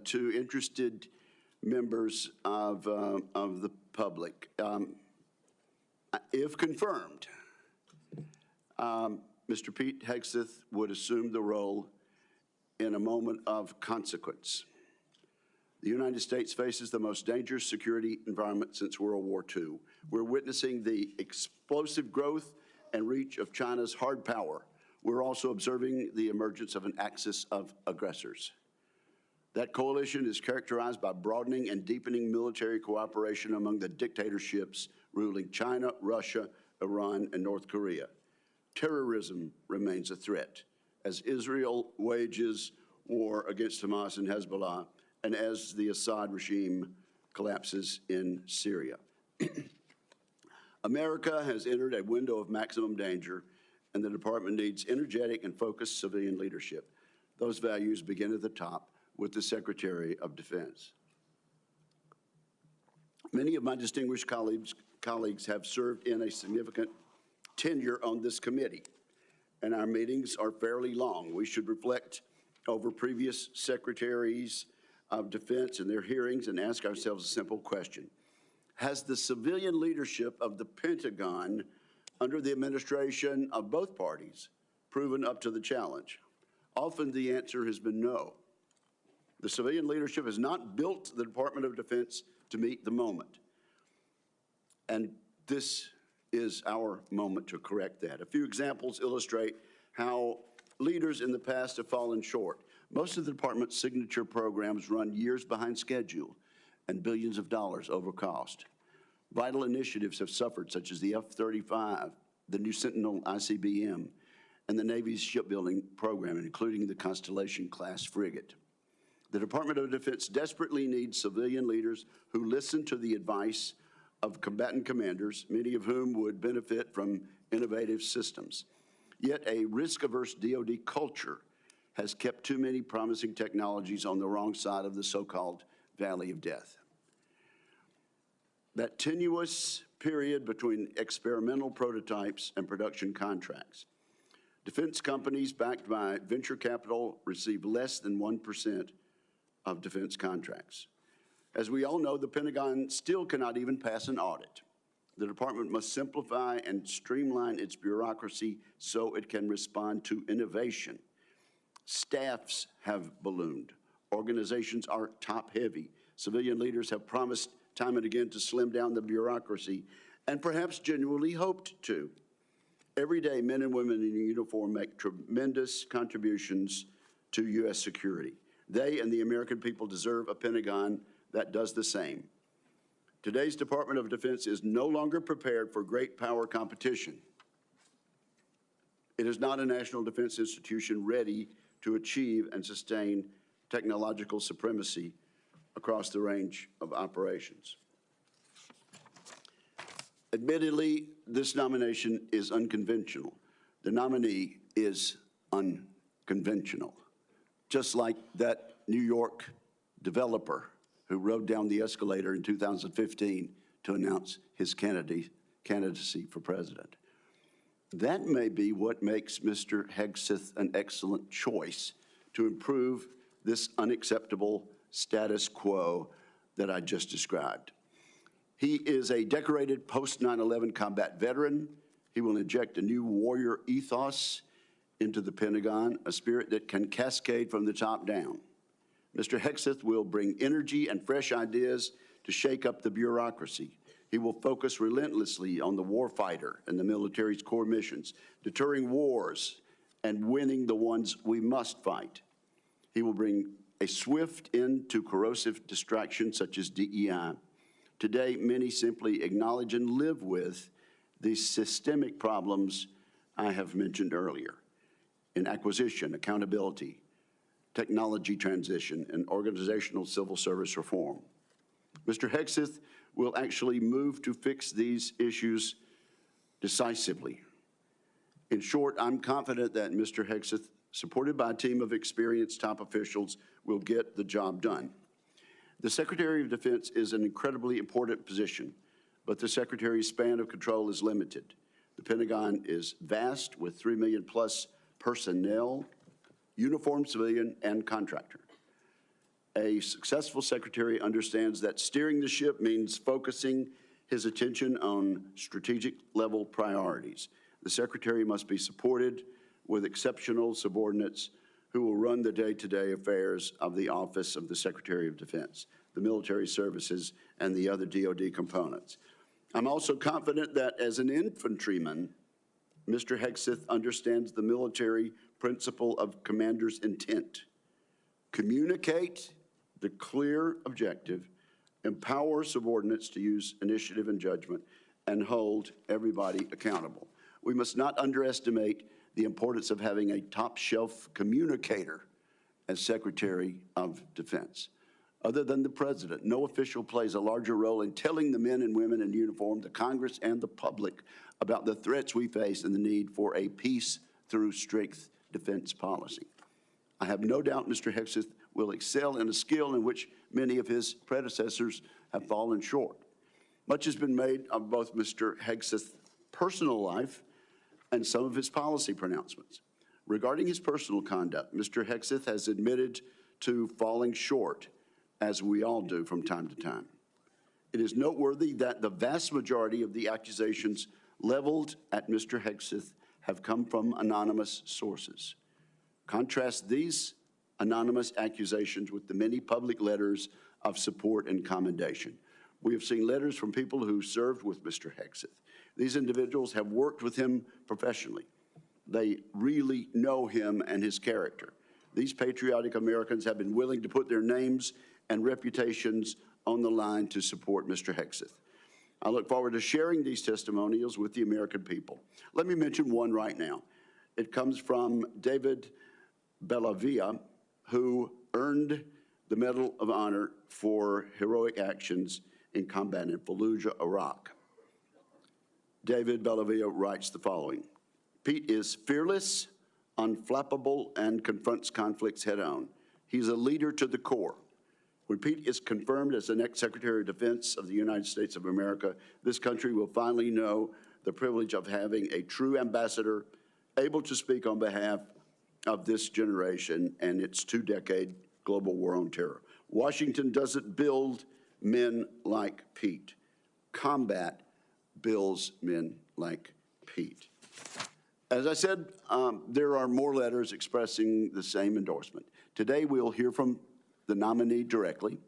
to interested members of the public. If confirmed, Mr. Pete Hegseth would assume the role in a moment of consequence. The United States faces the most dangerous security environment since World War II. We're witnessing the explosive growth and reach of China's hard power. We're also observing the emergence of an axis of aggressors. That coalition is characterized by broadening and deepening military cooperation among the dictatorships ruling China, Russia, Iran, and North Korea. Terrorism remains a threat as Israel wages war against Hamas and Hezbollah, and as the Assad regime collapses in Syria. America has entered a window of maximum danger, and the department needs energetic and focused civilian leadership. Those values begin at the top with the Secretary of Defense. Many of my distinguished colleagues have served in a significant tenure on this committee, and our meetings are fairly long. We should reflect over previous secretaries of defense and their hearings and ask ourselves a simple question. Has the civilian leadership of the Pentagon under the administration of both parties proven up to the challenge? Often the answer has been no. The civilian leadership has not built the Department of Defense to meet the moment. And this is our moment to correct that. A few examples illustrate how leaders in the past have fallen short. Most of the department's signature programs run years behind schedule and billions of dollars over cost. Vital initiatives have suffered, such as the F-35, the new Sentinel ICBM, and the Navy's shipbuilding program, including the Constellation-class frigate. The Department of Defense desperately needs civilian leaders who listen to the advice of combatant commanders, many of whom would benefit from innovative systems. Yet a risk-averse DoD culture has kept too many promising technologies on the wrong side of the so-called valley of death. That tenuous period between experimental prototypes and production contracts. Defense companies backed by venture capital receive less than 1% of defense contracts. As we all know, the Pentagon still cannot even pass an audit. The department must simplify and streamline its bureaucracy so it can respond to innovation. Staffs have ballooned. Organizations are top-heavy. Civilian leaders have promised time and again to slim down the bureaucracy, and perhaps genuinely hoped to. Every day, men and women in uniform make tremendous contributions to U.S. security. They and the American people deserve a Pentagon that does the same. Today's Department of Defense is no longer prepared for great power competition. It is not a national defense institution ready to achieve and sustain technological supremacy across the range of operations. Admittedly, this nomination is unconventional. The nominee is unconventional, just like that New York developer who rode down the escalator in 2015 to announce his candidacy for president. That may be what makes Mr. Hegseth an excellent choice to improve this unacceptable status quo that I just described. He is a decorated post-9/11 combat veteran. He will inject a new warrior ethos into the Pentagon, a spirit that can cascade from the top down. Mr. Hegseth will bring energy and fresh ideas to shake up the bureaucracy. He will focus relentlessly on the warfighter and the military's core missions, deterring wars and winning the ones we must fight. He will bring a swift end to corrosive distractions such as DEI. Today, many simply acknowledge and live with these systemic problems I have mentioned earlier in acquisition, accountability, technology transition, and organizational civil service reform. Mr. Hegseth will actually move to fix these issues decisively. In short, I'm confident that Mr. Hegseth, supported by a team of experienced top officials, will get the job done. The Secretary of Defense is an incredibly important position, but the Secretary's span of control is limited. The Pentagon is vast, with 3 million plus personnel, uniformed, civilian, and contractor. A successful secretary understands that steering the ship means focusing his attention on strategic level priorities. The secretary must be supported with exceptional subordinates who will run the day-to-day affairs of the Office of the Secretary of Defense, the military services, and the other DoD components. I'm also confident that as an infantryman, Mr. Hegseth understands the military principle of commander's intent. Communicate the clear objective, empower subordinates to use initiative and judgment, and hold everybody accountable. We must not underestimate the importance of having a top-shelf communicator as Secretary of Defense. Other than the President, no official plays a larger role in telling the men and women in uniform, the Congress, and the public about the threats we face and the need for a peace through strength defense policy. I have no doubt Mr. Hegseth will excel in a skill in which many of his predecessors have fallen short. Much has been made of both Mr. Hegseth's personal life and some of his policy pronouncements. Regarding his personal conduct, Mr. Hegseth has admitted to falling short, as we all do from time to time. It is noteworthy that the vast majority of the accusations leveled at Mr. Hegseth have come from anonymous sources. Contrast these anonymous accusations with the many public letters of support and commendation. We have seen letters from people who served with Mr. Hegseth. These individuals have worked with him professionally. They really know him and his character. These patriotic Americans have been willing to put their names and reputations on the line to support Mr. Hegseth. I look forward to sharing these testimonials with the American people. Let me mention one right now. It comes from David Bellavia, who earned the Medal of Honor for heroic actions in combat in Fallujah, Iraq. David Bellavia writes the following: Pete is fearless, unflappable, and confronts conflicts head-on. He's a leader to the core. When Pete is confirmed as the next Secretary of Defense of the United States of America, this country will finally know the privilege of having a true ambassador able to speak on behalf of this generation and its two-decade global war on terror. Washington doesn't build men like Pete. Combat builds men like Pete. As I said, there are more letters expressing the same endorsement. Today, we'll hear from the nominee directly.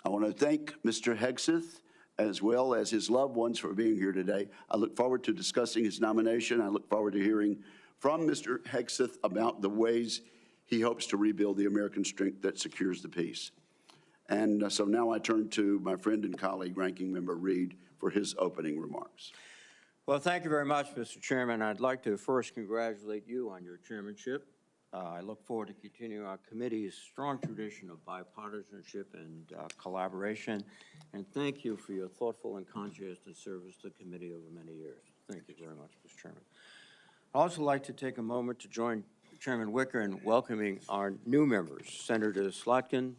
I want to thank Mr. Hegseth as well as his loved ones for being here today. I look forward to discussing his nomination. I look forward to hearing from Mr. Hegseth about the ways he hopes to rebuild the American strength that secures the peace. And so now I turn to my friend and colleague, Ranking Member Reed, for his opening remarks. Well, thank you very much, Mr. Chairman. I'd like to first congratulate you on your chairmanship. I look forward to continuing our committee's strong tradition of bipartisanship and collaboration. And thank you for your thoughtful and conscientious service to the committee over many years. Thank you very much, Mr. Chairman. I'd also like to take a moment to join Chairman Wicker in welcoming our new members, Senator Slotkin,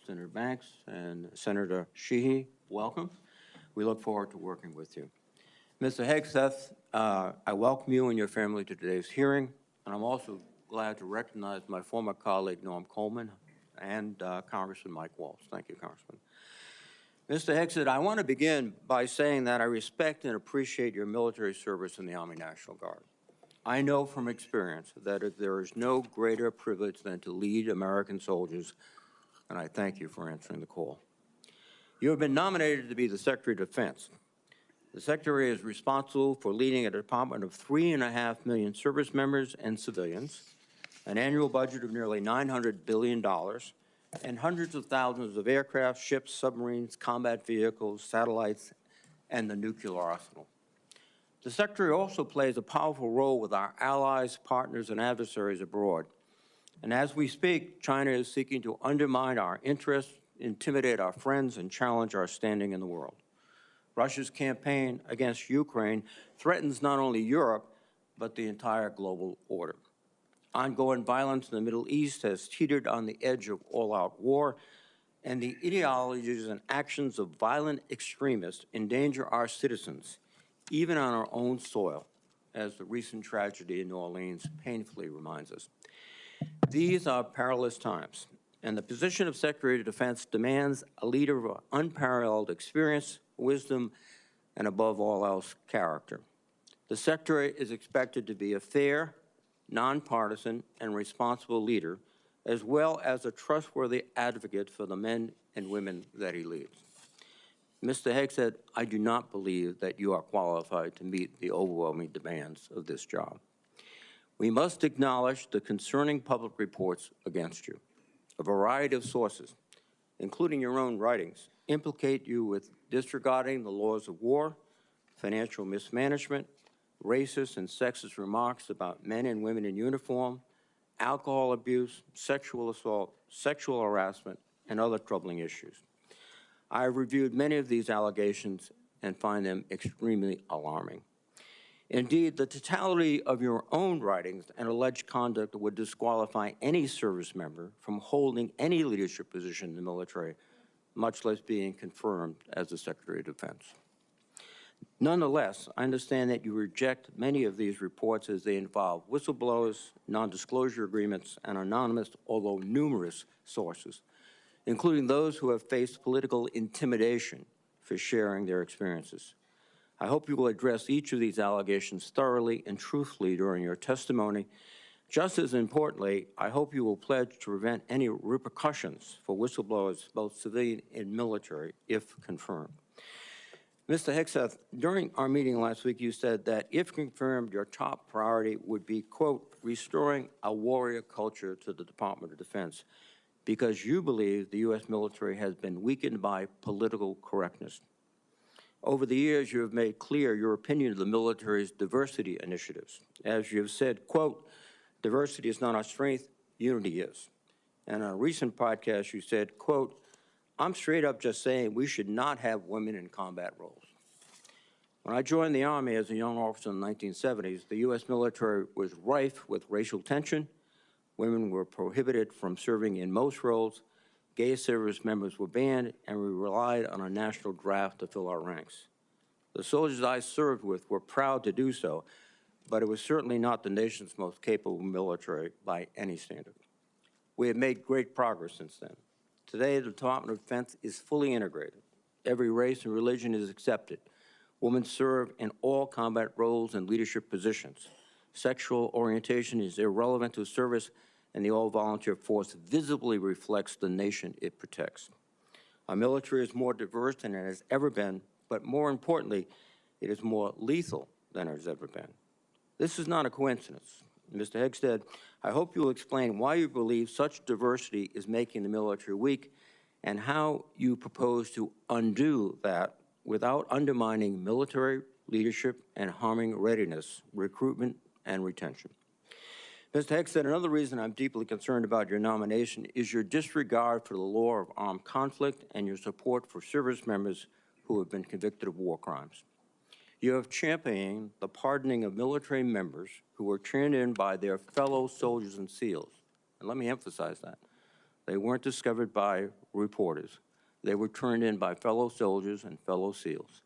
Senator Banks, and Senator Sheehy. Welcome. We look forward to working with you. Mr. Hegseth, I welcome you and your family to today's hearing, and I'm also glad to recognize my former colleague, Norm Coleman, and Congressman Mike Waltz. Thank you, Congressman. Mr. Hegseth, I want to begin by saying that I respect and appreciate your military service in the Army National Guard. I know from experience that there is no greater privilege than to lead American soldiers, and I thank you for answering the call. You have been nominated to be the Secretary of Defense. The Secretary is responsible for leading a department of 3.5 million service members and civilians, an annual budget of nearly $900 billion, and hundreds of thousands of aircraft, ships, submarines, combat vehicles, satellites, and the nuclear arsenal. The Secretary also plays a powerful role with our allies, partners, and adversaries abroad. And as we speak, China is seeking to undermine our interests, intimidate our friends, and challenge our standing in the world. Russia's campaign against Ukraine threatens not only Europe, but the entire global order. Ongoing violence in the Middle East has teetered on the edge of all-out war, and the ideologies and actions of violent extremists endanger our citizens, even on our own soil, as the recent tragedy in New Orleans painfully reminds us. These are perilous times, And the position of Secretary of Defense demands a leader of unparalleled experience, wisdom, and above all else, character. The Secretary is expected to be a fair, nonpartisan, and responsible leader, as well as a trustworthy advocate for the men and women that he leads. Mr. Hegseth, I do not believe that you are qualified to meet the overwhelming demands of this job. We must acknowledge the concerning public reports against you. A variety of sources, including your own writings, implicate you with disregarding the laws of war, financial mismanagement, racist and sexist remarks about men and women in uniform, alcohol abuse, sexual assault, sexual harassment, and other troubling issues. I have reviewed many of these allegations and find them extremely alarming. Indeed, the totality of your own writings and alleged conduct would disqualify any service member from holding any leadership position in the military, much less being confirmed as the Secretary of Defense. Nonetheless, I understand that you reject many of these reports as they involve whistleblowers, non-disclosure agreements, and anonymous, although numerous, sources, including those who have faced political intimidation for sharing their experiences. I hope you will address each of these allegations thoroughly and truthfully during your testimony. Just as importantly, I hope you will pledge to prevent any repercussions for whistleblowers, both civilian and military, if confirmed. Mr. Hegseth, during our meeting last week, you said that if confirmed, your top priority would be, quote, restoring a warrior culture to the Department of Defense, because you believe the U.S. military has been weakened by political correctness. Over the years, you have made clear your opinion of the military's diversity initiatives. As you have said, quote, diversity is not our strength, unity is. And on a recent podcast, you said, quote, I'm straight up just saying we should not have women in combat roles. When I joined the Army as a young officer in the 1970s, the U.S. military was rife with racial tension. Women were prohibited from serving in most roles. Gay service members were banned, and we relied on a national draft to fill our ranks. The soldiers I served with were proud to do so, but it was certainly not the nation's most capable military by any standard. We have made great progress since then. Today, the Department of Defense is fully integrated. Every race and religion is accepted. Women serve in all combat roles and leadership positions. Sexual orientation is irrelevant to service, and the all-volunteer force visibly reflects the nation it protects. Our military is more diverse than it has ever been, but more importantly, it is more lethal than it has ever been. This is not a coincidence. Mr. Hegseth, I hope you will explain why you believe such diversity is making the military weak and how you propose to undo that without undermining military leadership and harming readiness, recruitment, and retention. Mr. Hegseth, another reason I'm deeply concerned about your nomination is your disregard for the law of armed conflict and your support for service members who have been convicted of war crimes. You have championed the pardoning of military members who were turned in by their fellow soldiers and SEALs. And let me emphasize that. They weren't discovered by reporters. They were turned in by fellow soldiers and fellow SEALs.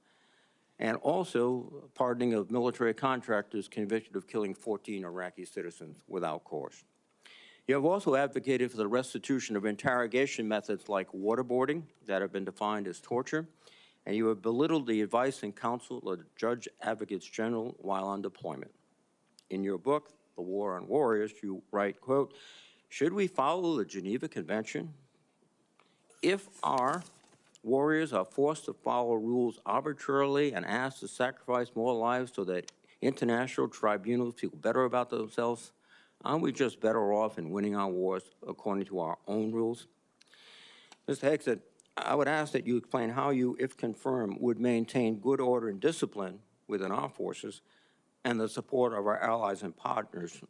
And also pardoning of military contractors convicted of killing 14 Iraqi citizens without cause. You have also advocated for the restitution of interrogation methods like waterboarding that have been defined as torture, and you have belittled the advice and counsel of the Judge Advocates General while on deployment. In your book, The War on Warriors, you write, quote, should we follow the Geneva Convention? If our warriors are forced to follow rules arbitrarily and asked to sacrifice more lives so that international tribunals feel better about themselves, aren't we just better off in winning our wars according to our own rules? Mr. Hegseth, I would ask that you explain how you, if confirmed, would maintain good order and discipline within our forces and the support of our allies and partners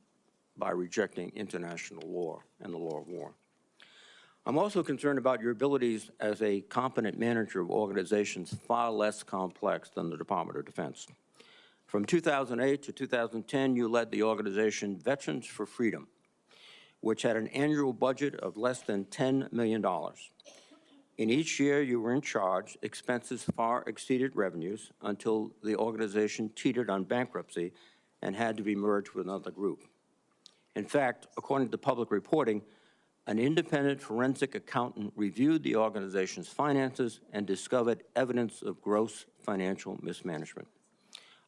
by rejecting international law and the law of war. I'm also concerned about your abilities as a competent manager of organizations far less complex than the Department of Defense. From 2008 to 2010, you led the organization Veterans for Freedom, which had an annual budget of less than $10 million. In each year you were in charge, expenses far exceeded revenues until the organization teetered on bankruptcy and had to be merged with another group. In fact, according to public reporting, An independent forensic accountant reviewed the organization's finances and discovered evidence of gross financial mismanagement.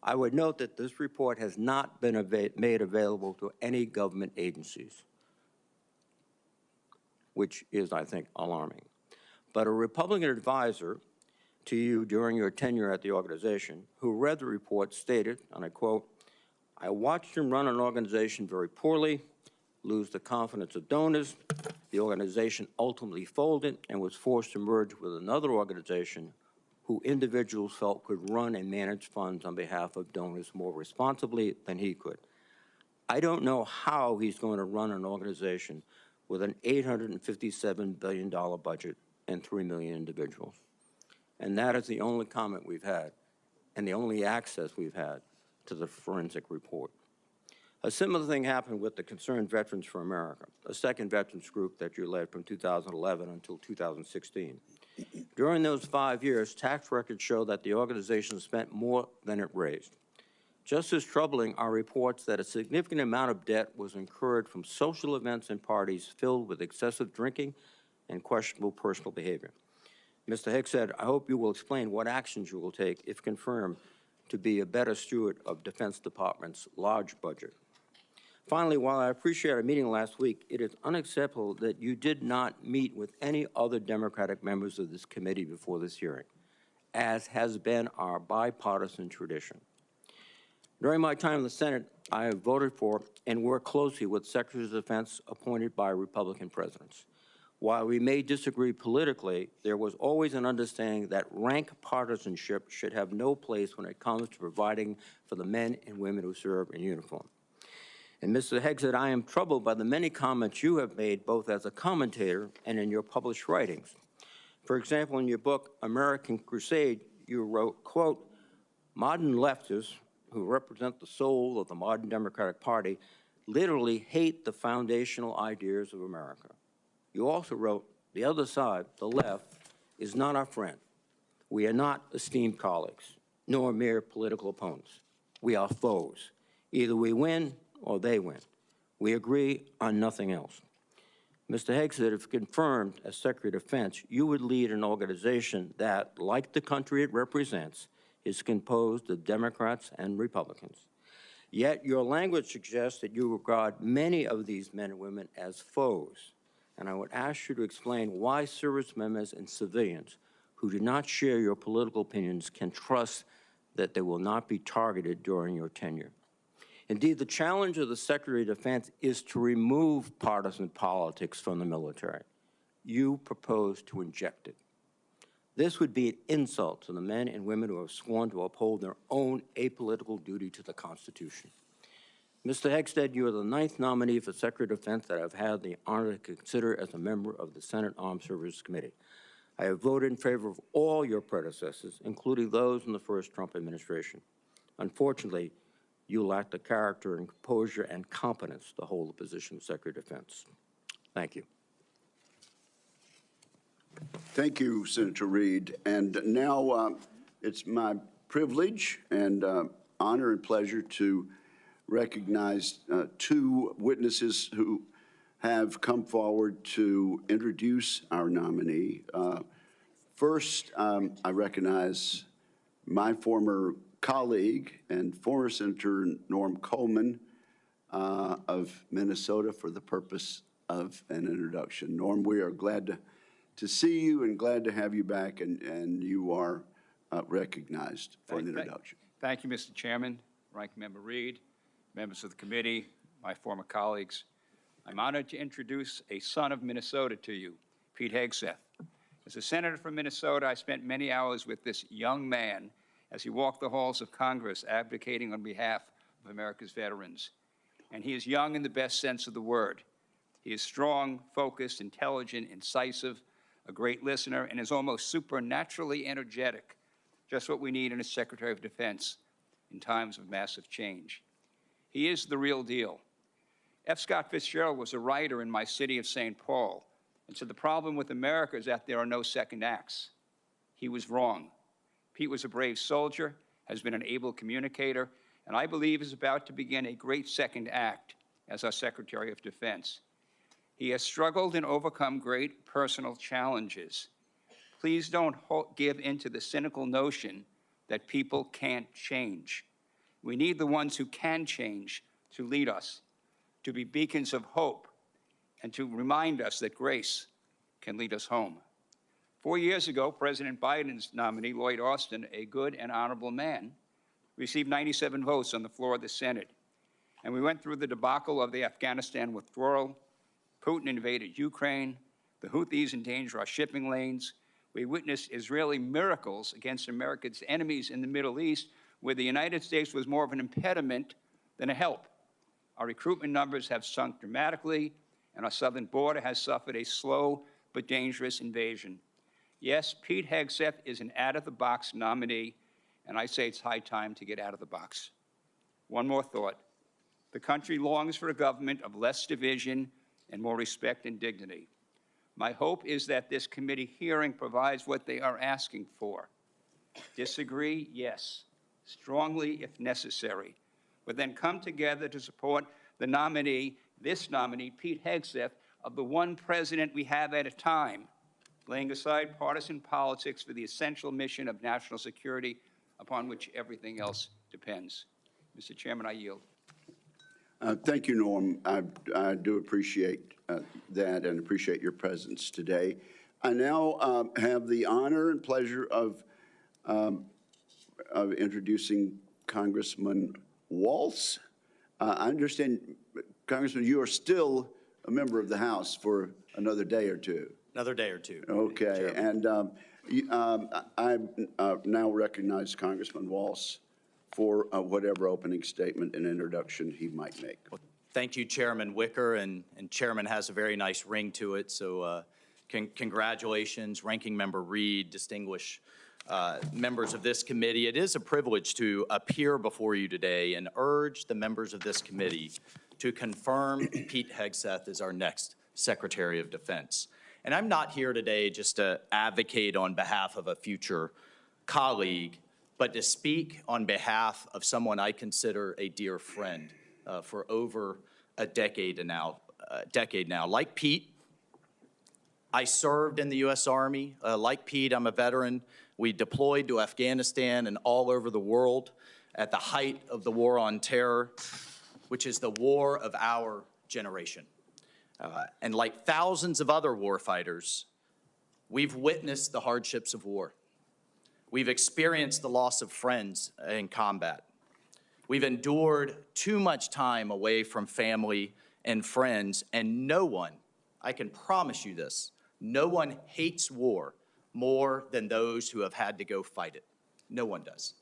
I would note that this report has not been made available to any government agencies, which is, I think, alarming. But a Republican advisor to you during your tenure at the organization who read the report stated, and I quote, "I watched him run an organization very poorly, lose the confidence of donors. The organization ultimately folded and was forced to merge with another organization who individuals felt could run and manage funds on behalf of donors more responsibly than he could. I don't know how he's going to run an organization with an $857 billion budget and 3 million individuals." And that is the only comment we've had and the only access we've had to the forensic report. A similar thing happened with the Concerned Veterans for America, a second veterans group that you led from 2011 until 2016. During those 5 years, tax records show that the organization spent more than it raised. Just as troubling are reports that a significant amount of debt was incurred from social events and parties filled with excessive drinking and questionable personal behavior. Mr. Hegseth, I hope you will explain what actions you will take, if confirmed, to be a better steward of Defense Department's large budget. Finally, while I appreciate our meeting last week, it is unacceptable that you did not meet with any other Democratic members of this committee before this hearing, as has been our bipartisan tradition. During my time in the Senate, I have voted for and worked closely with Secretaries of Defense appointed by Republican presidents. While we may disagree politically, there was always an understanding that rank partisanship should have no place when it comes to providing for the men and women who serve in uniform. And Mr. Hegseth, I am troubled by the many comments you have made both as a commentator and in your published writings. For example, in your book, American Crusade, you wrote, quote, "Modern leftists, who represent the soul of the modern Democratic Party, literally hate the foundational ideas of America." You also wrote, "The other side, the left, is not our friend. We are not esteemed colleagues, nor mere political opponents. We are foes. Either we win or they win. We agree on nothing else." Mr. Hegseth, if confirmed as Secretary of Defense, you would lead an organization that, like the country it represents, is composed of Democrats and Republicans. Yet your language suggests that you regard many of these men and women as foes. And I would ask you to explain why service members and civilians who do not share your political opinions can trust that they will not be targeted during your tenure. Indeed, the challenge of the Secretary of Defense is to remove partisan politics from the military. You propose to inject it. This would be an insult to the men and women who have sworn to uphold their own apolitical duty to the Constitution. Mr. Hegseth, you are the 9th nominee for Secretary of Defense that I've had the honor to consider as a member of the Senate Armed Services Committee. I have voted in favor of all your predecessors, including those in the first Trump administration. Unfortunately, you lack the character and composure and competence to hold the position of Secretary of Defense. Thank you. Thank you, Senator Reed. And now it's my privilege and honor and pleasure to recognize 2 witnesses who have come forward to introduce our nominee. First, I recognize my former colleague and former Senator Norm Coleman of Minnesota for the purpose of an introduction. Norm, we are glad to see you and glad to have you back, and you are recognized for an introduction. Thank you, Mr. Chairman, Ranking Member Reed, members of the committee, my former colleagues. I'm honored to introduce a son of Minnesota to you, Pete Hegseth. As a senator from Minnesota, I spent many hours with this young man as he walked the halls of Congress advocating on behalf of America's veterans. And he is young in the best sense of the word. He is strong, focused, intelligent, incisive, a great listener, and is almost supernaturally energetic, just what we need in a Secretary of Defense in times of massive change. He is the real deal. F. Scott Fitzgerald was a writer in my city of St. Paul, and said the problem with America is that there are no second acts. He was wrong. Pete was a brave soldier, has been an able communicator, and I believe is about to begin a great second act as our Secretary of Defense. He has struggled and overcome great personal challenges. Please don't give in to the cynical notion that people can't change. We need the ones who can change to lead us, to be beacons of hope, and to remind us that grace can lead us home. 4 years ago, President Biden's nominee, Lloyd Austin, a good and honorable man, received 97 votes on the floor of the Senate. And we went through the debacle of the Afghanistan withdrawal. Putin invaded Ukraine. The Houthis endanger our shipping lanes. We witnessed Israeli miracles against America's enemies in the Middle East, where the United States was more of an impediment than a help. Our recruitment numbers have sunk dramatically, and our southern border has suffered a slow but dangerous invasion. Yes, Pete Hegseth is an out-of-the-box nominee, and I say it's high time to get out of the box. One more thought. The country longs for a government of less division and more respect and dignity. My hope is that this committee hearing provides what they are asking for. Disagree? Yes. Strongly if necessary. But then come together to support the nominee, this nominee, Pete Hegseth, of the one president we have at a time, laying aside partisan politics for the essential mission of national security upon which everything else depends. Mr. Chairman, I yield. Thank you, Norm. I do appreciate that and appreciate your presence today. I now have the honor and pleasure of introducing Congressman Walz. I understand, Congressman, you are still a member of the House for another day or two. Another day or two. Okay, and I now recognize Congressman Walz for whatever opening statement and introduction he might make. Well, thank you, Chairman Wicker, and Chairman has a very nice ring to it, so congratulations, Ranking Member Reed, distinguished members of this committee. It is a privilege to appear before you today and urge the members of this committee to confirm Pete Hegseth as our next Secretary of Defense. And I'm not here today just to advocate on behalf of a future colleague, but to speak on behalf of someone I consider a dear friend for over a decade now. Like Pete, I served in the U.S. Army. Like Pete, I'm a veteran. We deployed to Afghanistan and all over the world at the height of the war on terror, which is the war of our generation. And like thousands of other warfighters, we've witnessed the hardships of war. We've experienced the loss of friends in combat. We've endured too much time away from family and friends, and no one, I can promise you this, no one hates war more than those who have had to go fight it. No one does.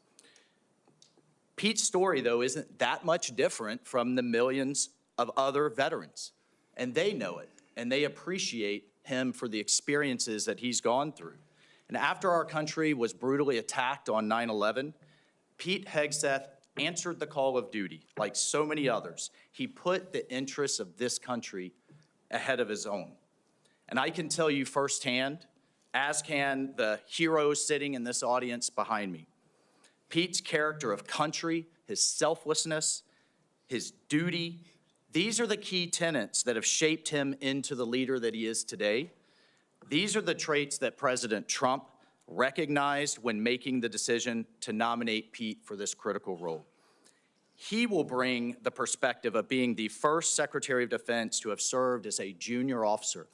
Pete's story, though, isn't that much different from the millions of other veterans, and they know it, and they appreciate him for the experiences that he's gone through. And after our country was brutally attacked on 9/11, Pete Hegseth answered the call of duty like so many others. He put the interests of this country ahead of his own. And I can tell you firsthand, as can the heroes sitting in this audience behind me, Pete's character of country, his selflessness, his duty, these are the key tenets that have shaped him into the leader that he is today. These are the traits that President Trump recognized when making the decision to nominate Pete for this critical role. He will bring the perspective of being the first Secretary of Defense to have served as a junior officer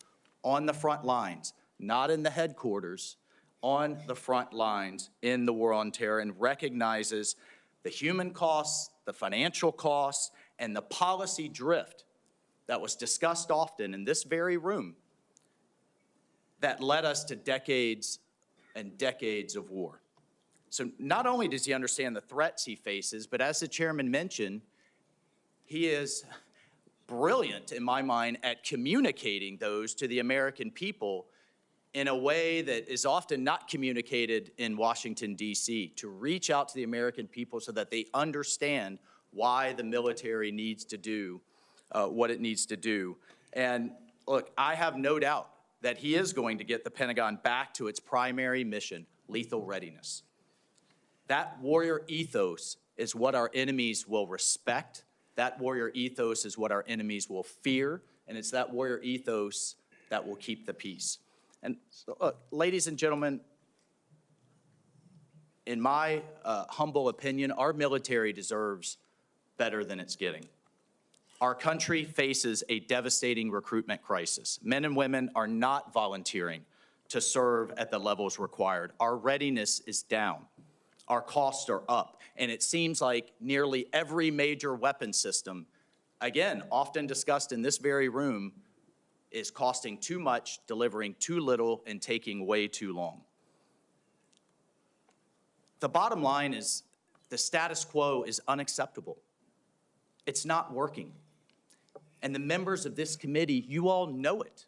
on the front lines, not in the headquarters, on the front lines in the war on terror, and recognizes the human costs, the financial costs, and the policy drift that was discussed often in this very room that led us to decades and decades of war. So not only does he understand the threats he faces, but as the chairman mentioned, he is brilliant, in my mind, at communicating those to the American people in a way that is often not communicated in Washington, D.C., to reach out to the American people so that they understand why the military needs to do what it needs to do. And look, I have no doubt that he is going to get the Pentagon back to its primary mission, lethal readiness. That warrior ethos is what our enemies will respect. That warrior ethos is what our enemies will fear and it's that warrior ethos that will keep the peace. And so, ladies and gentlemen, in my humble opinion, our military deserves better than it's getting. Our country faces a devastating recruitment crisis. Men and women are not volunteering to serve at the levels required. Our readiness is down. Our costs are up. And it seems like nearly every major weapon system, again, often discussed in this very room, is costing too much, delivering too little, and taking way too long. The bottom line is the status quo is unacceptable. It's not working. And the members of this committee, you all know it.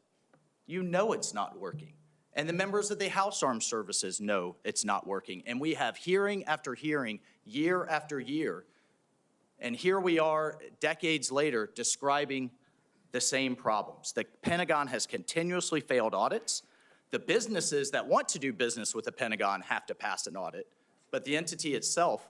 You know it's not working. And the members of the House Armed Services know it's not working. And we have hearing after hearing, year after year. And here we are, decades later, describing the same problems. The Pentagon has continuously failed audits. The businesses that want to do business with the Pentagon have to pass an audit, but the entity itself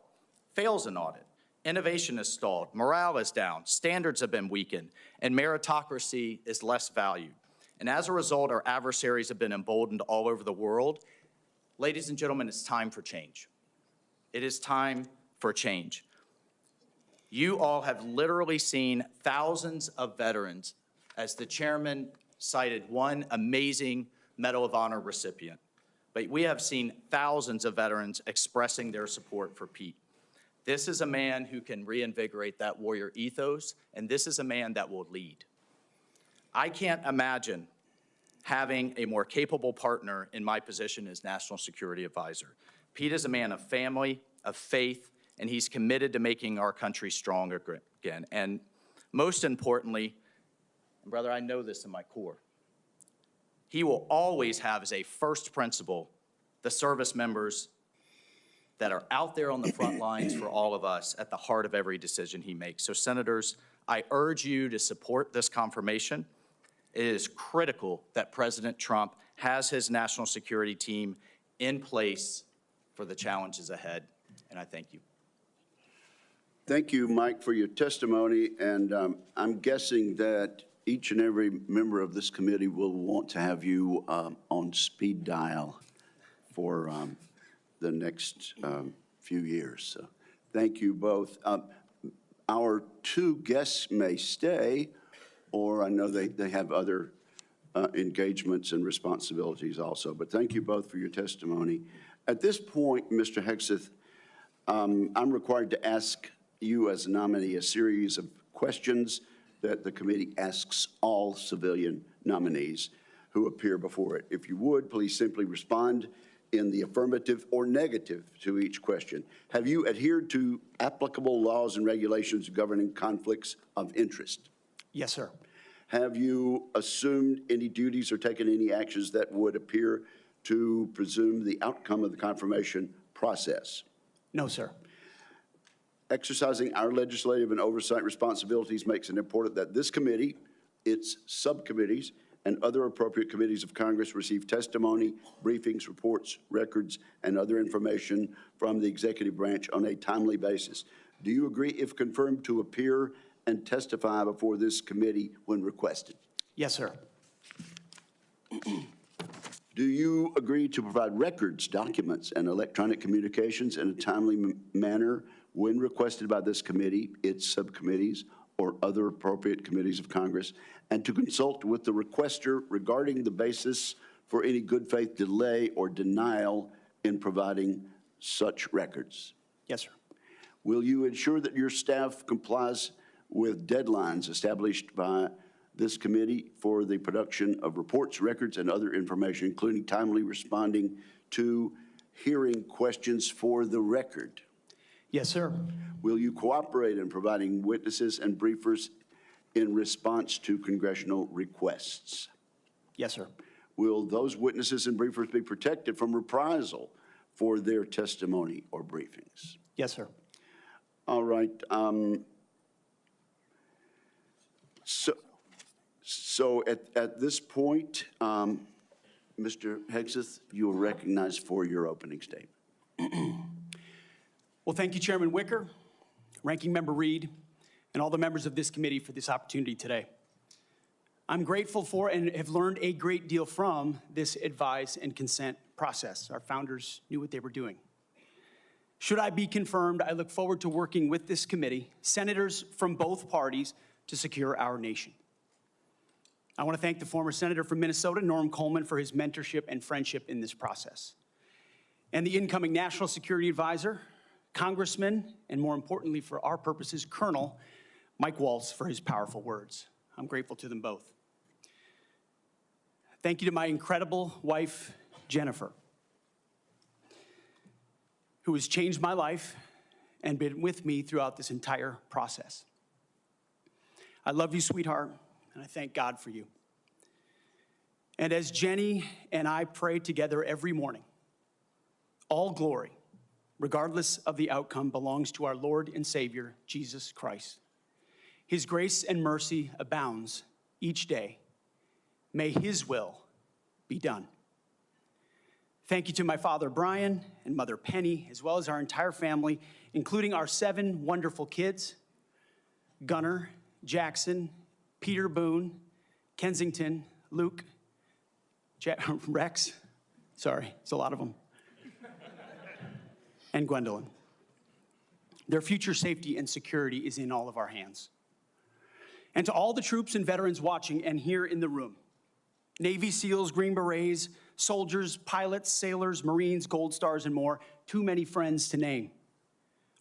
fails an audit. Innovation is stalled, morale is down, standards have been weakened, and meritocracy is less valued. And as a result, our adversaries have been emboldened all over the world. Ladies and gentlemen, it's time for change. It is time for change. You all have literally seen thousands of veterans, as the chairman cited one amazing Medal of Honor recipient. But we have seen thousands of veterans expressing their support for Pete. This is a man who can reinvigorate that warrior ethos, and this is a man that will lead. I can't imagine having a more capable partner in my position as National Security Advisor. Pete is a man of family, of faith, and he's committed to making our country strong again. And most importantly, brother, I know this in my core, he will always have as a first principle the service members that are out there on the front lines for all of us at the heart of every decision he makes. So, senators, I urge you to support this confirmation. It is critical that President Trump has his national security team in place for the challenges ahead, and I thank you. Thank you, Mike, for your testimony, and I'm guessing that each and every member of this committee will want to have you on speed dial for the next few years. So thank you both. Our two guests may stay, or I know they have other engagements and responsibilities also, but thank you both for your testimony. At this point, Mr. Hegseth, I'm required to ask you as a nominee a series of questions that the committee asks all civilian nominees who appear before it. If you would, please simply respond in the affirmative or negative to each question. Have you adhered to applicable laws and regulations governing conflicts of interest? Yes, sir. Have you assumed any duties or taken any actions that would appear to presume the outcome of the confirmation process? No, sir. Exercising our legislative and oversight responsibilities makes it important that this committee, its subcommittees, and other appropriate committees of Congress receive testimony, briefings, reports, records, and other information from the executive branch on a timely basis. Do you agree, if confirmed, to appear and testify before this committee when requested? Yes, sir. Do you agree to provide records, documents, and electronic communications in a timely manner when requested by this committee, its subcommittees, or other appropriate committees of Congress, and to consult with the requester regarding the basis for any good faith delay or denial in providing such records? Yes, sir. Will you ensure that your staff complies with deadlines established by this committee for the production of reports, records, and other information, including timely responding to hearing questions for the record? Yes, sir. Will you cooperate in providing witnesses and briefers in response to congressional requests? Yes, sir. Will those witnesses and briefers be protected from reprisal for their testimony or briefings? Yes, sir. All right. So at this point, Mr. Hegseth, you are recognized for your opening statement. Well, thank you, Chairman Wicker, Ranking Member Reed, and all the members of this committee for this opportunity today. I'm grateful for and have learned a great deal from this advise and consent process. Our founders knew what they were doing. Should I be confirmed, I look forward to working with this committee, senators from both parties, to secure our nation. I want to thank the former senator from Minnesota, Norm Coleman, for his mentorship and friendship in this process. And the incoming National Security Advisor, Congressman, and more importantly for our purposes, Colonel Mike Waltz, for his powerful words. I'm grateful to them both. Thank you to my incredible wife, Jennifer, who has changed my life and been with me throughout this entire process. I love you, sweetheart, and I thank God for you. And as Jenny and I pray together every morning, all glory, regardless of the outcome, belongs to our Lord and Savior, Jesus Christ. His grace and mercy abounds each day. May his will be done. Thank you to my father, Brian, and mother, Penny, as well as our entire family, including our 7 wonderful kids, Gunnar, Jackson, Peter Boone, Kensington, Luke, Rex, sorry, it's a lot of them, and Gwendolyn. Their future safety and security is in all of our hands. And to all the troops and veterans watching and here in the room, Navy SEALs, Green Berets, soldiers, pilots, sailors, Marines, Gold Stars, and more, too many friends to name.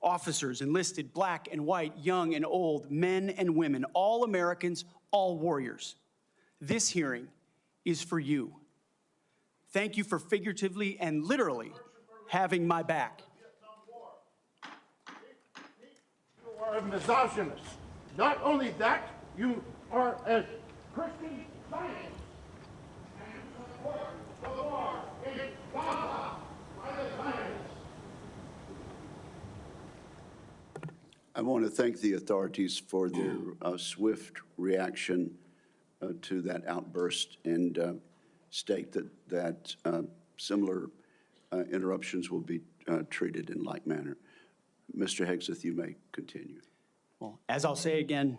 Officers, enlisted, black and white, young and old, men and women, all Americans, all warriors. This hearing is for you. Thank you for figuratively and literally having my back. You are a misogynist. Not only that, you are a Christian Zionist. And you support the war in Gaza by the Zionists. I want to thank the authorities for their swift reaction to that outburst and state that similar interruptions will be treated in like manner. Mr. Hegseth, you may continue. Well, as I'll say again,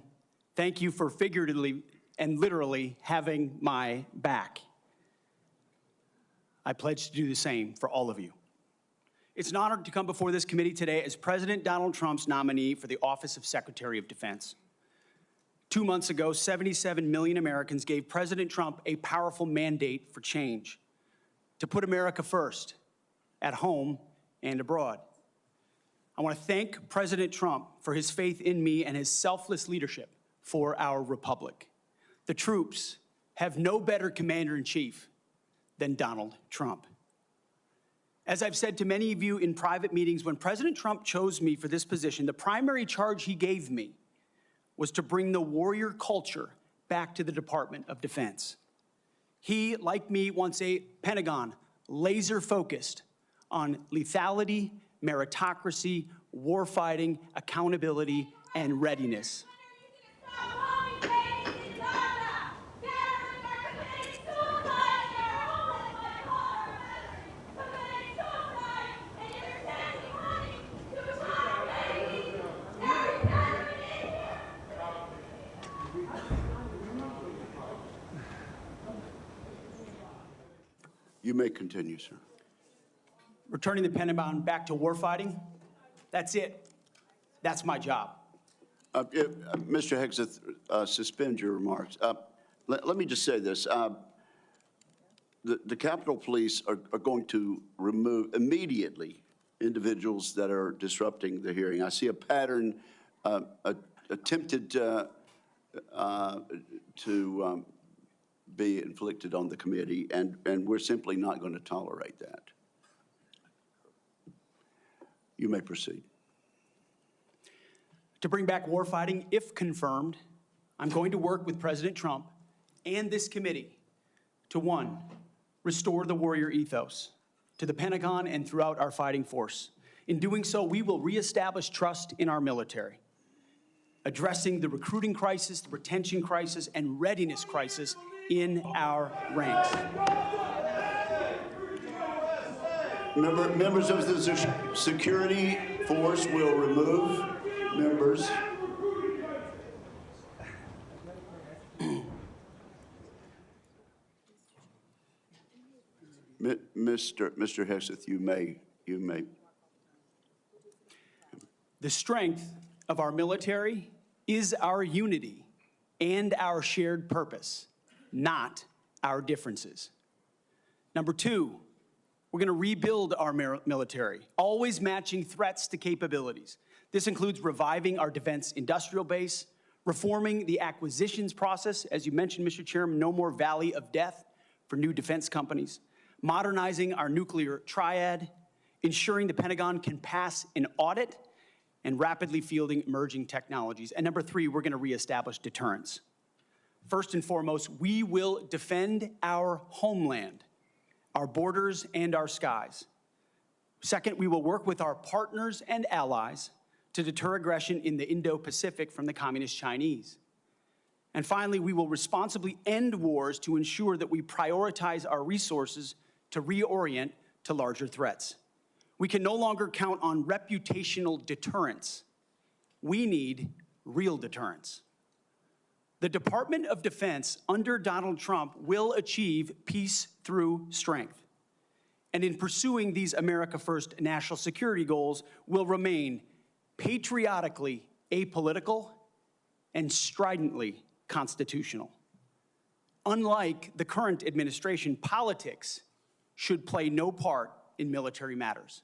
thank you for figuratively and literally having my back. I pledge to do the same for all of you. It's an honor to come before this committee today as President Donald Trump's nominee for the office of Secretary of Defense. 2 months ago, 77 million Americans gave President Trump a powerful mandate for change, to put America first, at home and abroad. I want to thank President Trump for his faith in me and his selfless leadership for our republic. The troops have no better commander-in-chief than Donald Trump. As I've said to many of you in private meetings, when President Trump chose me for this position, the primary charge he gave me was to bring the warrior culture back to the Department of Defense. He, like me, wants a Pentagon laser-focused on lethality, meritocracy, warfighting, accountability, and readiness. You may continue, sir. Returning the Pentagon back to warfighting, that's it. That's my job. Mr. Hegseth, suspend your remarks. Let me just say this. The Capitol Police are going to remove immediately individuals that are disrupting the hearing. I see a pattern attempted to be inflicted on the committee, and we're simply not going to tolerate that. You may proceed. To bring back warfighting, if confirmed, I'm going to work with President Trump and this committee to, 1, restore the warrior ethos to the Pentagon and throughout our fighting force. In doing so, we will reestablish trust in our military, addressing the recruiting crisis, the retention crisis, and readiness crisis in our ranks. Members of the security force will remove members. Mr. Hegseth, you may. The strength of our military is our unity and our shared purpose, not our differences. Number two, we're going to rebuild our military, always matching threats to capabilities. This includes reviving our defense industrial base, reforming the acquisitions process. As you mentioned, Mr. Chairman, no more valley of death for new defense companies, modernizing our nuclear triad, ensuring the Pentagon can pass an audit, and rapidly fielding emerging technologies. And number three, we're going to reestablish deterrence. First and foremost, we will defend our homeland, our borders, and our skies. Second, we will work with our partners and allies to deter aggression in the Indo-Pacific from the Communist Chinese. And finally, we will responsibly end wars to ensure that we prioritize our resources to reorient to larger threats. We can no longer count on reputational deterrence. We need real deterrence. The Department of Defense under Donald Trump will achieve peace through strength. And in pursuing these America First national security goals, will remain patriotically apolitical and stridently constitutional. Unlike the current administration, politics should play no part in military matters.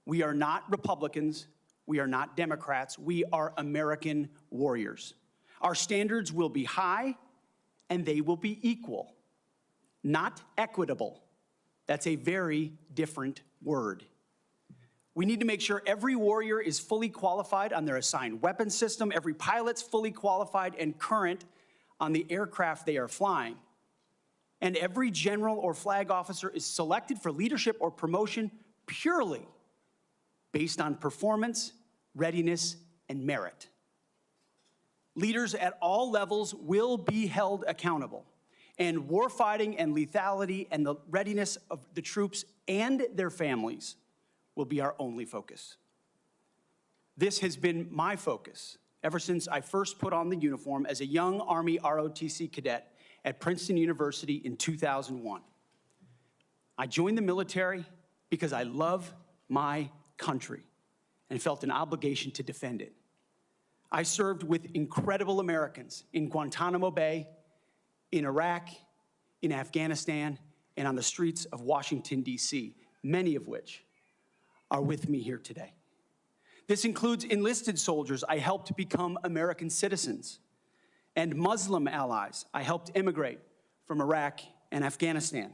We are not Republicans, we are not Democrats, we are American warriors. Our standards will be high and they will be equal, not equitable. That's a very different word. We need to make sure every warrior is fully qualified on their assigned weapons system, every pilot's fully qualified and current on the aircraft they are flying, and every general or flag officer is selected for leadership or promotion purely based on performance, readiness, and merit. Leaders at all levels will be held accountable, and warfighting and lethality and the readiness of the troops and their families will be our only focus. This has been my focus ever since I first put on the uniform as a young Army ROTC cadet at Princeton University in 2001. I joined the military because I love my country and felt an obligation to defend it. I served with incredible Americans in Guantanamo Bay, in Iraq, in Afghanistan, and on the streets of Washington, D.C., many of which are with me here today. This includes enlisted soldiers I helped become American citizens, and Muslim allies I helped immigrate from Iraq and Afghanistan.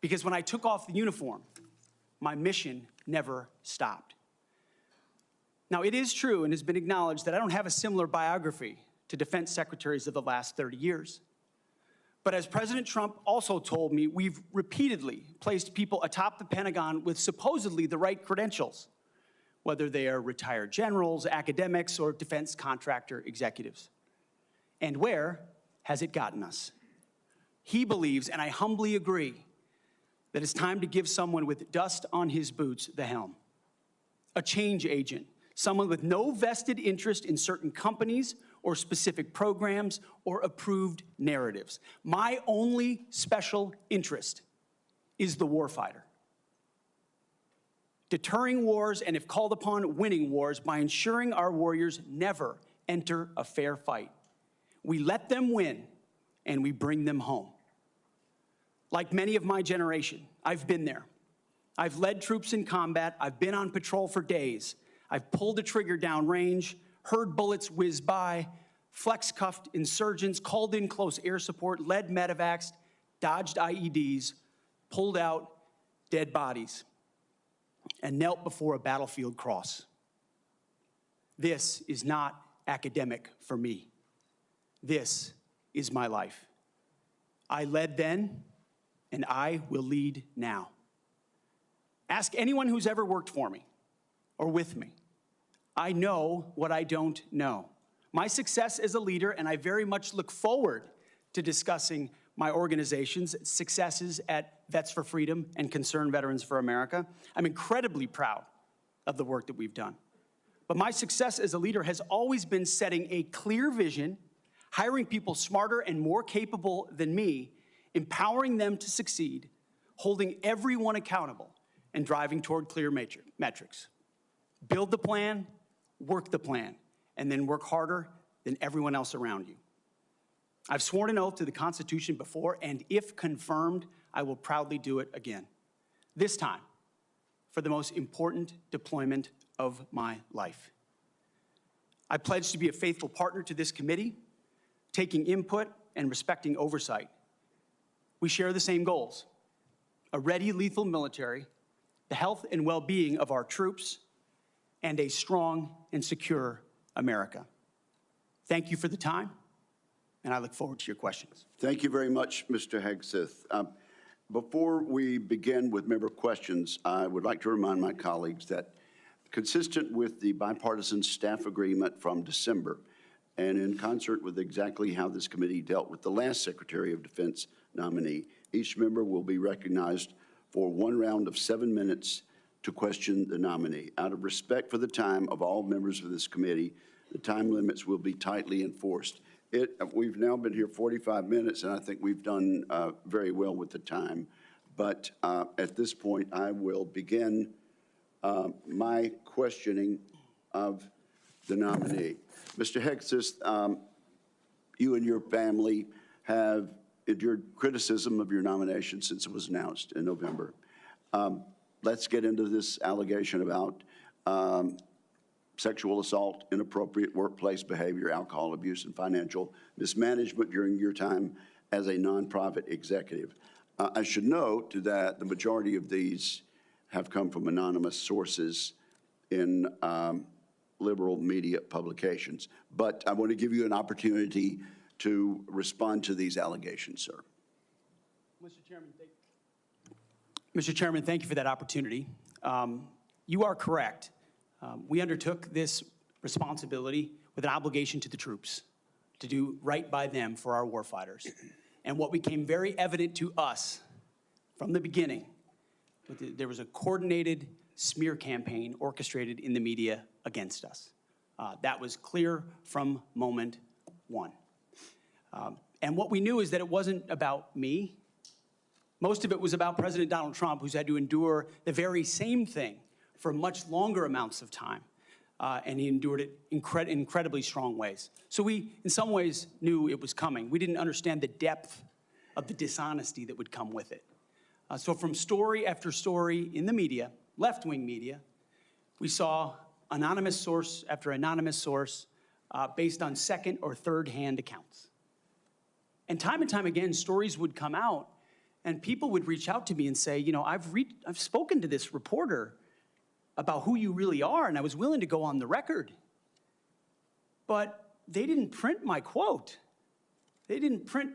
Because when I took off the uniform, my mission never stopped. Now, it is true and has been acknowledged that I don't have a similar biography to defense secretaries of the last 30 years. But as President Trump also told me, we've repeatedly placed people atop the Pentagon with supposedly the right credentials, whether they are retired generals, academics, or defense contractor executives. And where has it gotten us? He believes, and I humbly agree, that it's time to give someone with dust on his boots the helm. A change agent, someone with no vested interest in certain companies or specific programs or approved narratives. My only special interest is the warfighter. Deterring wars, and if called upon, winning wars by ensuring our warriors never enter a fair fight. We let them win, and we bring them home. Like many of my generation, I've been there. I've led troops in combat. I've been on patrol for days. I've pulled a trigger down range, heard bullets whiz by, flex-cuffed insurgents, called in close air support, led medevacs, dodged IEDs, pulled out dead bodies, and knelt before a battlefield cross. This is not academic for me. This is my life. I led then, and I will lead now. Ask anyone who's ever worked for me or with me. I know what I don't know. My success as a leader, and I very much look forward to discussing my organization's successes at Vets for Freedom and Concerned Veterans for America. I'm incredibly proud of the work that we've done. But my success as a leader has always been setting a clear vision, hiring people smarter and more capable than me, empowering them to succeed, holding everyone accountable, and driving toward clear metrics. Build the plan, work the plan, and then work harder than everyone else around you. I've sworn an oath to the Constitution before, and if confirmed, I will proudly do it again. This time, for the most important deployment of my life. I pledge to be a faithful partner to this committee, taking input and respecting oversight. We share the same goals: a ready, lethal military, the health and well-being of our troops, and a strong and secure America. Thank you for the time, and I look forward to your questions. Thank you very much, Mr. Hegseth. Before we begin with member questions, I would like to remind my colleagues that, consistent with the bipartisan staff agreement from December, and in concert with exactly how this committee dealt with the last Secretary of Defense nominee, each member will be recognized for one round of 7 minutes to question the nominee. Out of respect for the time of all members of this committee, the time limits will be tightly enforced. We've now been here 45 minutes, and I think we've done very well with the time. But at this point, I will begin my questioning of the nominee. Mr. Hegseth, you and your family have endured criticism of your nomination since it was announced in November. Let's get into this allegation about sexual assault, inappropriate workplace behavior, alcohol abuse, and financial mismanagement during your time as a nonprofit executive. I should note that the majority of these have come from anonymous sources in liberal media publications. But I want to give you an opportunity to respond to these allegations, sir. Mr. Chairman, thank you for that opportunity. You are correct. We undertook this responsibility with an obligation to the troops to do right by them for our warfighters. And what became very evident to us from the beginning, there was a coordinated smear campaign orchestrated in the media against us. That was clear from moment one. And what we knew is that it wasn't about me. Most of it was about President Donald Trump, who's had to endure the very same thing for much longer amounts of time. And he endured it in incredibly strong ways. So we, in some ways, knew it was coming. We didn't understand the depth of the dishonesty that would come with it. So from story after story in the media, left-wing media, we saw anonymous source after anonymous source based on second or third-hand accounts. And time again, stories would come out, and people would reach out to me and say, you know, I've spoken to this reporter about who you really are, and I was willing to go on the record. But they didn't print my quote. They didn't print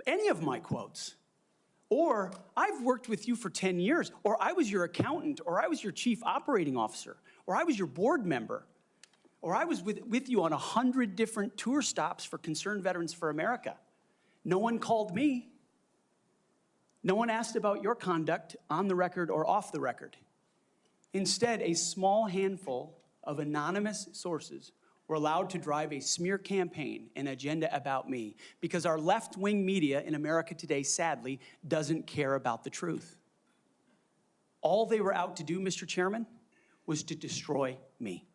any of my quotes. Or, I've worked with you for 10 years, or I was your accountant, or I was your chief operating officer, or I was your board member, or I was with you on 100 different tour stops for Concerned Veterans for America. No one called me. No one asked about your conduct on the record or off the record. Instead, a small handful of anonymous sources were allowed to drive a smear campaign, an agenda about me, because our left-wing media in America today, sadly, doesn't care about the truth. All they were out to do, Mr. Chairman, was to destroy me.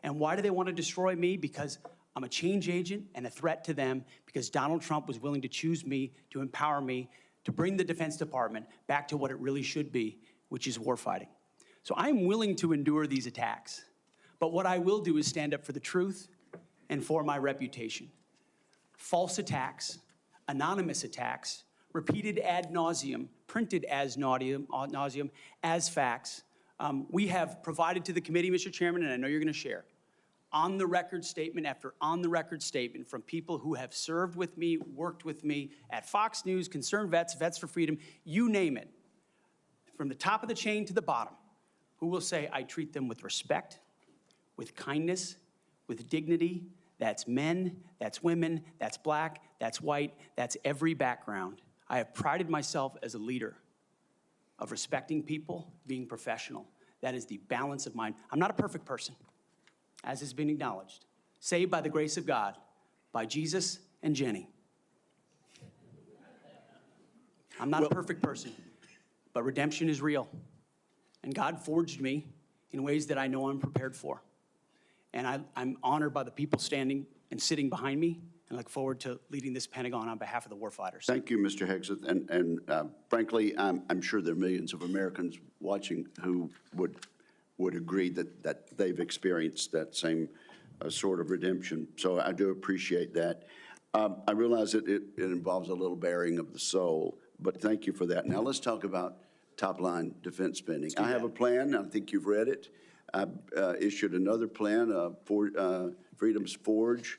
And why do they want to destroy me? Because I'm a change agent and a threat to them, because Donald Trump was willing to choose me, to empower me, to bring the Defense Department back to what it really should be, which is warfighting. So I'm willing to endure these attacks. But what I will do is stand up for the truth and for my reputation. False attacks, anonymous attacks, repeated ad nauseum, printed as nauseum, as facts. We have provided to the committee, Mr. Chairman, and I know you're going to share, on-the-record statement after on-the-record statement from people who have served with me, worked with me at Fox News, Concerned Vets, Vets for Freedom, you name it, from the top of the chain to the bottom, who will say, I treat them with respect, with kindness, with dignity. That's men, that's women, that's black, that's white, that's every background. I have prided myself as a leader of respecting people, being professional. That is the balance of mine. I'm not a perfect person, as has been acknowledged. Saved by the grace of God, by Jesus and Jenny. I'm not a perfect person, but redemption is real. And God forged me in ways that I know I'm prepared for. And I'm honored by the people standing and sitting behind me, and look forward to leading this Pentagon on behalf of the warfighters. Thank you, Mr. Hegseth. And frankly, I'm sure there are millions of Americans watching who would agree that they've experienced that same sort of redemption. So I do appreciate that. I realize that it involves a little bearing of the soul, but thank you for that. Now let's talk about top-line defense spending. I have a plan. I think you've read it. I issued another plan for Freedom's Forge,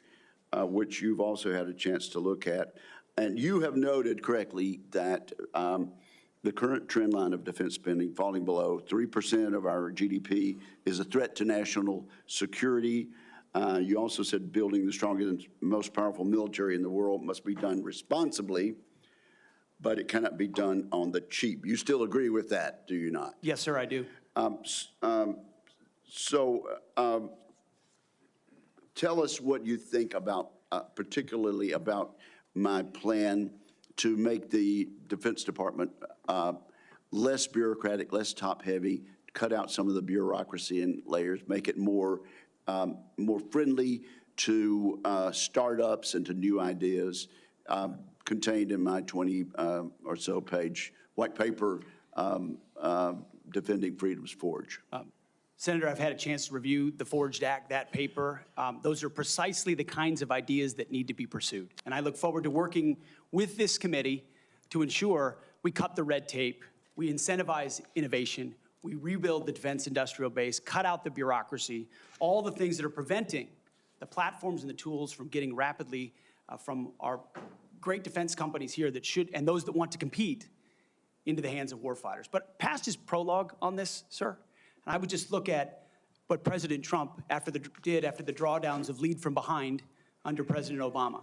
which you've also had a chance to look at. And you have noted correctly that the current trend line of defense spending falling below 3% of our GDP is a threat to national security. You also said building the strongest and most powerful military in the world must be done responsibly, but it cannot be done on the cheap. You still agree with that, do you not? Yes, sir, I do. Tell us what you think about, particularly about my plan to make the Defense Department less bureaucratic, less top-heavy, cut out some of the bureaucracy and layers, make it more friendly to startups and to new ideas, contained in my 20 or so page white paper, Defending Freedom's Forge. Senator, I've had a chance to review the Forged Act, that paper. Those are precisely the kinds of ideas that need to be pursued. And I look forward to working with this committee to ensure we cut the red tape, we incentivize innovation, we rebuild the defense industrial base, cut out the bureaucracy, all the things that are preventing the platforms and the tools from getting rapidly from our great defense companies here that should, and those that want to compete, into the hands of warfighters. But past his prologue on this, sir, and I would just look at what President Trump did after the drawdowns of lead from behind under President Obama.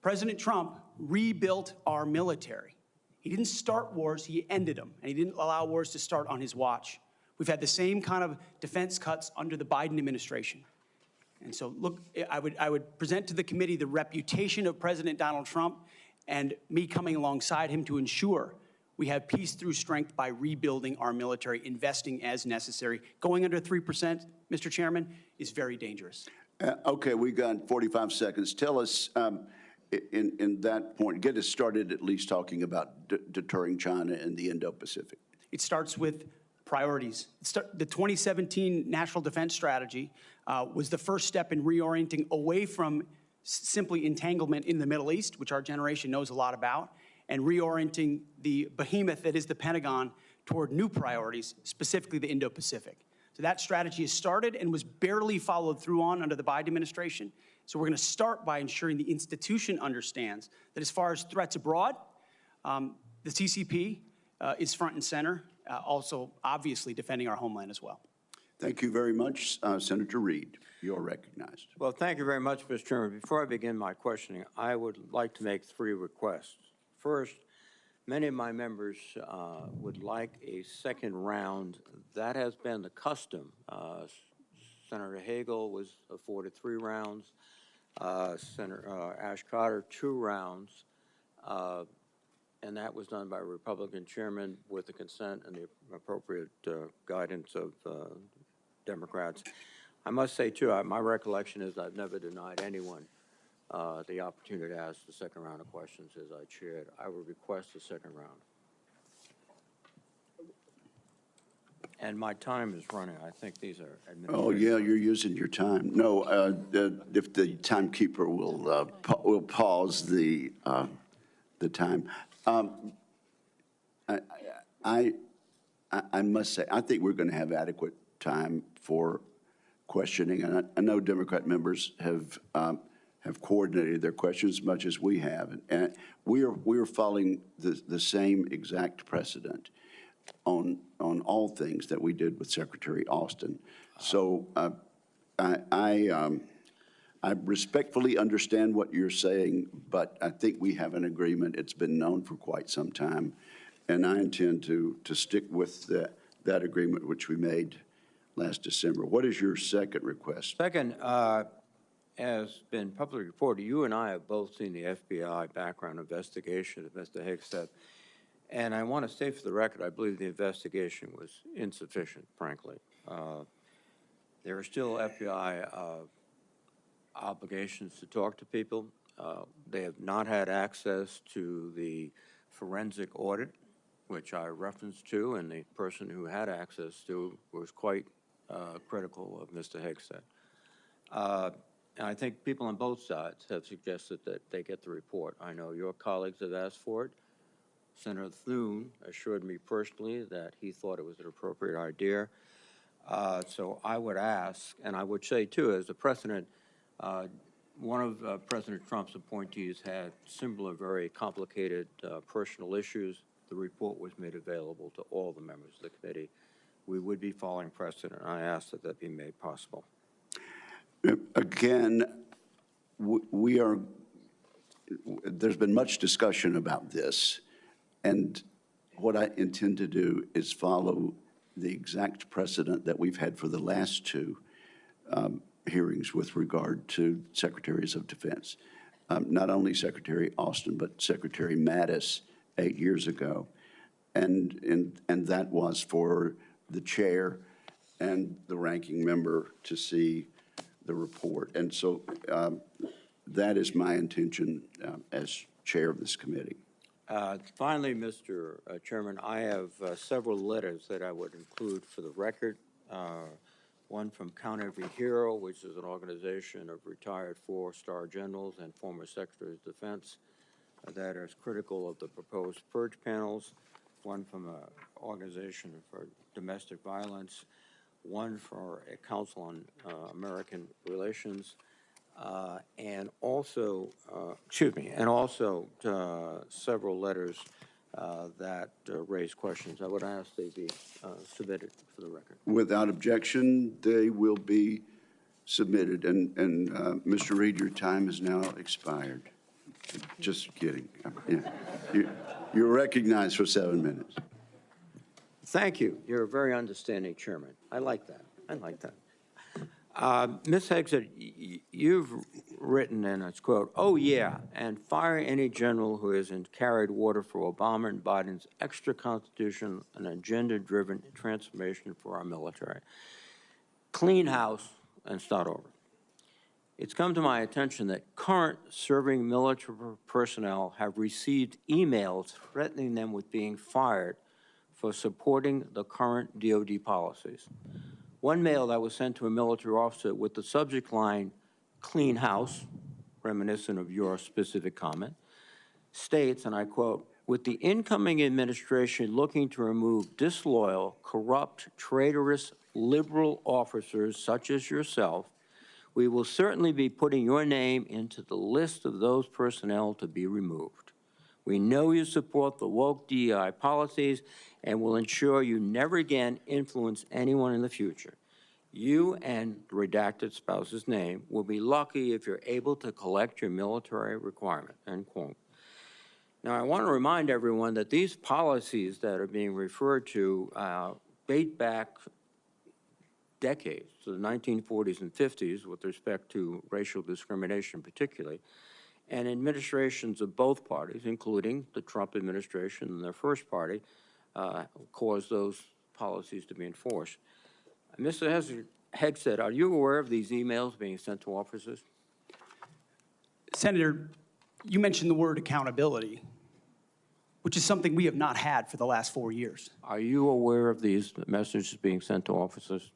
President Trump rebuilt our military. He didn't start wars, he ended them, and he didn't allow wars to start on his watch. We've had the same kind of defense cuts under the Biden administration. And so, look, I would present to the committee the reputation of President Donald Trump and me coming alongside him to ensure we have peace through strength by rebuilding our military, investing as necessary. Going under 3%, Mr. Chairman, is very dangerous. Okay, we've got 45 seconds. Tell us, in that point, get us started at least talking about deterring China and the Indo-Pacific. It starts with priorities. The 2017 National Defense Strategy was the first step in reorienting away from simply entanglement in the Middle East, which our generation knows a lot about, and reorienting the behemoth that is the Pentagon toward new priorities, specifically the Indo-Pacific. So that strategy has started and was barely followed through on under the Biden administration. So we're going to start by ensuring the institution understands that as far as threats abroad, the CCP is front and center, also obviously defending our homeland as well. Thank you very much. Senator Reed, you're recognized. Well, thank you very much, Mr. Chairman. Before I begin my questioning, I would like to make 3 requests. First, many of my members would like a second round. That has been the custom. Senator Hagel was afforded 3 rounds. Senator Ash Carter, 2 rounds. And that was done by a Republican chairman with the consent and the appropriate guidance of Democrats. I must say, too, my recollection is I've never denied anyone the opportunity to ask the second round of questions as I chaired. I would request the second round. And my time is running. I think these are administrative. Oh, yeah, you're using your time. No, if the timekeeper will pause the time. I must say, I think we're going to have adequate time for questioning, and I know Democrat members have coordinated their questions as much as we have, and we are following the same exact precedent on all things that we did with Secretary Austin. So I respectfully understand what you're saying, but I think we have an agreement. It's been known for quite some time, and I intend to stick with that agreement which we made last December. What is your second request? Second, as been publicly reported, you and I have both seen the FBI background investigation of Mr. Hegseth. And I want to state for the record, I believe the investigation was insufficient, frankly. There are still FBI obligations to talk to people. They have not had access to the forensic audit, which I referenced to, and the person who had access to was quite critical of Mr. Hegseth. And I think people on both sides have suggested that they get the report. I know your colleagues have asked for it. Senator Thune assured me personally that he thought it was an appropriate idea. So I would ask, and I would say too, as a precedent, one of President Trump's appointees had similar, very complicated personal issues. The report was made available to all the members of the committee. We would be following precedent. I ask that that be made possible. Again, there's been much discussion about this, and what I intend to do is follow the exact precedent that we've had for the last two hearings with regard to secretaries of defense. Not only Secretary Austin, but Secretary Mattis 8 years ago. And that was for the chair and the ranking member to see the report. And so that is my intention as chair of this committee. Finally, Mr. Chairman, I have several letters that I would include for the record. One from Count Every Hero, which is an organization of retired 4-star generals and former secretaries of defense that is critical of the proposed purge panels. One from an organization for domestic violence. One for a Council on American Relations. And also several letters that raise questions. I would ask they be submitted for the record. Without objection, they will be submitted. And Mr. Reed, your time has now expired. Just kidding. Yeah. You're recognized for 7 minutes. Thank you. You're a very understanding chairman. I like that. I like that. Ms. Hegseth, you've written, and it's quote, "Oh yeah, and fire any general who hasn't carried water for Obama and Biden's extra constitution and agenda-driven transformation for our military. Clean house and start over." It's come to my attention that current serving military personnel have received emails threatening them with being fired for supporting the current DOD policies. One mail that was sent to a military officer with the subject line, "Clean house," reminiscent of your specific comment, states, and I quote, "With the incoming administration looking to remove disloyal, corrupt, traitorous, liberal officers such as yourself, we will certainly be putting your name into the list of those personnel to be removed. We know you support the woke DEI policies and will ensure you never again influence anyone in the future. You and the redacted spouse's name will be lucky if you're able to collect your military requirement," end quote. Now, I want to remind everyone that these policies that are being referred to date back decades, to the 1940s and 50s with respect to racial discrimination particularly, and administrations of both parties, including the Trump administration and their first party, caused those policies to be enforced. Mr. Hegseth, are you aware of these emails being sent to officers? Senator, you mentioned the word accountability, which is something we have not had for the last 4 years. Are you aware of these messages being sent to officers?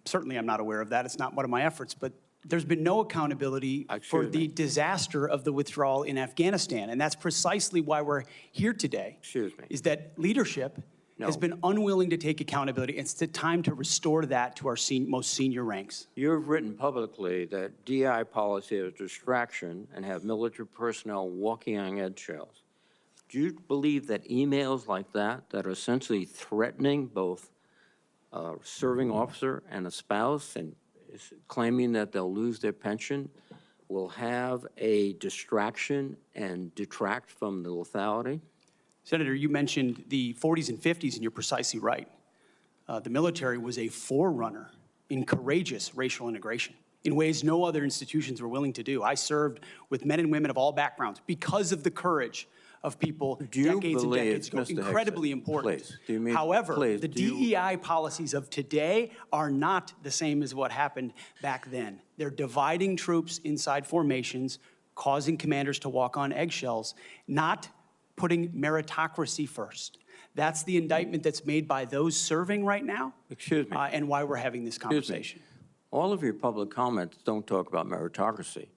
Certainly I'm not aware of that. It's not one of my efforts, but there's been no accountability for the disaster of the withdrawal in Afghanistan. And that's precisely why we're here today. Excuse me. Is that leadership has been unwilling to take accountability. It's the time to restore that to our most senior ranks. You've written publicly that DI policy is a distraction and have military personnel walking on eggshells. Do you believe that emails like that are essentially threatening both a serving officer and a spouse and claiming that they'll lose their pension will have a distraction and detract from the lethality? Senator, you mentioned the 40s and 50s, and you're precisely right. The military was a forerunner in courageous racial integration in ways no other institutions were willing to do. I served with men and women of all backgrounds because of the courage of people Do you decades and believe, decades ago. Mr. Hegseth, Incredibly important. please, do you mean- However, please, the do you- DEI policies of today are not the same as what happened back then. They're dividing troops inside formations, causing commanders to walk on eggshells, not putting meritocracy first. That's the indictment that's made by those serving right now. Excuse me. And why we're having this Excuse me. conversation. All of your public comments don't talk about meritocracy.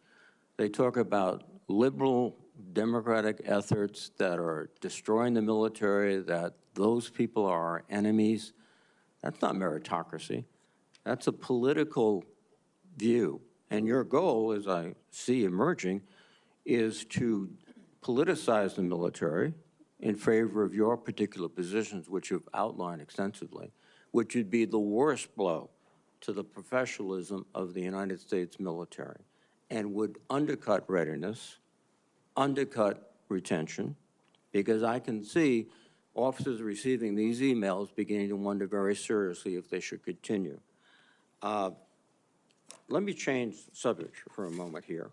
They talk about liberal democratic efforts that are destroying the military, that those people are our enemies. That's not meritocracy. That's a political view. And your goal, as I see emerging, is to politicize the military in favor of your particular positions, which you've outlined extensively, which would be the worst blow to the professionalism of the United States military and would undercut readiness, undercut retention, because I can see officers receiving these emails beginning to wonder very seriously if they should continue. Let me change subject for a moment here.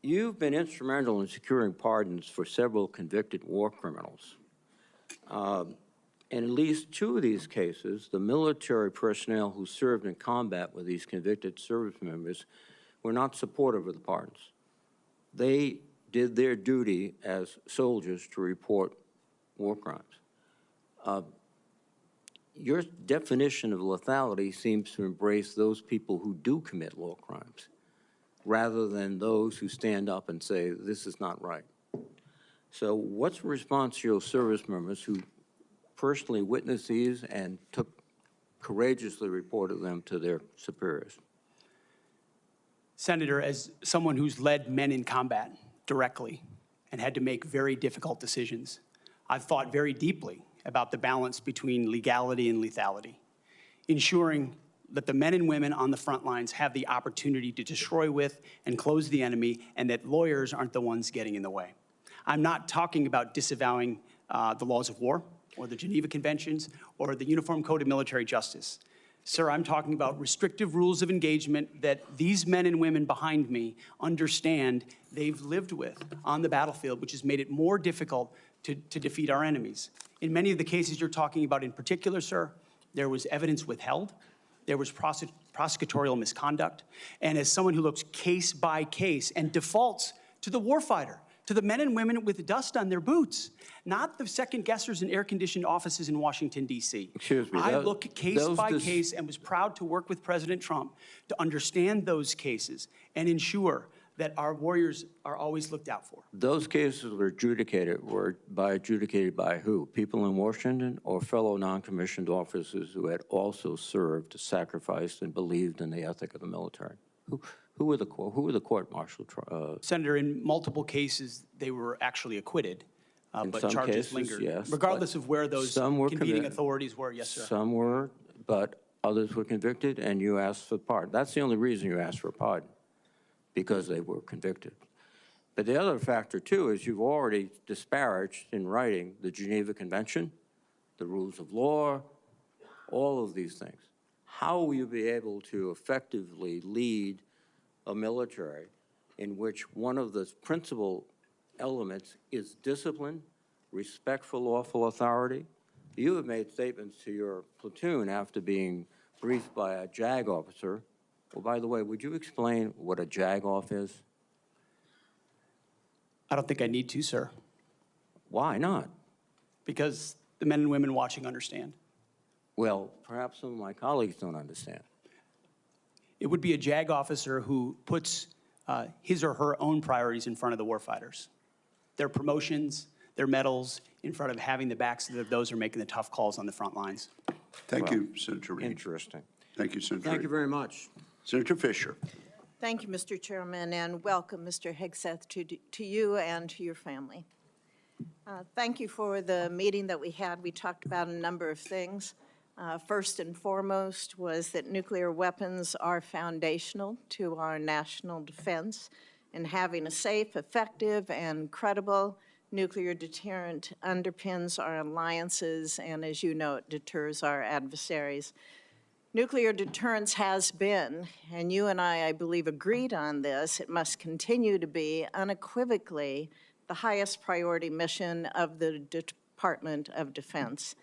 You've been instrumental in securing pardons for several convicted war criminals. In at least 2 of these cases, the military personnel who served in combat with these convicted service members were not supportive of the pardons. They did their duty as soldiers to report war crimes. Your definition of lethality seems to embrace those people who do commit war crimes, rather than those who stand up and say, this is not right. So what's the response to your service members who personally witnessed these and courageously reported them to their superiors? Senator, as someone who's led men in combat directly and had to make very difficult decisions, I've thought very deeply about the balance between legality and lethality, ensuring that the men and women on the front lines have the opportunity to destroy with and close the enemy, and that lawyers aren't the ones getting in the way. I'm not talking about disavowing the laws of war or the Geneva Conventions or the Uniform Code of Military Justice. Sir, I'm talking about restrictive rules of engagement that these men and women behind me understand they've lived with on the battlefield, which has made it more difficult to defeat our enemies. In many of the cases you're talking about in particular, sir, there was evidence withheld, there was prosecutorial misconduct, and as someone who looks case by case and defaults to the warfighter, to the men and women with dust on their boots, not the second guessers in air-conditioned offices in Washington, D.C. Excuse me. I look case by case and was proud to work with President Trump to understand those cases and ensure that our warriors are always looked out for. Those cases were adjudicated by who? People in Washington or fellow non-commissioned officers who had also served, sacrificed, and believed in the ethic of the military? Who were the court-martial? Senator, in multiple cases, they were actually acquitted, but some charges cases, lingered. yes, Regardless but of where those some were convening committed. authorities were, yes, sir. Some were, but others were convicted, and you asked for pardon. That's the only reason you asked for pardon, because they were convicted. But the other factor, too, is you've already disparaged in writing the Geneva Convention, the rules of law, all of these things. How will you be able to effectively lead a military in which one of the principal elements is discipline, respect for lawful authority? You have made statements to your platoon after being briefed by a JAG officer. Well, by the way, would you explain what a JAG-off is? I don't think I need to, sir, Why not? because the men and women watching understand. Well, perhaps some of my colleagues don't understand. It would be a JAG officer who puts his or her own priorities in front of the warfighters. Their promotions, their medals, in front of having the backs of those who are making the tough calls on the front lines. Thank you, Senator Reid. Interesting. Thank you, Senator Thank Reid. you very much. Senator Fisher. Thank you, Mr. Chairman, and welcome, Mr. Hegseth, to you and to your family. Thank you for the meeting that we had. We talked about a number of things. First and foremost was that nuclear weapons are foundational to our national defense, and having a safe, effective, and credible nuclear deterrent underpins our alliances, and as you know, it deters our adversaries. Nuclear deterrence has been, and you and I believe, agreed on this, it must continue to be unequivocally the highest priority mission of the Department of Defense.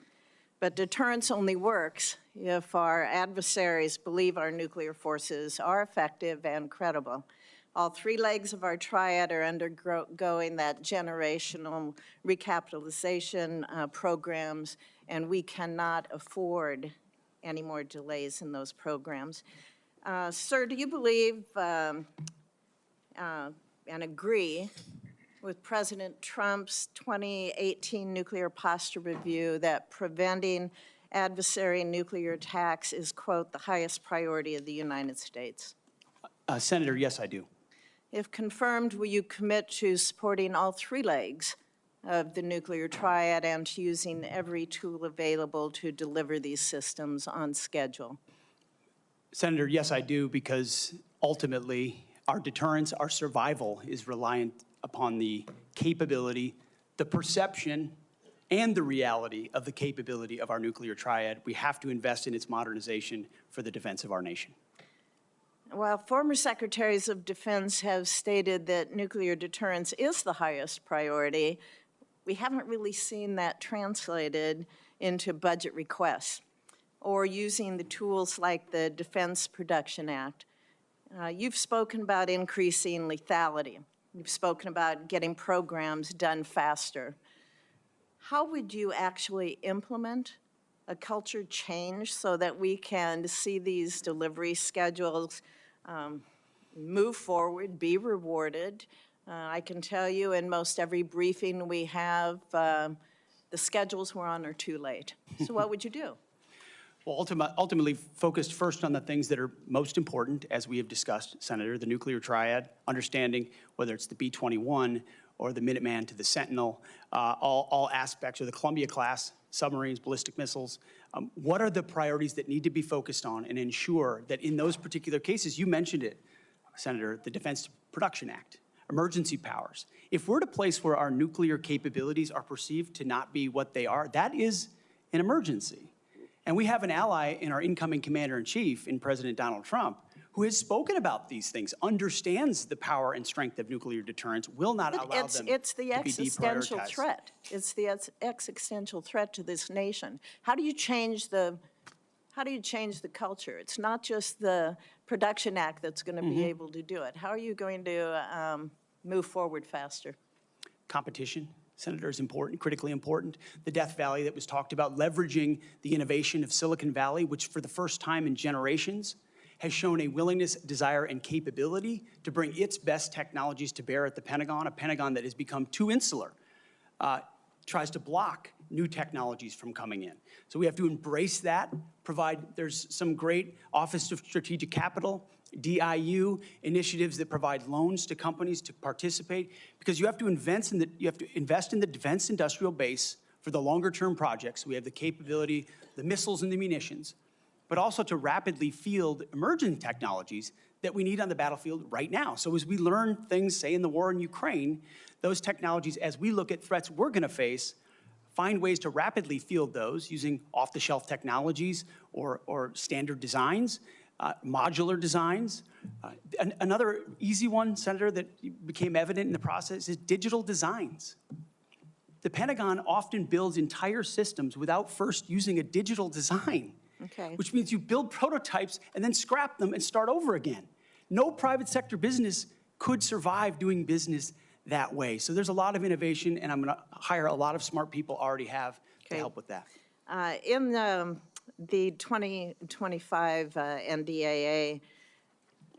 But deterrence only works if our adversaries believe our nuclear forces are effective and credible. All three legs of our triad are undergoing that generational recapitalization programs, and we cannot afford any more delays in those programs. Sir, do you believe and agree with President Trump's 2018 nuclear posture review that preventing adversary nuclear attacks is, quote, the highest priority of the United States? Senator, yes, I do. If confirmed, will you commit to supporting all three legs of the nuclear triad and to using every tool available to deliver these systems on schedule? Senator, yes, I do, because ultimately our deterrence, our survival is reliant upon the capability, the perception, and the reality of the capability of our nuclear triad. We have to invest in its modernization for the defense of our nation. While former secretaries of defense have stated that nuclear deterrence is the highest priority, we haven't really seen that translated into budget requests or using the tools like the Defense Production Act. You've spoken about increasing lethality. You've spoken about getting programs done faster. How would you actually implement a culture change so that we can see these delivery schedules move forward, be rewarded? I can tell you in most every briefing we have, the schedules we're on are too late. So what would you do? Well, ultimately focused first on the things that are most important, as we have discussed, Senator, the nuclear triad, understanding whether it's the B-21 or the Minuteman to the Sentinel, all aspects, or the Columbia-class submarines, ballistic missiles. What are the priorities that need to be focused on and ensure that in those particular cases, you mentioned it, Senator, the Defense Production Act, emergency powers. If we're at a place where our nuclear capabilities are perceived to not be what they are, that is an emergency. And we have an ally in our incoming commander-in-chief, in President Donald Trump, who has spoken about these things, understands the power and strength of nuclear deterrence, will not allow them to be It's the existential deprioritized. threat. It's the existential threat to this nation. How do you change the culture? It's not just the Production Act that's going to be able to do it. How are you going to move forward faster? Competition, Senator, is important, critically important. The Death Valley that was talked about, leveraging the innovation of Silicon Valley, which for the first time in generations has shown a willingness, desire, and capability to bring its best technologies to bear at the Pentagon, a Pentagon that has become too insular, tries to block new technologies from coming in. So we have to embrace that, there's some great Office of Strategic Capital, DIU initiatives that provide loans to companies to participate, because you have to invest in the defense industrial base for the longer term projects. We have the capability, the missiles and the munitions, but also to rapidly field emerging technologies that we need on the battlefield right now. So as we learn things, say in the war in Ukraine, those technologies, as we look at threats we're gonna face, find ways to rapidly field those using off-the-shelf technologies or standard designs, modular designs. Another easy one, Senator, that became evident in the process is digital designs. The Pentagon often builds entire systems without first using a digital design. Okay. Which means you build prototypes and then scrap them and start over again. No private sector business could survive doing business that way. So there's a lot of innovation, and I'm going to hire a lot of smart people already have to help with that. In the 2025 NDAA,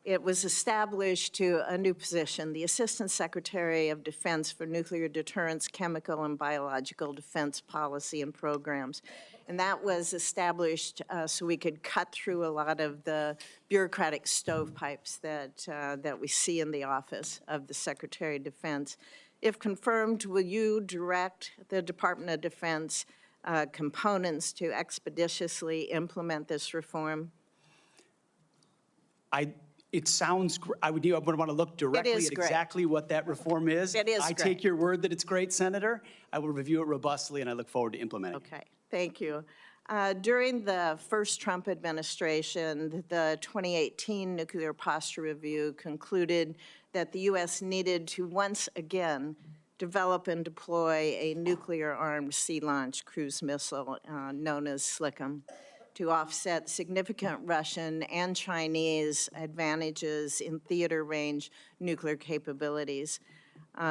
it was established to a new position, the Assistant Secretary of Defense for Nuclear Deterrence, Chemical and Biological Defense Policy and Programs. And that was established so we could cut through a lot of the bureaucratic stovepipes that we see in the office of the Secretary of Defense. If confirmed, will you direct the Department of Defense components to expeditiously implement this reform? It sounds, I would want to look directly at exactly what that reform is. It is I great. take your word that it's great, Senator. I will review it robustly, and I look forward to implementing it. Okay, thank you. During the first Trump administration, the 2018 Nuclear Posture Review concluded that the U.S. needed to once again develop and deploy a nuclear-armed sea-launched cruise missile known as SLICM to offset significant Russian and Chinese advantages in theater-range nuclear capabilities.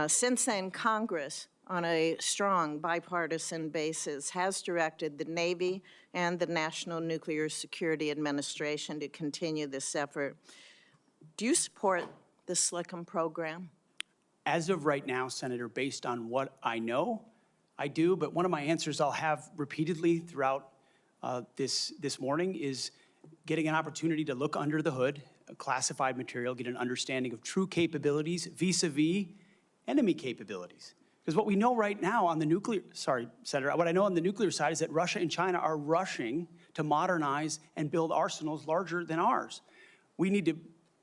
Since then, Congress, on a strong bipartisan basis, has directed the Navy and the National Nuclear Security Administration to continue this effort. Do you support the SLICM program? As of right now, Senator, based on what I know, I do, but one of my answers I'll have repeatedly throughout this morning is getting an opportunity to look under the hood, classified material, get an understanding of true capabilities vis-a-vis enemy capabilities. Because what we know right now on the nuclear, sorry, Senator, what I know on the nuclear side is that Russia and China are rushing to modernize and build arsenals larger than ours. We need to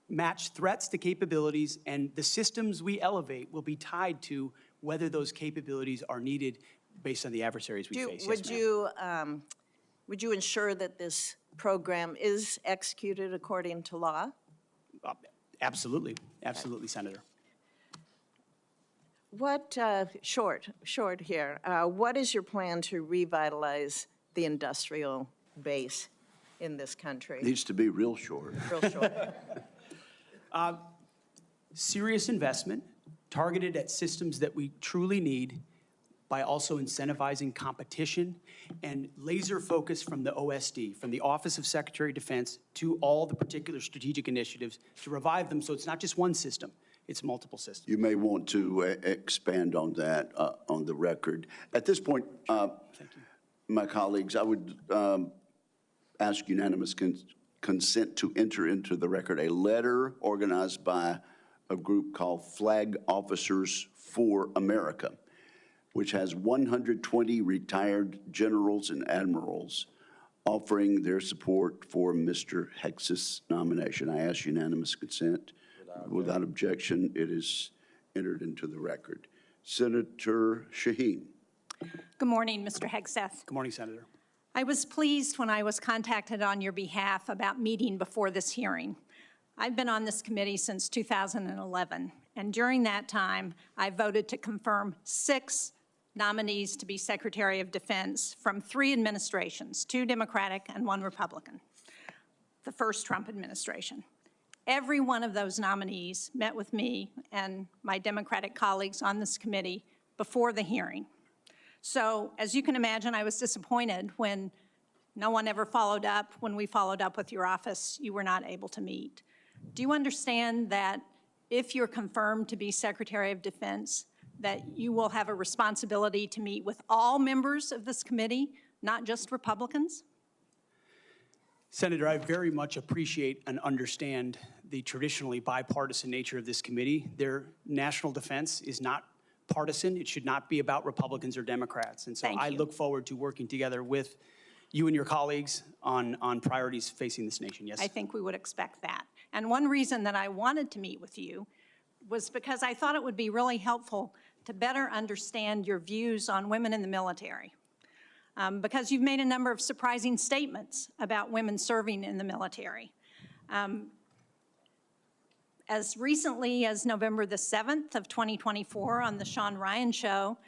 match threats to capabilities, and the systems we elevate will be tied to whether those capabilities are needed based on the adversaries we face. Would you ensure that this program is executed according to law? Absolutely, absolutely, Senator. What, short here, what is your plan to revitalize the industrial base in this country? Needs to be real short. Real short. Serious investment targeted at systems that we truly need by also incentivizing competition and laser focus from the OSD, from the Office of Secretary of Defense, to all the particular strategic initiatives to revive them so it's not just one system, it's multiple systems. You may want to expand on that on the record. At this point, my colleagues, I would ask unanimous consent to enter into the record a letter organized by a group called Flag Officers for America, which has 120 retired generals and admirals offering their support for Mr. Hegseth's nomination. I ask unanimous consent. Without objection, it is entered into the record. Senator Shaheen. Good morning, Mr. Hegseth. Good morning, Senator. I was pleased when I was contacted on your behalf about meeting before this hearing. I've been on this committee since 2011, and during that time, I voted to confirm 6 nominees to be Secretary of Defense from 3 administrations, 2 Democratic and 1 Republican, the first Trump administration. Every one of those nominees met with me and my Democratic colleagues on this committee before the hearing. So, as you can imagine, I was disappointed when no one ever followed up. When we followed up with your office, you were not able to meet. Do you understand that if you're confirmed to be Secretary of Defense, that you will have a responsibility to meet with all members of this committee, not just Republicans? Senator, I very much appreciate and understand the traditionally bipartisan nature of this committee. Their national defense is not partisan. It should not be about Republicans or Democrats. And so I look forward to working together with you and your colleagues on priorities facing this nation. Yes. I think we would expect that. And one reason that I wanted to meet with you was because I thought it would be really helpful to better understand your views on women in the military. Because you've made a number of surprising statements about women serving in the military. As recently as November the 7th of 2024 on the Sean Ryan Show,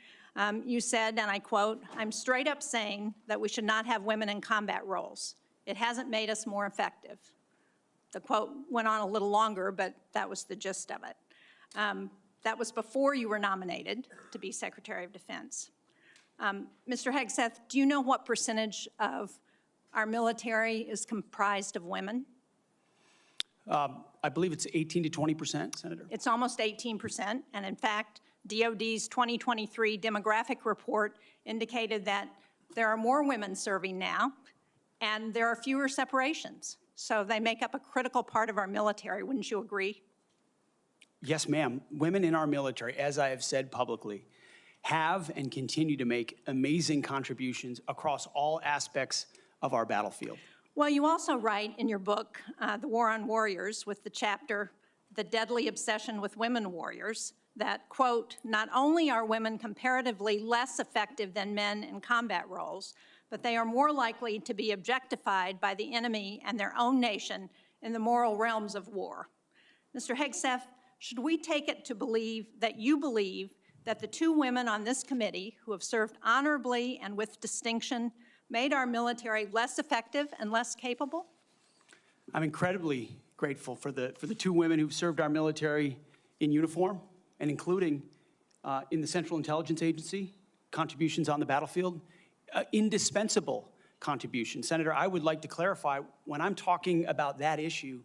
you said, and I quote, "I'm straight up saying that we should not have women in combat roles. It hasn't made us more effective." The quote went on a little longer, but that was the gist of it. That was before you were nominated to be Secretary of Defense. Mr. Hegseth, do you know what percentage of our military is comprised of women? I believe it's 18 to 20%, Senator. It's almost 18%, and in fact, DOD's 2023 demographic report indicated that there are more women serving now, and there are fewer separations. So they make up a critical part of our military, wouldn't you agree? Yes, ma'am. Women in our military, as I have said publicly, have and continue to make amazing contributions across all aspects of our battlefield. Well, you also write in your book, The War on Warriors, with the chapter, The Deadly Obsession with Women Warriors, that, quote, "Not only are women comparatively less effective than men in combat roles, but they are more likely to be objectified by the enemy and their own nation in the moral realms of war. Mr. Hegseth, should we take it to believe that you believe that the two women on this committee who have served honorably and with distinction made our military less effective and less capable? I'm incredibly grateful for the two women who've served our military in uniform and including in the Central Intelligence Agency, contributions on the battlefield, indispensable contributions. Senator, I would like to clarify, when I'm talking about that issue,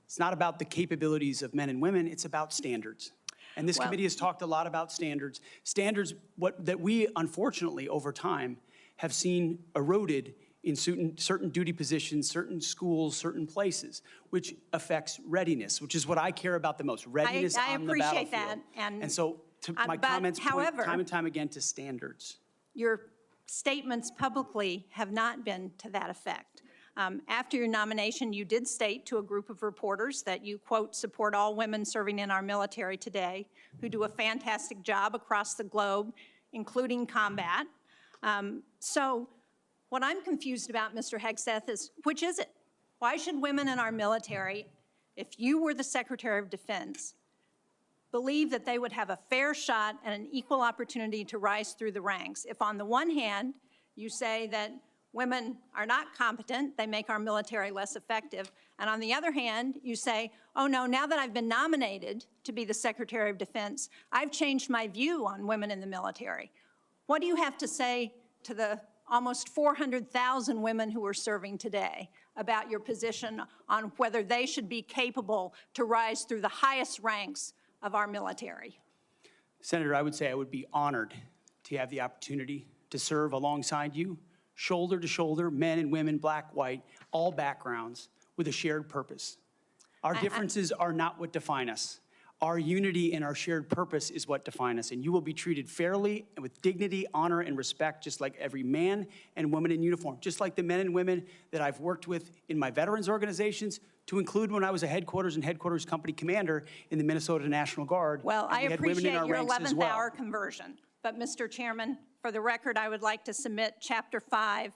it's not about the capabilities of men and women, it's about standards. And this committee has talked a lot about standards. Standards that we, unfortunately, over time, have seen eroded in certain duty positions, certain schools, certain places, which affects readiness, which is what I care about the most, readiness on the battlefield. I appreciate that. And so my comments point time and time again to standards. Your statements publicly have not been to that effect. After your nomination, you did state to a group of reporters that you, quote, support all women serving in our military today who do a fantastic job across the globe, including combat. So what I'm confused about, Mr. Hegseth, is which is it? Why should women in our military, if you were the Secretary of Defense, believe that they would have a fair shot and an equal opportunity to rise through the ranks? If on the one hand, you say that women are not competent, they make our military less effective, and on the other hand, you say, oh no, now that I've been nominated to be the Secretary of Defense, I've changed my view on women in the military. What do you have to say to the almost 400,000 women who are serving today about your position on whether they should be capable to rise through the highest ranks of our military? Senator, I would say I would be honored to have the opportunity to serve alongside you, shoulder to shoulder, men and women, black, white, all backgrounds, with a shared purpose. Our differences are not what define us. Our unity and our shared purpose is what define us, and you will be treated fairly and with dignity, honor, and respect, just like every man and woman in uniform, just like the men and women that I've worked with in my veterans organizations, to include when I was a headquarters and headquarters company commander in the Minnesota National Guard. Well, I appreciate your 11th well. hour conversion, but Mr. Chairman, for the record, I would like to submit Chapter 5,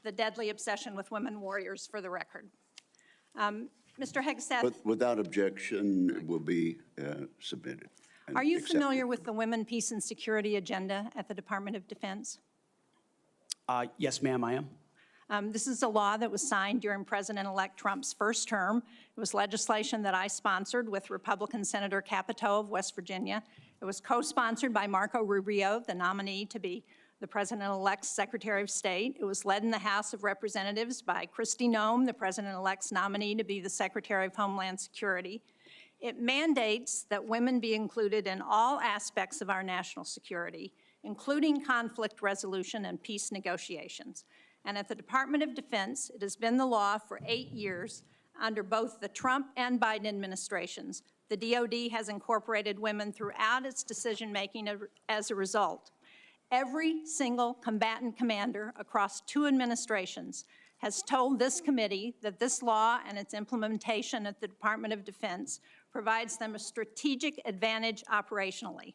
The Deadly Obsession with Women Warriors, for the record. Mr. Hegseth. Without objection, it will be submitted. Are you familiar with the Women, Peace, and Security agenda at the Department of Defense? Yes, ma'am, I am. This is a law that was signed during President-elect Trump's first term. It was legislation that I sponsored with Republican Senator Capito of West Virginia. It was co-sponsored by Marco Rubio, the nominee to be the President-elect's Secretary of State. It was led in the House of Representatives by Kristi Noem, the President-elect's nominee to be the Secretary of Homeland Security. It mandates that women be included in all aspects of our national security, including conflict resolution and peace negotiations. And at the Department of Defense, it has been the law for 8 years under both the Trump and Biden administrations. The DoD has incorporated women throughout its decision-making as a result. Every single combatant commander across 2 administrations has told this committee that this law and its implementation at the Department of Defense provides them a strategic advantage operationally.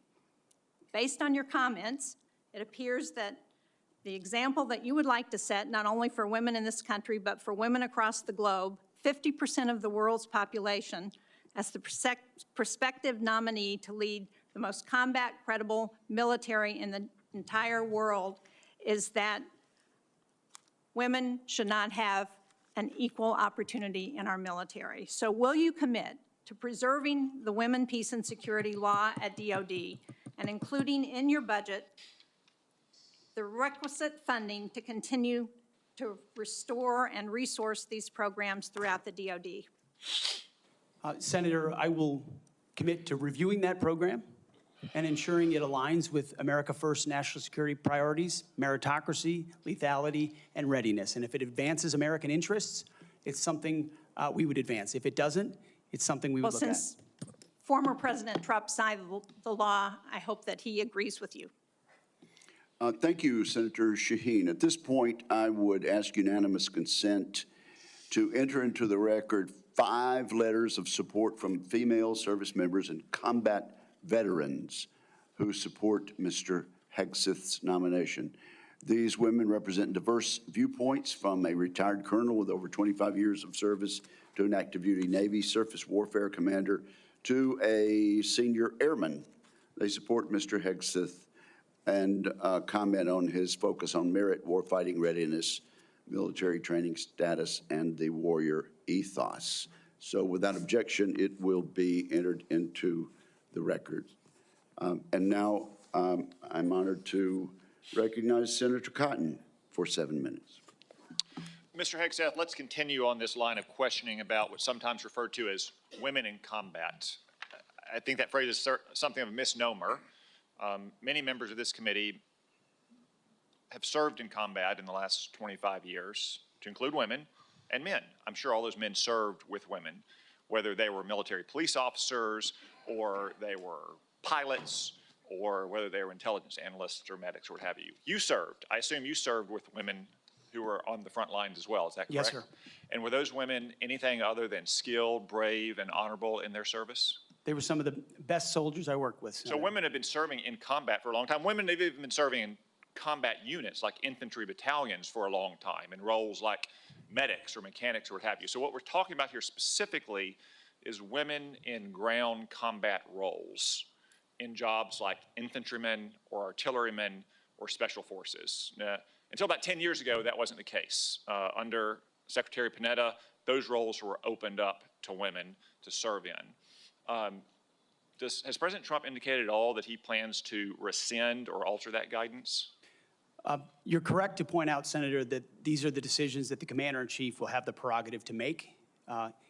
Based on your comments, it appears that the example that you would like to set, not only for women in this country, but for women across the globe, 50% of the world's population, as the prospective nominee to lead the most combat-credible military in the entire world, is that women should not have an equal opportunity in our military. So will you commit to preserving the Women, Peace, and Security law at DoD and including in your budget the requisite funding to continue to restore and resource these programs throughout the DoD? Senator, I will commit to reviewing that program and ensuring it aligns with America First national security priorities, meritocracy, lethality, and readiness. And if it advances American interests, it's something we would advance. If it doesn't, it's something we would look at. Since former President Trump signed the law, I hope that he agrees with you. Thank you, Senator Shaheen. At this point, I would ask unanimous consent to enter into the record 5 letters of support from female service members and combat veterans who support Mr. Hegseth's nomination. These women represent diverse viewpoints, from a retired colonel with over 25 years of service to an active duty Navy surface warfare commander to a senior airman. They support Mr. Hegseth and comment on his focus on merit, warfighting readiness, military training status, and the warrior ethos. So without objection, it will be entered into the record. And now I'm honored to recognize Senator Cotton for 7 minutes. Mr. Hegseth, let's continue on this line of questioning about what's sometimes referred to as women in combat. I think that phrase is something of a misnomer. Many members of this committee have served in combat in the last 25 years, to include women and men. I'm sure all those men served with women, whether they were military police officers or they were pilots or whether they were intelligence analysts or medics or what have you. You served. I assume you served with women who were on the front lines as well. Is that correct? Yes, sir. And were those women anything other than skilled, brave, and honorable in their service? They were some of the best soldiers I worked with, So Senator. women have been serving in combat for a long time. Women have even been serving in combat units like infantry battalions for a long time in roles like medics or mechanics or what have you. So what we're talking about here specifically is women in ground combat roles in jobs like infantrymen or artillerymen or special forces. Until about 10 years ago, that wasn't the case. Under Secretary Panetta, those roles were opened up to women to serve in. Has President Trump indicated at all that he plans to rescind or alter that guidance? You're correct to point out, Senator, that these are the decisions that the Commander-in-Chief will have the prerogative to make.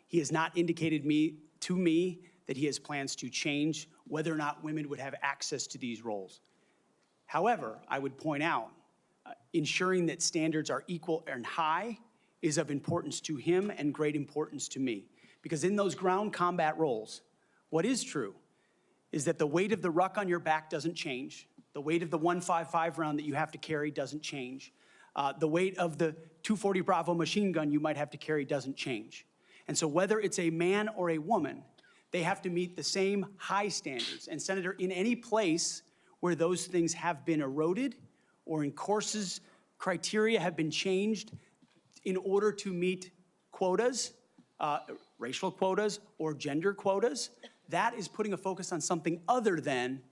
He has not indicated to me that he has plans to change whether or not women would have access to these roles. However, I would point out, ensuring that standards are equal and high is of importance to him and great importance to me. Because in those ground combat roles, what is true is that the weight of the ruck on your back doesn't change. The weight of the 155 round that you have to carry doesn't change. The weight of the 240 Bravo machine gun you might have to carry doesn't change. And so whether it's a man or a woman, they have to meet the same high standards. And Senator, in any place where those things have been eroded or in courses, criteria have been changed in order to meet quotas, racial quotas or gender quotas, that is putting a focus on something other than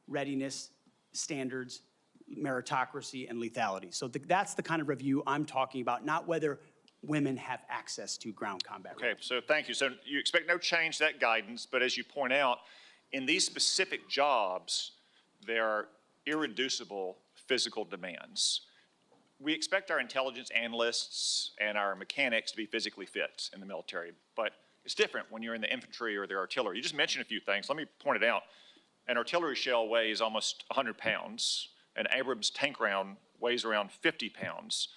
readiness, standards, meritocracy, and lethality. So that's the kind of review I'm talking about, not whether women have access to ground combat. Okay, so thank you. So you expect no change to that guidance, but as you point out, in these specific jobs, there are irreducible physical demands. We expect our intelligence analysts and our mechanics to be physically fit in the military, but it's different when you're in the infantry or the artillery. You just mentioned a few things. Let me point it out. An artillery shell weighs almost 100 pounds. An Abrams tank round weighs around 50 pounds.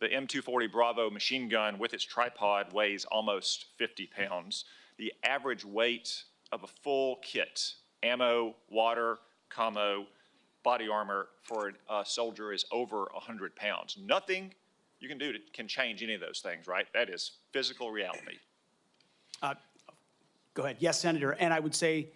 The M240 Bravo machine gun with its tripod weighs almost 50 pounds. The average weight of a full kit, ammo, water, commo, body armor for a soldier is over 100 pounds. Nothing you can do can change any of those things, right? That is physical reality. Go ahead. Yes, Senator. And I would say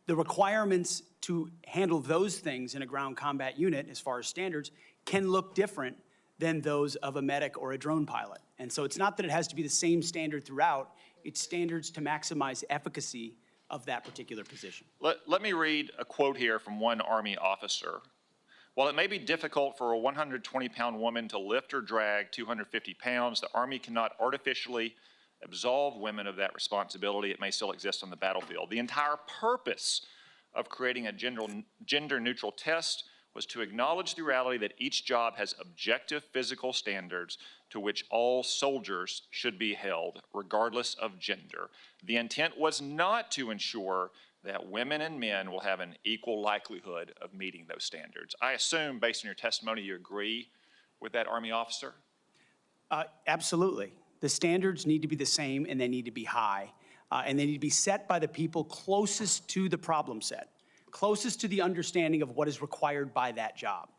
the requirements to handle those things in a ground combat unit, as far as standards, can look different than those of a medic or a drone pilot. And so it's not that it has to be the same standard throughout, it's standards to maximize efficacy of that particular position. Let me read a quote here from one Army officer. While it may be difficult for a 120-pound woman to lift or drag 250 pounds, the Army cannot artificially absolve women of that responsibility. It may still exist on the battlefield. The entire purpose of creating a gender-neutral test was to acknowledge the reality that each job has objective physical standards to which all soldiers should be held, regardless of gender. The intent was not to ensure that women and men will have an equal likelihood of meeting those standards. I assume, based on your testimony, you agree with that Army officer? Absolutely. The standards need to be the same and they need to be high. And they need to be set by the people closest to the problem set, closest to the understanding of what is required by that job.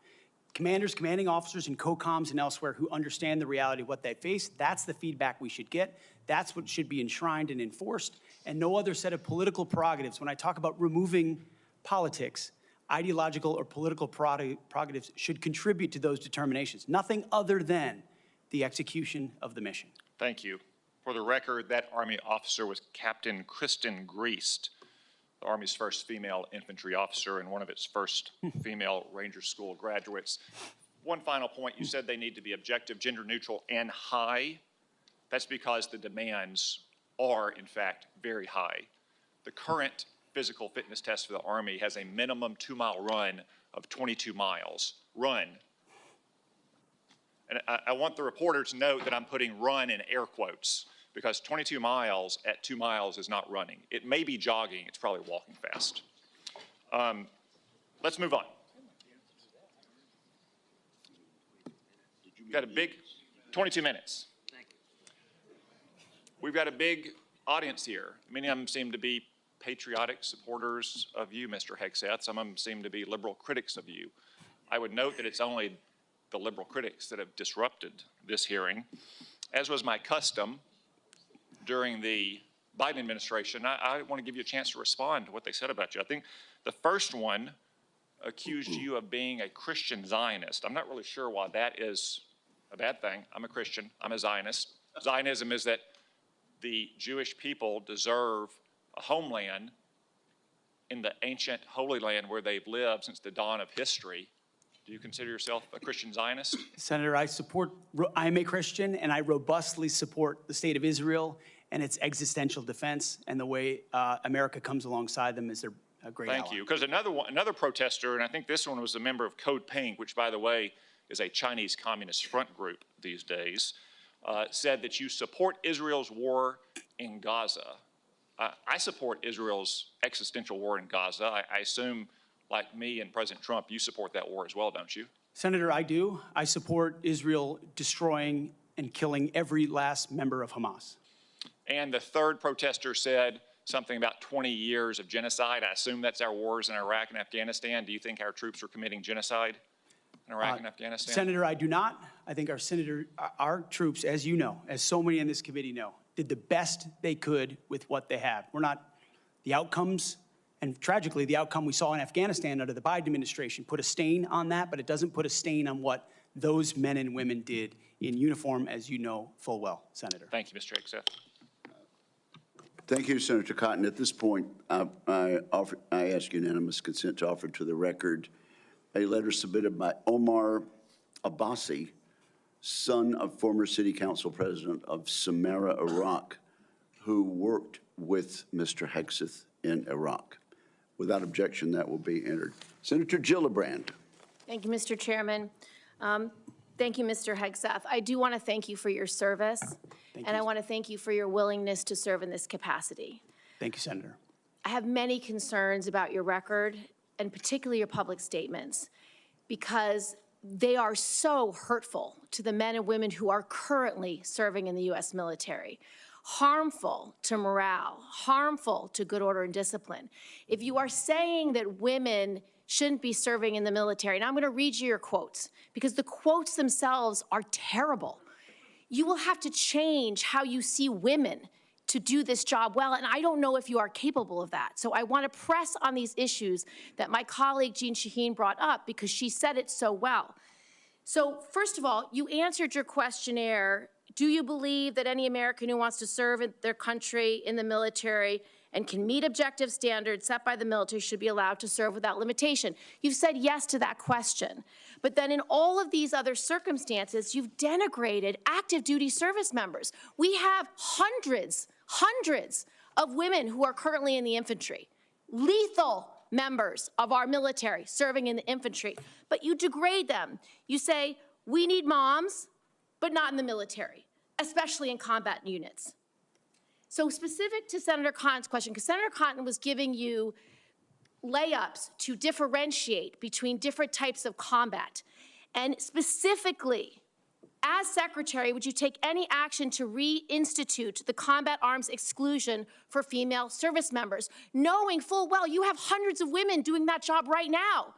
Commanders, commanding officers, and COCOMs and elsewhere who understand the reality of what they face, that's the feedback we should get. That's what should be enshrined and enforced, and no other set of political prerogatives. When I talk about removing politics, ideological or political prerogatives should contribute to those determinations. Nothing other than the execution of the mission. Thank you. For the record, that Army officer was Captain Kristen Griest, the Army's first female infantry officer and one of its first female Ranger School graduates. One final point, you said they need to be objective, gender neutral, and high. That's because the demands are, in fact, very high. The current physical fitness test for the Army has a minimum 2-mile run of 22 miles. Run. And I want the reporter to note that I'm putting run in air quotes, because 22 miles at 2 miles is not running. It may be jogging, it's probably walking fast. Let's move on. We've got a big, 22 minutes. We've got a big audience here. Many of them seem to be patriotic supporters of you, Mr. Hegseth. Some of them seem to be liberal critics of you. I would note that it's only the liberal critics that have disrupted this hearing. As was my custom during the Biden administration, I want to give you a chance to respond to what they said about you. I think the first one accused you of being a Christian Zionist. I'm not really sure why that is a bad thing. I'm a Christian. I'm a Zionist. Zionism is that the Jewish people deserve a homeland in the ancient Holy Land where they've lived since the dawn of history. Do you consider yourself a Christian Zionist? Senator, I am a Christian, and I robustly support the state of Israel and its existential defense, and the way America comes alongside them is their great ally. Thank you. Because another protester, and I think this one was a member of Code Pink, which, by the way, is a Chinese Communist front group these days, said that you support Israel's war in Gaza. I support Israel's existential war in Gaza. I assume, like me and President Trump, you support that war as well, don't you? Senator, I do. I support Israel destroying and killing every last member of Hamas. And the third protester said something about 20 years of genocide. I assume that's our wars in Iraq and Afghanistan. Do you think our troops are committing genocide in Iraq and Afghanistan? Senator, I do not. I think our troops, as you know, as so many in this committee know, did the best they could with what they have. We're not, the outcomes, and tragically, the outcome we saw in Afghanistan under the Biden administration put a stain on that, but it doesn't put a stain on what those men and women did in uniform, as you know full well, Senator. Thank you, Mr. Hegseth. Thank you, Senator Cotton. At this point, I ask unanimous consent to offer to the record a letter submitted by Omar Abbasi, son of former city council president of Samarra, Iraq, who worked with Mr. Hegseth in Iraq. Without objection, that will be entered. Senator Gillibrand. Thank you, Mr. Chairman. Thank you, Mr. Hegseth. I do want to thank you for your service, and I want to thank you for your willingness to serve in this capacity. Thank you, Senator. I have many concerns about your record, and particularly your public statements, because they are so hurtful to the men and women who are currently serving in the U.S. military, harmful to morale, harmful to good order and discipline. If you are saying that women shouldn't be serving in the military, and I'm going to read you your quotes, because the quotes themselves are terrible. You will have to change how you see women to do this job well, and I don't know if you are capable of that. So I want to press on these issues that my colleague Jean Shaheen brought up, because she said it so well. So first of all, you answered your questionnaire. Do you believe that any American who wants to serve in their country in the military and can meet objective standards set by the military should be allowed to serve without limitation? You've said yes to that question. But then in all of these other circumstances, you've denigrated active duty service members. We have hundreds of women who are currently in the infantry, lethal members of our military serving in the infantry, but you degrade them. You say, we need moms, but not in the military, especially in combat units. So specific to Senator Cotton's question, because Senator Cotton was giving you layups to differentiate between different types of combat, and specifically, as Secretary, would you take any action to reinstitute the combat arms exclusion for female service members, knowing full well you have hundreds of women doing that job right now?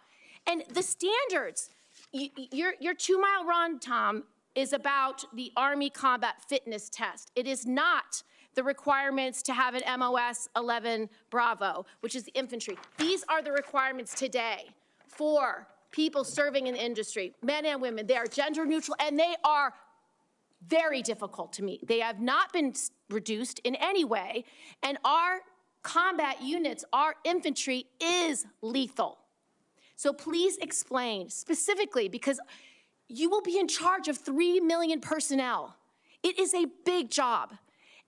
And the standards, your 2-mile run, Tom, is about the Army Combat Fitness Test. It is not the requirements to have an MOS 11 Bravo, which is the infantry. These are the requirements today for people serving in the industry, men and women. They are gender neutral, and they are very difficult to meet. They have not been reduced in any way, and our combat units, our infantry is lethal. So please explain specifically, because you will be in charge of 3 million personnel. It is a big job.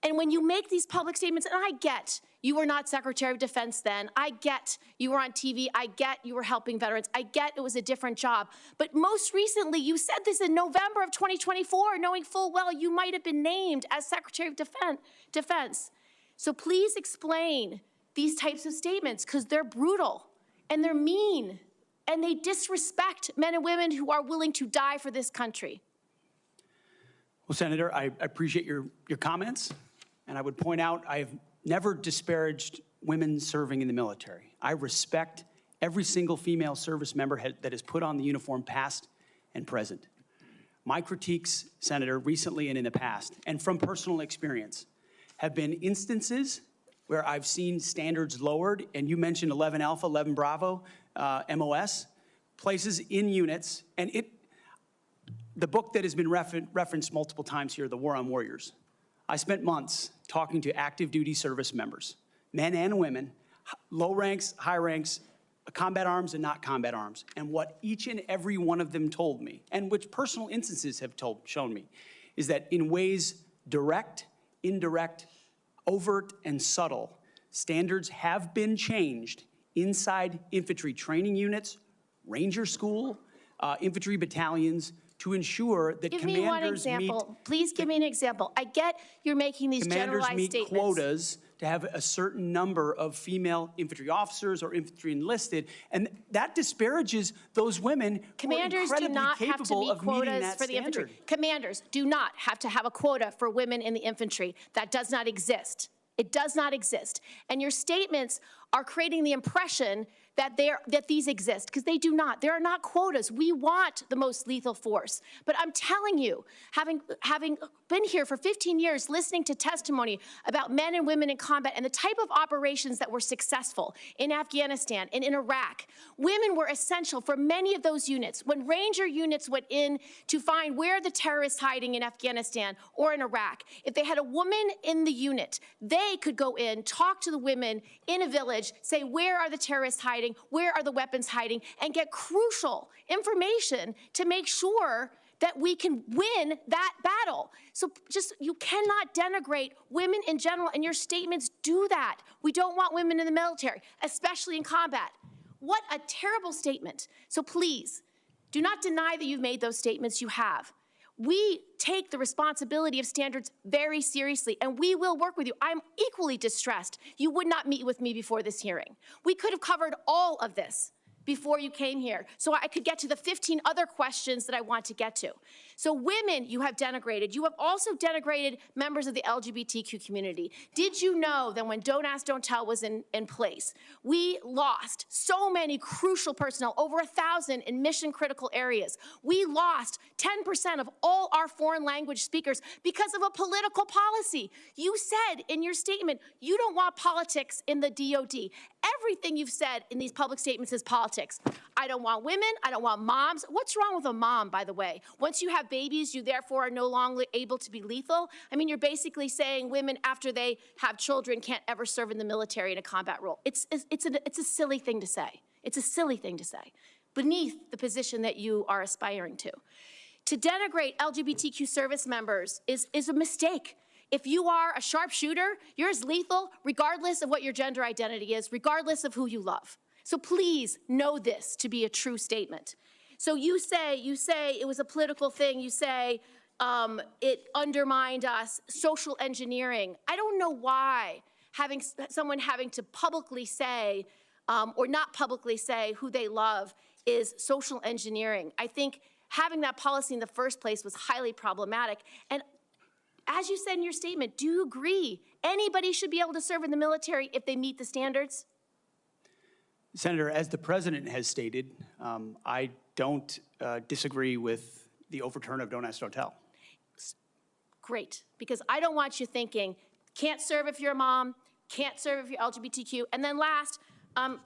And when you make these public statements, and I get you were not Secretary of Defense then, I get you were on TV, I get you were helping veterans, I get it was a different job. But most recently, you said this in November of 2024, knowing full well you might have been named as Secretary of Defense. So please explain these types of statements, because they're brutal and they're mean and they disrespect men and women who are willing to die for this country. Well, Senator, I appreciate your comments, and I would point out I have never disparaged women serving in the military. I respect every single female service member that has put on the uniform, past and present. My critiques, Senator, recently and in the past, and from personal experience, have been instances where I've seen standards lowered, and you mentioned 11 Alpha, 11 Bravo, MOS, places in units, and the book that has been referenced multiple times here, The War on Warriors. I spent months talking to active duty service members, men and women, low ranks, high ranks, combat arms and not combat arms. And what each and every one of them told me, and which personal instances have shown me, is that in ways direct, indirect, overt, and subtle, standards have been changed inside infantry training units, ranger school, infantry battalions, to ensure that Give me one example. Please give me an example. I get you're making these generalized statements. Commanders meet quotas to have a certain number of female infantry officers or infantry enlisted, and that disparages those women who are incredibly capable of meeting that standard. Infantry. Commanders do not have to have a quota for women in the infantry. That does not exist. It does not exist. And your statements are creating the impression that these exist, because they do not. There are not quotas. We want the most lethal force. But I'm telling you, having been here for 15 years, listening to testimony about men and women in combat and the type of operations that were successful in Afghanistan and in Iraq, women were essential for many of those units. When Ranger units went in to find where the terrorists hiding in Afghanistan or in Iraq, if they had a woman in the unit, they could go in, talk to the women in a village, say, where are the terrorists hiding? Where are the weapons hiding? And get crucial information to make sure that we can win that battle. So you cannot denigrate women in general, and your statements do that. We don't want women in the military, especially in combat. What a terrible statement. So please, do not deny that you've made those statements. You have. We take the responsibility of standards very seriously, and we will work with you. I'm equally distressed you would not meet with me before this hearing. We could have covered all of this before you came here, so I could get to the 15 other questions that I want to get to. So women you have denigrated. You have also denigrated members of the LGBTQ community. Did you know that when Don't Ask, Don't Tell was in place, we lost so many crucial personnel, over 1,000 in mission-critical areas. We lost 10% of all our foreign language speakers because of a political policy. You said in your statement, you don't want politics in the DOD. Everything you've said in these public statements is politics. I don't want women, I don't want moms. What's wrong with a mom, by the way? Once you have babies, you therefore are no longer able to be lethal? I mean, you're basically saying women, after they have children, can't ever serve in the military in a combat role. It's a silly thing to say. It's a silly thing to say, beneath the position that you are aspiring to. To denigrate LGBTQ service members is a mistake. If you are a sharpshooter, you're as lethal regardless of what your gender identity is, regardless of who you love. So please know this to be a true statement. So you say it was a political thing. You say it undermined us, social engineering. I don't know why someone having to publicly say or not publicly say who they love is social engineering. I think having that policy in the first place was highly problematic. And as you said in your statement, do you agree anybody should be able to serve in the military if they meet the standards? Senator, as the president has stated, I don't disagree with the overturn of Don't Ask, Don't Tell. Great, because I don't want you thinking, can't serve if you're a mom, can't serve if you're LGBTQ, and then last,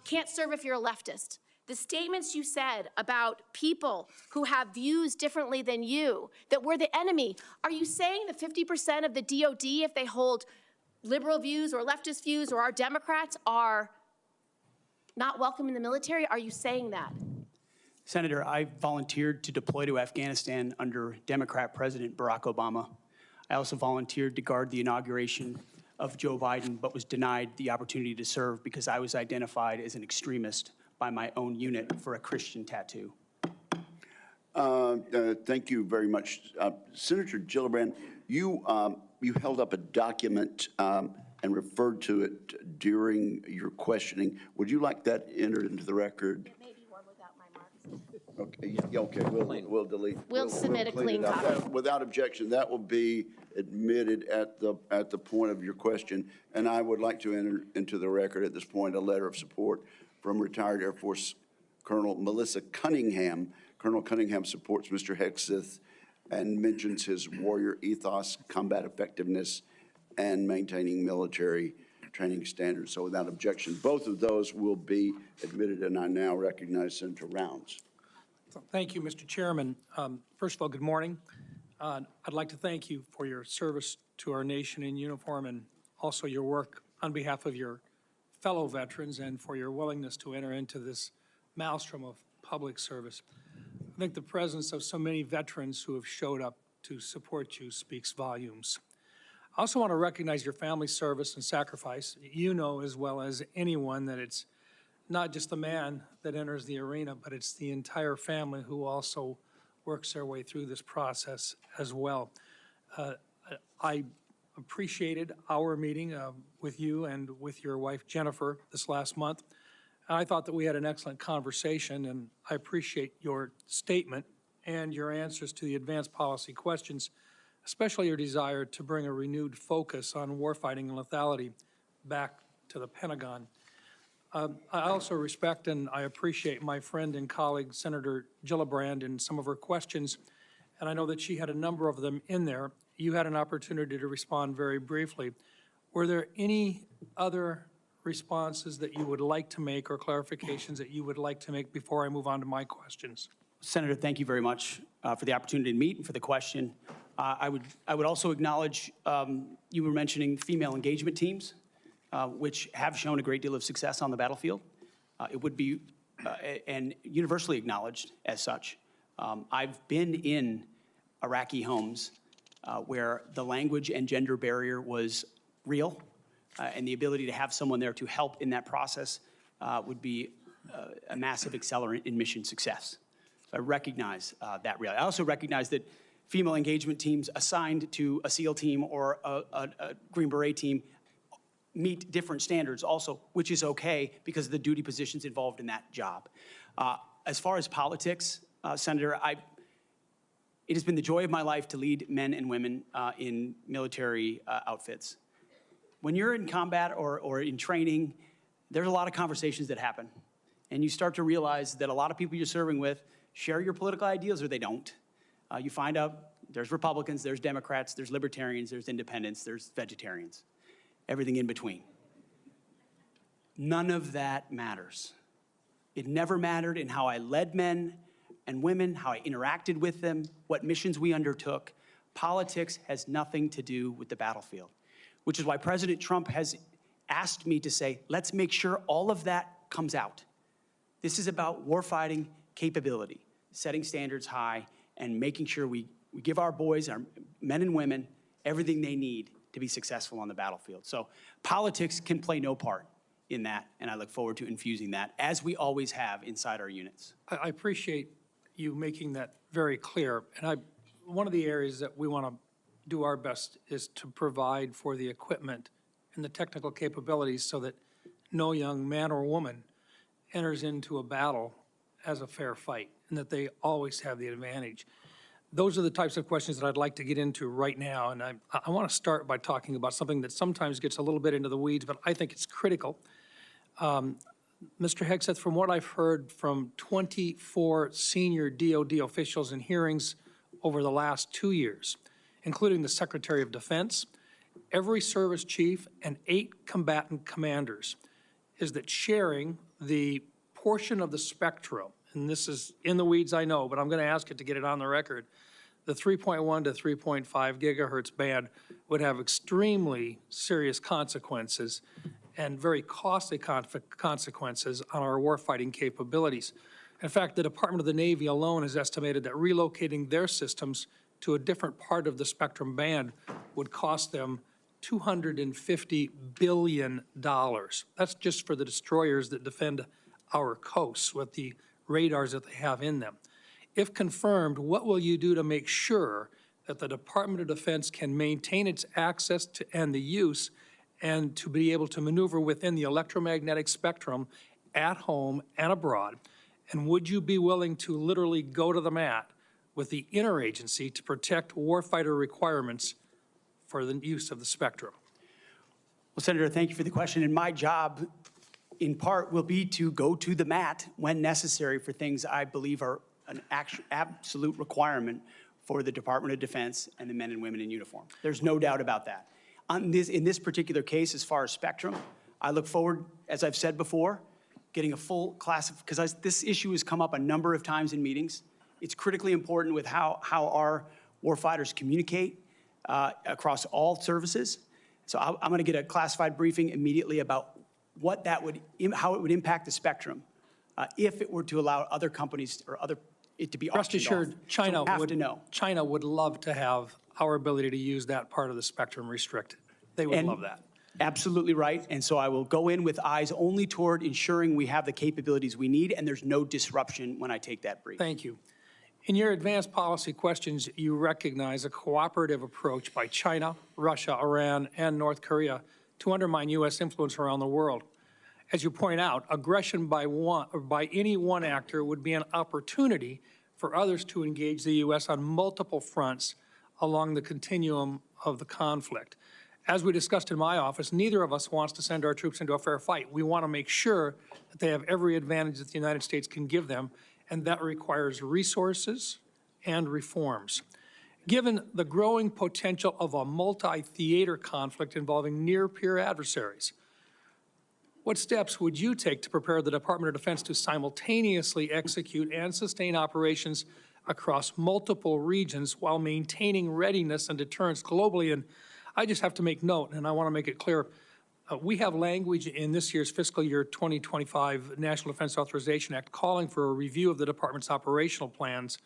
can't serve if you're a leftist. the statements you said about people who have views differently than you, that we're the enemy, are you saying that 50% of the DOD, if they hold liberal views or leftist views or are Democrats, are not welcome in the military? Are you saying that? Senator, I volunteered to deploy to Afghanistan under Democrat President Barack Obama. I also volunteered to guard the inauguration of Joe Biden, but was denied the opportunity to serve because I was identified as an extremist by my own unit for a Christian tattoo. Thank you very much. Senator Gillibrand, you held up a document and referred to it during your questioning. Would you like that entered into the record? It may be one without my marks. Okay, yeah, okay, we'll delete. We'll submit a clean it up. copy. Without objection, that will be admitted at the point of your question. And I would like to enter into the record at this point a letter of support from retired Air Force Colonel Melissa Cunningham. Colonel Cunningham supports Mr. Hegseth and mentions his warrior ethos, combat effectiveness, and maintaining military training standards. So without objection, both of those will be admitted, and I now recognize Senator Rounds. Thank you, Mr. Chairman. First of all, good morning. I'd like to thank you for your service to our nation in uniform and also your work on behalf of your fellow veterans and for your willingness to enter into this maelstrom of public service. I think the presence of so many veterans who have showed up to support you speaks volumes. I also want to recognize your family's service and sacrifice. You know as well as anyone that it's not just the man that enters the arena, but it's the entire family who also works their way through this process as well. I appreciated our meeting with you and with your wife, Jennifer, this last month. I thought that we had an excellent conversation, and I appreciate your statement and your answers to the advanced policy questions, especially your desire to bring a renewed focus on warfighting and lethality back to the Pentagon. I also respect and I appreciate my friend and colleague, Senator Gillibrand, and some of her questions, and I know that she had a number of them in there. You had an opportunity to respond very briefly. Were there any other responses that you would like to make or clarifications that you would like to make before I move on to my questions? Senator, thank you very much for the opportunity to meet and for the question. I would also acknowledge you were mentioning female engagement teams, which have shown a great deal of success on the battlefield. It would be and universally acknowledged as such. I've been in Iraqi homes where the language and gender barrier was real, and the ability to have someone there to help in that process would be a massive accelerant in mission success. So I recognize that reality. I also recognize that female engagement teams assigned to a SEAL team or a Green Beret team meet different standards also, which is okay because of the duty positions involved in that job. As far as politics, Senator, it has been the joy of my life to lead men and women in military outfits. When you're in combat or in training, there's a lot of conversations that happen. And you start to realize that a lot of people you're serving with share your political ideals or they don't. You find out there's Republicans, there's Democrats, there's libertarians, there's independents, there's vegetarians, everything in between. None of that matters. It never mattered in how I led men and women, how I interacted with them, what missions we undertook. Politics has nothing to do with the battlefield, which is why President Trump has asked me to say, let's make sure all of that comes out. This is about warfighting capability, setting standards high, and making sure we give our boys, our men and women, everything they need to be successful on the battlefield. So politics can play no part in that, and I look forward to infusing that, as we always have inside our units. I appreciate you making that very clear. And one of the areas that we want to do our best is to provide for the equipment and the technical capabilities so that no young man or woman enters into a battle as a fair fight, and that they always have the advantage. Those are the types of questions that I'd like to get into right now, and I want to start by talking about something that sometimes gets a little bit into the weeds, but I think it's critical. Mr. Hegseth, from what I've heard from 24 senior DOD officials in hearings over the last 2 years, including the Secretary of Defense, every service chief, and 8 combatant commanders, is that sharing the portion of the spectrum, and this is in the weeds, I know, but I'm going to ask it to get it on the record, the 3.1 to 3.5 gigahertz band would have extremely serious consequences and very costly consequences on our warfighting capabilities. In fact, the Department of the Navy alone has estimated that relocating their systems to a different part of the spectrum band would cost them $250 billion. That's just for the destroyers that defend our coasts with the radars that they have in them. If confirmed, what will you do to make sure that the Department of Defense can maintain its access to and the use and to be able to maneuver within the electromagnetic spectrum at home and abroad? And would you be willing to literally go to the mat with the interagency to protect warfighter requirements for the use of the spectrum? Well, Senator, thank you for the question. And my job, in part, will be to go to the mat when necessary for things I believe are an absolute requirement for the Department of Defense and the men and women in uniform. There's no doubt about that. In this particular case, as far as spectrum, I look forward, as I've said before, getting a full class of, because this issue has come up a number of times in meetings. It's critically important with how our warfighters communicate across all services. So I'm going to get a classified briefing immediately about what that would, how it would impact the spectrum if it were to allow other companies or it to be auctioned Rest assured, off. China would love to have our ability to use that part of the spectrum restricted. They would love that. Absolutely right. And so I will go in with eyes only toward ensuring we have the capabilities we need and there's no disruption when I take that brief. Thank you. In your advanced policy questions, you recognize a cooperative approach by China, Russia, Iran, and North Korea to undermine U.S. influence around the world. As you point out, aggression by any one actor would be an opportunity for others to engage the U.S. on multiple fronts along the continuum of the conflict. As we discussed in my office, neither of us wants to send our troops into a fair fight. We want to make sure that they have every advantage that the United States can give them, and that requires resources and reforms. Given the growing potential of a multi-theater conflict involving near-peer adversaries, what steps would you take to prepare the Department of Defense to simultaneously execute and sustain operations across multiple regions while maintaining readiness and deterrence globally? And I just have to make note, and I want to make it clear, we have language in this year's fiscal year 2025 National Defense Authorization Act calling for a review of the department's operational plans.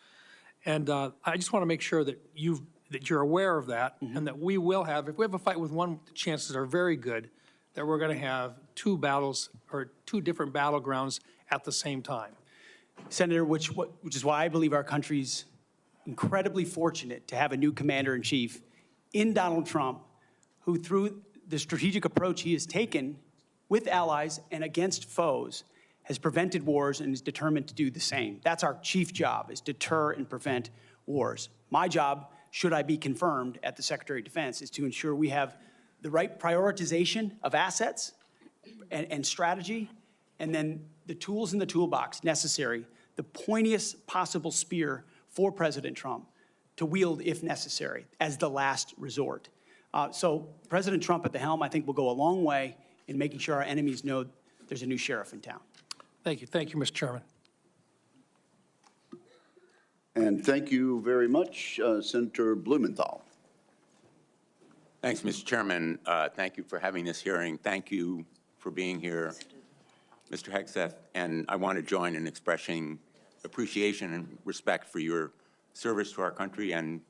And I just want to make sure that you're aware of that, and that we will have, if we have a fight with one, the chances are very good that we're going to have two battles or two different battlegrounds at the same time. Senator, which is why I believe our country's incredibly fortunate to have a new commander-in-chief in Donald Trump, who through the strategic approach he has taken with allies and against foes has prevented wars and is determined to do the same. That's our chief job, is deter and prevent wars. My job, should I be confirmed at the Secretary of Defense, is to ensure we have the right prioritization of assets and strategy, and then the tools in the toolbox necessary, the pointiest possible spear for President Trump to wield if necessary as the last resort. So President Trump at the helm, I think, will go a long way in making sure our enemies know there's a new sheriff in town. Thank you. Thank you, Mr. Chairman. And thank you very much, Senator Blumenthal. Thanks, Mr. Chairman. Thank you for having this hearing. Thank you for being here, Mr. Hegseth. And I want to join in expressing appreciation and respect for your service to our country, and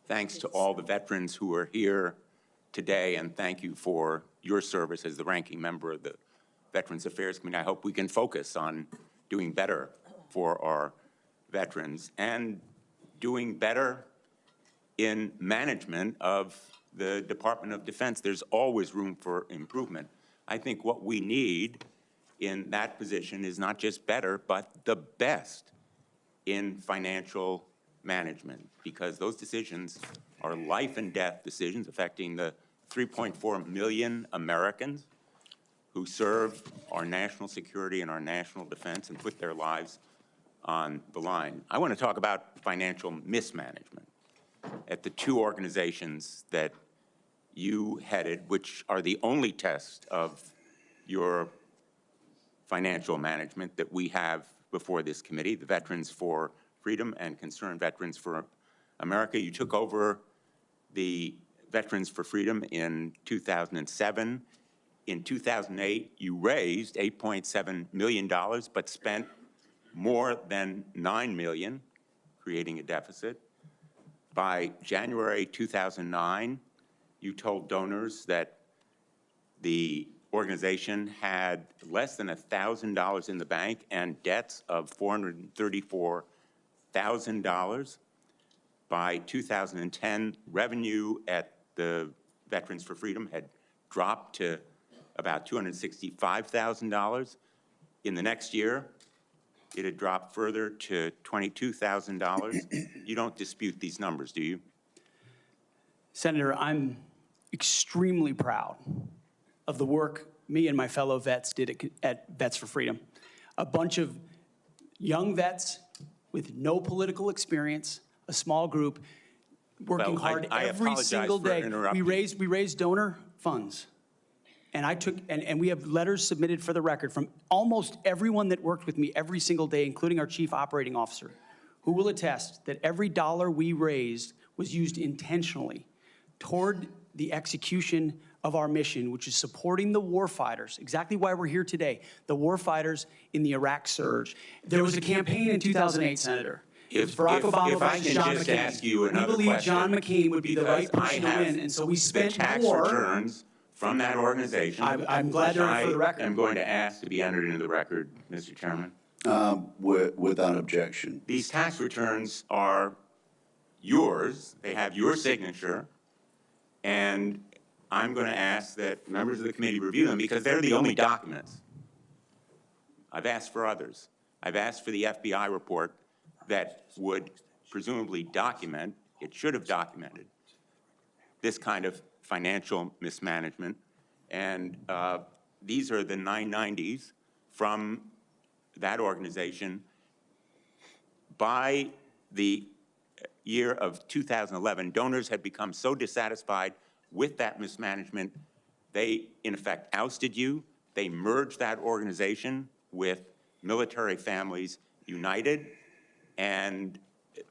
thanks to all the veterans who are here today, and thank you for your service as the ranking member of the Veterans Affairs Committee. I hope we can focus on doing better for our veterans and doing better in management of the Department of Defense. There's always room for improvement. I think what we need in that position is not just better, but the best in financial management, because those decisions are life and death decisions affecting the 3.4 million Americans who serve our national security and our national defense and put their lives on the line. I want to talk about financial mismanagement at the two organizations that you headed, which are the only test of your financial management that we have before this committee, the Veterans for Freedom and Concerned Veterans for America. You took over the Veterans for Freedom in 2007. In 2008, you raised $8.7 million, but spent more than $9 million, creating a deficit. By January 2009, you told donors that the organization had less than $1,000 in the bank and debts of $434,000. By 2010, revenue at the Veterans for Freedom had dropped to about $265,000. In the next year, it had dropped further to $22,000. You don't dispute these numbers, do you? Senator, I'm extremely proud of the work me and my fellow vets did at Vets for Freedom. A bunch of young vets with no political experience, a small group, working hard every single day. We raised donor funds. And we have letters submitted for the record from almost everyone that worked with me every single day, including our chief operating officer, who will attest that every dollar we raised was used intentionally toward the execution of our mission, which is supporting the warfighters, exactly why we're here today, the warfighters in the Iraq surge. There was a campaign in 2008, Senator. If Barack Obama I can John just McCain. ask you another We believe question, John McCain would be the right person to win, and so we spent the tax more. returns from that organization. I'm glad they're in for the record. I am going to ask to be entered into the record, Mr. Chairman. Without objection. These tax returns are yours. They have your signature. And I'm going to ask that members of the committee review them because they're the only documents. I've asked for others. I've asked for the FBI report that would presumably document, it should have documented, this kind of financial mismanagement. And these are the 990s from that organization. By the year of 2011, donors had become so dissatisfied with that mismanagement, they in effect ousted you. They merged that organization with Military Families United, and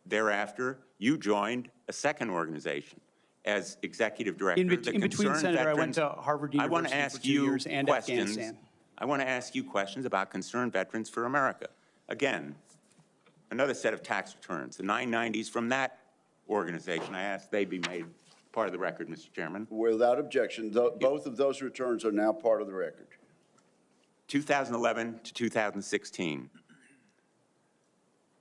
thereafter you joined a second organization as executive director. In between, Senator, I went to Harvard University for 2 years and Afghanistan. I want to ask you questions about Concerned Veterans for America. Again, another set of tax returns, the 990s from that organization. I ask they be made part of the record, Mr. Chairman. Without objection, both of those returns are now part of the record. 2011 to 2016.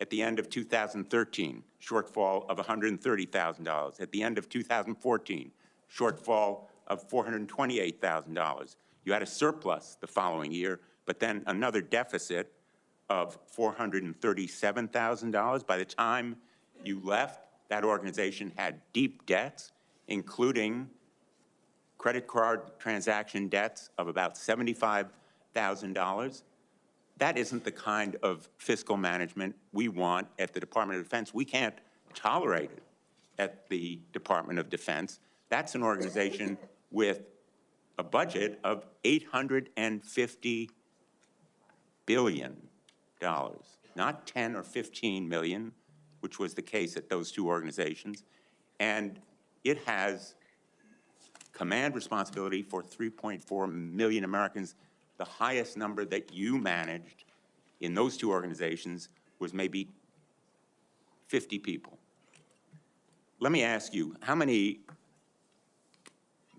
At the end of 2013, shortfall of $130,000. At the end of 2014, shortfall of $428,000. You had a surplus the following year, but then another deficit of $437,000. By the time you left, that organization had deep debts, including credit card transaction debts of about $75,000. That isn't the kind of fiscal management we want at the Department of Defense. We can't tolerate it at the Department of Defense. That's an organization with a budget of $850 billion, not 10 or 15 million, which was the case at those two organizations. And it has command responsibility for 3.4 million Americans. The highest number that you managed in those two organizations was maybe 50 people. Let me ask you, how many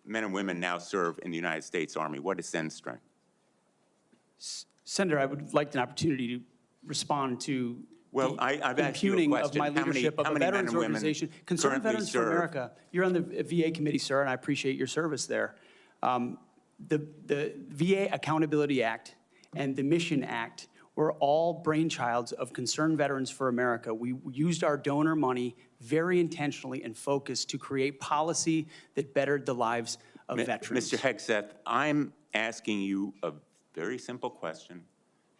men and women now serve in the United States Army? What is Sen's strength? Senator, I would like an opportunity to respond to I've asked you a impugning question. of my leadership of a veterans organization. Concerned Veterans for America, you're on the VA committee, sir, and I appreciate your service there. The VA Accountability Act and the Mission Act were all brainchilds of Concerned Veterans for America. We used our donor money very intentionally and focused to create policy that bettered the lives of veterans. Mr. Hegseth, I'm asking you a very simple question.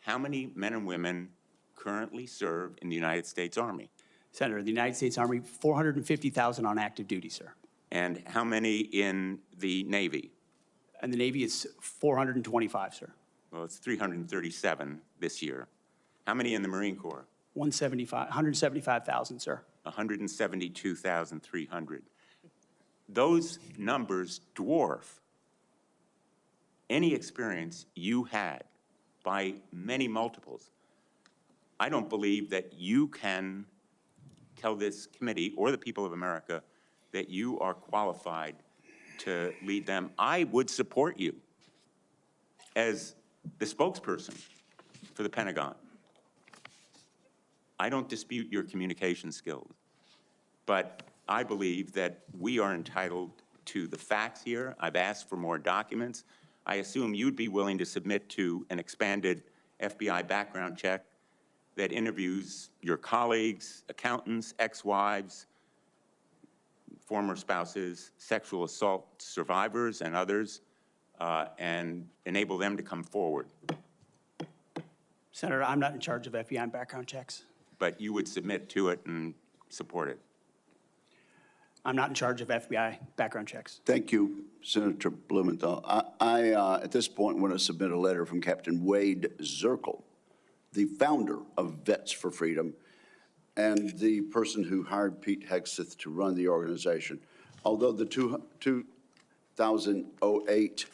How many men and women currently serve in the United States Army? Senator, the United States Army, 450,000 on active duty, sir. And how many in the Navy? And the Navy is 425, sir. Well, it's 337 this year. How many in the Marine Corps? 175,000, sir. 172,300. Those numbers dwarf any experience you had by many multiples. I don't believe that you can tell this committee or the people of America that you are qualified to lead them. I would support you as the spokesperson for the Pentagon. I don't dispute your communication skills, but I believe that we are entitled to the facts here. I've asked for more documents. I assume you'd be willing to submit to an expanded FBI background check that interviews your colleagues, accountants, ex-wives, former spouses, sexual assault survivors, and others, and enable them to come forward. Senator, I'm not in charge of FBI background checks. But you would submit to it and support it. I'm not in charge of FBI background checks. Thank you, Senator Blumenthal. I at this point, want to submit a letter from Captain Wade Zirkle, the founder of Vets for Freedom and the person who hired Pete Hegseth to run the organization. Although the 2008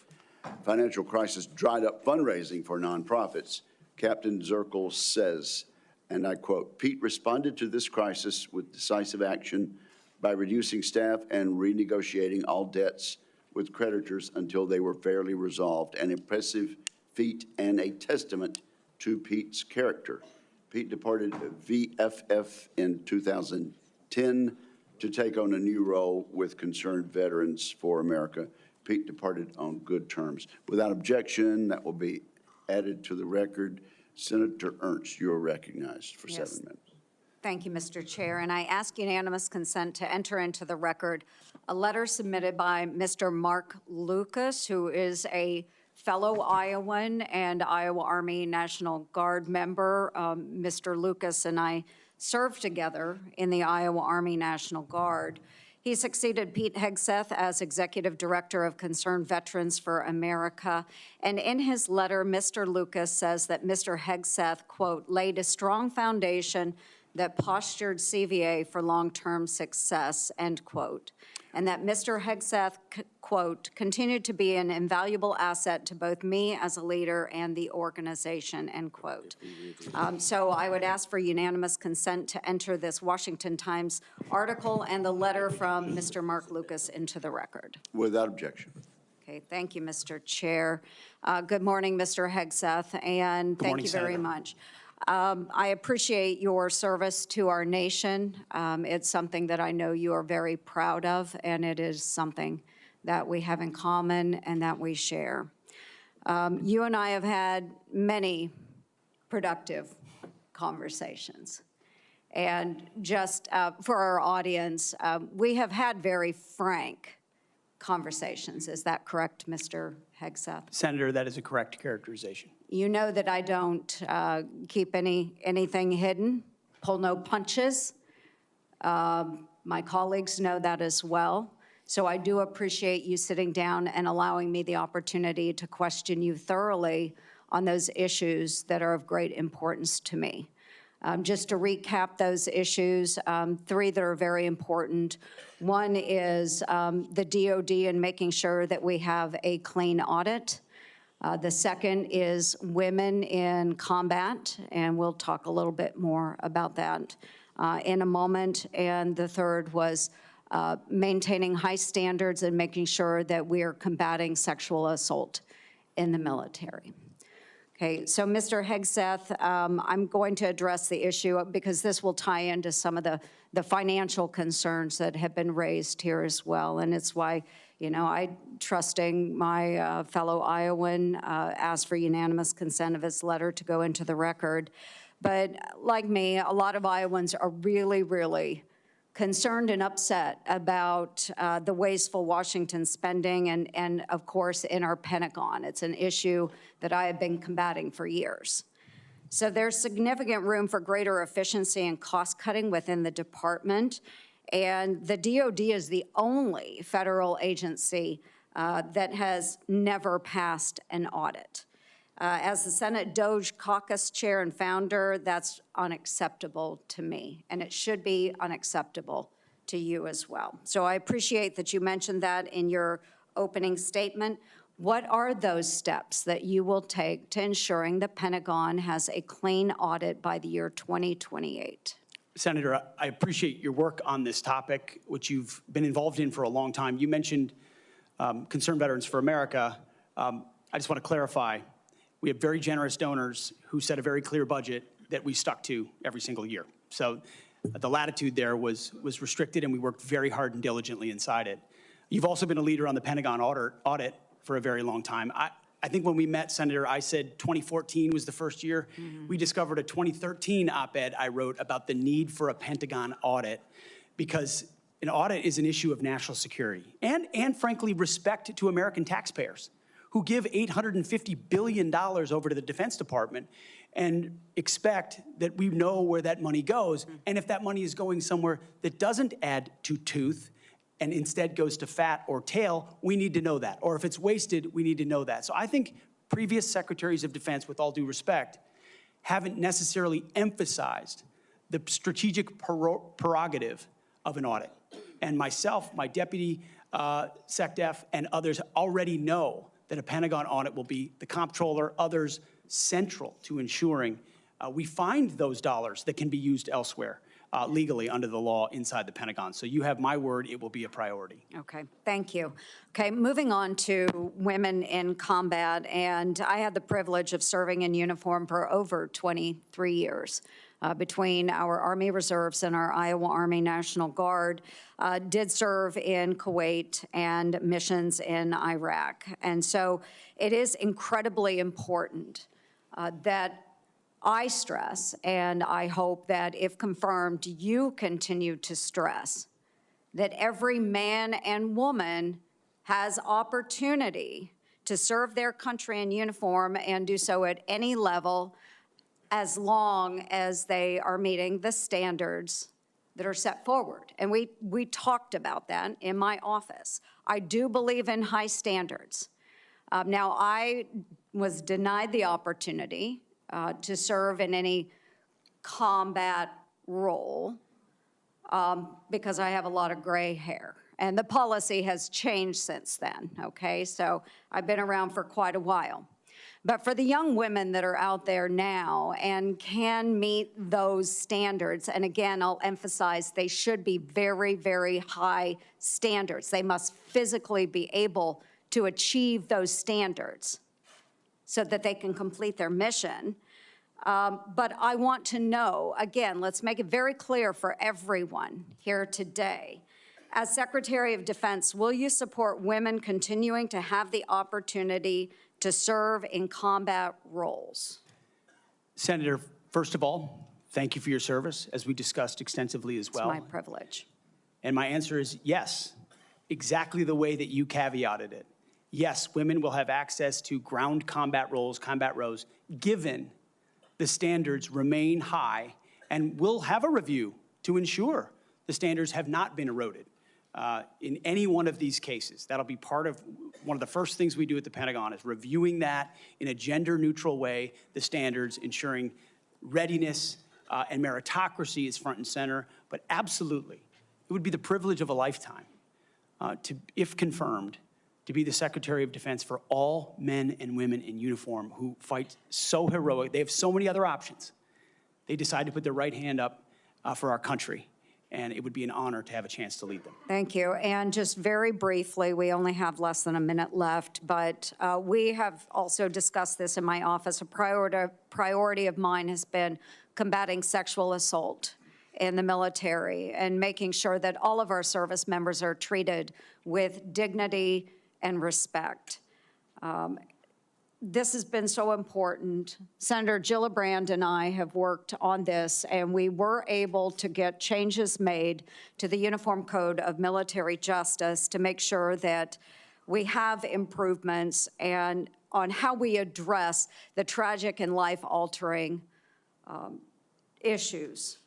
financial crisis dried up fundraising for nonprofits, Captain Zirkle says, and I quote, "Pete responded to this crisis with decisive action by reducing staff and renegotiating all debts with creditors until they were fairly resolved, an impressive feat and a testament to Pete's character." Pete departed VFF in 2010 to take on a new role with Concerned Veterans for America. Pete departed on good terms. Without objection, that will be added to the record. Senator Ernst, you're recognized for 7 minutes. Thank you, Mr. Chair. And I ask unanimous consent to enter into the record a letter submitted by Mr. Mark Lucas, who is a fellow Iowan and Iowa Army National Guard member. Mr. Lucas and I served together in the Iowa Army National Guard. He succeeded Pete Hegseth as Executive Director of Concerned Veterans for America. And in his letter, Mr. Lucas says that Mr. Hegseth, quote, laid a strong foundation that postured CVA for long-term success, end quote. And that Mr. Hegseth, quote, continued to be an invaluable asset to both me as a leader and the organization, end quote. So I would ask for unanimous consent to enter this Washington Times article and the letter from Mr. Mark Lucas into the record. Without objection. Okay, thank you, Mr. Chair. Good morning, Mr. Hegseth, and thank you very much. I appreciate your service to our nation. It's something that I know you are very proud of, and it is something that we have in common and that we share. You and I have had many productive conversations. And just for our audience, we have had very frank conversations. Is that correct, Mr. Hegseth? Senator, that is a correct characterization. You know that I don't keep anything hidden, pull no punches. My colleagues know that as well. So I do appreciate you sitting down and allowing me the opportunity to question you thoroughly on those issues that are of great importance to me. Just to recap those issues, 3 that are very important. One is the DOD and making sure that we have a clean audit. The second is women in combat, and we'll talk a little bit more about that in a moment. And the third was maintaining high standards and making sure that we are combating sexual assault in the military. Okay, so Mr. Hegseth, I'm going to address the issue because this will tie into some of the financial concerns that have been raised here as well. And it's why, you know, trusting my fellow Iowan, asked for unanimous consent of his letter to go into the record. But like me, a lot of Iowans are really, really concerned and upset about the wasteful Washington spending and of course, in our Pentagon. It's an issue that I have been combating for years. So there's significant room for greater efficiency and cost cutting within the department. And the DOD is the only federal agency that has never passed an audit. As the Senate Doge Caucus Chair and founder, that's unacceptable to me, and it should be unacceptable to you as well. So I appreciate that you mentioned that in your opening statement. What are those steps that you will take to ensuring the Pentagon has a clean audit by the year 2028? Senator, I appreciate your work on this topic, which you've been involved in for a long time. You mentioned Concerned Veterans for America. I just want to clarify, we have very generous donors who set a very clear budget that we stuck to every single year. So the latitude there was restricted, and we worked very hard and diligently inside it. You've also been a leader on the Pentagon audit for a very long time. I think when we met, Senator, I said 2014 was the first year. We discovered a 2013 op-ed I wrote about the need for a Pentagon audit, because an audit is an issue of national security and frankly, respect to American taxpayers who give $850 billion over to the Defense Department and expect that we know where that money goes. And if that money is going somewhere that doesn't add to tooth and instead goes to fat or tail, we need to know that. Or if it's wasted, we need to know that. So I think previous secretaries of defense, with all due respect, haven't necessarily emphasized the strategic prerogative of an audit. And myself, my deputy SecDef, and others already know that a Pentagon audit will be the comptroller, others central to ensuring we find those dollars that can be used elsewhere legally under the law inside the Pentagon. So you have my word, it will be a priority. Okay, thank you. Okay, moving on to women in combat, and I had the privilege of serving in uniform for over 23 years. Between our Army Reserves and our Iowa Army National Guard, did serve in Kuwait and missions in Iraq. And so it is incredibly important that I stress, and I hope that if confirmed, you continue to stress, that every man and woman has opportunity to serve their country in uniform and do so at any level, as long as they are meeting the standards that are set forward. And we talked about that in my office. I do believe in high standards. Now, I was denied the opportunity to serve in any combat role because I have a lot of gray hair. And the policy has changed since then, okay? So I've been around for quite a while. But for the young women that are out there now and can meet those standards, and again, I'll emphasize they should be very, very high standards. They must physically be able to achieve those standards so that they can complete their mission. But I want to know, again, let's make it very clear for everyone here today. As Secretary of Defense, will you support women continuing to have the opportunity to serve in combat roles? Senator, first of all, thank you for your service, as we discussed extensively as well. It's my privilege. And my answer is yes, exactly the way that you caveated it. Yes, women will have access to ground combat roles, given the standards remain high, and we'll have a review to ensure the standards have not been eroded in any one of these cases. That'll be part of one of the first things we do at the Pentagon, is reviewing that in a gender-neutral way, the standards, ensuring readiness and meritocracy is front and center. But absolutely, it would be the privilege of a lifetime to, if confirmed, to be the Secretary of Defense for all men and women in uniform who fight so heroic. They have so many other options. They decide to put their right hand up for our country, and it would be an honor to have a chance to lead them. Thank you. And just very briefly, we only have less than a minute left, but we have also discussed this in my office. A priority of mine has been combating sexual assault in the military and making sure that all of our service members are treated with dignity and respect. This has been so important. Senator Gillibrand and I have worked on this, and we were able to get changes made to the Uniform Code of Military Justice to make sure that we have improvements and on how we address the tragic and life-altering issues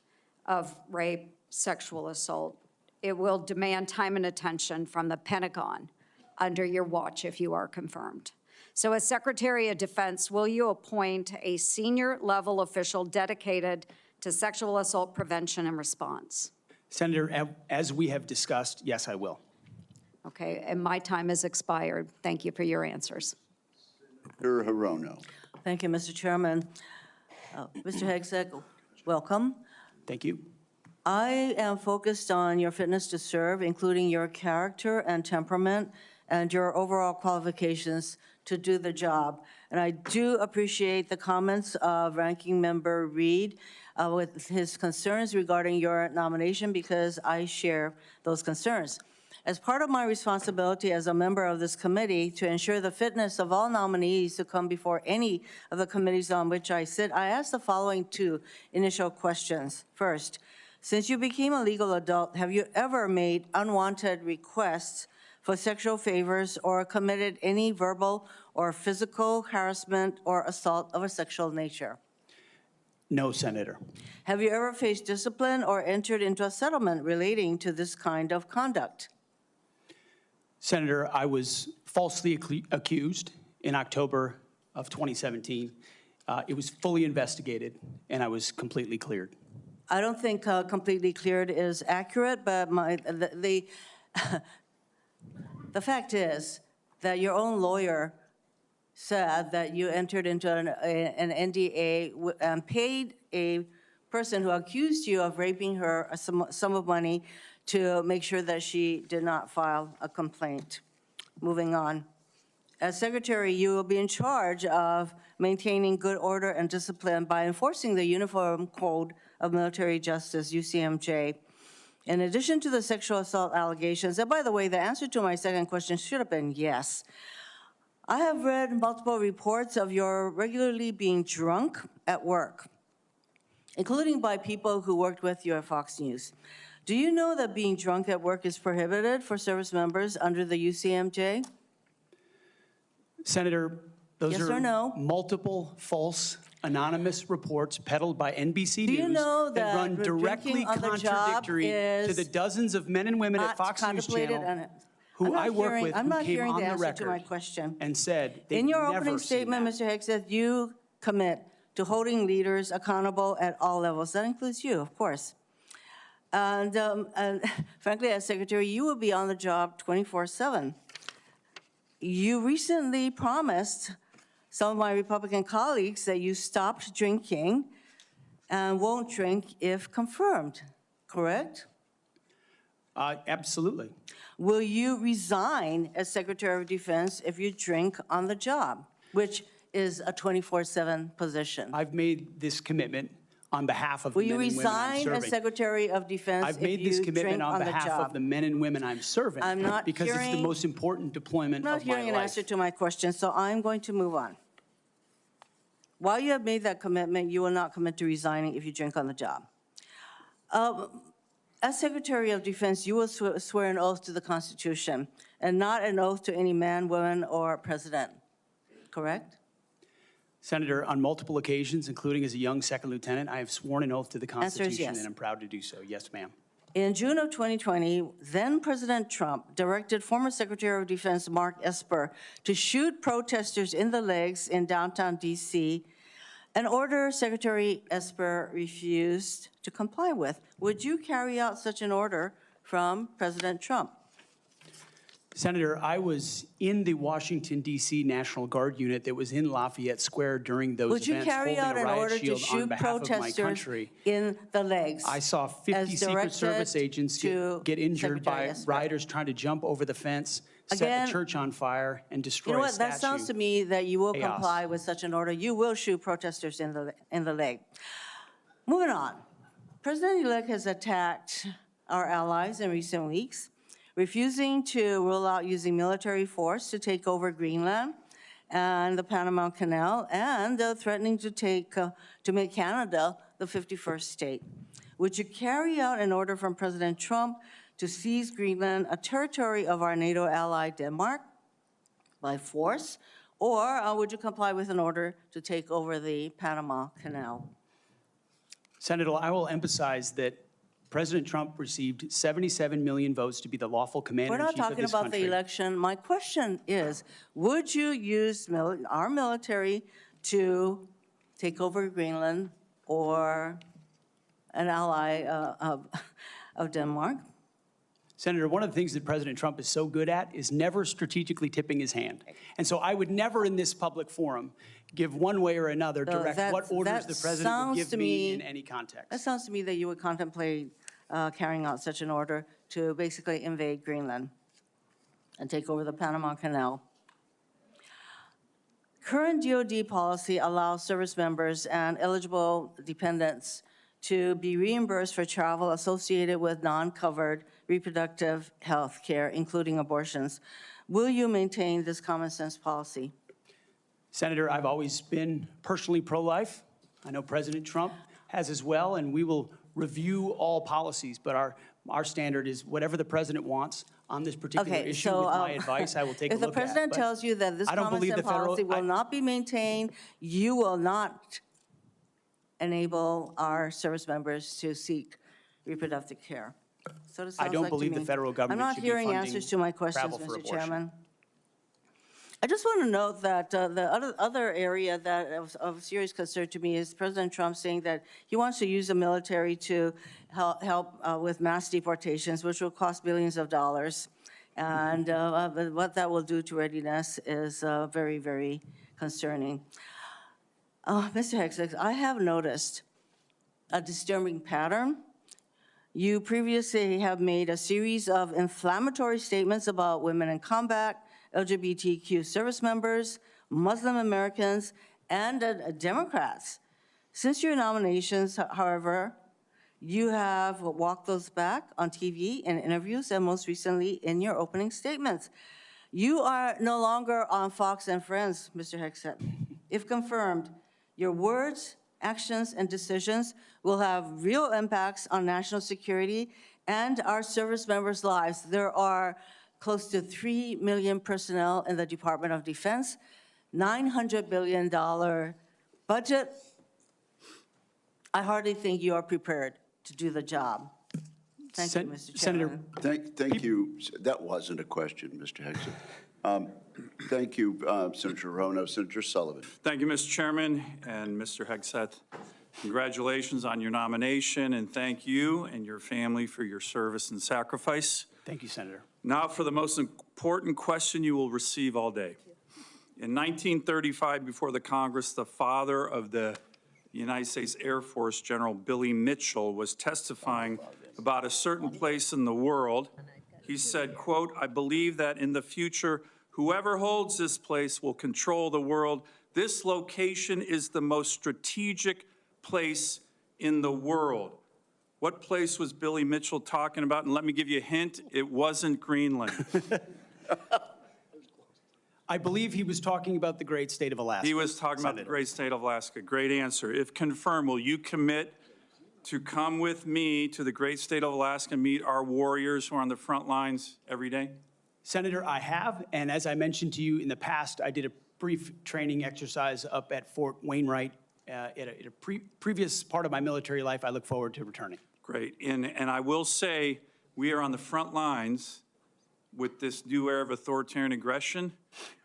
of rape, sexual assault. It will demand time and attention from the Pentagon under your watch if you are confirmed. So as Secretary of Defense, will you appoint a senior-level official dedicated to sexual assault prevention and response? Senator, as we have discussed, yes, I will. Okay, and my time has expired. Thank you for your answers. Senator Hirono. Thank you, Mr. Chairman. Mr. Hegseth, welcome. Thank you. I am focused on your fitness to serve, including your character and temperament and your overall qualifications to do the job. And I do appreciate the comments of Ranking Member Reed with his concerns regarding your nomination, because I share those concerns. As part of my responsibility as a member of this committee to ensure the fitness of all nominees to come before any of the committees on which I sit, I ask the following two initial questions. First, since you became a legal adult, have you ever made unwanted requests for sexual favors or committed any verbal or physical harassment or assault of a sexual nature? No, Senator. Have you ever faced discipline or entered into a settlement relating to this kind of conduct? Senator, I was falsely accused in October of 2017. It was fully investigated, and I was completely cleared. I don't think completely cleared is accurate, but the fact is that your own lawyer said that you entered into an NDA and paid a person who accused you of raping her a sum of money to make sure that she did not file a complaint. Moving on. As Secretary, you will be in charge of maintaining good order and discipline by enforcing the Uniform Code of Military Justice, UCMJ. In addition to the sexual assault allegations, and by the way, the answer to my second question should have been yes. I have read multiple reports of your regularly being drunk at work, including by people who worked with you at Fox News. Do you know that being drunk at work is prohibited for service members under the UCMJ? Senator, those Yes or no? are multiple false anonymous reports peddled by NBC Do you News know that run that directly drinking on the job contradictory to is the dozens of men and women at not Fox News contemplated Channel on- who I'm not I work hearing- with I'm who not came hearing on the the answer to my record question. and said they've In your never opening seen statement, that. Mr. Hegseth, you commit to holding leaders accountable at all levels. That includes you, of course. And frankly, as Secretary, you will be on the job 24/7. You recently promised some of my Republican colleagues that you stopped drinking and won't drink if confirmed, correct? Absolutely. Will you resign as Secretary of Defense if you drink on the job, which is a 24/7 position? I've made this commitment on behalf of the Will you men and women I'm resign serving. as Secretary of Defense I've if made this you commitment drink on on the behalf of job? the men and women I'm serving. I'm not because it's the hearing- most important deployment I'm not of my hearing an life. answer to my question, so I'm going to move on. While you have made that commitment, you will not commit to resigning if you drink on the job. As Secretary of Defense, you will swear an oath to the Constitution and not an oath to any man, woman, or president, correct? Senator, on multiple occasions, including as a young second lieutenant, I have sworn an oath to the Answer is Constitution, yes. and I'm proud to do so. Yes, ma'am. In June of 2020, then President Trump directed former Secretary of Defense Mark Esper to shoot protesters in the legs in downtown DC, an order Secretary Esper refused to comply with. Would you carry out such an order from President Trump? Senator, I was in the Washington, D.C. National Guard unit that was in Lafayette Square during those Would you events, carry holding out a an riot order to shield on shoot behalf of my protesters country. in the legs? I saw 50 as Secret directed Service agents to get injured Secretary by Esper? rioters trying to jump over the fence, set Again, the church on fire, and destroy You know a what, statue. that sounds to me that you will Chaos. comply with such an order. You will shoot protesters in the leg. Moving on. President-elect has attacked our allies in recent weeks, refusing to rule out using military force to take over Greenland and the Panama Canal, and threatening to make Canada the 51st state. Would you carry out an order from President Trump to seize Greenland, a territory of our NATO ally Denmark, by force, or would you comply with an order to take over the Panama Canal? Senator, I will emphasize that President Trump received 77 million votes to be the lawful We're commander-in-chief not of this talking country. about the election. My question is, would you use our military to take over Greenland or an ally of Denmark? Senator, one of the things that President Trump is so good at is never strategically tipping his hand. And so I would never in this public forum give one way or another direct what orders the president would give me in any context. That sounds to me that you would contemplate carrying out such an order to basically invade Greenland and take over the Panama Canal. Current DoD policy allows service members and eligible dependents to be reimbursed for travel associated with non-covered reproductive health care, including abortions. Will you maintain this common sense policy? Senator, I've always been personally pro-life. I know President Trump has as well, and we will review all policies, but our standard is whatever the president wants on this particular issue. With my advice, I will take a look at. If the president tells you that this common sense policy will not be maintained, you will not enable our service members to seek reproductive care. So it sounds I don't like to believe the me. federal government should be I'm not hearing funding answers to my questions, travel for Mr. abortion. Chairman. I just want to note that the other area that of serious concern to me is President Trump saying that he wants to use the military to help with mass deportations, which will cost billions of dollars. And what that will do to readiness is very, very concerning. Mr. Hegseth, I have noticed a disturbing pattern. You previously have made a series of inflammatory statements about women in combat, LGBTQ service members, Muslim Americans, and Democrats. Since your nominations, however, you have walked those back on TV in interviews and most recently in your opening statements. You are no longer on Fox and Friends, Mr. Hegseth. If confirmed, your words, actions, and decisions will have real impacts on national security and our service members' lives. There are close to 3 million personnel in the Department of Defense, $900 billion budget. I hardly think you are prepared to do the job. Thank you, Mr. Chairman. Senator, thank you. That wasn't a question, Mr. Hegseth. Thank you, Senator Rono. Senator Sullivan. Thank you, Mr. Chairman and Mr. Hegseth. Congratulations on your nomination, and thank you and your family for your service and sacrifice. Thank you, Senator. Now for the most important question you will receive all day. In 1935, before the Congress, the father of the United States Air Force, General Billy Mitchell, was testifying about a certain place in the world. He said, quote, "I believe that in the future, whoever holds this place will control the world. This location is the most strategic place in the world." What place was Billy Mitchell talking about? And let me give you a hint, it wasn't Greenland. I believe he was talking about the great state of Alaska. He was talking about the great state of Alaska. Great answer. If confirmed, will you commit to come with me to the great state of Alaska and meet our warriors who are on the front lines every day? Senator, I have, and as I mentioned to you in the past, I did a brief training exercise up at Fort Wainwright at a previous part of my military life. I look forward to returning. Great. And I will say, we are on the front lines with this new era of authoritarian aggression.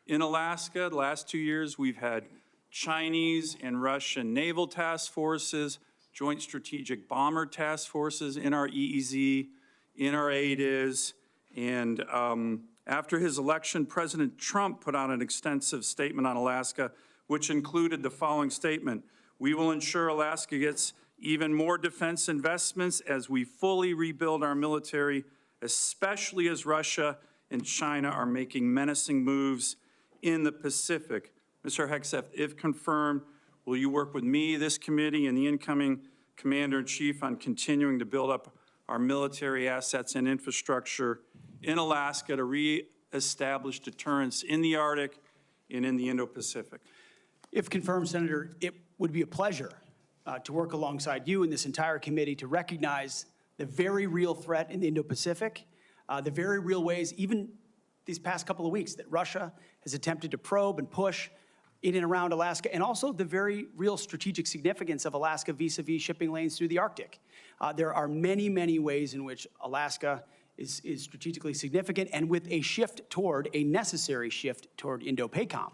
In Alaska, the last 2 years, we've had Chinese and Russian naval task forces, joint strategic bomber task forces in our EEZ, in our ADIZ, and after his election, President Trump put out an extensive statement on Alaska, which included the following statement: "We will ensure Alaska gets even more defense investments as we fully rebuild our military, especially as Russia and China are making menacing moves in the Pacific." Mr. Hegseth, if confirmed, will you work with me, this committee, and the incoming Commander-in-Chief on continuing to build up our military assets and infrastructure in Alaska to reestablish deterrence in the Arctic and in the Indo-Pacific? If confirmed, Senator, it would be a pleasure to work alongside you and this entire committee to recognize the very real threat in the Indo-Pacific, the very real ways, even these past couple of weeks, that Russia has attempted to probe and push in and around Alaska, and also the very real strategic significance of Alaska vis-a-vis shipping lanes through the Arctic. There are many, many ways in which Alaska is strategically significant, and with a necessary shift toward Indo-PACOM,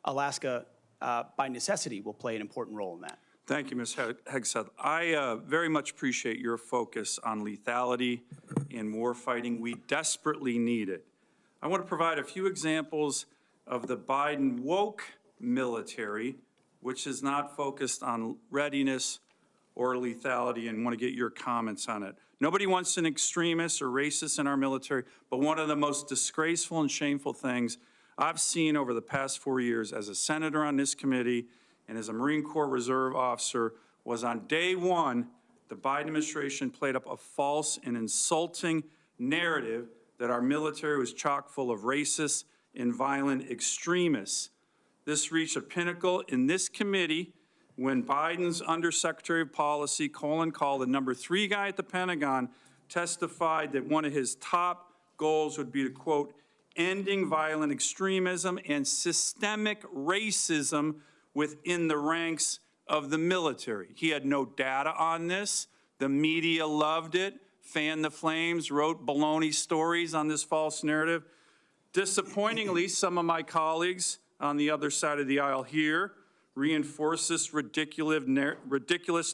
Alaska, by necessity, will play an important role in that. Thank you, Ms. Hegseth. I very much appreciate your focus on lethality and warfighting. We desperately need it. I want to provide a few examples of the Biden woke military, which is not focused on readiness or lethality, and want to get your comments on it. Nobody wants an extremist or racist in our military, but one of the most disgraceful and shameful things I've seen over the past 4 years as a senator on this committee and as a Marine Corps Reserve officer was on day one, the Biden administration played up a false and insulting narrative that our military was chock full of racist and violent extremists. This reached a pinnacle in this committee when Biden's Undersecretary of Policy, Colin Kahl, the #3 guy at the Pentagon, testified that one of his top goals would be to, quote, ending violent extremism and systemic racism within the ranks of the military. He had no data on this. The media loved it, fanned the flames, wrote baloney stories on this false narrative. Disappointingly, some of my colleagues on the other side of the aisle here reinforce this ridiculous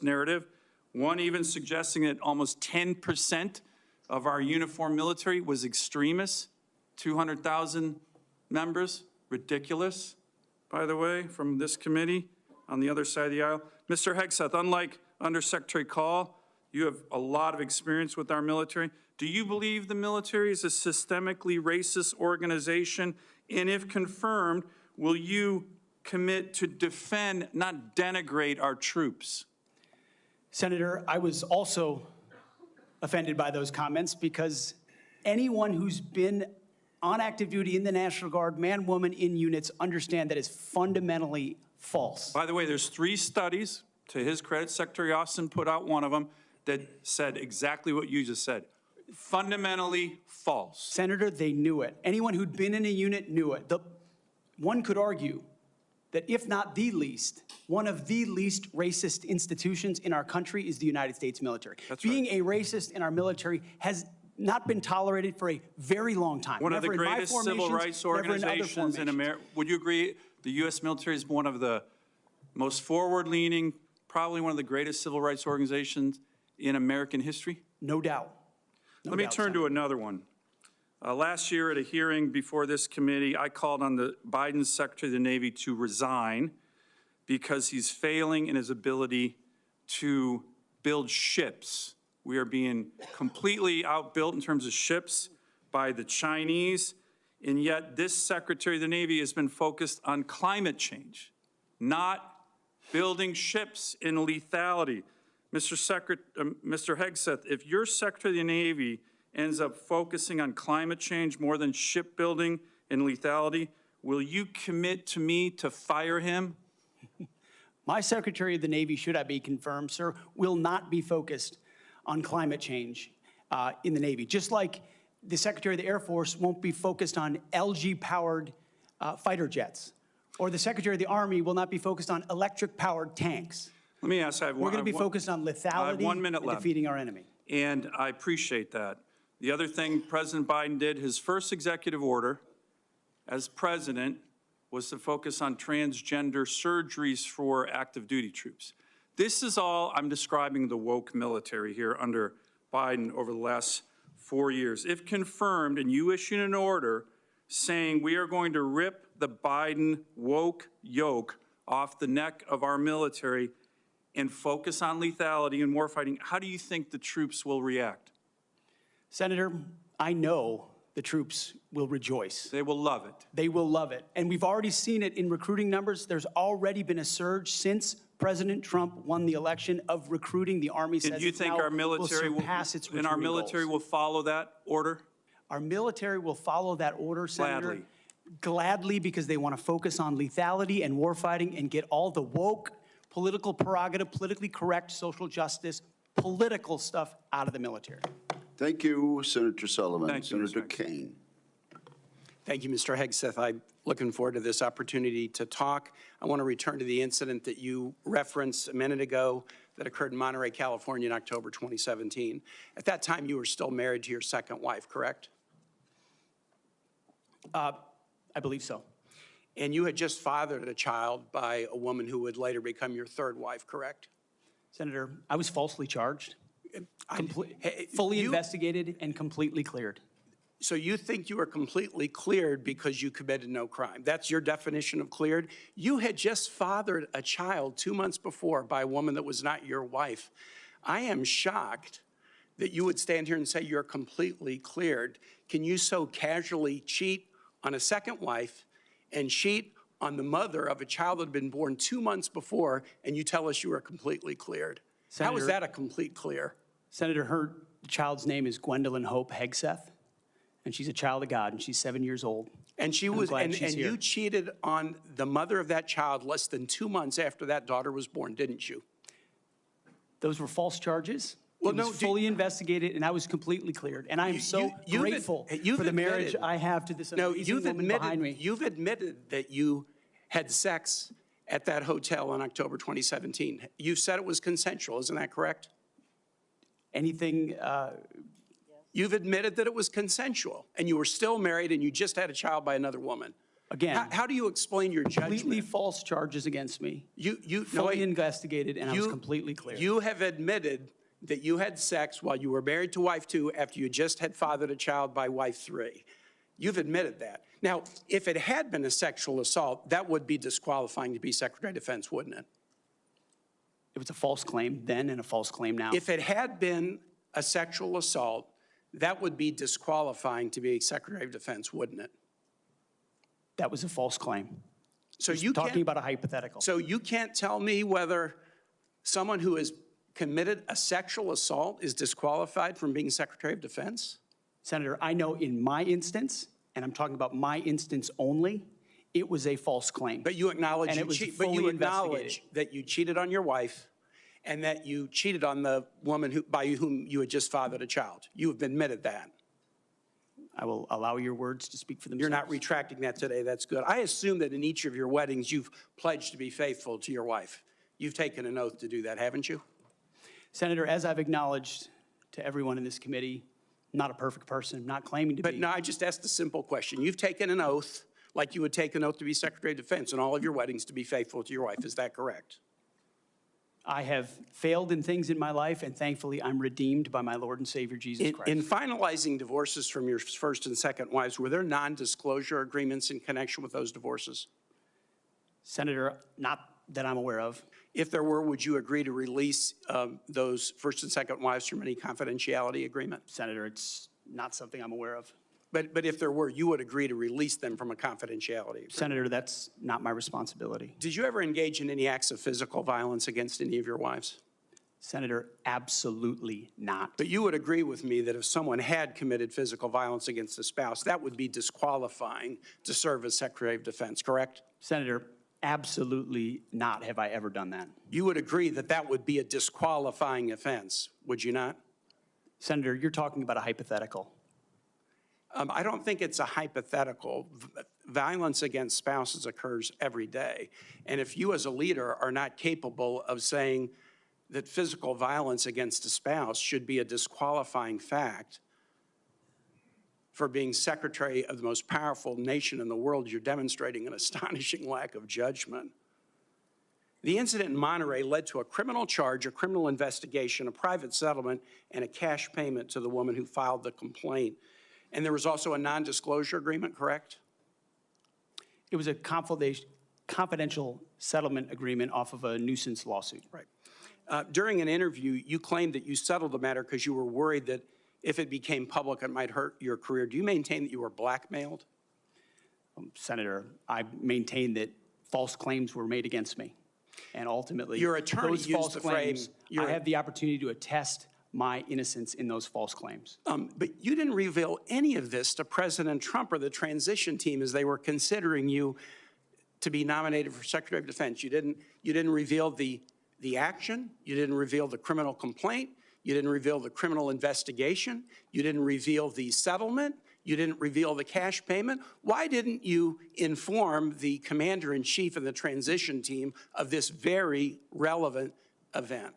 narrative, one even suggesting that almost 10% of our uniformed military was extremists, 200,000 members, ridiculous, by the way, from this committee on the other side of the aisle. Mr. Hegseth, unlike Undersecretary Kahl, you have a lot of experience with our military. Do you believe the military is a systemically racist organization? And if confirmed, will you commit to defend, not denigrate our troops? Senator, I was also offended by those comments because anyone who's been on active duty in the National Guard, man, woman, in units, understand that is fundamentally false. By the way, there's 3 studies, to his credit, Secretary Austin put out one of them, that said exactly what you just said. Fundamentally false. Senator, they knew it. Anyone who'd been in a unit knew it. One could argue that if not the least, one of the least racist institutions in our country is the United States military. That's Being right. a racist in our military has not been tolerated for a very long time. One of the Never in my greatest civil formations, rights never in other organizations in formations. America. Would you agree the U.S. military is one of the most forward-leaning, probably one of the greatest civil rights organizations in American history? No doubt. Let me turn to another one. Last year at a hearing before this committee, I called on the Biden Secretary of the Navy to resign because he's failing in his ability to build ships. We are being completely outbuilt in terms of ships by the Chinese, and yet this Secretary of the Navy has been focused on climate change, not building ships in lethality. Mr. Hegseth, if your Secretary of the Navy ends up focusing on climate change more than shipbuilding and lethality, will you commit to me to fire him? My Secretary of the Navy, should I be confirmed, sir, will not be focused on climate change in the Navy, just like the Secretary of the Air Force won't be focused on LG-powered fighter jets, or the Secretary of the Army will not be focused on electric-powered tanks. Let me ask, We're going to be focused on lethality and defeating our enemy. And I appreciate that. The other thing President Biden did, his first executive order as president, was to focus on transgender surgeries for active duty troops. This is all, I'm describing the woke military here under Biden over the last 4 years. If confirmed and you issue an order saying we are going to rip the Biden woke yoke off the neck of our military and focus on lethality and warfighting, how do you think the troops will react? Senator, I know the troops will rejoice. They will love it. They will love it. And we've already seen it in recruiting numbers. There's already been a surge since President Trump won the election of recruiting. The Army says And you think our military will surpass its recruiting goals. Military will follow that order? Our military will follow that order, Senator. Gladly. Gladly, because they want to focus on lethality and warfighting and get all the woke, political prerogative, politically correct, social justice, political stuff out of the military. Thank you, Senator Sullivan. Thank you, Senator Mr. Kane. Thank you, Mr. Hegseth. I'm looking forward to this opportunity to talk. I want to return to the incident that you referenced a minute ago that occurred in Monterey, California in October 2017. At that time, you were still married to your second wife, correct? I believe so. And you had just fathered a child by a woman who would later become your third wife, correct? Senator, I was falsely charged, fully investigated, and completely cleared. So you think you were completely cleared because you committed no crime? That's your definition of cleared? You had just fathered a child 2 months before by a woman that was not your wife. I am shocked that you would stand here and say you're completely cleared. Can you so casually cheat on a second wife and cheat on the mother of a child that had been born 2 months before, and you tell us you are completely cleared? How is that a complete clear? Senator, her child's name is Gwendolyn Hope Hegseth, and she's a child of God, and she's 7 years old. And she was, and you cheated on the mother of that child less than 2 months after that daughter was born, didn't you? Those were false charges. Well, it was fully investigated, and I was completely cleared. And I am so grateful for the marriage I have to this amazing woman behind me. You've admitted that you had sex at that hotel in October 2017. You said it was consensual, isn't that correct? Anything? You've admitted that it was consensual, and you were still married, and you just had a child by another woman. Again, how do you explain your judgment? Completely false charges against me. You fully investigated, and I was completely clear. You have admitted that you had sex while you were married to wife 2 after you just had fathered a child by wife 3. You've admitted that. Now, if it had been a sexual assault, that would be disqualifying to be Secretary of Defense, wouldn't it? It was a false claim then and a false claim now. If it had been a sexual assault, that would be disqualifying to be Secretary of Defense, wouldn't it? That was a false claim. So you talking about a hypothetical. So you can't tell me whether someone who has committed a sexual assault is disqualified from being Secretary of Defense? Senator, I know in my instance, and I'm talking about my instance only, it was a false claim. But you acknowledge, but you acknowledge that you cheated on your wife and that you cheated on the woman by whom you had just fathered a child. You have admitted that. I will allow your words to speak for themselves. You're not retracting that today. That's good. I assume that in each of your weddings, you've pledged to be faithful to your wife. You've taken an oath to do that, haven't you? Senator, as I've acknowledged to everyone in this committee, not a perfect person, not claiming to be. But no, I just asked a simple question. You've taken an oath like you would take an oath to be Secretary of Defense in all of your weddings to be faithful to your wife. Is that correct? I have failed in things in my life, and thankfully I'm redeemed by my Lord and Savior, Jesus Christ. In finalizing divorces from your first and second wives, were there non-disclosure agreements in connection with those divorces? Senator, not that I'm aware of. If there were, would you agree to release those first and second wives from any confidentiality agreement? Senator, it's not something I'm aware of. But if there were, you would agree to release them from a confidentiality agreement? Senator, that's not my responsibility. Did you ever engage in any acts of physical violence against any of your wives? Senator, absolutely not. But you would agree with me that if someone had committed physical violence against a spouse, that would be disqualifying to serve as Secretary of Defense, correct? Senator, absolutely not have I ever done that. You would agree that that would be a disqualifying offense, would you not? Senator, you're talking about a hypothetical. I don't think it's a hypothetical. Violence against spouses occurs every day. And if you as a leader are not capable of saying that physical violence against a spouse should be a disqualifying fact for being Secretary of the most powerful nation in the world, you're demonstrating an astonishing lack of judgment. The incident in Monterey led to a criminal charge, a criminal investigation, a private settlement, and a cash payment to the woman who filed the complaint. And there was also a non-disclosure agreement, correct? It was a confidential settlement agreement off of a nuisance lawsuit. Right. During an interview, you claimed that you settled the matter because you were worried that if it became public, it might hurt your career. Do you maintain that you were blackmailed? Senator, I maintain that false claims were made against me. And ultimately, your attorney those used false the claims, phrase, I have the opportunity to attest my innocence in those false claims. But you didn't reveal any of this to President Trump or the transition team as they were considering you to be nominated for Secretary of Defense. You didn't reveal the action. You didn't reveal the criminal complaint. You didn't reveal the criminal investigation. You didn't reveal the settlement. You didn't reveal the cash payment. Why didn't you inform the commander-in-chief and the transition team of this very relevant event?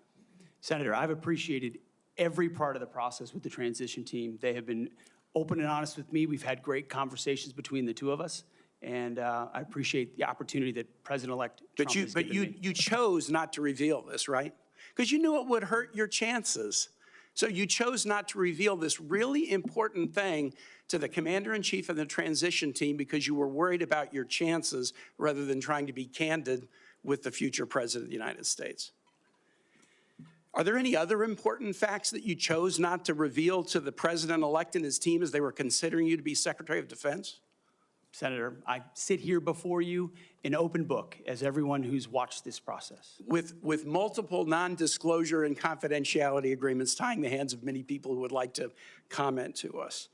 Senator, I've appreciated every part of the process with the transition team. They have been open and honest with me. We've had great conversations between the two of us, and I appreciate the opportunity that President-elect Trump has given me. You chose not to reveal this, right? Because you knew it would hurt your chances. So you chose not to reveal this really important thing to the commander-in-chief and the transition team because you were worried about your chances rather than trying to be candid with the future president of the United States. Are there any other important facts that you chose not to reveal to the president-elect and his team as they were considering you to be Secretary of Defense? Senator, I sit here before you an open book, as everyone who's watched this process. With multiple non-disclosure and confidentiality agreements tying the hands of many people who would like to comment to us.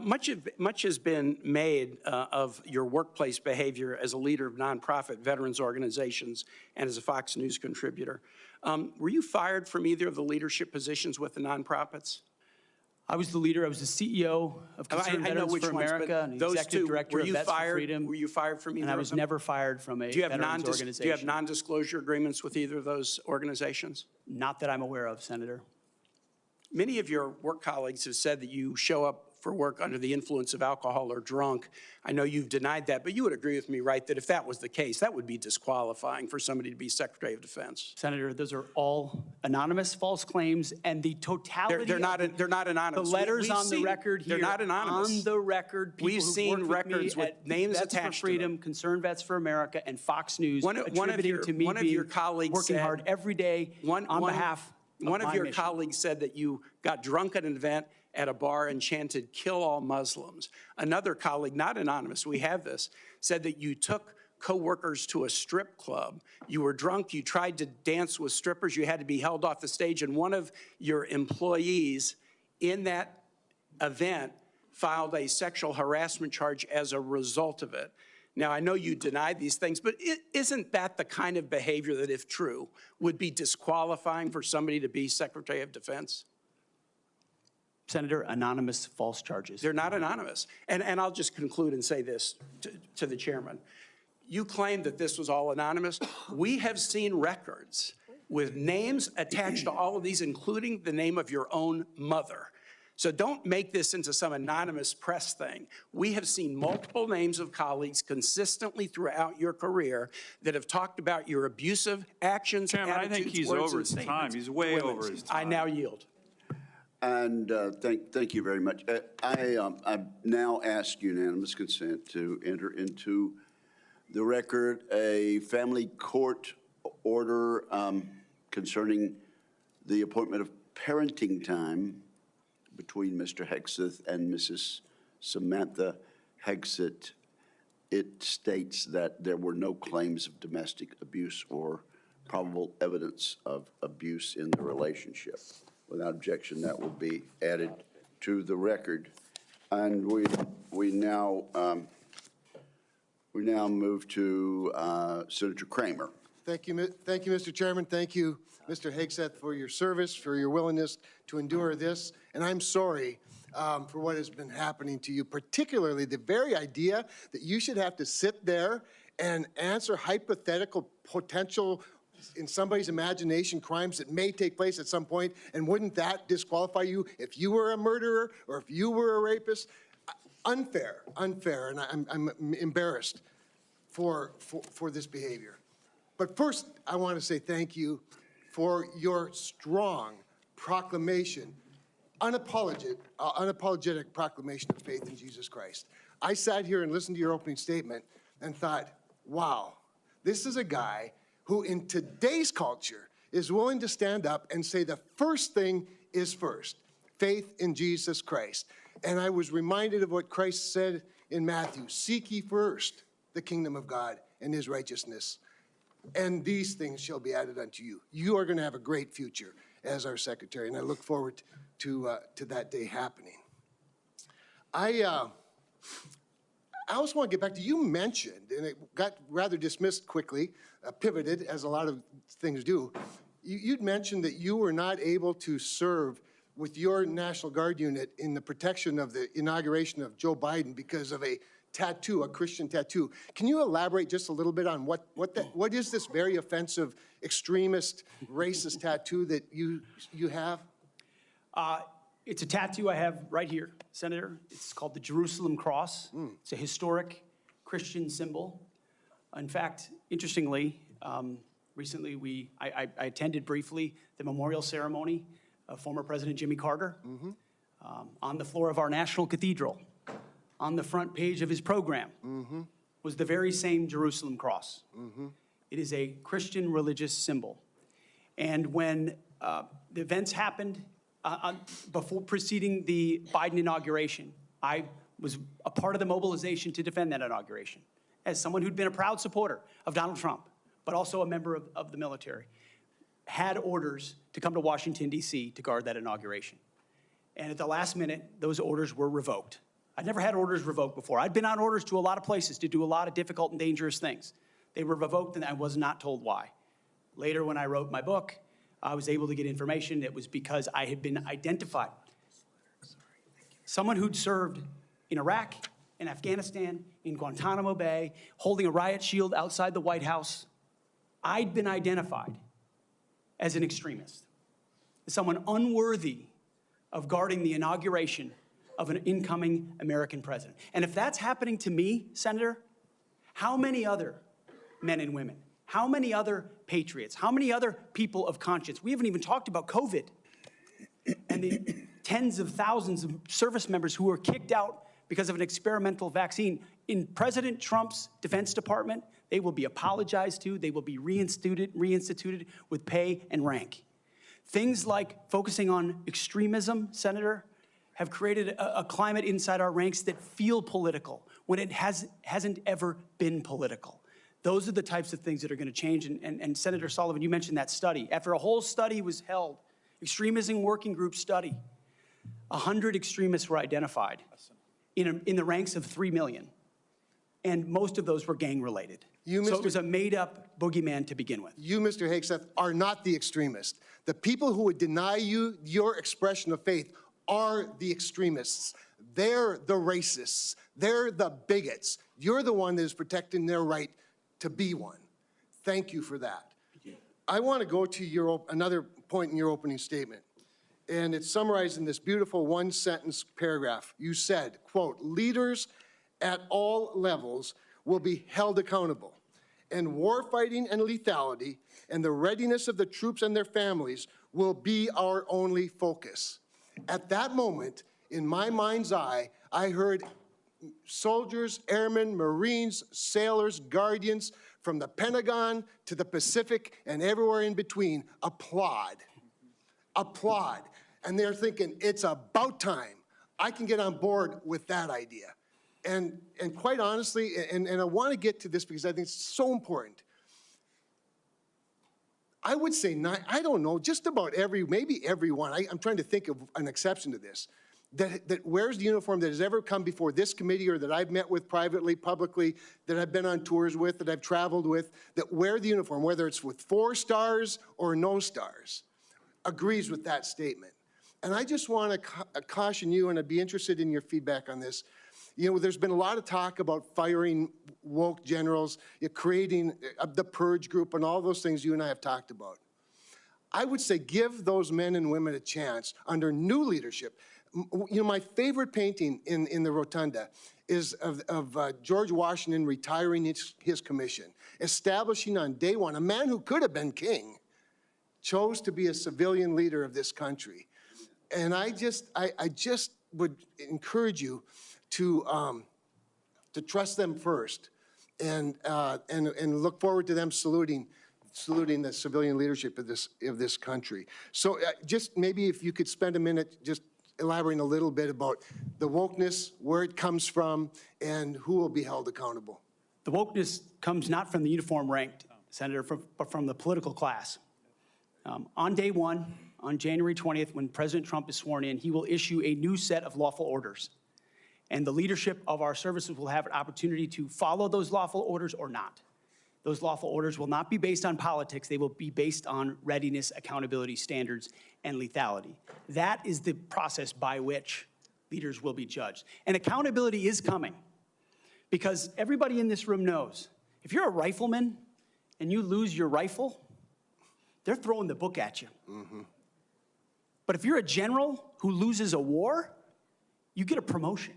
Much has been made of your workplace behavior as a leader of nonprofit veterans organizations and as a Fox News contributor. Were you fired from either of the leadership positions with the nonprofits? I was the leader. I was the CEO of Concerned Veterans for America and the executive director of Vets for Freedom. Were you fired from either of them? And I was never fired from a veterans organization. Do you have non-disclosure agreements with either of those organizations? Not that I'm aware of, Senator. Many of your work colleagues have said that you show up for work under the influence of alcohol or drunk. I know you've denied that, but you would agree with me, right, that if that was the case, that would be disqualifying for somebody to be Secretary of Defense. Senator, those are all anonymous false claims, and the totality they're not anonymous. The letters on the record here. They're not anonymous. On the record, people we've seen records with names attached to them. Vets for Freedom, Concerned Vets for America, and Fox News attributing to me being working hard every day on behalf of one of your mission. colleagues said that you got drunk at an event at a bar and chanted, "Kill all Muslims." Another colleague, not anonymous, we have this, said that you took coworkers to a strip club. You were drunk, you tried to dance with strippers, you had to be held off the stage, and one of your employees in that event filed a sexual harassment charge as a result of it. Now, I know you denied these things, but isn't that the kind of behavior that, if true, would be disqualifying for somebody to be Secretary of Defense? Senator, anonymous false charges. They're not anonymous. And I'll just conclude and say this to the chairman. You claim that this was all anonymous. We have seen records with names attached to all of these, including the name of your own mother. So don't make this into some anonymous press thing. We have seen multiple names of colleagues consistently throughout your career that have talked about your abusive actions, Chairman, attitudes, I think he's words, over and his time. statements He's way to women. over his time. I now yield. And thank you very much. I now ask unanimous consent to enter into the record a family court order concerning the appointment of parenting time between Mr. Hegseth and Mrs. Samantha Hegseth. It states that there were no claims of domestic abuse or probable evidence of abuse in the relationship. Without objection, that will be added to the record. And we now move to Senator Kramer. Thank you, Mr. Chairman. Thank you, Mr. Hegseth, for your service, for your willingness to endure this. And I'm sorry for what has been happening to you, particularly the very idea that you should have to sit there and answer hypothetical potential, in somebody's imagination, crimes that may take place at some point, and wouldn't that disqualify you if you were a murderer or if you were a rapist? Unfair, and I'm embarrassed for this behavior. But first, I want to say thank you for your strong proclamation, unapologetic proclamation of faith in Jesus Christ. I sat here and listened to your opening statement and thought, wow, this is a guy who in today's culture is willing to stand up and say the first thing is first, faith in Jesus Christ. And I was reminded of what Christ said in Matthew, seek ye first the kingdom of God and his righteousness, and these things shall be added unto you. You are going to have a great future as our secretary, and I look forward to that day happening. I also want to get back to, you mentioned, and it got rather dismissed quickly, pivoted, as a lot of things do. You'd mentioned that you were not able to serve with your National Guard unit in the protection of the inauguration of Joe Biden because of a tattoo, a Christian tattoo. Can you elaborate just a little bit on what is this very offensive, extremist, racist tattoo that you have? It's a tattoo I have right here, Senator. It's called the Jerusalem Cross. It's a historic Christian symbol. In fact, interestingly, recently I attended briefly the memorial ceremony of former President Jimmy Carter on the floor of our National Cathedral. On the front page of his program was the very same Jerusalem Cross. It is a Christian religious symbol. And when the events happened before preceding the Biden inauguration, I was a part of the mobilization to defend that inauguration as someone who'd been a proud supporter of Donald Trump, but also a member of the military, had orders to come to Washington, D.C. to guard that inauguration. And at the last minute, those orders were revoked. I'd never had orders revoked before. I'd been on orders to a lot of places to do a lot of difficult and dangerous things. They were revoked, and I was not told why. Later, when I wrote my book, I was able to get information. It was because I had been identified. Someone who'd served in Iraq, in Afghanistan, in Guantanamo Bay, holding a riot shield outside the White House. I'd been identified as an extremist, as someone unworthy of guarding the inauguration of an incoming American president. And if that's happening to me, Senator, how many other men and women, how many other patriots, how many other people of conscience? We haven't even talked about COVID and the tens of thousands of service members who were kicked out because of an experimental vaccine. In President Trump's Defense Department, they will be apologized to, they will be reinstituted with pay and rank. Things like focusing on extremism, Senator, have created a climate inside our ranks that feel political when it hasn't ever been political. Those are the types of things that are going to change. And Senator Sullivan, you mentioned that study. After a whole study was held, extremism working group study, 100 extremists were identified in the ranks of 3 million. And most of those were gang-related. So it was a made-up boogeyman to begin with. You, Mr. Hegseth, are not the extremist. The people who would deny you your expression of faith are the extremists. They're the racists. They're the bigots. You're the one that is protecting their right to be one. Thank you for that. I want to go to another point in your opening statement, and it's summarized in this beautiful one-sentence paragraph. You said, quote, leaders at all levels will be held accountable, and warfighting and lethality and the readiness of the troops and their families will be our only focus. At that moment, in my mind's eye, I heard soldiers, airmen, Marines, sailors, guardians from the Pentagon to the Pacific and everywhere in between applaud. Applaud. And they're thinking, it's about time. I can get on board with that idea. And quite honestly, and I want to get to this because I think it's so important. I would say, I don't know, just about maybe everyone, I'm trying to think of an exception to this, that wears the uniform that has ever come before this committee or that I've met with privately, publicly, that I've been on tours with, that I've traveled with, that wear the uniform, whether it's with 4 stars or no stars, agrees with that statement. And I just want to caution you, and I'd be interested in your feedback on this. You know, there's been a lot of talk about firing woke generals, creating the purge group, and all those things you and I have talked about. I would say give those men and women a chance under new leadership. You know, my favorite painting in the rotunda is of George Washington retiring his commission, establishing on day one, a man who could have been king, chose to be a civilian leader of this country. And I just would encourage you to trust them first, and look forward to them saluting the civilian leadership of this country. So just maybe if you could spend a minute just elaborating a little bit about the wokeness, where it comes from, and who will be held accountable. The wokeness comes not from the uniform ranked, Senator, but from the political class. On day one, on January 20th, when President Trump is sworn in, he will issue a new set of lawful orders. And the leadership of our services will have an opportunity to follow those lawful orders or not. Those lawful orders will not be based on politics. They will be based on readiness, accountability standards, and lethality. That is the process by which leaders will be judged. And accountability is coming, because everybody in this room knows if you're a rifleman and you lose your rifle, they're throwing the book at you. But if you're a general who loses a war, you get a promotion.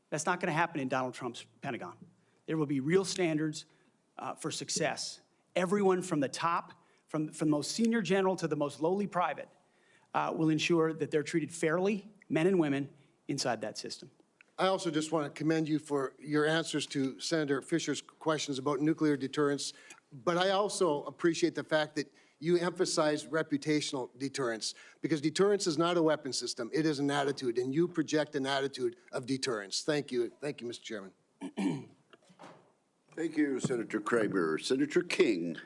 That's not going to happen in Donald Trump's Pentagon. There will be real standards for success. Everyone from the top, from the most senior general to the most lowly private, will ensure that they're treated fairly, men and women, inside that system. I also just want to commend you for your answers to Senator Fisher's questions about nuclear deterrence, but I also appreciate the fact that you emphasize reputational deterrence, because deterrence is not a weapon system, it is an attitude, and you project an attitude of deterrence. Thank you. Thank you, Mr. Chairman. Thank you, Senator Kramer. Senator King.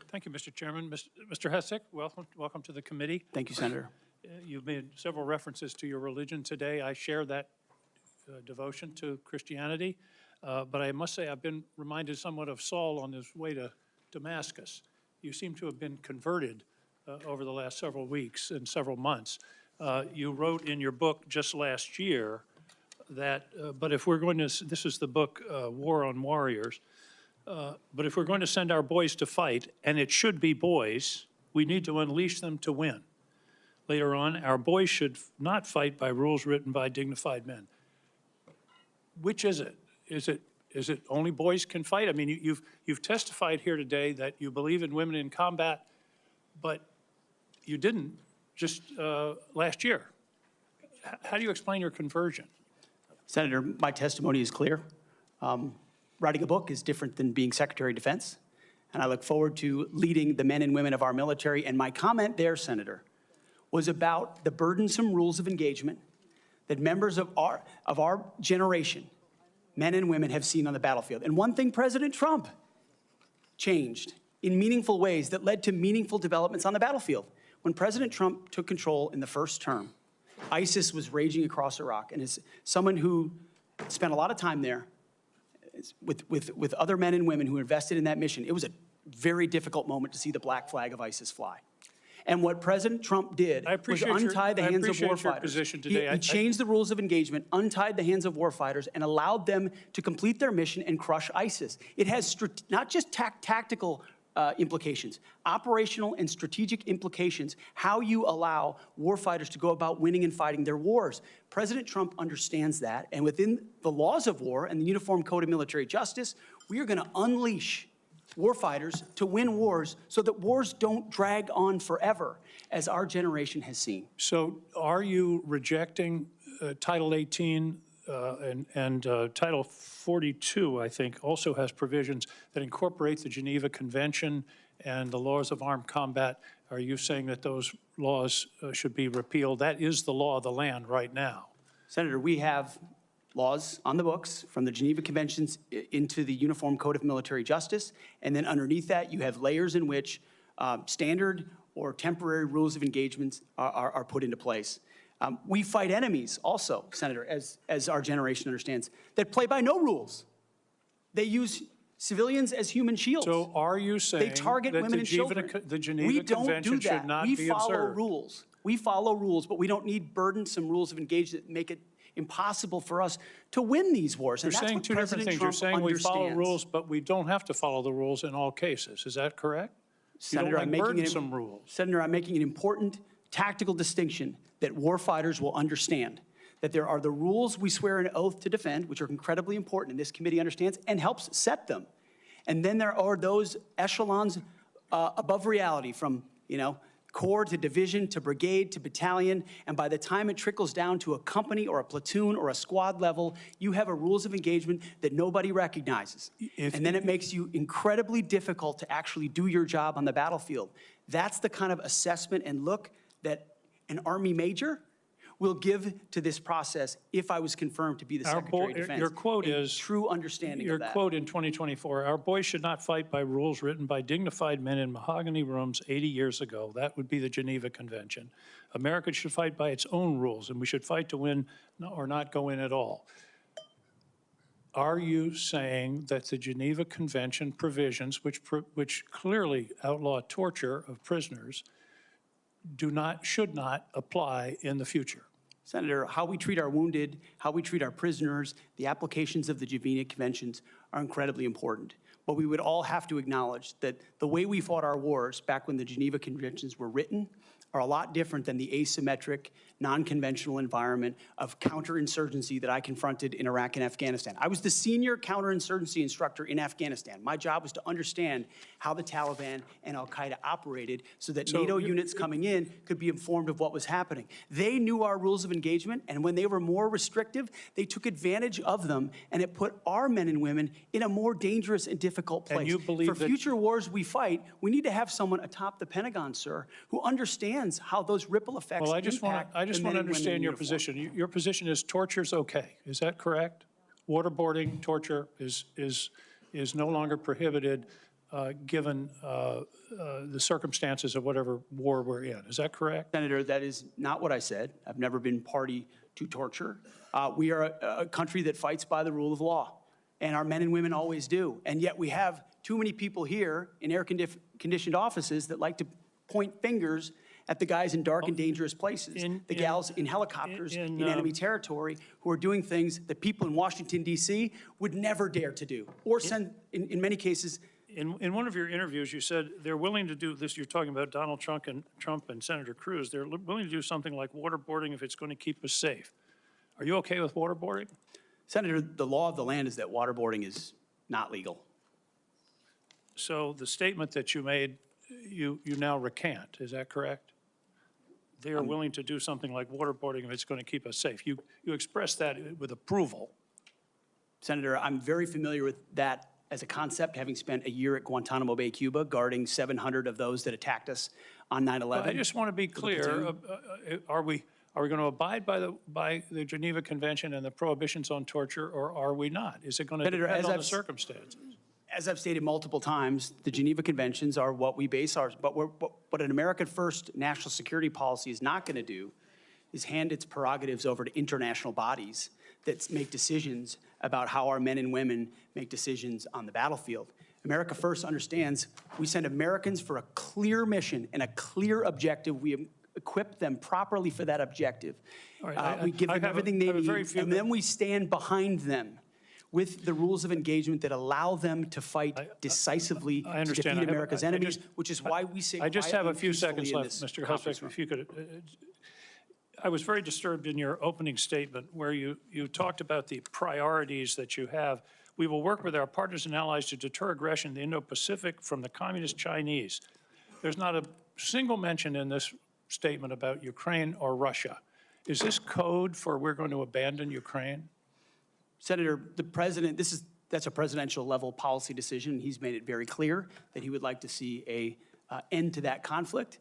Thank you, Mr. Chairman. Mr. Hegseth, welcome to the committee. Thank you, Senator. You've made several references to your religion today. I share that devotion to Christianity, but I must say I've been reminded somewhat of Saul on his way to Damascus. You seem to have been converted over the last several weeks and several months. You wrote in your book just last year that, but if we're going to, this is the book, War on Warriors, but if we're going to send our boys to fight, and it should be boys, we need to unleash them to win. Later on, our boys should not fight by rules written by dignified men. Which is it? Is it only boys can fight? I mean, you've testified here today that you believe in women in combat, but you didn't just last year. How do you explain your conversion? Senator, my testimony is clear. Writing a book is different than being Secretary of Defense, and I look forward to leading the men and women of our military. And my comment there, Senator, was about the burdensome rules of engagement that members of our generation, men and women, have seen on the battlefield. And one thing President Trump changed in meaningful ways that led to meaningful developments on the battlefield. When President Trump took control in the first term, ISIS was raging across Iraq. And as someone who spent a lot of time there with other men and women who invested in that mission, it was a very difficult moment to see the black flag of ISIS fly. And what President Trump did was untie the hands of warfighters. He changed the rules of engagement, untied the hands of warfighters, and allowed them to complete their mission and crush ISIS. It has not just tactical implications, operational and strategic implications, how you allow warfighters to go about winning and fighting their wars. President Trump understands that, and within the laws of war and the Uniform Code of Military Justice, we are going to unleash warfighters to win wars so that wars don't drag on forever, as our generation has seen. So are you rejecting Title 18 and Title 42, I think, also has provisions that incorporate the Geneva Convention and the laws of armed combat? Are you saying that those laws should be repealed? That is the law of the land right now. Senator, we have laws on the books from the Geneva Conventions into the Uniform Code of Military Justice, and then underneath that you have layers in which standard or temporary rules of engagement are put into place. We fight enemies also, Senator, as our generation understands, that play by no rules. They use civilians as human shields. So are you saying they target that women and children? The Geneva Convention should not be observed? We follow rules. We follow rules, but we don't need burdensome rules of engagement that make it impossible for us to win these wars. And You're saying two different things. You're saying we follow rules, but we don't have to follow the rules in all cases. Is that correct? Senator, I'm making rules. Senator, I'm making an important tactical distinction that warfighters will understand. That there are the rules we swear an oath to defend, which are incredibly important, and this committee understands and helps set them. And then there are those echelons above reality, from, corps to division to brigade to battalion, and by the time it trickles down to a company or a platoon or a squad level, you have a rules of engagement that nobody recognizes. And then it makes you incredibly difficult to actually do your job on the battlefield. That's the kind of assessment and look that an Army major will give to this process if I was confirmed to be the Secretary of Defense. Your quote is, true understanding of that. Your quote in 2024, our boys should not fight by rules written by dignified men in mahogany rooms 80 years ago. That would be the Geneva Convention. America should fight by its own rules, and we should fight to win or not go in at all. are you saying that the Geneva Convention provisions, which clearly outlaw torture of prisoners, should not apply in the future? Senator, how we treat our wounded, how we treat our prisoners, the applications of the Geneva Conventions are incredibly important. But we would all have to acknowledge that the way we fought our wars back when the Geneva Conventions were written are a lot different than the asymmetric, non-conventional environment of counterinsurgency that I confronted in Iraq and Afghanistan. I was the senior counterinsurgency instructor in Afghanistan. My job was to understand how the Taliban and Al-Qaeda operated so that NATO units coming in could be informed of what was happening. They knew our rules of engagement, and when they were more restrictive, they took advantage of them, and it put our men and women in a more dangerous and difficult place. And you believe For future wars we fight, we need to have someone atop the Pentagon, sir, who understands how those ripple effects Well, I just want impact to the men and women understand in your uniform. position. Your position is torture's okay. Is that correct? Waterboarding, torture is no longer prohibited given the circumstances of whatever war we're in. Is that correct? Senator, that is not what I said. I've never been party to torture. We are a country that fights by the rule of law, and our men and women always do. And yet we have too many people here in air-conditioned offices that like to point fingers at the guys in dark and dangerous places, the gals in helicopters in enemy territory who are doing things that people in Washington, D.C. would never dare to do, or send, in many cases. In one of your interviews, you said they're willing to do this. You're talking about Donald Trump and Senator Cruz. They're willing to do something like waterboarding if it's going to keep us safe. Are you okay with waterboarding? Senator, the law of the land is that waterboarding is not legal. So the statement that you made, you now recant. Is that correct? They are willing to do something like waterboarding if it's going to keep us safe. You expressed that with approval. Senator, I'm very familiar with that as a concept, having spent a year at Guantanamo Bay, Cuba, guarding 700 of those that attacked us on 9/11. I just want to be clear. Are we going to abide by the Geneva Convention and the prohibitions on torture, or are we not? Is it going to depend on the circumstances? As I've stated multiple times, the Geneva Conventions are what we base ours, but what an American first national security policy is not going to do is hand its prerogatives over to international bodies that make decisions about how our men and women make decisions on the battlefield. America First understands we send Americans for a clear mission and a clear objective. We equip them properly for that objective. Right, we give them everything they need, and then we stand behind them with the rules of engagement that allow them to fight decisively to defeat America's enemies, which is why we say I just have a few seconds peacefully left, Mr. Hegseth, if you could. I was very disturbed in your opening statement where you talked about the priorities that you have. We will work with our partners and allies to deter aggression in the Indo-Pacific from the Communist Chinese. There's not a single mention in this statement about Ukraine or Russia. Is this code for we're going to abandon Ukraine? Senator, the president, that's a presidential level policy decision. He's made it very clear that he would like to see a end to that conflict.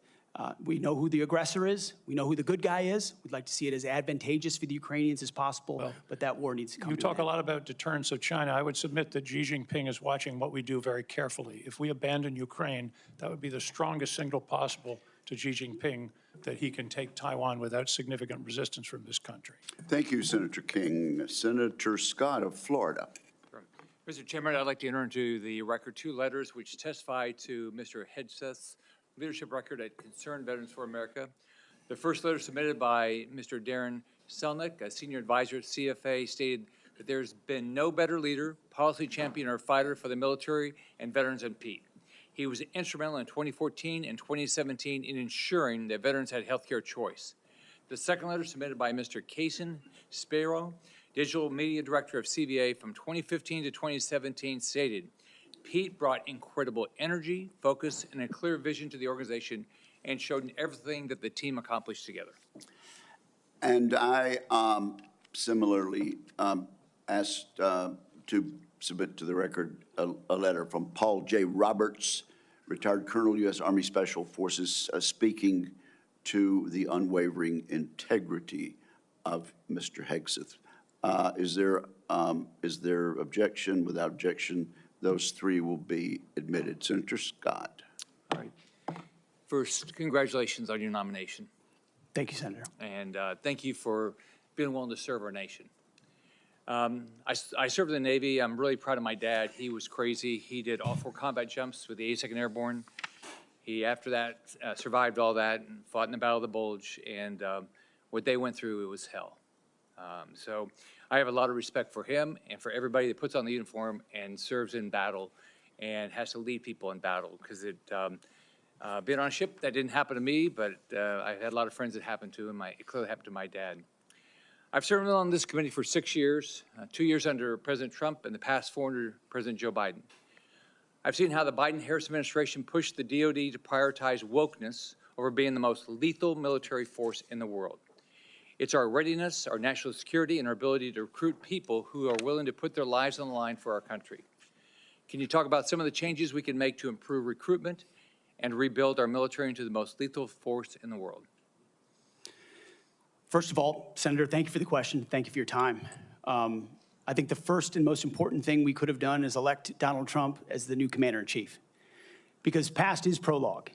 We know who the aggressor is. We know who the good guy is. We'd like to see it as advantageous for the Ukrainians as possible, but that war needs to come to an end. You talk a lot about deterrence of China. I would submit that Xi Jinping is watching what we do very carefully. If we abandon Ukraine, that would be the strongest signal possible to Xi Jinping that he can take Taiwan without significant resistance from this country. Thank you, Senator King. Senator Scott of Florida. Mr. Chairman, I'd like to enter into the record 2 letters which testify to Mr. Hegseth's leadership record at Concerned Veterans for America. The first letter submitted by Mr. Darren Selnick, a senior advisor at CFA, stated that there's been no better leader, policy champion, or fighter for the military and veterans than Pete. He was instrumental in 2014 and 2017 in ensuring that veterans had health care choice. The second letter submitted by Mr. Kaysen Spiro, Digital Media Director of CVA from 2015 to 2017, stated, Pete brought incredible energy, focus, and a clear vision to the organization and showed everything that the team accomplished together. And I similarly asked to submit to the record a letter from Paul J. Roberts, retired Colonel, U.S. Army Special Forces, speaking to the unwavering integrity of Mr. Hegseth. Is there objection? Without objection, those 3 will be admitted. Senator Scott. All right. First, congratulations on your nomination. Thank you, Senator. And thank you for being willing to serve our nation. I served in the Navy. I'm really proud of my dad. He was crazy. He did all 4 combat jumps with the 82nd Airborne. He, after that, survived all that and fought in the Battle of the Bulge. And what they went through, it was hell. So I have a lot of respect for him and for everybody that puts on the uniform and serves in battle and has to lead people in battle. Because being on a ship, that didn't happen to me, but I had a lot of friends that happened to, and it clearly happened to my dad. I've served on this committee for 6 years, 2 years under President Trump and the past 4 under President Joe Biden. I've seen how the Biden-Harris administration pushed the DOD to prioritize wokeness over being the most lethal military force in the world. It's our readiness, our national security, and our ability to recruit people who are willing to put their lives on the line for our country. Can you talk about some of the changes we can make to improve recruitment and rebuild our military into the most lethal force in the world? First of all, Senator, thank you for the question. Thank you for your time. I think the first and most important thing we could have done is elect Donald Trump as the new commander-in-chief, because past is prologue.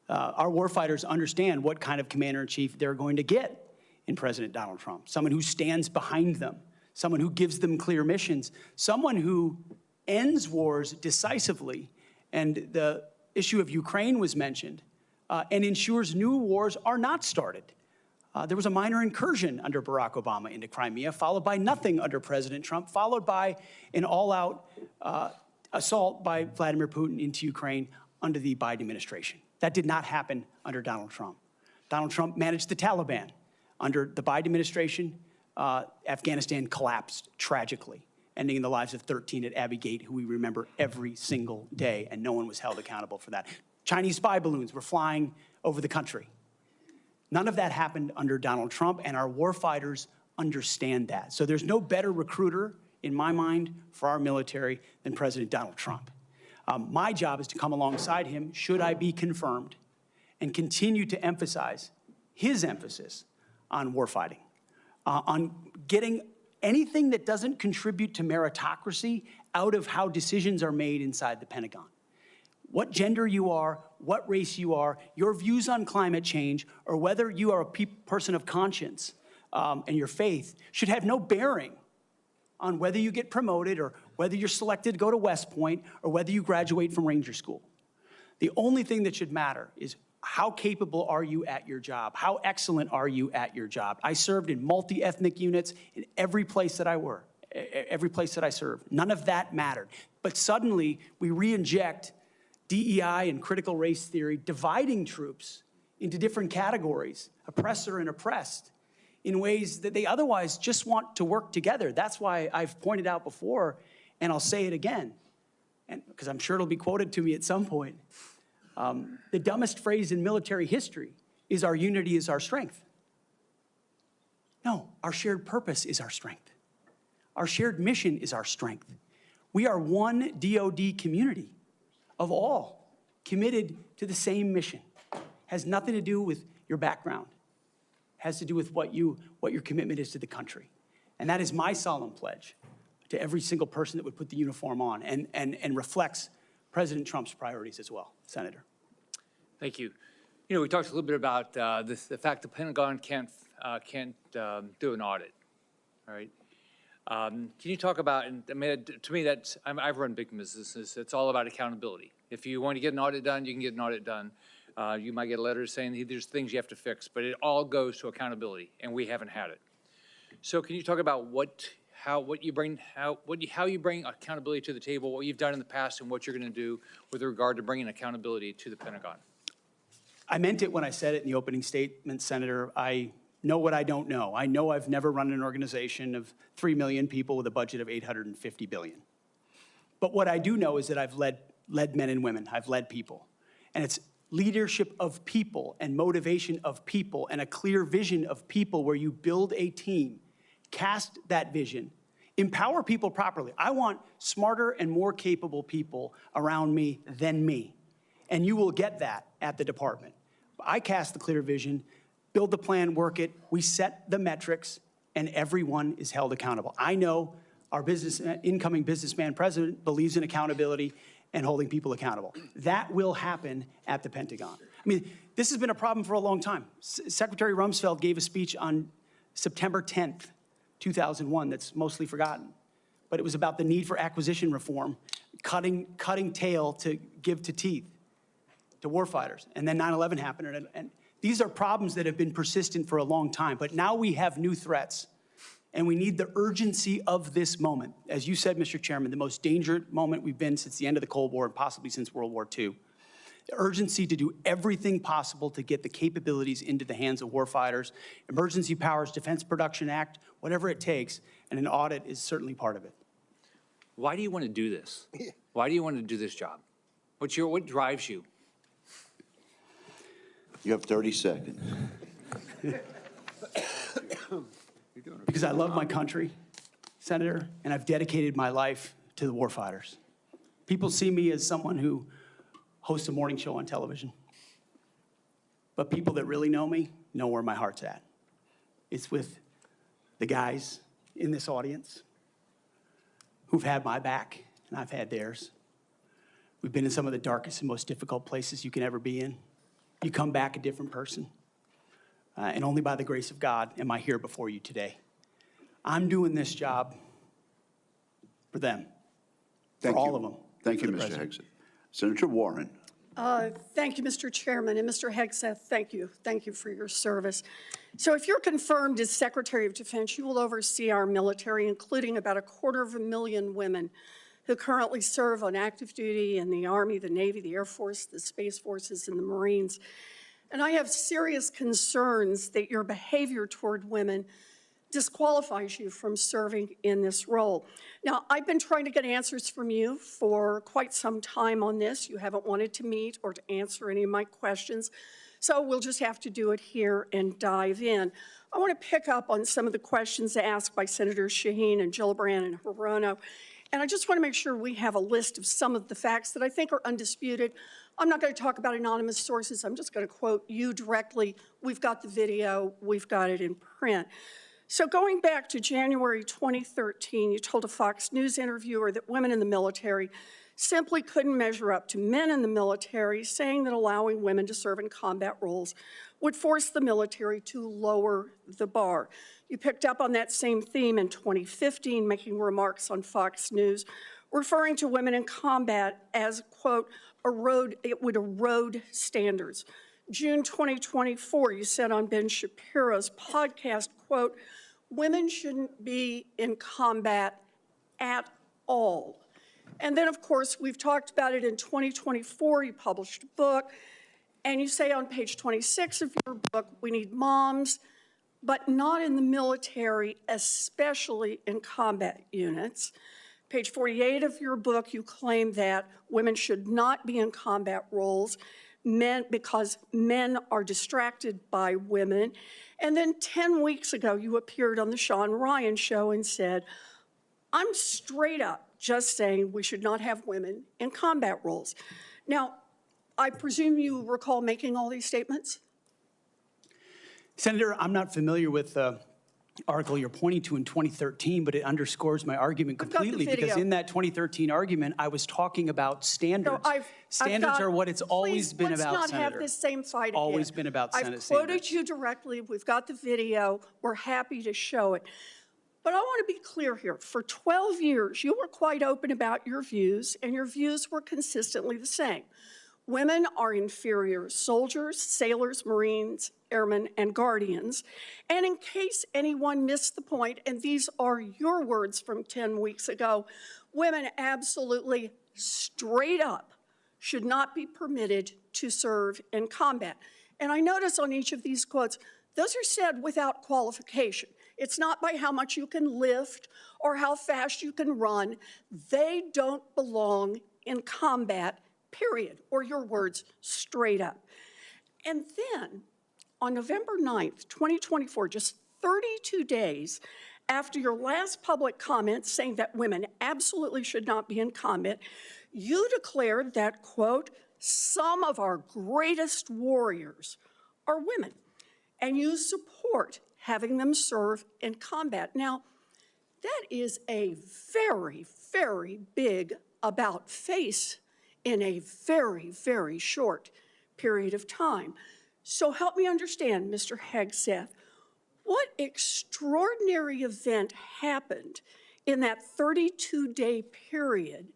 Our warfighters understand what kind of commander-in-chief they're going to get in President Donald Trump, someone who stands behind them, someone who gives them clear missions, someone who ends wars decisively, and the issue of Ukraine was mentioned, and ensures new wars are not started. There was a minor incursion under Barack Obama into Crimea, followed by nothing under President Trump, followed by an all-out assault by Vladimir Putin into Ukraine under the Biden administration. That did not happen under Donald Trump. Donald Trump managed the Taliban. Under the Biden administration, Afghanistan collapsed tragically, ending in the lives of 13 at Abbey Gate, who we remember every single day, and no one was held accountable for that. Chinese spy balloons were flying over the country. None of that happened under Donald Trump, and our warfighters understand that. So there's no better recruiter, in my mind, for our military than President Donald Trump. My job is to come alongside him, should I be confirmed, and continue to emphasize his emphasis on warfighting, on getting anything that doesn't contribute to meritocracy out of how decisions are made inside the Pentagon. What gender you are, what race you are, your views on climate change, or whether you are a person of conscience and your faith should have no bearing on whether you get promoted or whether you're selected to go to West Point or whether you graduate from Ranger School. The only thing that should matter is how capable are you at your job? How excellent are you at your job? I served in multi-ethnic units in every place that I worked, every place that I served. None of that mattered. But suddenly we re-inject DEI and critical race theory, dividing troops into different categories, oppressor and oppressed, in ways that they otherwise just want to work together. That's why I've pointed out before, and I'll say it again, and because I'm sure it'll be quoted to me at some point. The dumbest phrase in military history is our unity is our strength. No, our shared purpose is our strength. Our shared mission is our strength. We are one DoD community of all committed to the same mission. Has nothing to do with your background. Has to do with what your commitment is to the country. And that is my solemn pledge to every single person that would put the uniform on and reflects President Trump's priorities as well. Senator. Thank you. You know, we talked a little bit about the fact the Pentagon can't do an audit, all right? Can you talk about, and I mean, to me, I've run big businesses. It's all about accountability. If you want to get an audit done, you can get an audit done. You might get a letter saying there's things you have to fix, but it all goes to accountability, and we haven't had it. So can you talk about how you bring accountability to the table, what you've done in the past, and what you're going to do with regard to bringing accountability to the Pentagon? I meant it when I said it in the opening statement, Senator. I know what I don't know. I know I've never run an organization of 3 million people with a budget of $850 billion. But what I do know is that I've led men and women. I've led people. And it's leadership of people and motivation of people and a clear vision of people where you build a team, cast that vision, empower people properly. I want smarter and more capable people around me than me. And you will get that at the department. I cast the clear vision, build the plan, work it, we set the metrics, and everyone is held accountable. I know our incoming businessman president believes in accountability and holding people accountable. That will happen at the Pentagon. I mean, this has been a problem for a long time. Secretary Rumsfeld gave a speech on September 10th 2001 that's mostly forgotten. But it was about the need for acquisition reform, cutting tail to give to teeth to warfighters. And then 9/11 happened. And these are problems that have been persistent for a long time. But now we have new threats. And we need the urgency of this moment. As you said, Mr. Chairman, the most dangerous moment we've been since the end of the Cold War and possibly since World War II. The urgency to do everything possible to get the capabilities into the hands of warfighters, Emergency Powers Defense Production Act, whatever it takes, and an audit is certainly part of it. Why do you want to do this? Why do you want to do this job? What drives you? You have 30 seconds. Because I love my country, Senator, and I've dedicated my life to the warfighters. People see me as someone who hosts a morning show on television. But people that really know me know where my heart's at. It's with the guys in this audience who've had my back, and I've had theirs. We've been in some of the darkest and most difficult places you can ever be in. You come back a different person. And only by the grace of God am I here before you today. I'm doing this job for them, for all of them. Thank you, Mr. Hegseth. Senator Warren. Thank you, Mr. Chairman. And Mr. Hegseth, thank you. Thank you for your service. So if you're confirmed as Secretary of Defense, you will oversee our military, including about 250,000 women who currently serve on active duty in the Army, the Navy, the Air Force, the Space Forces, and the Marines. And I have serious concerns that your behavior toward women disqualifies you from serving in this role. Now, I've been trying to get answers from you for quite some time on this. You haven't wanted to meet or to answer any of my questions, so we'll just have to do it here and dive in. I want to pick up on some of the questions asked by Senators Shaheen and Gillibrand and Hirono, and I just want to make sure we have a list of some of the facts that I think are undisputed. I'm not going to talk about anonymous sources. I'm just going to quote you directly. We've got the video. We've got it in print. So going back to January 2013, you told a Fox News interviewer that women in the military simply couldn't measure up to men in the military, saying that allowing women to serve in combat roles would force the military to lower the bar. You picked up on that same theme in 2015, making remarks on Fox News, referring to women in combat as, quote, it would erode standards. June 2024, you said on Ben Shapiro's podcast, quote, women shouldn't be in combat at all. And then, of course, we've talked about it in 2024. You published a book, and you say on page 26 of your book, we need moms, but not in the military, especially in combat units. Page 48 of your book, you claim that women should not be in combat roles because men are distracted by women. And then 10 weeks ago, you appeared on the Sean Ryan Show and said, I'm straight up just saying we should not have women in combat roles. Now, I presume you recall making all these statements? Senator, I'm not familiar with the article you're pointing to in 2013, but it underscores my argument completely, because in that 2013 argument, I was talking about standards. So standards are what it's always been about, Let's not Senator. have this same fight again. Always been about Senate I've quoted standards. you directly. We've got the video. We're happy to show it. But I want to be clear here. For 12 years, you were quite open about your views, and your views were consistently the same. Women are inferior soldiers, sailors, Marines, airmen, and guardians. And in case anyone missed the point, and these are your words from 10 weeks ago, women absolutely straight up should not be permitted to serve in combat. And I notice on each of these quotes, those are said without qualification. It's not by how much you can lift or how fast you can run. They don't belong in combat, period, or your words, straight up. And then on November 9th, 2024, just 32 days after your last public comment saying that women absolutely should not be in combat, you declared that, quote, some of our greatest warriors are women, and you support having them serve in combat. Now, that is a very, very big about face in a very, very short period of time. So help me understand, Mr. Hegseth, What extraordinary event happened in that 32-day period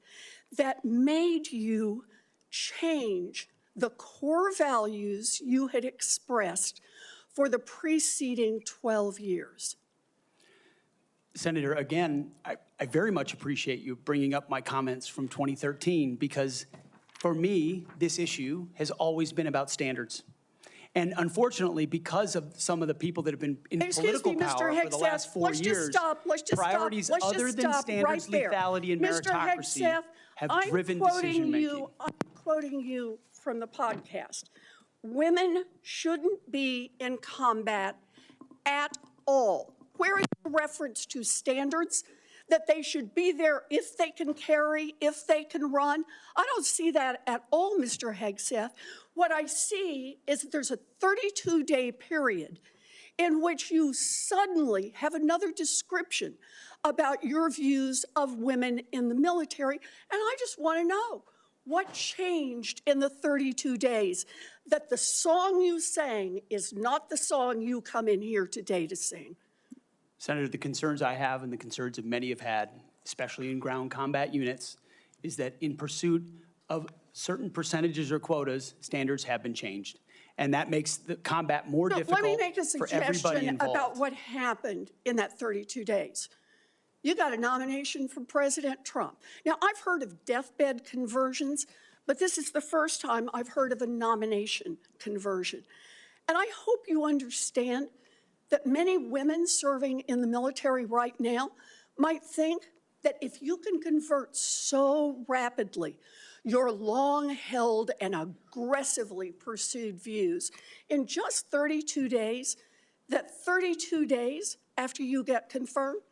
that made you change the core values you had expressed for the preceding 12 years? Senator, again, I very much appreciate you bringing up my comments from 2013 because for me, this issue has always been about standards. And unfortunately, because of some of the people that have been in political power for the last 4 years, priorities other than standards, lethality, and meritocracy have driven decision-making. I'm quoting you from the podcast. Women shouldn't be in combat at all. Where is the reference to standards? That they should be there if they can carry, if they can run? I don't see that at all, Mr. Hegseth. What I see is that there's a 32-day period in which you suddenly have another description about your views of women in the military. And I just want to know, what changed in the 32 days that the song you sang is not the song you come in here today to sing? Senator, the concerns I have and the concerns that many have had, especially in ground combat units, is that in pursuit of certain percentages or quotas, standards have been changed. And that makes the combat more difficult let me make a for everybody suggestion involved. about what happened in that 32 days. You got a nomination from President Trump. Now, I've heard of deathbed conversions, but this is the first time I've heard of a nomination conversion. And I hope you understand that many women serving in the military right now might think that if you can convert so rapidly your long-held and aggressively pursued views in just 32 days, that 32 days after you get confirmed,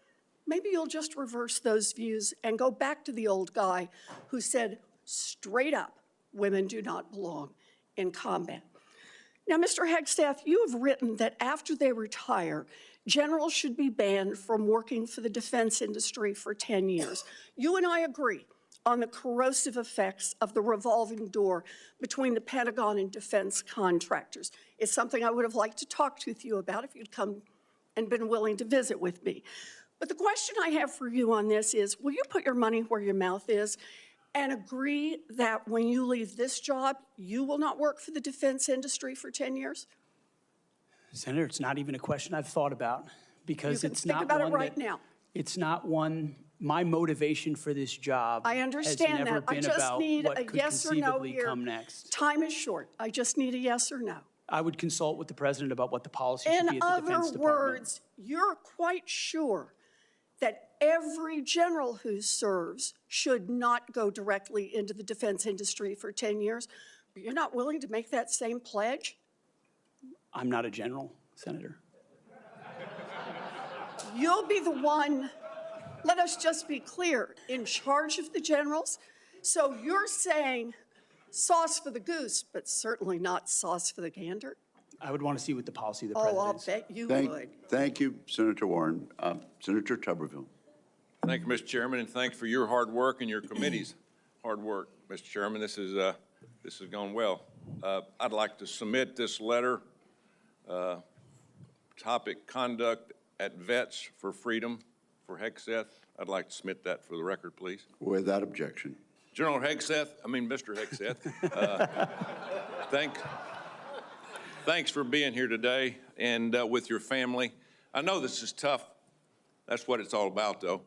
maybe you'll just reverse those views and go back to the old guy who said straight up, women do not belong in combat. Now, Mr. Hegseth, you have written that after they retire, generals should be banned from working for the defense industry for 10 years. You and I agree on the corrosive effects of the revolving door between the Pentagon and defense contractors. It's something I would have liked to talk with you about if you'd come and been willing to visit with me. But the question I have for you on this is, will you put your money where your mouth is and agree that when you leave this job, you will not work for the defense industry for 10 years? Senator, it's not even a question I've thought about because it's not think about one it right that, now. It's not one, my motivation for this job I understand has never that. I been just about need what a could yes or no conceivably here. come next. Time is short. I just need a yes or no. I would consult with the president about what the policy should be In at the Defense other Department. words, you're quite sure that every general who serves should not go directly into the defense industry for 10 years. But you're not willing to make that same pledge? I'm not a general, Senator. You'll be the one, let us just be clear, in charge of the generals. So you're saying sauce for the goose, but certainly not sauce for the gander? I would want to see what the policy of the Oh, president I'll is. bet you Thank, would. thank you, Senator Warren. Senator Tuberville. Thank you, Mr. Chairman, and thanks for your hard work and your committee's hard work, Mr. Chairman. This has gone well. I'd like to submit this letter, topic conduct at Vets for Freedom for Hegseth. I'd like to submit that for the record, please. Without objection. General Hegseth, Mr. Hegseth, thanks for being here today and with your family. I know this is tough. That's what it's all about, though.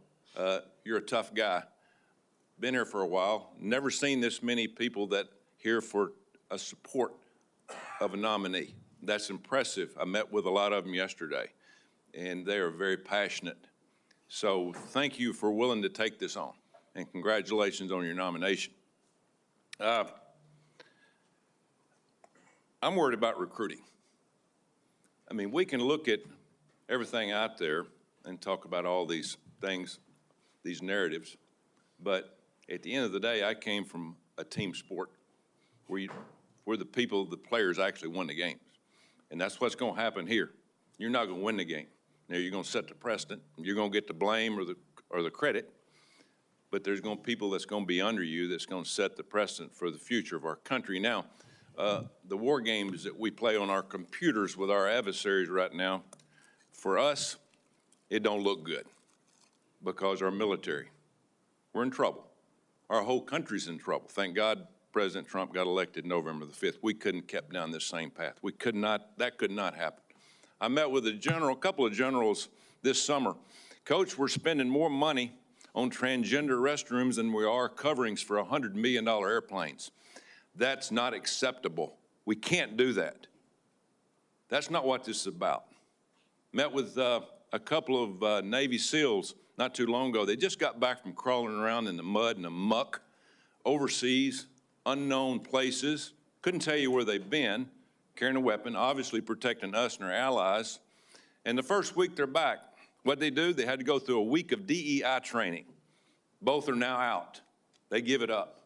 You're a tough guy. Been here for a while. Never seen this many people that here for a support of a nominee. That's impressive. I met with a lot of them yesterday, and they are very passionate. So thank you for willing to take this on, and congratulations on your nomination. I'm worried about recruiting. I mean, we can look at everything out there and talk about all these things, these narratives, but at the end of the day, I came from a team sport where the players actually won the games. And that's what's going to happen here. You're not going to win the game. Now, you're going to set the precedent. You're going to get the blame or the credit, but there's going to be people that's going to be under you that's going to set the precedent for the future of our country. Now, the war games that we play on our computers with our adversaries right now, For us, it don't look good because our military, we're in trouble. Our whole country's in trouble. Thank God President Trump got elected November the 5th. We couldn't have kept down this same path. We could not, that could not happen. I met with a couple of generals this summer. Coach, we're spending more money on transgender restrooms than we are coverings for $100 million airplanes. That's not acceptable. We can't do that. That's not what this is about. Met with a couple of Navy SEALs not too long ago. They just got back from crawling around in the mud and the muck, overseas, unknown places. Couldn't tell you where they've been, carrying a weapon, obviously protecting us and our allies. And the first week they're back, what'd they do? They had to go through a week of DEI training. Both are now out. They give it up.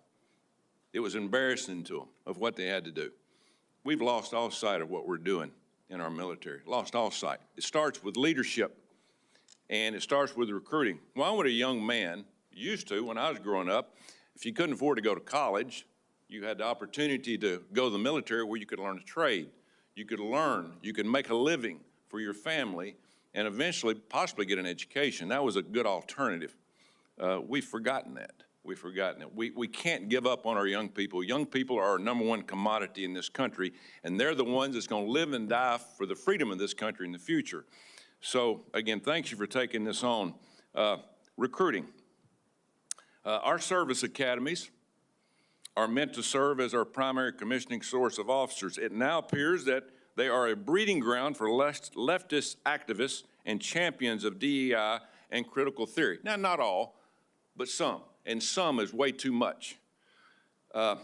It was embarrassing to them of what they had to do. We've lost all sight of what we're doing in our military, lost all sight. It starts with leadership, and it starts with recruiting. Why would a young man, used to when I was growing up, if you couldn't afford to go to college, you had the opportunity to go to the military where you could learn a trade. You could learn, you could make a living for your family, and eventually possibly get an education. That was a good alternative. We've forgotten that. We've forgotten it. We can't give up on our young people. Young people are our #1 commodity in this country, and they're the ones that's going to live and die for the freedom of this country in the future. So, again, thank you for taking this on. Recruiting. Our service academies are meant to serve as our primary commissioning source of officers. It now appears that they are a breeding ground for leftist activists and champions of DEI and critical theory. Now, not all, but some, and some is way too much. How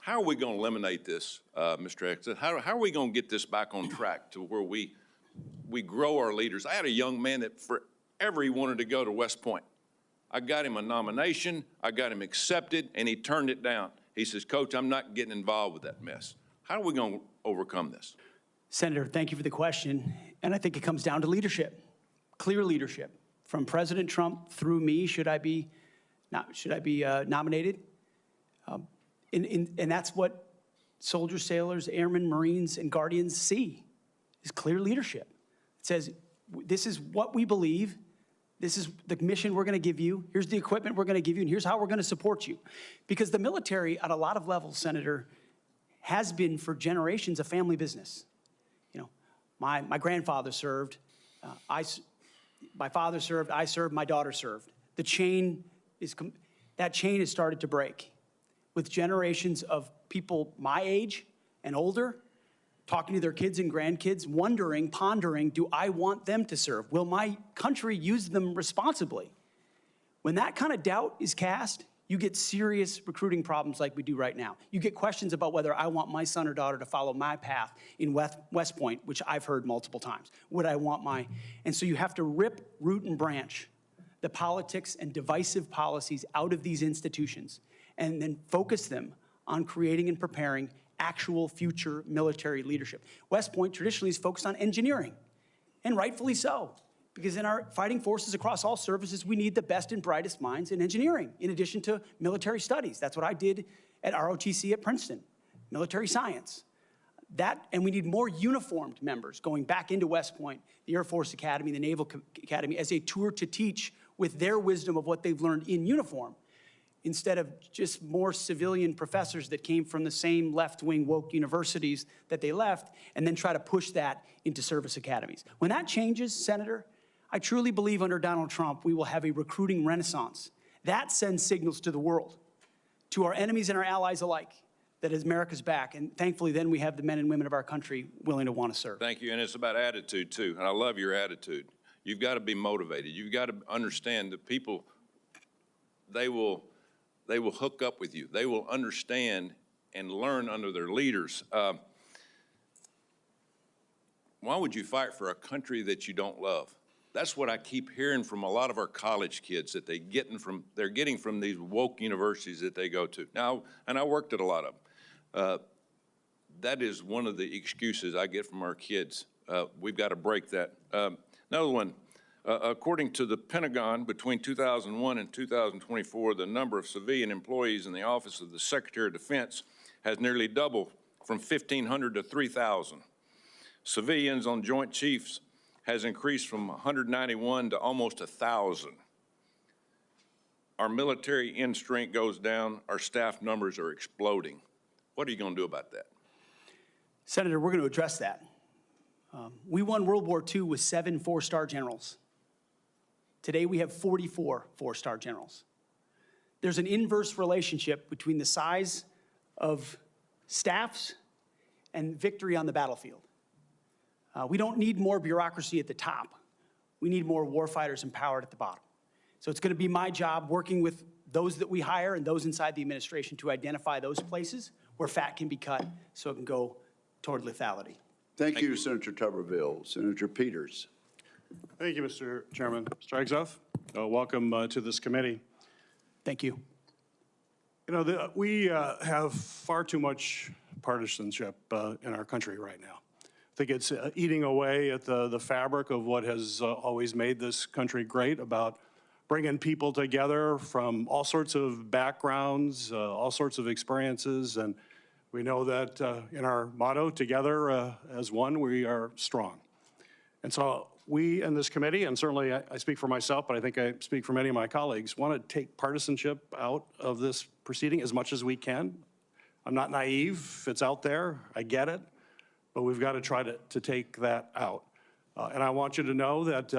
are we going to eliminate this, Mr. Hegseth? How are we going to get this back on track to where we grow our leaders? I had a young man that forever he wanted to go to West Point. I got him a nomination, I got him accepted, and he turned it down. He says, Coach, I'm not getting involved with that mess. How are we going to overcome this? Senator, thank you for the question. And I think it comes down to leadership, clear leadership. From President Trump through me, should I be nominated? And that's what soldiers, sailors, airmen, Marines, and Guardians see, is clear leadership. It says, this is what we believe. This is the mission we're going to give you. Here's the equipment we're going to give you, and here's how we're going to support you. Because the military, at a lot of levels, Senator, has been for generations a family business. You know, my grandfather served, my father served, I served, my daughter served. The chain that chain has started to break with generations of people my age and older talking to their kids and grandkids, wondering, pondering, do I want them to serve? Will my country use them responsibly? When that kind of doubt is cast, you get serious recruiting problems like we do right now. You get questions about whether I want my son or daughter to follow my path in West Point, which I've heard multiple times. Would I want my, and so you have to rip, root, and branch the politics and divisive policies out of these institutions and then focus them on creating and preparing actual future military leadership. West Point traditionally is focused on engineering, and rightfully so, because in our fighting forces across all services, we need the best and brightest minds in engineering, in addition to military studies. That's what I did at ROTC at Princeton, military science. And we need more uniformed members going back into West Point, the Air Force Academy, the Naval Academy, as a tour to teach with their wisdom of what they've learned in uniform, instead of just more civilian professors that came from the same left-wing woke universities that they left, and then try to push that into service academies. When that changes, Senator, I truly believe under Donald Trump, we will have a recruiting renaissance. That sends signals to the world, to our enemies and our allies alike, that America's back. And thankfully, then we have the men and women of our country willing to want to serve. Thank you, and it's about attitude, too, and I love your attitude. You've got to be motivated. You've got to understand that people, they will hook up with you. They will understand and learn under their leaders. Why would you fight for a country that you don't love? That's what I keep hearing from a lot of our college kids that they're getting from these woke universities that they go to. Now, and I worked at a lot of them. That is one of the excuses I get from our kids. We've got to break that. Another one. According to the Pentagon, between 2001 and 2024, the number of civilian employees in the Office of the Secretary of Defense has nearly doubled from 1,500 to 3,000. Civilians on Joint Chiefs has increased from 191 to almost 1,000. Our military end strength goes down, our staff numbers are exploding. What are you going to do about that? Senator, we're going to address that. We won World War II with 7 four-star generals. Today, we have 44 four-star generals. There's an inverse relationship between the size of staffs and victory on the battlefield. We don't need more bureaucracy at the top. We need more warfighters empowered at the bottom. So it's going to be my job, working with those that we hire and those inside the administration, to identify those places where fat can be cut so it can go toward lethality. Thank you, Senator Tuberville. Senator Peters. Thank you, Mr. Chairman. Mr. Hegseth, welcome to this committee. Thank you. You know, we have far too much partisanship in our country right now. I think it's eating away at the fabric of what has always made this country great, about bringing people together from all sorts of backgrounds, all sorts of experiences. And we know that in our motto, together as one, we are strong. And so we in this committee, and certainly I speak for myself, but I think I speak for many of my colleagues, want to take partisanship out of this proceeding as much as we can. I'm not naive. It's out there. I get it. But we've got to try to take that out. And I want you to know that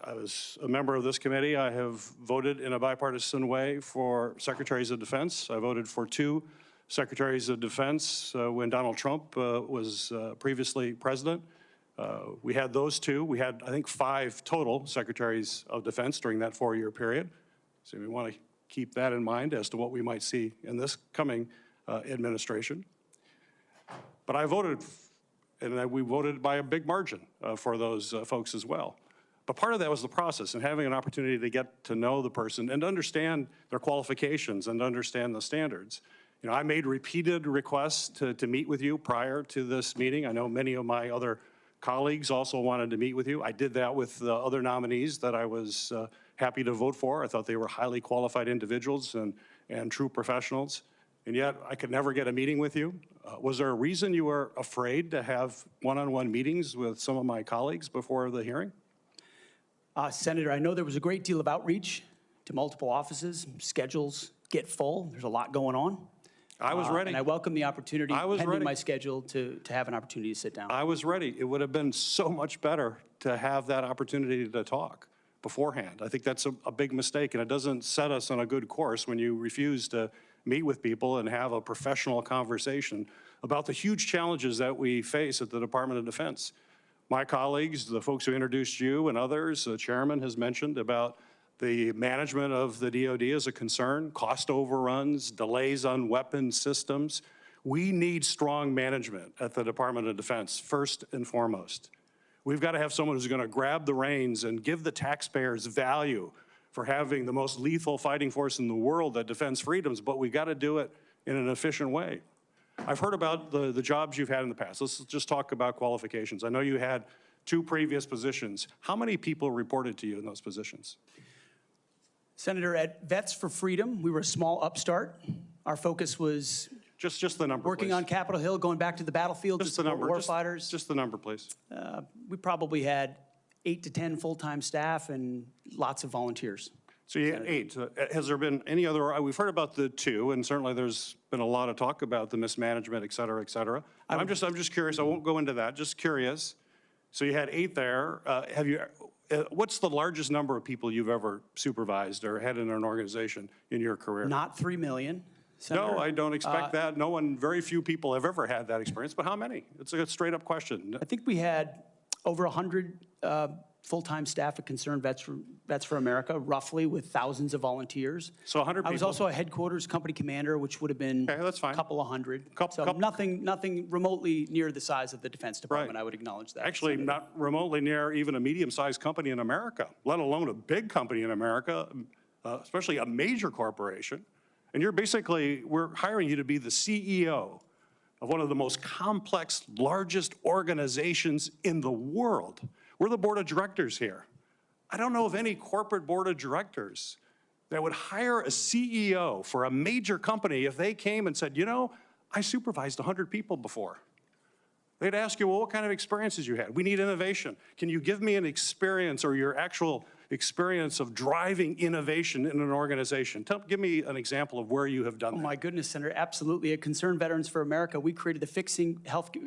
as a member of this committee, I have voted in a bipartisan way for secretaries of defense. I voted for 2 secretaries of defense when Donald Trump was previously president. We had those 2. We had, I think, 5 total secretaries of defense during that 4-year period. So we want to keep that in mind as to what we might see in this coming administration. But I voted, and we voted by a big margin for those folks as well. But part of that was the process and having an opportunity to get to know the person and understand their qualifications and understand the standards. You know, I made repeated requests to meet with you prior to this meeting. I know many of my other colleagues also wanted to meet with you. I did that with the other nominees that I was happy to vote for. I thought they were highly qualified individuals and true professionals. And yet I could never get a meeting with you. Was there a reason you were afraid to have one-on-one meetings with some of my colleagues before the hearing? Senator, I know there was a great deal of outreach to multiple offices. Schedules get full. There's a lot going on. I was ready. And I welcome the opportunity, pending ready. my schedule, to have an opportunity to sit down. I was ready. It would have been so much better to have that opportunity to talk beforehand. I think that's a big mistake, and it doesn't set us on a good course when you refuse to meet with people and have a professional conversation about the huge challenges that we face at the Department of Defense. My colleagues, the folks who introduced you and others, the chairman has mentioned about the management of the DoD is a concern, cost overruns, delays on weapon systems. We need strong management at the Department of Defense, first and foremost. We've got to have someone who's going to grab the reins and give the taxpayers value for having the most lethal fighting force in the world that defends freedoms, but we've got to do it in an efficient way. I've heard about the jobs you've had in the past. Let's just talk about qualifications. I know you had 2 previous positions. How many people reported to you in those positions? Senator, at Vets for Freedom, we were a small upstart. Our focus was just the number, working please. on Capitol Hill, going back to the battlefield Just to the support number. warfighters. Just the number, please. We probably had 8 to 10 full-time staff and lots of volunteers. So you had 8. Has there been any other, we've heard about the 2, and certainly there's been a lot of talk about the mismanagement, et cetera, et cetera. I'm just curious, I won't go into that, just curious. So you had 8 there. What's the largest number of people you've ever supervised or had in an organization in your career? Not 3 million, Senator. No, I don't expect that. Very few people have ever had that experience, but how many? It's a straight up question. I think we had over 100 full-time staff at Concerned Vets for America, roughly, with thousands of volunteers. So 100 people. I was also a headquarters company commander, which would have been a couple of hundred. Nothing remotely near the size of the Defense Department, I would acknowledge that. Actually, Senator. not remotely near even a medium-sized company in America, let alone a big company in America, especially a major corporation. And we're hiring you to be the CEO of one of the most complex, largest organizations in the world. We're the board of directors here. I don't know of any corporate board of directors that would hire a CEO for a major company if they came and said, you know, I supervised 100 people before. They'd ask you, well, what kind of experiences you had? We need innovation. Can you give me an experience or your actual experience of driving innovation in an organization? Give me an example of where you have done that. Oh, my goodness, Senator, absolutely. At Concerned Veterans for America, we created the Fixing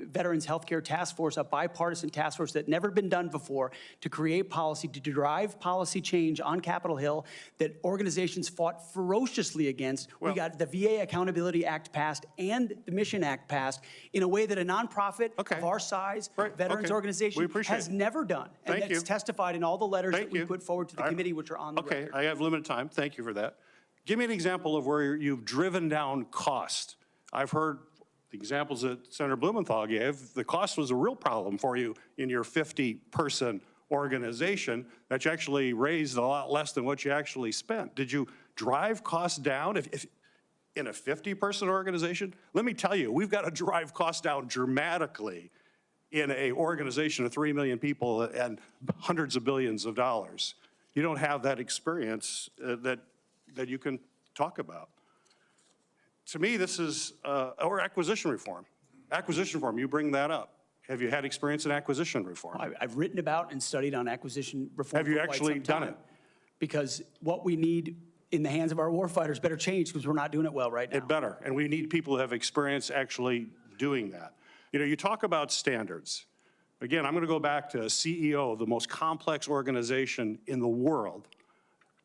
Veterans Healthcare Task Force, a bipartisan task force that never been done before, to create policy, to drive policy change on Capitol Hill that organizations fought ferociously against. We got the VA Accountability Act passed and the Mission Act passed in a way that a nonprofit of our size, veterans organization, has never done. And that's testified in all the letters that we put forward to the committee, which are on the record. I have limited time. Thank you for that. Give me an example of where you've driven down cost. I've heard the examples that Senator Blumenthal gave. The cost was a real problem for you in your 50-person organization that you actually raised a lot less than what you actually spent. Did you drive costs down if in a 50-person organization? Let me tell you, we've got to drive costs down dramatically in an organization of 3 million people and hundreds of billions of dollars. You don't have that experience that you can talk about. To me, this is, or acquisition reform. Acquisition reform, you bring that up. Have you had experience in acquisition reform? I've written about and studied on acquisition reform. Have you actually done it? Because what we need in the hands of our warfighters better change because we're not doing it well right now. It better, and we need people who have experience actually doing that. You know, you talk about standards. Again, I'm going to go back to a CEO of the most complex organization in the world.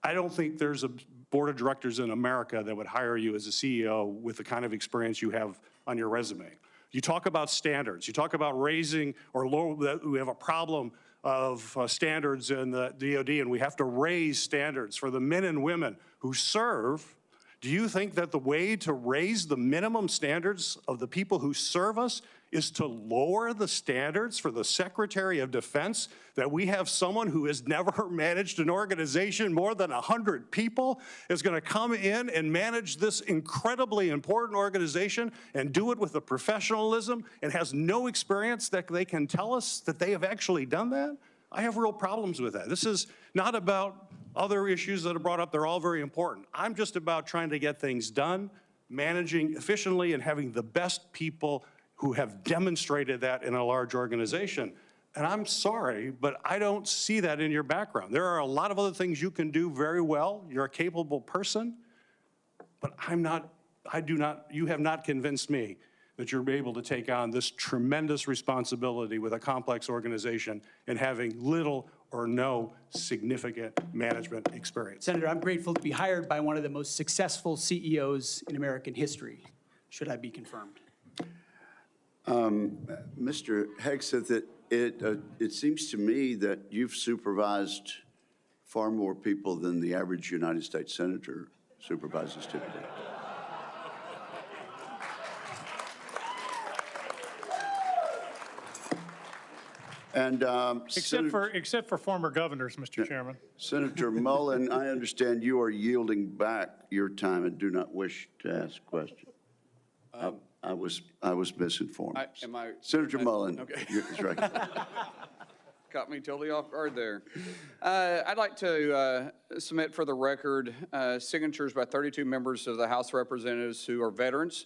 I don't think there's a board of directors in America that would hire you as a CEO with the kind of experience you have on your resume. You talk about standards. You talk about raising or low, that we have a problem of standards in the DOD, and we have to raise standards for the men and women who serve. Do you think that the way to raise the minimum standards of the people who serve us is to lower the standards for the Secretary of Defense, that we have someone who has never managed an organization more than 100 people is going to come in and manage this incredibly important organization and do it with a professionalism and has no experience that they can tell us that they have actually done that? I have real problems with that. This is not about other issues that are brought up. They're all very important. I'm just about trying to get things done, managing efficiently, and having the best people who have demonstrated that in a large organization. And I'm sorry, but I don't see that in your background. There are a lot of other things you can do very well. You're a capable person, but you have not convinced me that you're able to take on this tremendous responsibility with a complex organization and having little or no significant management experience. Senator, I'm grateful to be hired by one of the most successful CEOs in American history, should I be confirmed. Mr. Hegseth, it seems to me that you've supervised far more people than the average United States senator supervises typically. And except for former governors, Mr. Chairman. Senator Mullen, I understand you are yielding back your time and do not wish to ask questions. I was misinformed. Senator Mullen, that's right. Caught me totally off guard there. I'd like to submit for the record signatures by 32 members of the House of Representatives who are veterans.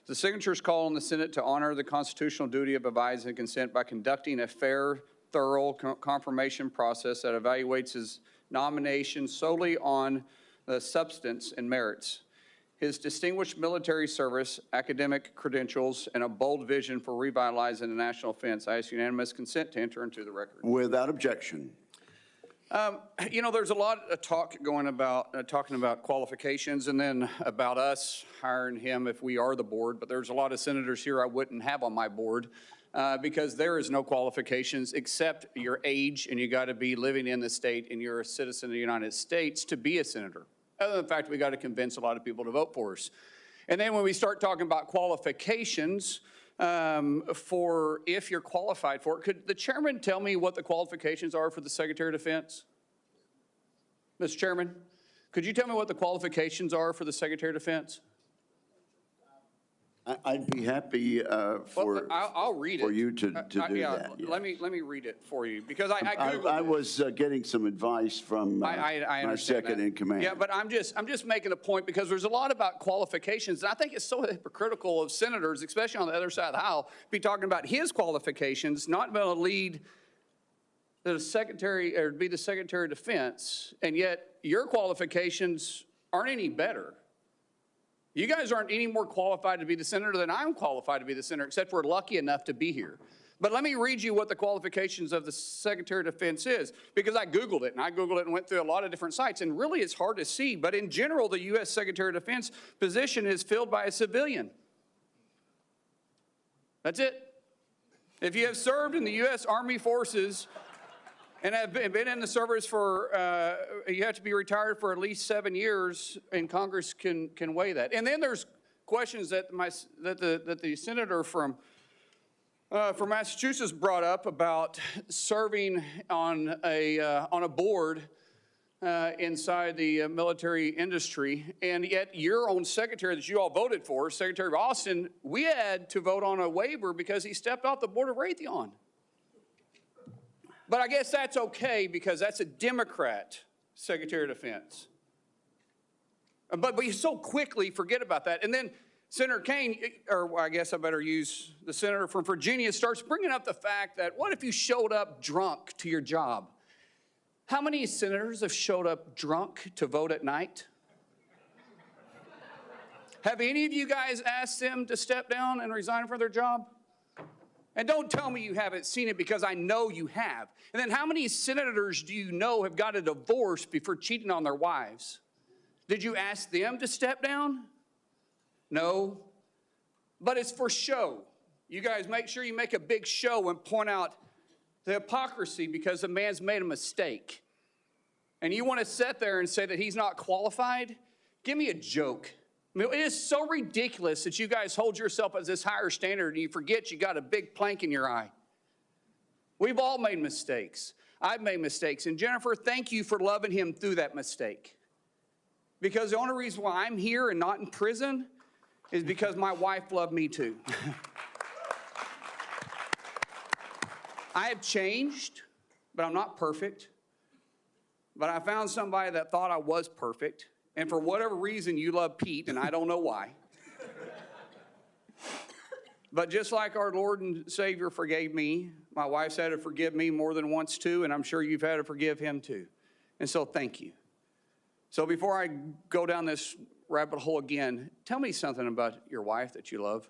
The signatures call on the Senate to honor the constitutional duty of advise and consent by conducting a fair, thorough confirmation process that evaluates his nomination solely on the substance and merits. His distinguished military service, academic credentials, and a bold vision for revitalizing the national defense. I ask unanimous consent to enter into the record. Without objection. You know, there's a lot of talk going about, talking about qualifications and then about us hiring him if we are the board, but there's a lot of senators here I wouldn't have on my board because there is no qualifications except your age, and you got to be living in the state and you're a citizen of the United States to be a senator. Other than the fact we got to convince a lot of people to vote for us. And then when we start talking about qualifications for if you're qualified for it, could the chairman tell me what the qualifications are for the Secretary of Defense? Mr. Chairman, could you tell me what the qualifications are for the Secretary of Defense? I'd be happy for I'll read it. for you to do Yeah, that. yeah. let me read it for you, because I Googled I it. was getting some advice from I my understand second that. in command. Yeah, but I'm just making a point, because there's a lot about qualifications, and I think it's so hypocritical of senators, especially on the other side of the aisle, be talking about his qualifications, not being able to lead the secretary, or be the Secretary of Defense, and yet your qualifications aren't any better. You guys aren't any more qualified to be the senator than I'm qualified to be the senator, except we're lucky enough to be here. But let me read you what the qualifications of the Secretary of Defense is, because I Googled it, and went through a lot of different sites, and really it's hard to see. But in general, the U.S. Secretary of Defense position is filled by a civilian. That's it. If you have served in the U.S. Army Forces and have been in the service for, you have to be retired for at least 7 years, and Congress can weigh that. And then there's questions that the senator from Massachusetts brought up about serving on a board inside the military industry, and yet your own secretary that you all voted for, Secretary Austin, we had to vote on a waiver because he stepped off the board of Raytheon. But I guess that's okay, because that's a Democrat Secretary of Defense. But we so quickly forget about that. And then Senator Kaine, or I guess I better use the senator from Virginia, starts bringing up the fact that what if you showed up drunk to your job? How many senators have showed up drunk to vote at night? Have any of you guys asked them to step down and resign from their job? And don't tell me you haven't seen it, because I know you have. And then how many senators do you know have got a divorce before cheating on their wives? Did you ask them to step down? No. But it's for show. You guys make sure you make a big show and point out the hypocrisy because the man's made a mistake. And you want to sit there and say that he's not qualified? Give me a joke. I mean, it is so ridiculous that you guys hold yourself as this higher standard and you forget you got a big plank in your eye. We've all made mistakes. I've made mistakes. And Jennifer, thank you for loving him through that mistake. Because the only reason why I'm here and not in prison is because my wife loved me too. I have changed, but I'm not perfect. But I found somebody that thought I was perfect. And for whatever reason, you love Pete, and I don't know why. But just like our Lord and Savior forgave me, my wife's had to forgive me more than once too, and I'm sure you've had to forgive him too. And so thank you. So before I go down this rabbit hole again, tell me something about your wife that you love.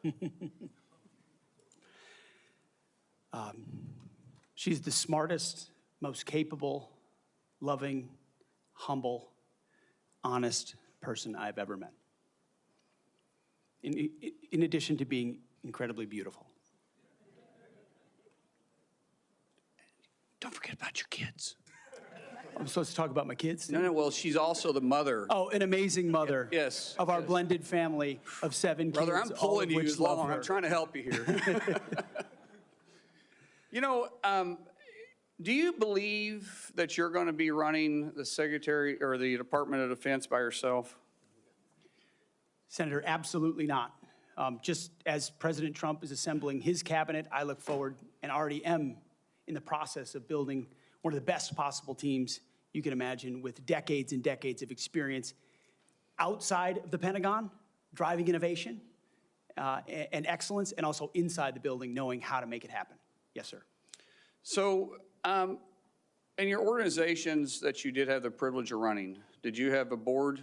She's the smartest, most capable, loving, humble, honest person I've ever met. In addition to being incredibly beautiful. Don't forget about your kids. I'm supposed to talk about my kids? No, well, she's also the mother. Oh, an amazing mother. Yes. Of our blended family of 7 Brother, kids. I'm pulling you which as love long. her. I'm trying to help you here. You know, do you believe that you're going to be running the Secretary or the Department of Defense by yourself? Senator, absolutely not. Just as President Trump is assembling his cabinet, I look forward and already am in the process of building one of the best possible teams you can imagine, with decades and decades of experience outside of the Pentagon, driving innovation and excellence, and also inside the building, knowing how to make it happen. Yes, sir. So, in your organizations that you did have the privilege of running, did you have a board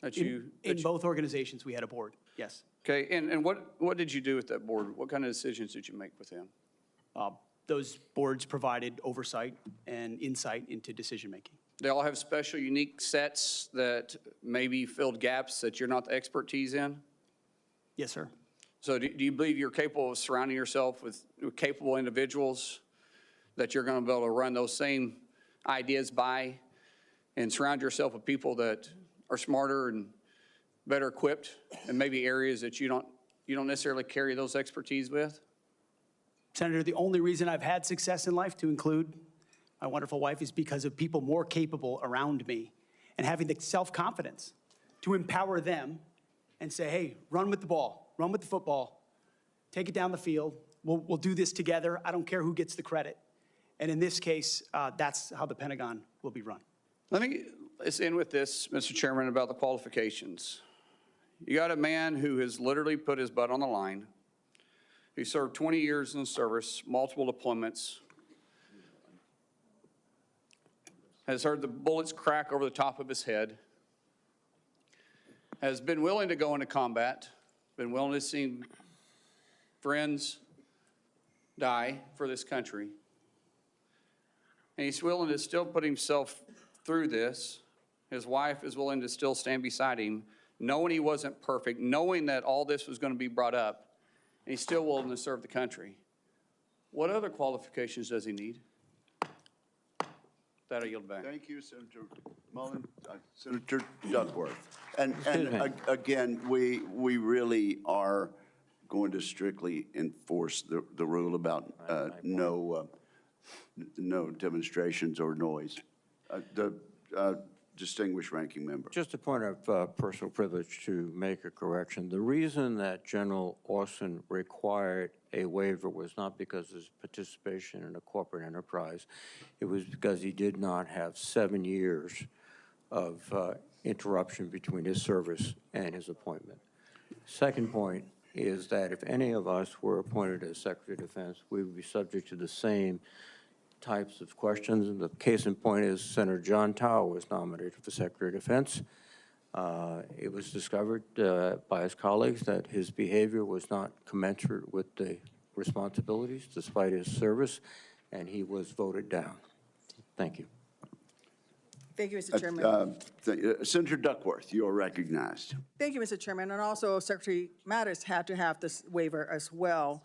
that you? In both organizations, we had a board, yes. Okay, and what did you do with that board? What kind of decisions did you make with them? Those boards provided oversight and insight into decision-making. They all have special, unique sets that maybe filled gaps that you're not the expertise in? Yes, sir. So do you believe you're capable of surrounding yourself with capable individuals that you're going to be able to run those same ideas by, and surround yourself with people that are smarter and better equipped in maybe areas that you don't necessarily carry those expertise with? Senator, the only reason I've had success in life, to include my wonderful wife, is because of people more capable around me and having the self-confidence to empower them and say, hey, run with the ball, run with the football, take it down the field. We'll do this together. I don't care who gets the credit. And in this case, that's how the Pentagon will be run. Let's end with this, Mr. Chairman, about the qualifications. You got a man who has literally put his butt on the line. He served 20 years in the service, multiple deployments, has heard the bullets crack over the top of his head, has been willing to go into combat, been willing to see friends die for this country. And he's willing to still put himself through this. His wife is willing to still stand beside him, knowing he wasn't perfect, knowing that all this was going to be brought up, and he's still willing to serve the country. What other qualifications does he need? That I yield back. Thank you, Senator Mullen. Senator Duckworth. And again, we really are going to strictly enforce the rule about no demonstrations or noise. The distinguished ranking member. Just a point of personal privilege to make a correction. The reason that General Austin required a waiver was not because of his participation in a corporate enterprise. It was because he did not have 7 years of interruption between his service and his appointment. Second point is that if any of us were appointed as Secretary of Defense, we would be subject to the same types of questions. And the case in point is Senator John Tower was nominated for Secretary of Defense. It was discovered by his colleagues that his behavior was not commensurate with the responsibilities despite his service, and he was voted down. Thank you. Thank you, Mr. Chairman. Senator Duckworth, you are recognized. Thank you, Mr. Chairman. And also, Secretary Mattis had to have this waiver as well.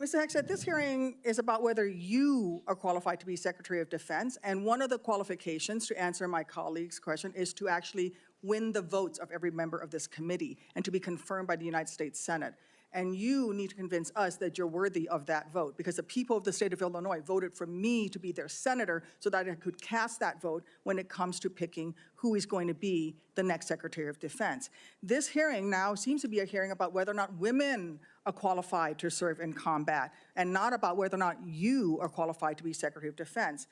Mr. Hegseth, this hearing is about whether you are qualified to be Secretary of Defense, and one of the qualifications, to answer my colleague's question, is to actually win the votes of every member of this committee and to be confirmed by the United States Senate. And you need to convince us that you're worthy of that vote, because the people of the state of Illinois voted for me to be their senator so that I could cast that vote when it comes to picking who is going to be the next Secretary of Defense. This hearing now seems to be a hearing about whether or not women are qualified to serve in combat, and not about whether or not you are qualified to be Secretary of Defense.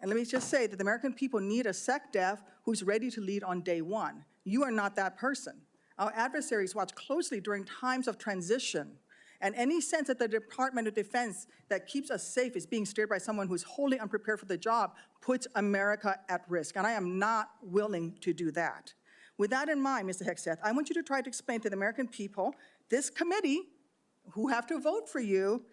And let me just say that the American people need a SecDef who's ready to lead on day one. You are not that person. Our adversaries watch closely during times of transition, and any sense that the Department of Defense that keeps us safe is being steered by someone who's wholly unprepared for the job puts America at risk, and I am not willing to do that. With that in mind, Mr. Hegseth, I want you to try to explain to the American people, this committee, who have to vote for you,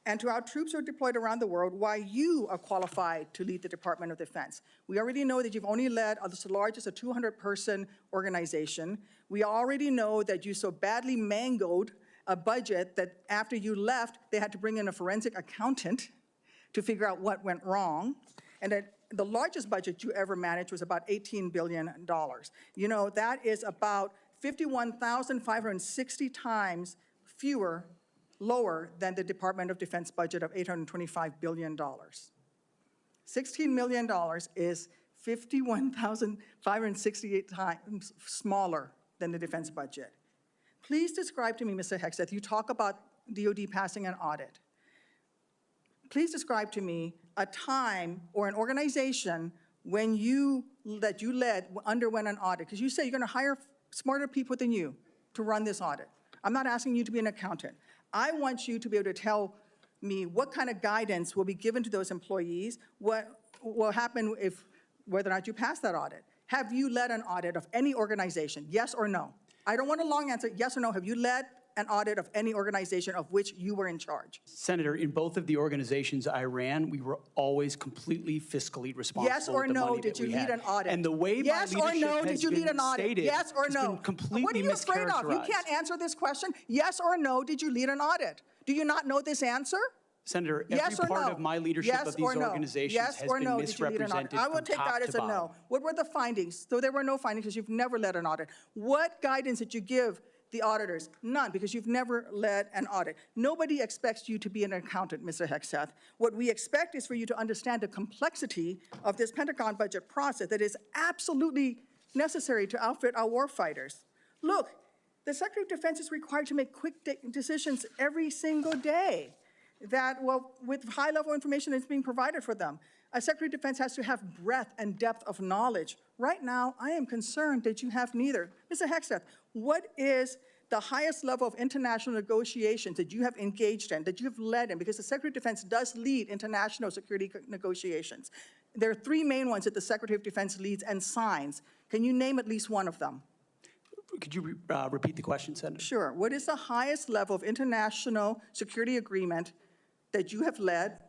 and to our troops who are deployed around the world, why you are qualified to lead the Department of Defense. We already know that you've only led the largest, a 200-person organization. We already know that you so badly mangled a budget that after you left, they had to bring in a forensic accountant to figure out what went wrong, and that the largest budget you ever managed was about $18 billion. You know, that is about 51,560 times lower than the Department of Defense budget of $825 billion. $16 million is 51,568 times smaller than the defense budget. Please describe to me, Mr. Hegseth, you talk about DOD passing an audit. Please describe to me a time or an organization when that you led underwent an audit, because you say you're going to hire smarter people than you to run this audit. I'm not asking you to be an accountant. I want you to be able to tell me what kind of guidance will be given to those employees, what will happen whether or not you pass that audit. Have you led an audit of any organization, yes or no? I don't want a long answer, yes or no. Have you led an audit of any organization of which you were in charge? Senator, in both of the organizations I ran, we were always completely fiscally responsible. Yes or no, did you lead an audit? And the way my leadership has been stated, yes or no? has been completely What are you afraid of? You can't answer this question. Yes or no, did you lead an audit? Do you not know this answer? Senator, every part of my leadership of these organizations has been misrepresented. I will take that as a no. What were the findings? So there were no findings because you've never led an audit. What guidance did you give the auditors? None, because you've never led an audit. Nobody expects you to be an accountant, Mr. Hegseth. What we expect is for you to understand the complexity of this Pentagon budget process that is absolutely necessary to outfit our warfighters. Look, the Secretary of Defense is required to make quick decisions every single day that, well, with high-level information that's being provided for them. A Secretary of Defense has to have breadth and depth of knowledge. Right now, I am concerned that you have neither. Mr. Hegseth, what is the highest level of international negotiations that you have engaged in, that you have led in? Because the Secretary of Defense does lead international security negotiations. There are three main ones that the Secretary of Defense leads and signs. Can you name at least one of them? Could you repeat the question, Senator? Sure. What is the highest level of international security agreement that you have led?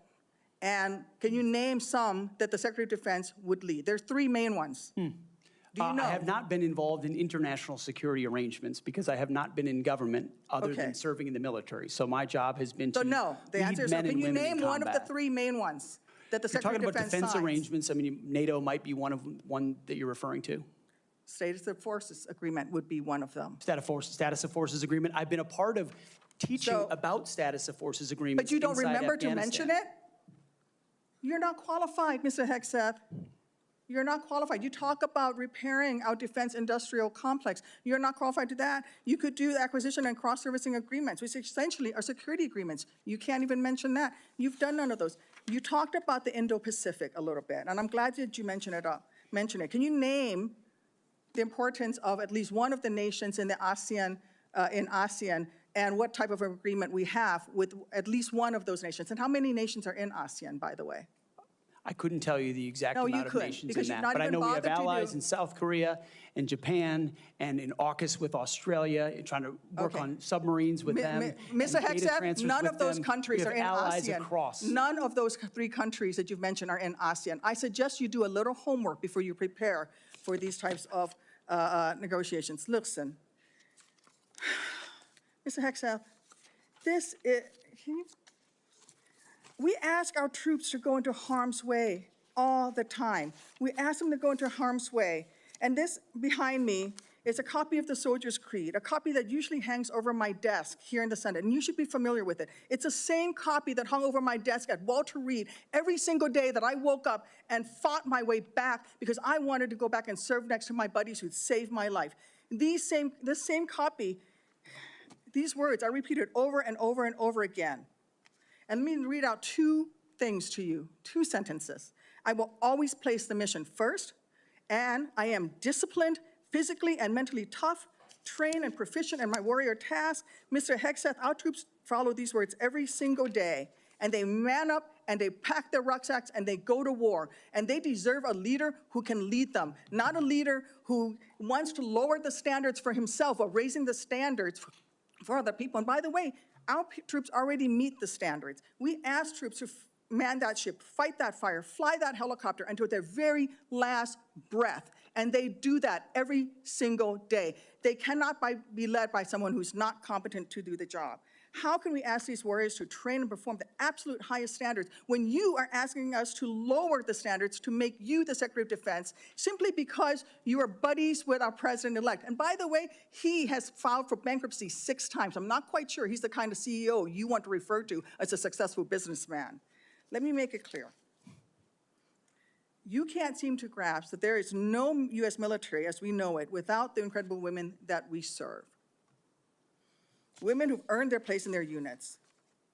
And can you name some that the Secretary of Defense would lead? There's three main ones. Do you know? I have not been involved in international security arrangements because I have not been in government other than serving in the military. So my job has been to no, the answer is no. Can you name one of the three main ones that the Secretary of Defense You're talking about defense signs? arrangements. I mean, NATO might be one that you're referring to. Status of Forces Agreement would be one of them. Status of Forces Agreement. I've been a part of teaching about Status of Forces Agreements. But you don't inside remember to Afghanistan. mention it? You're not qualified, Mr. Hegseth. You're not qualified. You talk about repairing our defense industrial complex. You're not qualified to that. You could do acquisition and cross-servicing agreements, which essentially are security agreements. You can't even mention that. You've done none of those. You talked about the Indo-Pacific a little bit, and I'm glad that you mentioned it. Can you name the importance of at least one of the nations in the ASEAN, and what type of agreement we have with at least one of those nations? And how many nations are in ASEAN, by the way? I couldn't tell you the exact amount of nations in that, not but I even know we have bothered to allies do- in South Korea and Japan and in AUKUS with Australia, trying to work on submarines with them. Mr. and data Hegseth, transfers none with of those them. countries We are have in allies ASEAN. across. None of those three countries that you've mentioned are in ASEAN. I suggest you do a little homework before you prepare for these types of negotiations. Listen, Mr. Hegseth, we ask our troops to go into harm's way all the time. We ask them to go into harm's way. And this behind me is a copy of the Soldier's Creed, a copy that usually hangs over my desk here in the Senate, and you should be familiar with it. It's the same copy that hung over my desk at Walter Reed every single day that I woke up and fought my way back because I wanted to go back and serve next to my buddies who'd saved my life. This same copy, these words are repeated over and over and over again. And let me read out two things to you, two sentences. I will always place the mission first, and I am disciplined, physically and mentally tough, trained and proficient in my warrior task. Mr. Hegseth, our troops follow these words every single day, and they man up and they pack their rucksacks and they go to war. And they deserve a leader who can lead them, not a leader who wants to lower the standards for himself or raising the standards for other people. And by the way, our troops already meet the standards. We ask troops to man that ship, fight that fire, fly that helicopter until their very last breath. And they do that every single day. They cannot be led by someone who's not competent to do the job. How can we ask these warriors to train and perform the absolute highest standards when you are asking us to lower the standards to make you the Secretary of Defense simply because you are buddies with our president-elect? And by the way, he has filed for bankruptcy 6 times. I'm not quite sure he's the kind of CEO you want to refer to as a successful businessman. Let me make it clear. You can't seem to grasp that there is no U.S. military as we know it without the incredible women that we serve. Women who've earned their place in their units.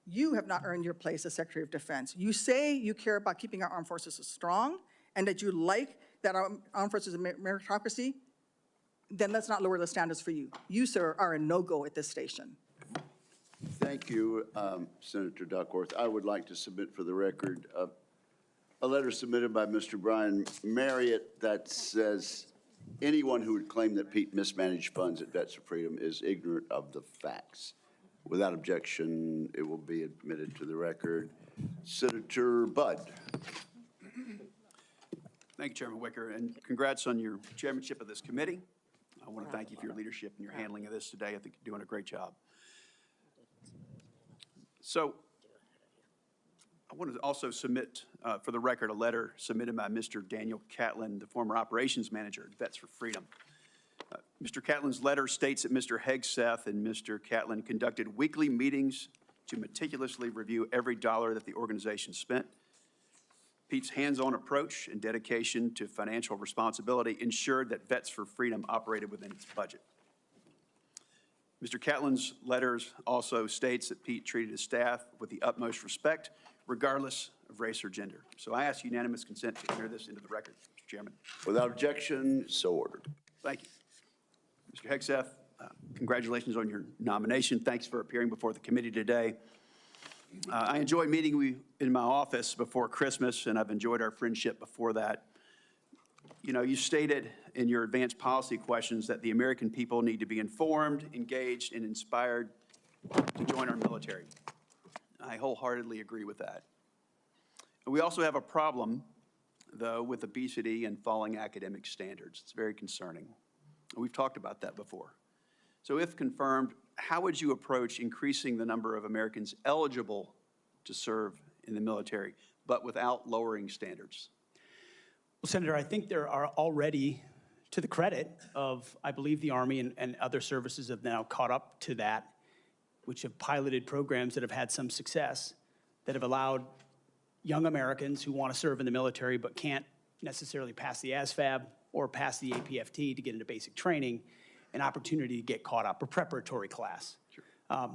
You have not earned your place as Secretary of Defense. You say you care about keeping our armed forces strong and that you like that our armed forces are meritocracy, then let's not lower the standards for you. You, sir, are a no-go at this station. Thank you, Senator Duckworth. I would like to submit for the record a letter submitted by Mr. Brian Marriott that says anyone who would claim that Pete mismanaged funds at Vets for Freedom is ignorant of the facts. Without objection, it will be admitted to the record. Senator Budd. Thank you, Chairman Wicker, and congrats on your chairmanship of this committee. I want to thank you for your leadership and your handling of this today. I think you're doing a great job. So I want to also submit for the record a letter submitted by Mr. Daniel Catlin, the former operations manager at Vets for Freedom. Mr. Catlin's letter states that Mr. Hegseth and Mr. Catlin conducted weekly meetings to meticulously review every dollar that the organization spent. Pete's hands-on approach and dedication to financial responsibility ensured that Vets for Freedom operated within its budget. Mr. Catlin's letters also states that Pete treated his staff with the utmost respect, regardless of race or gender. So I ask unanimous consent to enter this into the record, Mr. Chairman. Without objection, so ordered. Thank you. Mr. Hegseth, congratulations on your nomination. Thanks for appearing before the committee today. I enjoyed meeting you in my office before Christmas, and I've enjoyed our friendship before that. You know, you stated in your advanced policy questions that the American people need to be informed, engaged, and inspired to join our military. I wholeheartedly agree with that. We also have a problem, though, with obesity and falling academic standards. It's very concerning. We've talked about that before. So if confirmed, how would you approach increasing the number of Americans eligible to serve in the military, but without lowering standards? Well, Senator, I think there are already, to the credit of, I believe, the Army and other services have now caught up to that, which have piloted programs that have had some success, that have allowed young Americans who want to serve in the military but can't necessarily pass the ASVAB or pass the APFT to get into basic training, an opportunity to get caught up, a preparatory class. Sure.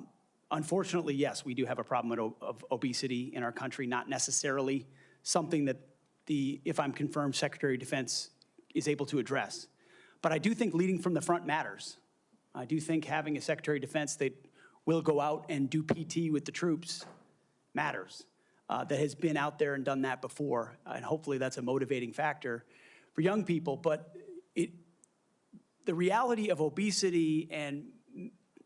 Unfortunately, yes, we do have a problem of obesity in our country, not necessarily something that if I'm confirmed, Secretary of Defense is able to address. But I do think leading from the front matters. I do think having a Secretary of Defense that will go out and do PT with the troops matters, that has been out there and done that before. And hopefully that's a motivating factor for young people. But the reality of obesity and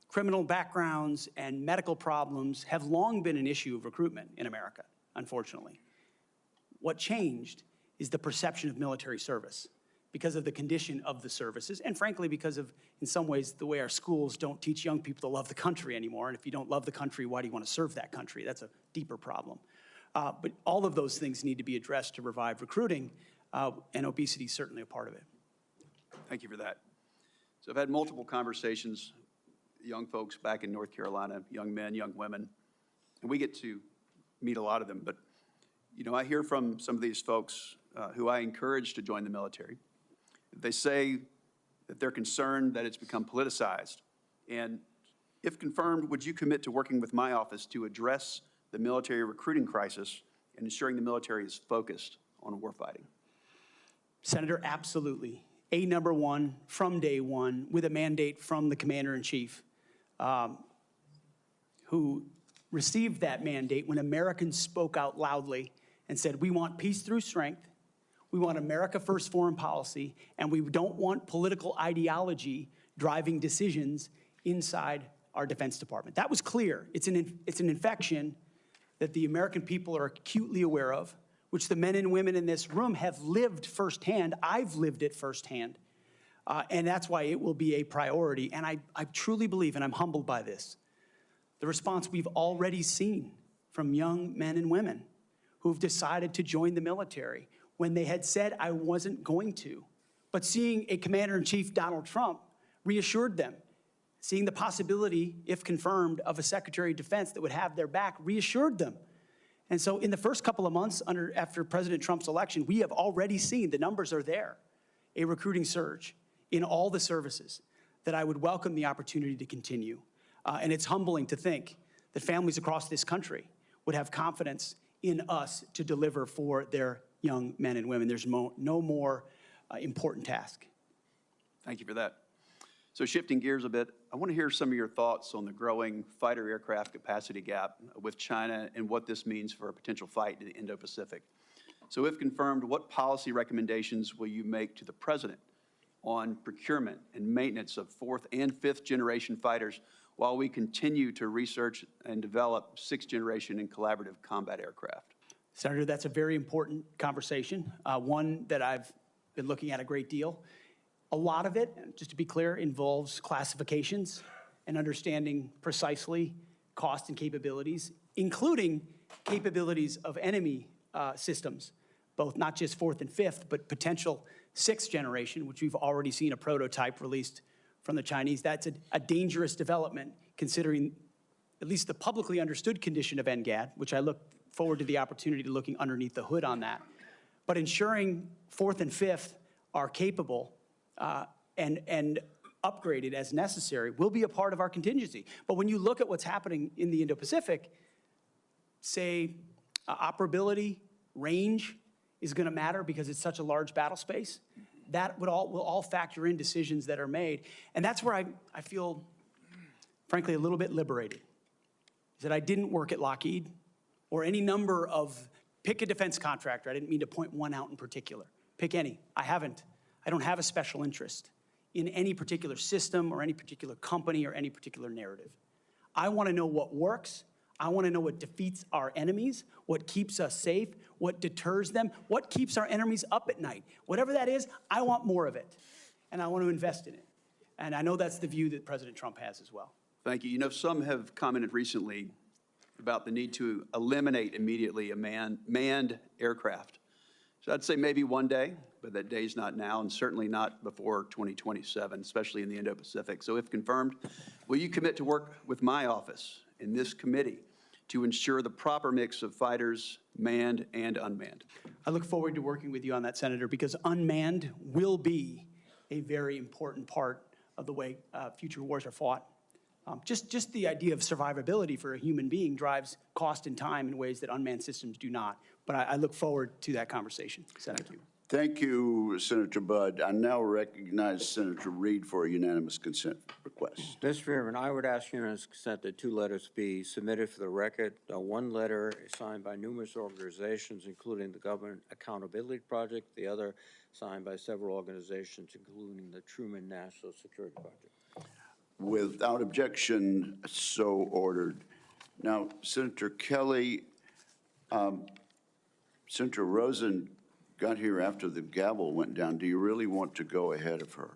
criminal backgrounds and medical problems have long been an issue of recruitment in America, unfortunately. What changed is the perception of military service because of the condition of the services, and frankly, because of, in some ways, the way our schools don't teach young people to love the country anymore. And if you don't love the country, why do you want to serve that country? That's a deeper problem. But all of those things need to be addressed to revive recruiting, and obesity is certainly a part of it. Thank you for that. So I've had multiple conversations, young folks back in North Carolina, young men, young women, and we get to meet a lot of them. But, you know, I hear from some of these folks who I encourage to join the military. They say that they're concerned that it's become politicized. And if confirmed, would you commit to working with my office to address the military recruiting crisis and ensuring the military is focused on warfighting? Senator, absolutely. Number one, from day one, with a mandate from the Commander-in-Chief, who received that mandate when Americans spoke out loudly and said, we want peace through strength, we want America first foreign policy, and we don't want political ideology driving decisions inside our Defense Department. That was clear. It's an infection that the American people are acutely aware of, which the men and women in this room have lived firsthand. I've lived it firsthand. And that's why it will be a priority. And I truly believe, and I'm humbled by this, the response we've already seen from young men and women who've decided to join the military when they had said, I wasn't going to. But seeing a Commander-in-Chief, Donald Trump, reassured them. Seeing the possibility, if confirmed, of a Secretary of Defense that would have their back reassured them. And so in the first couple of months after President Trump's election, we have already seen, the numbers are there, a recruiting surge in all the services that I would welcome the opportunity to continue. And it's humbling to think that families across this country would have confidence in us to deliver for their young men and women. There's no more important task. Thank you for that. So shifting gears a bit, I want to hear some of your thoughts on the growing fighter aircraft capacity gap with China and what this means for a potential fight in the Indo-Pacific. So if confirmed, what policy recommendations will you make to the President on procurement and maintenance of 4th and 5th generation fighters while we continue to research and develop 6th generation and collaborative combat aircraft? Senator, that's a very important conversation, one that I've been looking at a great deal. A lot of it, just to be clear, involves classifications and understanding precisely cost and capabilities, including capabilities of enemy systems, both not just 4th and 5th, but potential 6th generation, which we've already seen a prototype released from the Chinese. That's a dangerous development, considering at least the publicly understood condition of NGAD, which I look forward to the opportunity to looking underneath the hood on that. But ensuring 4th and 5th are capable and upgraded as necessary, will be a part of our contingency. But when you look at what's happening in the Indo-Pacific, say operability, range is going to matter because it's such a large battle space. That will all factor in decisions that are made. And that's where I feel, frankly, a little bit liberated, is that I didn't work at Lockheed or any number of, pick a defense contractor. I didn't mean to point one out in particular. Pick any. I don't have a special interest in any particular system or any particular company or any particular narrative. I want to know what works. I want to know what defeats our enemies, what keeps us safe, what deters them, what keeps our enemies up at night. Whatever that is, I want more of it, and I want to invest in it. And I know that's the view that President Trump has as well. Thank you. You know, some have commented recently about the need to eliminate immediately a manned aircraft. So I'd say maybe one day, but that day's not now, and certainly not before 2027, especially in the Indo-Pacific. So if confirmed, will you commit to work with my office in this committee to ensure the proper mix of fighters, manned and unmanned? I look forward to working with you on that, Senator, because unmanned will be a very important part of the way future wars are fought. Just the idea of survivability for a human being drives cost and time in ways that unmanned systems do not. But I look forward to that conversation, Senator. Thank you, Senator Budd. I now recognize Senator Reed for a unanimous consent request. Mr. Chairman, I would ask unanimous consent that 2 letters be submitted for the record. One letter is signed by numerous organizations, including the Government Accountability Project, the other signed by several organizations, including the Truman National Security Project. Without objection, so ordered. Now, Senator Kelly, Senator Rosen got here after the gavel went down. Do you really want to go ahead of her?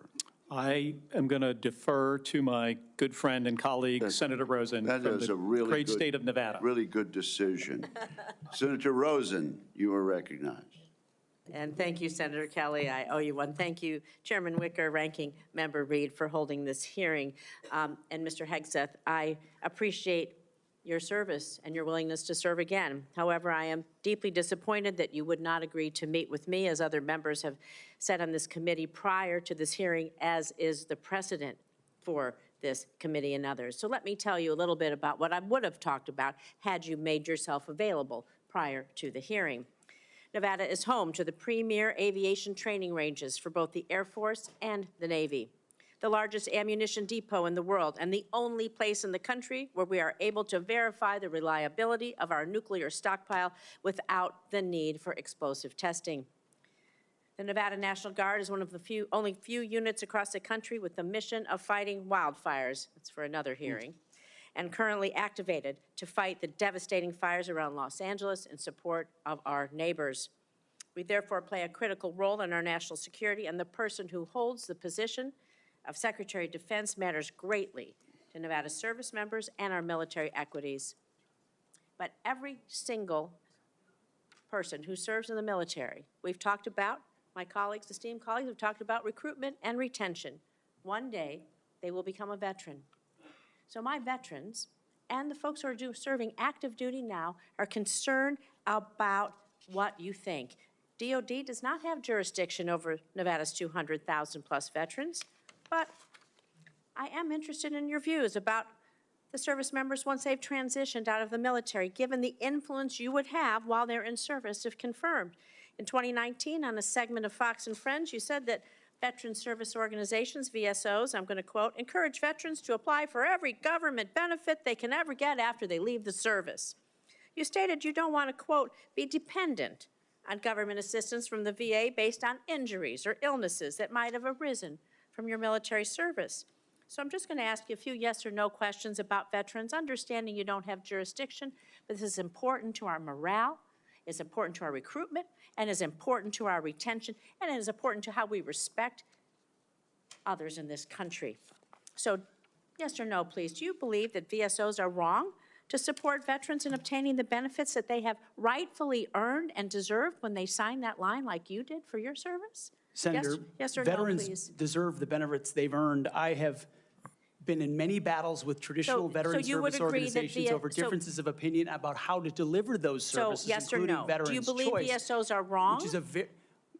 I am going to defer to my good friend and colleague, Senator Rosen, that from is the a really great good, state of Nevada. Really good decision. Senator Rosen, you are recognized. And thank you, Senator Kelly. I owe you one. Thank you, Chairman Wicker, Ranking Member Reed, for holding this hearing. And Mr. Hegseth, I appreciate your service and your willingness to serve again. However, I am deeply disappointed that you would not agree to meet with me, as other members have said on this committee prior to this hearing, as is the precedent for this committee and others. So let me tell you a little bit about what I would have talked about had you made yourself available prior to the hearing. Nevada is home to the premier aviation training ranges for both the Air Force and the Navy, the largest ammunition depot in the world, and the only place in the country where we are able to verify the reliability of our nuclear stockpile without the need for explosive testing. The Nevada National Guard is one of the only few units across the country with the mission of fighting wildfires. That's for another hearing. And currently activated to fight the devastating fires around Los Angeles in support of our neighbors. We therefore play a critical role in our national security, and the person who holds the position of Secretary of Defense matters greatly to Nevada service members and our military equities. But every single person who serves in the military, we've talked about, my colleagues, esteemed colleagues, have talked about recruitment and retention. One day, they will become a veteran. So my veterans and the folks who are serving active duty now are concerned about what you think. DOD does not have jurisdiction over Nevada's 200,000 plus veterans, but I am interested in your views about the service members once they've transitioned out of the military, given the influence you would have while they're in service if confirmed. In 2019, on a segment of Fox and Friends, you said that veteran service organizations, VSOs, I'm going to quote, encourage veterans to apply for every government benefit they can ever get after they leave the service. You stated you don't want to, quote, be dependent on government assistance from the VA based on injuries or illnesses that might have arisen from your military service. So I'm just going to ask you a few yes or no questions about veterans, understanding you don't have jurisdiction, but this is important to our morale, it's important to our recruitment, and is important to our retention, and it is important to how we respect others in this country. So yes or no, please, do you believe that VSOs are wrong to support veterans in obtaining the benefits that they have rightfully earned and deserved when they signed that line like you did for your service? Senator, yes or veterans no, please? deserve the benefits they've earned. I have been in many battles with traditional veteran service organizations over differences of opinion about how to deliver those services, yes or including no? Veterans Do you believe Choice, VSOs are wrong? which is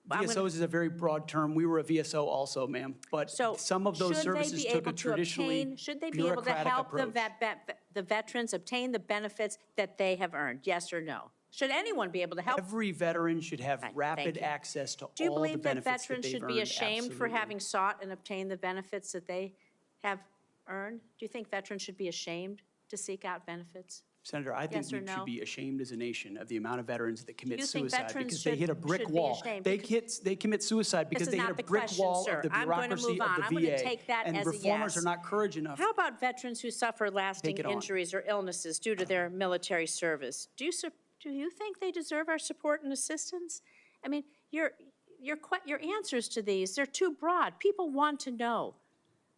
VSOs is a very broad term. We were a VSO also, ma'am, but So some of those services took a traditionally should they be able to bureaucratic help approach. the veterans obtain the benefits that they have earned? Yes or no? Should anyone be able to help? Every veteran should have Right, rapid thank you. access to Do you all the believe that benefits that veterans they've should earned. be ashamed for Absolutely. having sought and obtained the benefits that they have earned? Do you think veterans should be ashamed to seek out benefits? Senator, I think Yes or we no? should be ashamed as a nation of the amount of veterans that commit You think suicide veterans because they should- hit a brick should be wall. ashamed They commit suicide because This they is hit not a the brick question, wall sir. of the I'm going to bureaucracy move of on. the I'm going to VA. take that And as a reformers yes. are not courage enough. How about veterans who suffer lasting Take it on. injuries or illnesses due to their military service? Do you think they deserve our support and assistance? I mean, your answers to these, they're too broad. People want to know,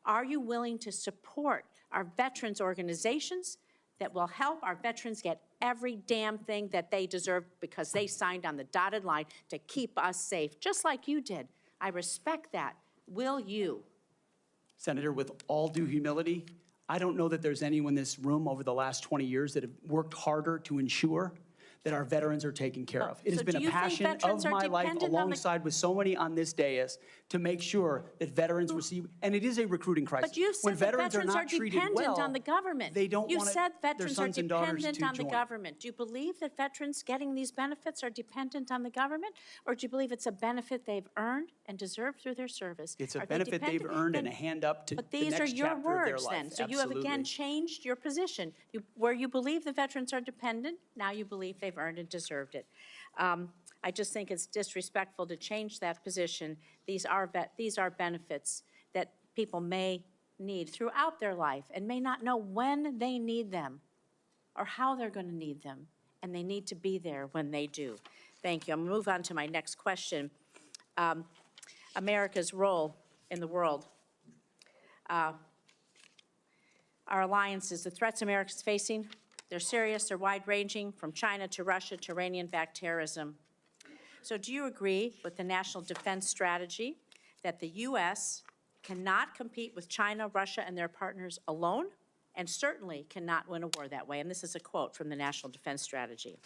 are you willing to support our veterans organizations that will help our veterans get every damn thing that they deserve because they signed on the dotted line to keep us safe, just like you did? I respect that. Will you? Senator, with all due humility, I don't know that there's anyone in this room over the last 20 years that have worked harder to ensure that our veterans are taken care of. It has So been do a you think passion veterans of are my life, dependent on the- alongside with so many on this dais, to make sure that veterans receive, and it is a recruiting crisis. But you When said that veterans veterans are are not treated dependent well, on the government. they don't You want said their veterans are sons and daughters dependent to on the join. government. Do you believe that veterans getting these benefits are dependent on the government? Or do you believe it's a benefit they've earned and deserved through their service? It's a Are they benefit they've dependent? earned Then- and a hand up to But the these are next your chapter of their words then. life. So you have again Absolutely. changed your position. Where you believe the veterans are dependent, now you believe they've earned and deserved it. I just think it's disrespectful to change that position. These are benefits that people may need throughout their life and may not know when they need them or how they're going to need them, and they need to be there when they do. Thank you. I'm going to move on to my next question. America's role in the world. Our alliances, the threats America's facing, they're serious, they're wide-ranging, from China to Russia to Iranian-backed terrorism. So do you agree with the National Defense Strategy that the U.S. cannot compete with China, Russia, and their partners alone, and certainly cannot win a war that way? And this is a quote from the National Defense Strategy.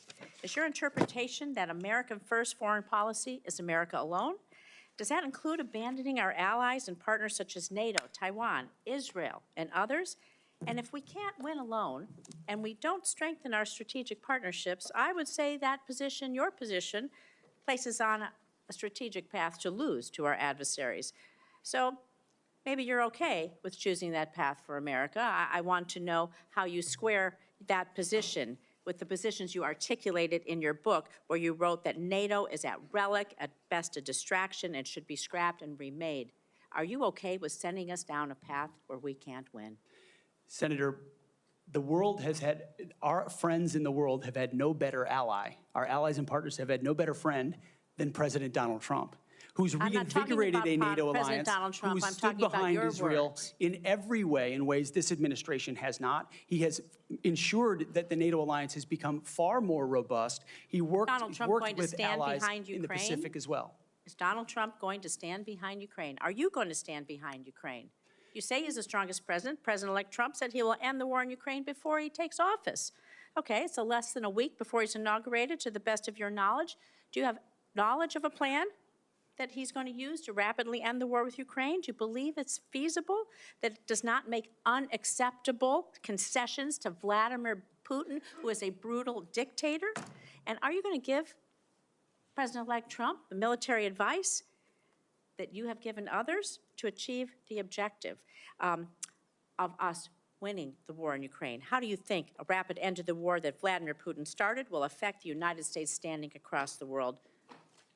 Is your interpretation that American first foreign policy is America alone? Does that include abandoning our allies and partners such as NATO, Taiwan, Israel, and others? And if we can't win alone, and we don't strengthen our strategic partnerships, I would say that position, your position, places on a strategic path to lose to our adversaries. So maybe you're okay with choosing that path for America. I want to know how you square that position with the positions you articulated in your book, where you wrote that NATO is at relic, at best a distraction, and should be scrapped and remade. Are you okay with sending us down a path where we can't win? Senator, the world has had, our friends in the world have had no better ally. Our allies and partners have had no better friend than President Donald Trump, who's I'm not talking reinvigorated about a NATO President alliance, Donald Trump. who's I'm stood talking about behind your Israel words. in every way, in ways this administration has not. He has ensured that the NATO alliance has become far more robust. He worked, Donald Trump worked going to with stand allies behind in the Ukraine? Pacific as well. Is Donald Trump going to stand behind Ukraine? Are you going to stand behind Ukraine? You say he's the strongest president. President-elect Trump said he will end the war in Ukraine before he takes office. Okay, it's less than a week before he's inaugurated, to the best of your knowledge. Do you have knowledge of a plan that he's going to use to rapidly end the war with Ukraine? Do you believe it's feasible, that it does not make unacceptable concessions to Vladimir Putin, who is a brutal dictator? And are you going to give President-elect Trump the military advice that you have given others to achieve the objective of us winning the war in Ukraine? How do you think a rapid end to the war that Vladimir Putin started will affect the United States standing across the world?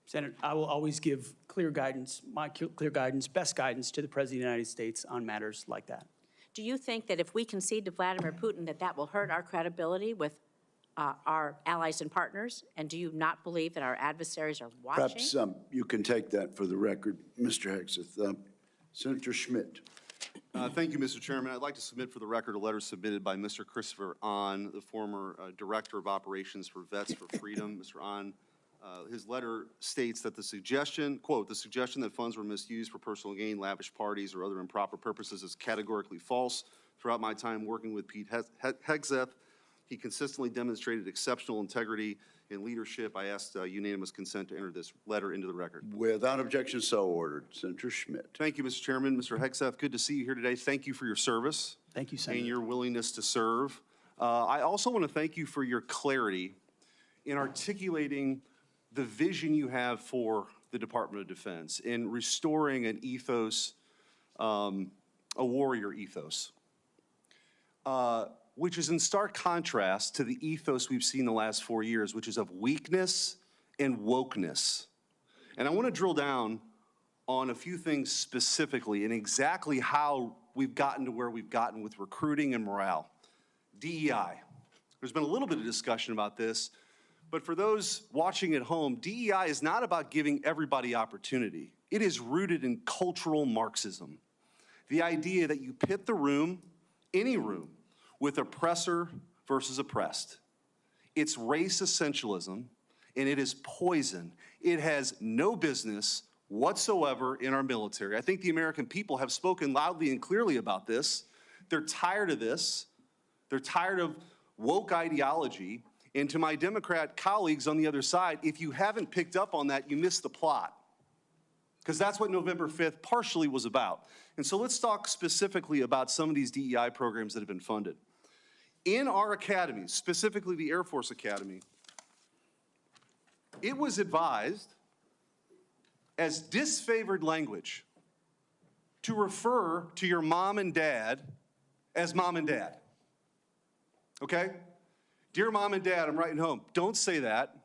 Senator, I will always give clear guidance, my clear guidance, best guidance to the President of the United States on matters like that. Do you think that if we concede to Vladimir Putin that that will hurt our credibility with our allies and partners? And do you not believe that our adversaries are watching? Perhaps you can take that for the record, Mr. Hegseth. Senator Schmidt. Thank you, Mr. Chairman. I'd like to submit for the record a letter submitted by Mr. Christopher Ahn, the former Director of Operations for Vets for Freedom. Mr. Ahn, his letter states that the suggestion, quote, the suggestion that funds were misused for personal gain, lavish parties, or other improper purposes is categorically false. Throughout my time working with Pete Hegseth, He consistently demonstrated exceptional integrity and leadership. I asked unanimous consent to enter this letter into the record. Without objection, so ordered. Senator Schmidt. Thank you, Mr. Chairman. Mr. Hegseth, good to see you here today. Thank you for your service. Thank you, Senator. And your willingness to serve. I also want to thank you for your clarity in articulating the vision you have for the Department of Defense in restoring an ethos, a warrior ethos, which is in stark contrast to the ethos we've seen the last 4 years, which is of weakness and wokeness. And I want to drill down on a few things specifically and exactly how we've gotten to where we've gotten with recruiting and morale. DEI. There's been a little bit of discussion about this, but for those watching at home, DEI is not about giving everybody opportunity. It is rooted in cultural Marxism. The idea that you pit the room, any room, with oppressor versus oppressed. It's race essentialism, and it is poison. It has no business whatsoever in our military. I think the American people have spoken loudly and clearly about this. They're tired of this. They're tired of woke ideology. And to my Democrat colleagues on the other side, if you haven't picked up on that, you missed the plot. Because that's what November 5th partially was about. And so let's talk specifically about some of these DEI programs that have been funded. In our academies, specifically the Air Force Academy, it was advised as disfavored language to refer to your mom and dad as mom and dad. Okay? Dear mom and dad, I'm writing home. Don't say that.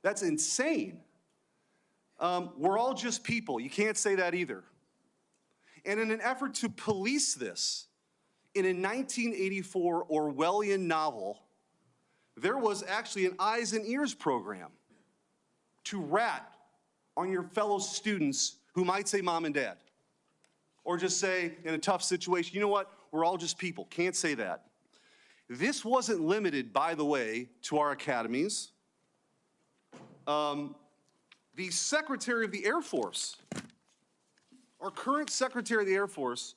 That's insane. We're all just people. You can't say that either. And in an effort to police this, in a 1984 Orwellian novel, there was actually an eyes and ears program to rat on your fellow students who might say mom and dad. Or just say, in a tough situation, you know what, we're all just people, can't say that. This wasn't limited, by the way, to our academies. The Secretary of the Air Force, our current Secretary of the Air Force,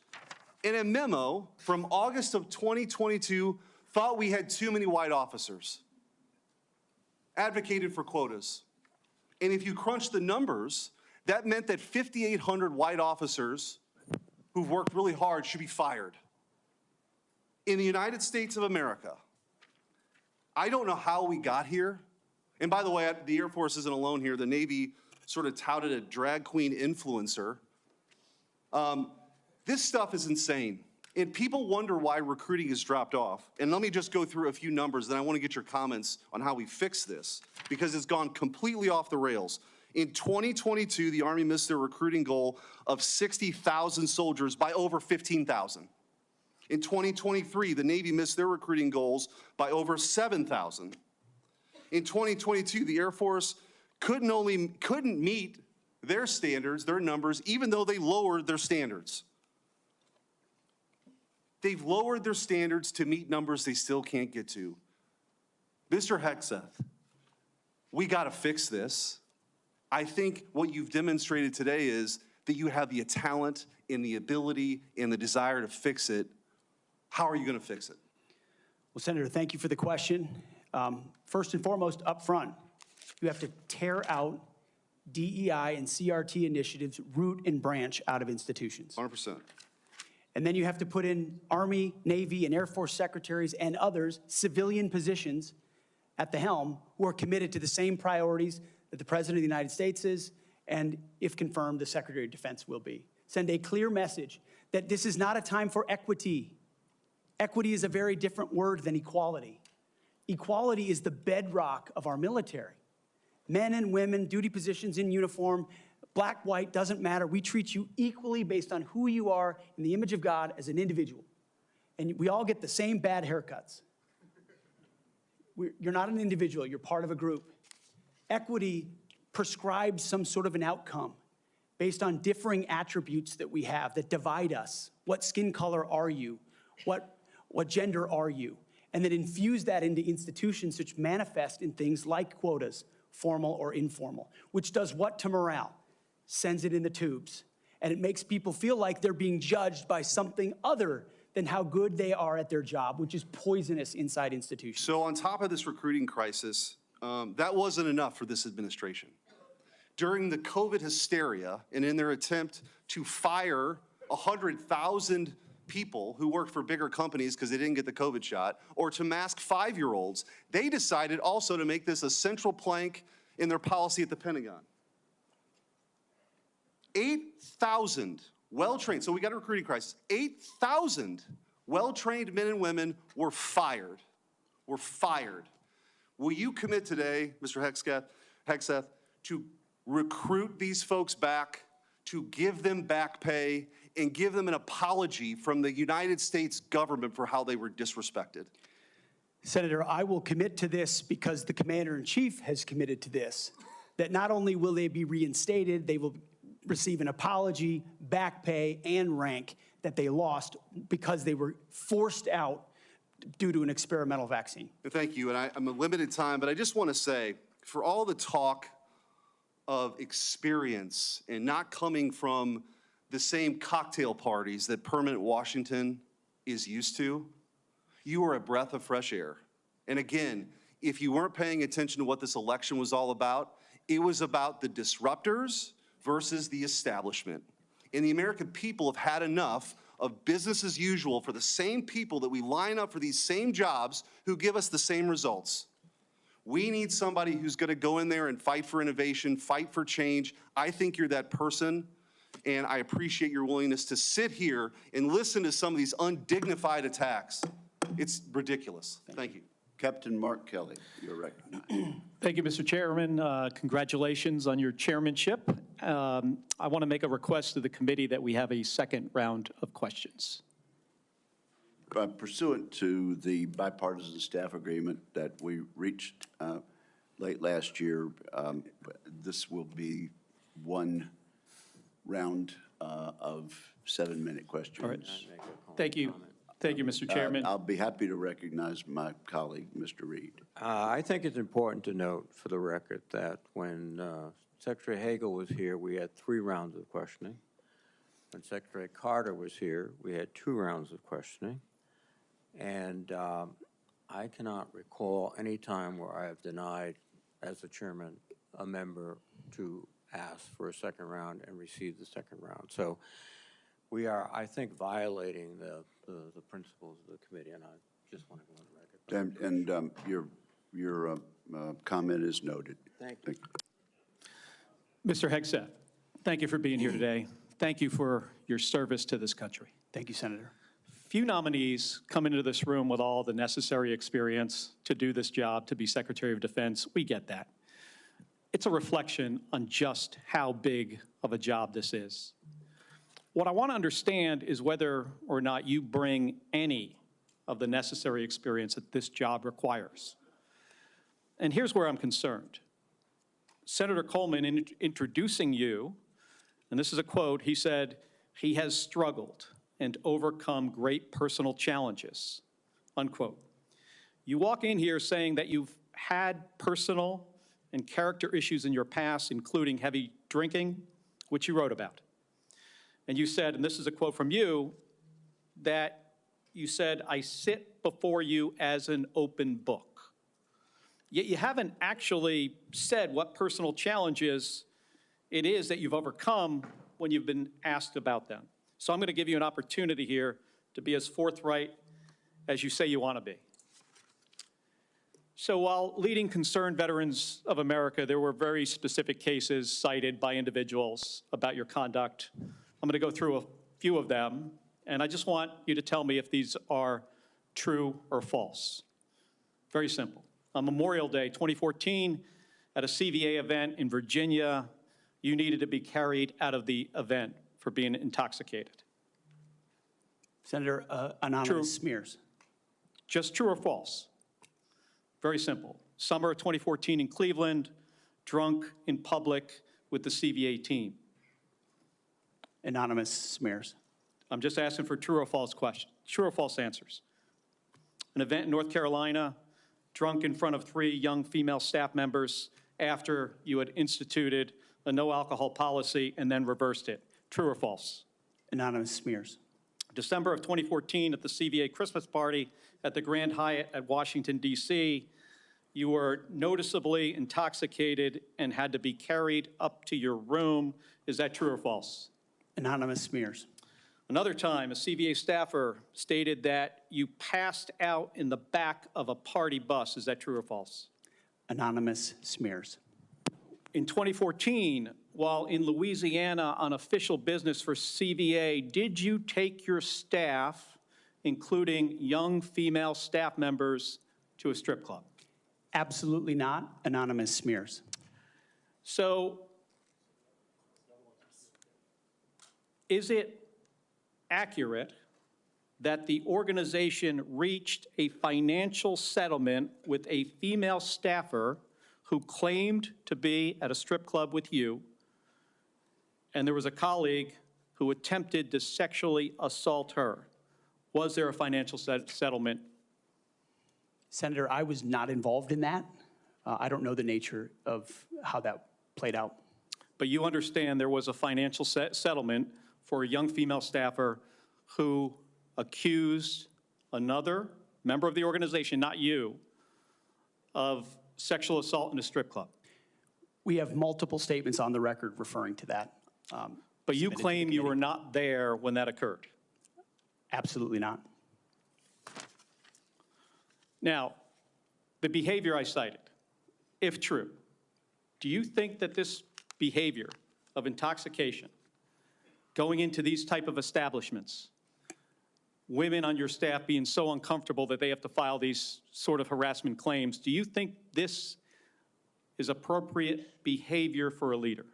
in a memo from August of 2022, thought we had too many white officers, advocated for quotas. And if you crunch the numbers, that meant that 5,800 white officers who've worked really hard should be fired. In the United States of America, I don't know how we got here. And by the way, the Air Force isn't alone here. The Navy sort of touted a drag queen influencer. This stuff is insane. And people wonder why recruiting has dropped off. And let me just go through a few numbers, then I want to get your comments on how we fix this, because it's gone completely off the rails. In 2022, the Army missed their recruiting goal of 60,000 soldiers by over 15,000. In 2023, the Navy missed their recruiting goals by over 7,000. In 2022, the Air Force couldn't meet their standards, their numbers, even though they lowered their standards. They've lowered their standards to meet numbers they still can't get to. Mr. Hegseth, we got to fix this. I think what you've demonstrated today is that you have the talent and the ability and the desire to fix it. How are you going to fix it? Well, Senator, thank you for the question. First and foremost, up front, you have to tear out DEI and CRT initiatives, root and branch out of institutions. 100%. And then you have to put in Army, Navy, and Air Force secretaries and others, civilian positions at the helm, who are committed to the same priorities that the President of the United States is, and if confirmed, the Secretary of Defense will be. Send a clear message that this is not a time for equity. Equity is a very different word than equality. Equality is the bedrock of our military. Men and women, duty positions in uniform, black, white, doesn't matter. We treat you equally based on who you are in the image of God as an individual. And we all get the same bad haircuts. You're not an individual, you're part of a group. Equity prescribes some sort of an outcome based on differing attributes that we have that divide us. What skin color are you? What gender are you? And then infuse that into institutions which manifest in things like quotas, formal or informal, which does what to morale? Sends it in the tubes. And it makes people feel like they're being judged by something other than how good they are at their job, which is poisonous inside institutions. So on top of this recruiting crisis, that wasn't enough for this administration. During the COVID hysteria and in their attempt to fire 100,000 people who worked for bigger companies because they didn't get the COVID shot, or to mask 5-year-olds, they decided also to make this a central plank in their policy at the Pentagon. 8,000 well-trained, so we got a recruiting crisis, 8,000 well-trained men and women were fired. Will you commit today, Mr. Hegseth, to recruit these folks back, to give them back pay, and give them an apology from the United States government for how they were disrespected? Senator, I will commit to this because the Commander-in-Chief has committed to this, that not only will they be reinstated, they will receive an apology, back pay, and rank that they lost because they were forced out due to an experimental vaccine. Thank you, and I'm a limited time, but I just want to say, for all the talk of experience and not coming from the same cocktail parties that permanent Washington is used to, you are a breath of fresh air. And again, if you weren't paying attention to what this election was all about, it was about the disruptors versus the establishment. And the American people have had enough of business as usual for the same people that we line up for these same jobs who give us the same results. We need somebody who's going to go in there and fight for innovation, fight for change. I think you're that person, and I appreciate your willingness to sit here and listen to some of these undignified attacks. It's ridiculous. Thank you. Captain Mark Kelly, you're recognized. Thank you, Mr. Chairman. Congratulations on your chairmanship. I want to make a request to the committee that we have a second round of questions. Pursuant to the bipartisan staff agreement that we reached late last year, this will be one round of 7-minute questions. All right. Thank you. Thank you, Mr. Chairman. I'll be happy to recognize my colleague, Mr. Reed. I think it's important to note for the record that when Secretary Hagel was here, we had 3 rounds of questioning. When Secretary Carter was here, we had 2 rounds of questioning. And I cannot recall any time where I have denied, as the chairman, a member to ask for a second round and receive the second round. So we are, I think, violating the principles of the committee, and I just want to go on the record. And your comment is noted. Thank you. Mr. Hegseth, thank you for being here today. Thank you for your service to this country. Thank you, Senator. Few nominees come into this room with all the necessary experience to do this job, to be Secretary of Defense. We get that. It's a reflection on just how big of a job this is. What I want to understand is whether or not you bring any of the necessary experience that this job requires. And here's where I'm concerned. Senator Coleman, in introducing you, and this is a quote, he said, "He has struggled and overcome great personal challenges," unquote. You walk in here saying that you've had personal and character issues in your past, including heavy drinking, which you wrote about. And you said, and this is a quote from you, that you said, "I sit before you as an open book." Yet you haven't actually said what personal challenges it is that you've overcome when you've been asked about them. So I'm going to give you an opportunity here to be as forthright as you say you want to be. So while leading Concerned Veterans of America, there were very specific cases cited by individuals about your conduct. I'm going to go through a few of them, and I just want you to tell me if these are true or false. Very simple. On Memorial Day 2014, at a CVA event in Virginia, you needed to be carried out of the event for being intoxicated. Senator, anonymous smears. Just true or false? Very simple. Summer of 2014 in Cleveland, drunk in public with the CVA team. Anonymous smears. I'm just asking for true or false questions, true or false answers. An event in North Carolina, drunk in front of 3 young female staff members after you had instituted a no alcohol policy and then reversed it. True or false? Anonymous smears. December of 2014 at the CVA Christmas party at the Grand Hyatt at Washington, D.C., you were noticeably intoxicated and had to be carried up to your room. Is that true or false? Anonymous smears. Another time, a CVA staffer stated that you passed out in the back of a party bus. Is that true or false? Anonymous smears. In 2014, while in Louisiana on official business for CVA, did you take your staff, including young female staff members, to a strip club? Absolutely not. Anonymous smears. So, is it accurate that the organization reached a financial settlement with a female staffer who claimed to be at a strip club with you, and there was a colleague who attempted to sexually assault her? Was there a financial settlement? Senator, I was not involved in that. I don't know the nature of how that played out. But you understand there was a financial settlement for a young female staffer who accused another member of the organization, not you, of sexual assault in a strip club. We have multiple statements on the record referring to that. But you claim you were not there when that occurred. Absolutely not. Now, the behavior I cited, if true, do you think that this behavior of intoxication, going into these type of establishments, women on your staff being so uncomfortable that they have to file these sort of harassment claims, do you think this is appropriate behavior for a leader?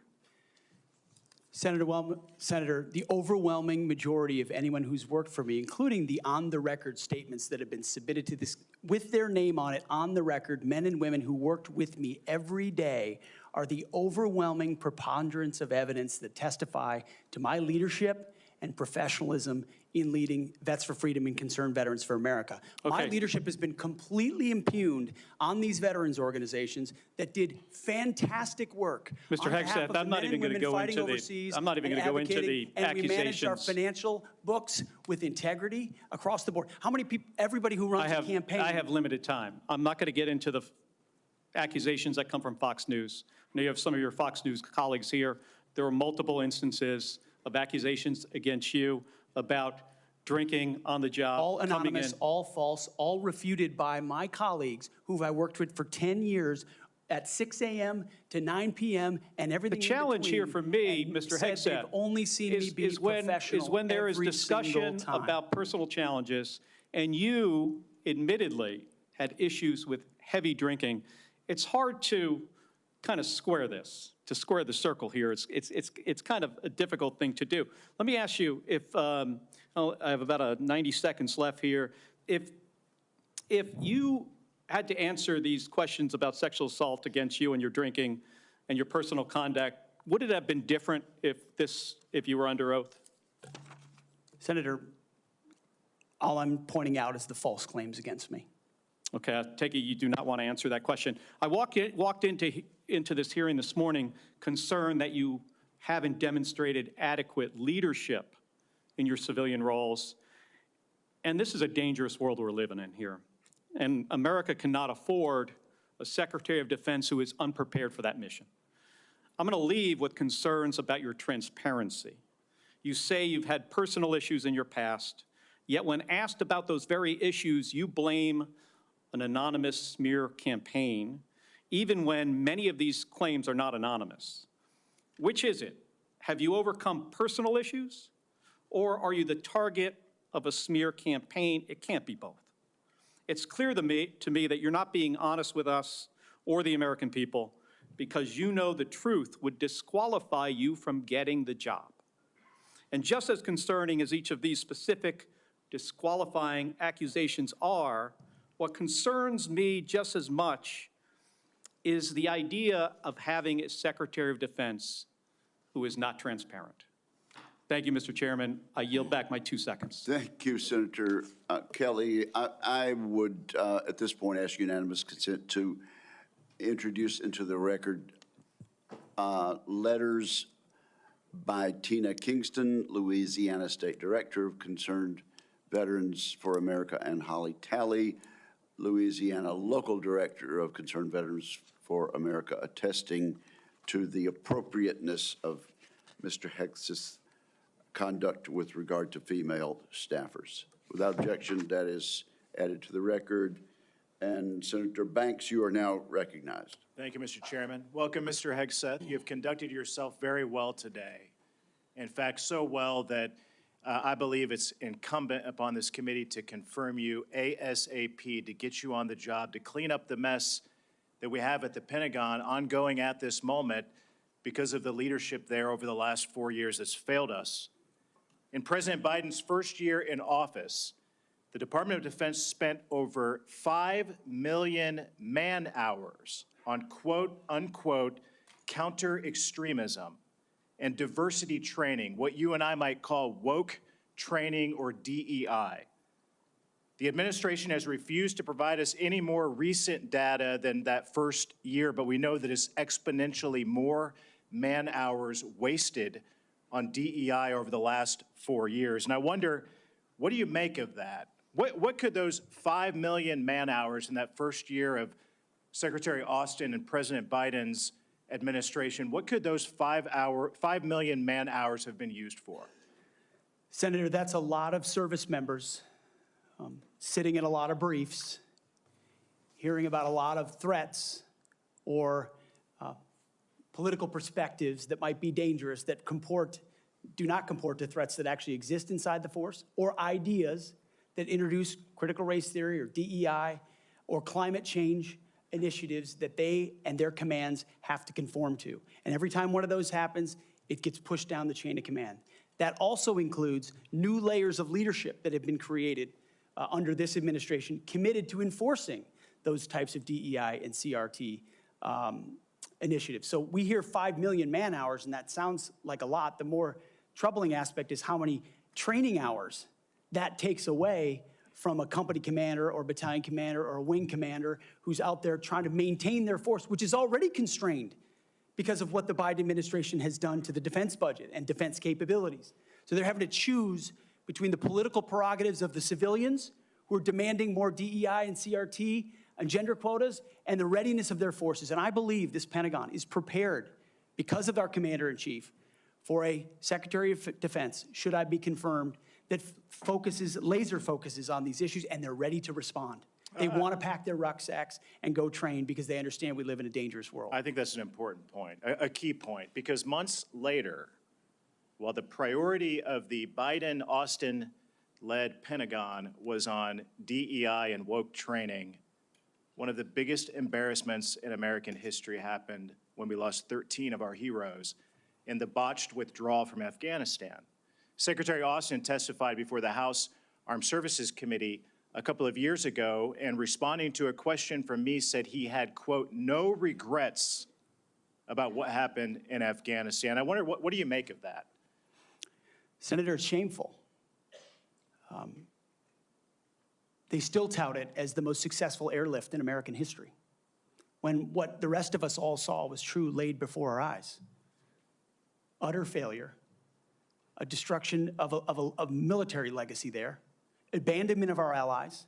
Senator, the overwhelming majority of anyone who's worked for me, including the on-the-record statements that have been submitted to this, with their name on it, on the record, men and women who worked with me every day, are the overwhelming preponderance of evidence that testify to my leadership and professionalism in leading Vets for Freedom and Concerned Veterans for America. My leadership has been completely impugned on these veterans organizations that did fantastic work. Mr. Hegseth, I'm not even going to go into the accusations. And we manage our financial books with integrity across the board. How many people, everybody who runs a campaign. I have limited time. I'm not going to get into the accusations that come from Fox News. I know you have some of your Fox News colleagues here. There were multiple instances of accusations against you about drinking on the job. All anonymous, all false, all refuted by my colleagues who I worked with for 10 years at 6 a.m. to 9 p.m. and everything. The challenge here for me, Mr. Hegseth, they've only seen me be professional is when there is every discussion single time. about personal challenges, and you admittedly had issues with heavy drinking. It's hard to kind of square this, to square the circle here. It's kind of a difficult thing to do. Let me ask you, if I have about 90 seconds left here, if you had to answer these questions about sexual assault against you and your drinking and your personal conduct, would it have been different if you were under oath? Senator, all I'm pointing out is the false claims against me. Okay, I take it you do not want to answer that question. I walked into this hearing this morning concerned that you haven't demonstrated adequate leadership in your civilian roles. And this is a dangerous world we're living in here. And America cannot afford a Secretary of Defense who is unprepared for that mission. I'm going to leave with concerns about your transparency. You say you've had personal issues in your past, yet when asked about those very issues, you blame an anonymous smear campaign, even when many of these claims are not anonymous. Which is it? Have you overcome personal issues, or are you the target of a smear campaign? It can't be both. It's clear to me that you're not being honest with us or the American people because you know the truth would disqualify you from getting the job. And just as concerning as each of these specific disqualifying accusations are, what concerns me just as much is the idea of having a Secretary of Defense who is not transparent. Thank you, Mr. Chairman. I yield back my 2 seconds. Thank you, Senator Kelly. I would, at this point, ask unanimous consent to introduce into the record letters by Tina Kingston, Louisiana State Director of Concerned Veterans for America, and Holly Talley, Louisiana Local Director of Concerned Veterans for America, attesting to the appropriateness of Mr. Hegseth's conduct with regard to female staffers. Without objection, that is added to the record. And Senator Banks, you are now recognized. Thank you, Mr. Chairman. Welcome, Mr. Hegseth. You have conducted yourself very well today. In fact, so well that I believe it's incumbent upon this committee to confirm you ASAP to get you on the job to clean up the mess that we have at the Pentagon ongoing at this moment because of the leadership there over the last 4 years that's failed us. In President Biden's first year in office, the Department of Defense spent over 5 million man-hours on quote-unquote counter-extremism and diversity training, what you and I might call woke training or DEI. The administration has refused to provide us any more recent data than that first year, but we know that it's exponentially more man-hours wasted on DEI over the last 4 years. And I wonder, what do you make of that? What could those 5 million man-hours in that first year of Secretary Austin and President Biden's administration, what could those 5 million man-hours have been used for? Senator, that's a lot of service members sitting in a lot of briefs, hearing about a lot of threats or political perspectives that might be dangerous, that do not comport to threats that actually exist inside the force, or ideas that introduce critical race theory or DEI or climate change initiatives that they and their commands have to conform to. And every time one of those happens, it gets pushed down the chain of command. That also includes new layers of leadership that have been created under this administration, committed to enforcing those types of DEI and CRT initiatives. So we hear 5 million man-hours, and that sounds like a lot. The more troubling aspect is how many training hours that takes away from a company commander or battalion commander or a wing commander who's out there trying to maintain their force, which is already constrained because of what the Biden administration has done to the defense budget and defense capabilities. So they're having to choose between the political prerogatives of the civilians who are demanding more DEI and CRT and gender quotas and the readiness of their forces. And I believe this Pentagon is prepared, because of our commander-in-chief, for a Secretary of Defense, should I be confirmed, that laser focuses on these issues, and they're ready to respond. They want to pack their rucksacks and go train because they understand we live in a dangerous world. I think that's an important point, a key point, because months later, while the priority of the Biden-Austin-led Pentagon was on DEI and woke training, one of the biggest embarrassments in American history happened when we lost 13 of our heroes in the botched withdrawal from Afghanistan. Secretary Austin testified before the House Armed Services Committee a couple of years ago, and responding to a question from me said he had, quote, no regrets about what happened in Afghanistan. I wonder, what do you make of that? Senator, it's shameful. They still tout it as the most successful airlift in American history, when what the rest of us all saw was true laid before our eyes. Utter failure, a destruction of a military legacy there, abandonment of our allies,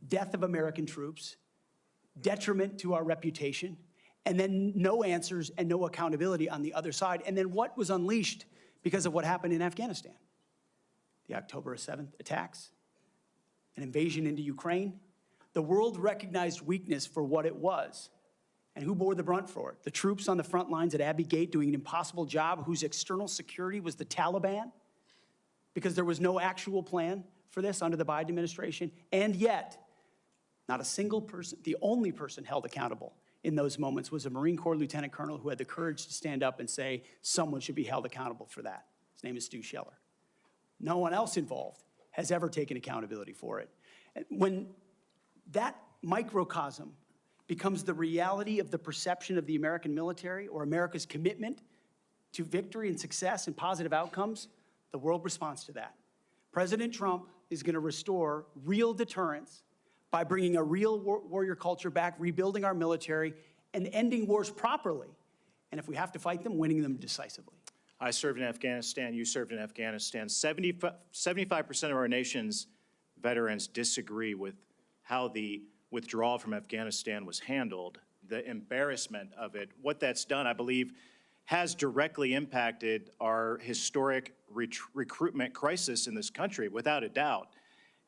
death of American troops, detriment to our reputation, and then no answers and no accountability on the other side. And then what was unleashed because of what happened in Afghanistan? The October 7th attacks, an invasion into Ukraine. The world recognized weakness for what it was. And who bore the brunt for it? The troops on the front lines at Abbey Gate doing an impossible job, whose external security was the Taliban, because there was no actual plan for this under the Biden administration. And yet, not a single person, the only person held accountable in those moments was a Marine Corps lieutenant colonel who had the courage to stand up and say someone should be held accountable for that. His name is Stu Scheller. No one else involved has ever taken accountability for it. And when that microcosm becomes the reality of the perception of the American military or America's commitment to victory and success and positive outcomes, the world responds to that. President Trump is going to restore real deterrence by bringing a real warrior culture back, rebuilding our military, and ending wars properly. And if we have to fight them, winning them decisively. I served in Afghanistan, you served in Afghanistan. 75% of our nation's veterans disagree with how the withdrawal from Afghanistan was handled, the embarrassment of it. What that's done, I believe, has directly impacted our historic recruitment crisis in this country, without a doubt.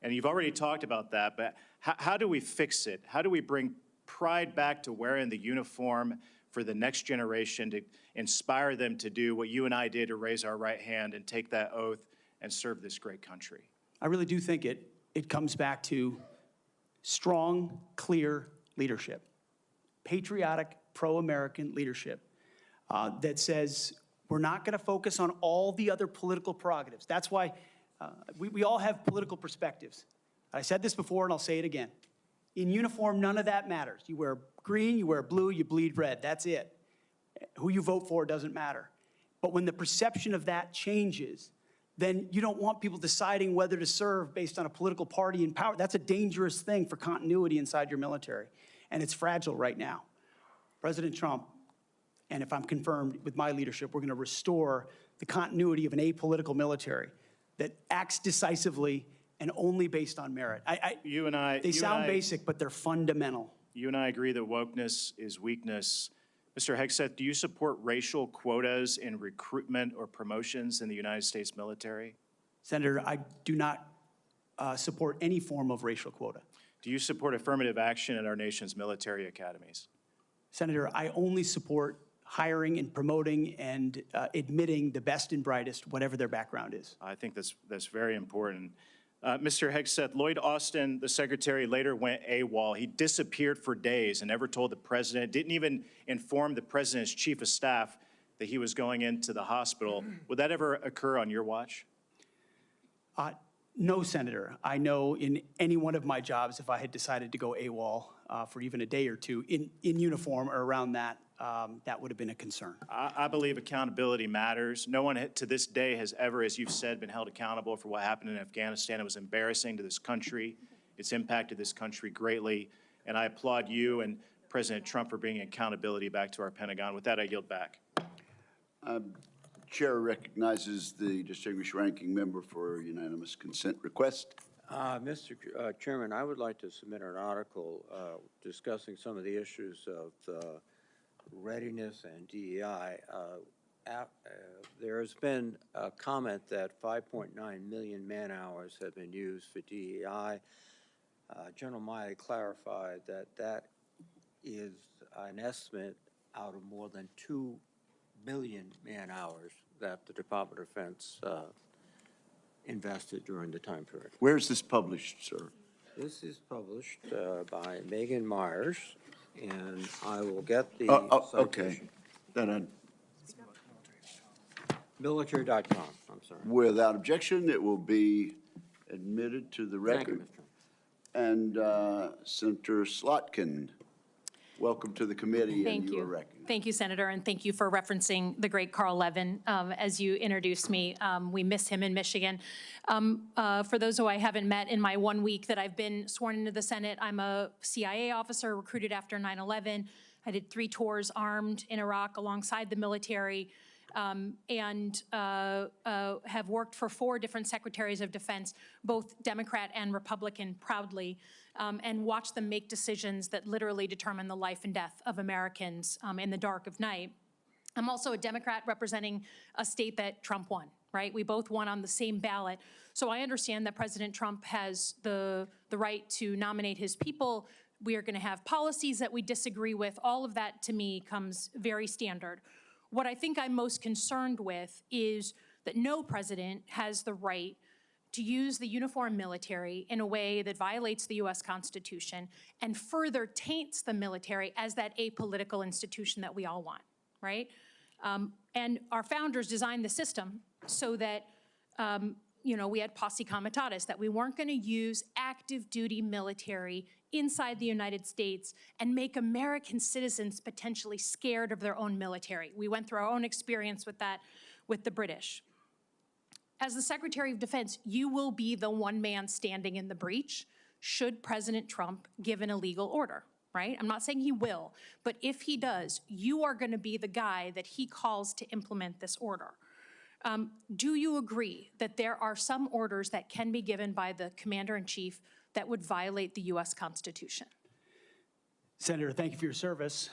And you've already talked about that, but how do we fix it? How do we bring pride back to wearing the uniform for the next generation, to inspire them to do what you and I did, to raise our right hand and take that oath and serve this great country? I really do think it comes back to strong, clear leadership, patriotic, pro-American leadership that says we're not going to focus on all the other political prerogatives. That's why we all have political perspectives. I said this before and I'll say it again. In uniform, none of that matters. You wear green, you wear blue, you bleed red. That's it. Who you vote for doesn't matter. But when the perception of that changes, then you don't want people deciding whether to serve based on a political party in power. That's a dangerous thing for continuity inside your military, and it's fragile right now. President Trump, and if I'm confirmed with my leadership, we're going to restore the continuity of an apolitical military that acts decisively and only based on merit. They sound basic, but they're fundamental. You and I agree that wokeness is weakness. Mr. Hegseth, do you support racial quotas in recruitment or promotions in the United States military? Senator, I do not support any form of racial quota. Do you support affirmative action in our nation's military academies? Senator, I only support hiring and promoting and admitting the best and brightest, whatever their background is. I think that's very important. Mr. Hegseth, Lloyd Austin, the secretary, later went AWOL. He disappeared for days and never told the president, didn't even inform the president's chief of staff that he was going into the hospital. Would that ever occur on your watch? No, Senator. I know in any one of my jobs, if I had decided to go AWOL for even a day or two in uniform or around that, that would have been a concern. I believe accountability matters. No one to this day has ever, as you've said, been held accountable for what happened in Afghanistan. It was embarrassing to this country. It's impacted this country greatly. And I applaud you and President Trump for bringing accountability back to our Pentagon. With that, I yield back. Chair recognizes the distinguished ranking member for a unanimous consent request. Mr. Chairman, I would like to submit an article discussing some of the issues of readiness and DEI. There has been a comment that 5.9 million man-hours have been used for DEI. General Miley clarified that that is an estimate out of more than 2 billion man-hours that the Department of Defense invested during the time period. Where is this published, sir? This is published by Megan Myers, and I will get the okay. citation. Military.com, I'm sorry. Without objection, it will be admitted to the record. Thank you, Mr. And Senator Slotkin, welcome to the committee. Thank you. Are recognized. Thank you, Senator, and thank you for referencing the great Carl Levin as you introduced me. We miss him in Michigan. For those who I haven't met in my 1 week that I've been sworn into the Senate, I'm a CIA officer recruited after 9/11. I did 3 tours armed in Iraq alongside the military. And have worked for 4 different secretaries of defense, both Democrat and Republican, proudly, and watched them make decisions that literally determine the life and death of Americans in the dark of night. I'm also a Democrat representing a state that Trump won, right? We both won on the same ballot. So I understand that President Trump has the right to nominate his people. We are going to have policies that we disagree with. All of that, to me, comes very standard. What I think I'm most concerned with is that no president has the right to use the uniformed military in a way that violates the U.S. Constitution and further taints the military as that apolitical institution that we all want, right? And our founders designed the system so that, we had posse comitatus, that we weren't going to use active duty military inside the United States and make American citizens potentially scared of their own military. We went through our own experience with that with the British. As the Secretary of Defense, you will be the one man standing in the breach should President Trump give an illegal order, right? I'm not saying he will, but if he does, you are going to be the guy that he calls to implement this order. Do you agree that there are some orders that can be given by the Commander-in-Chief that would violate the U.S. Constitution? Senator, thank you for your service.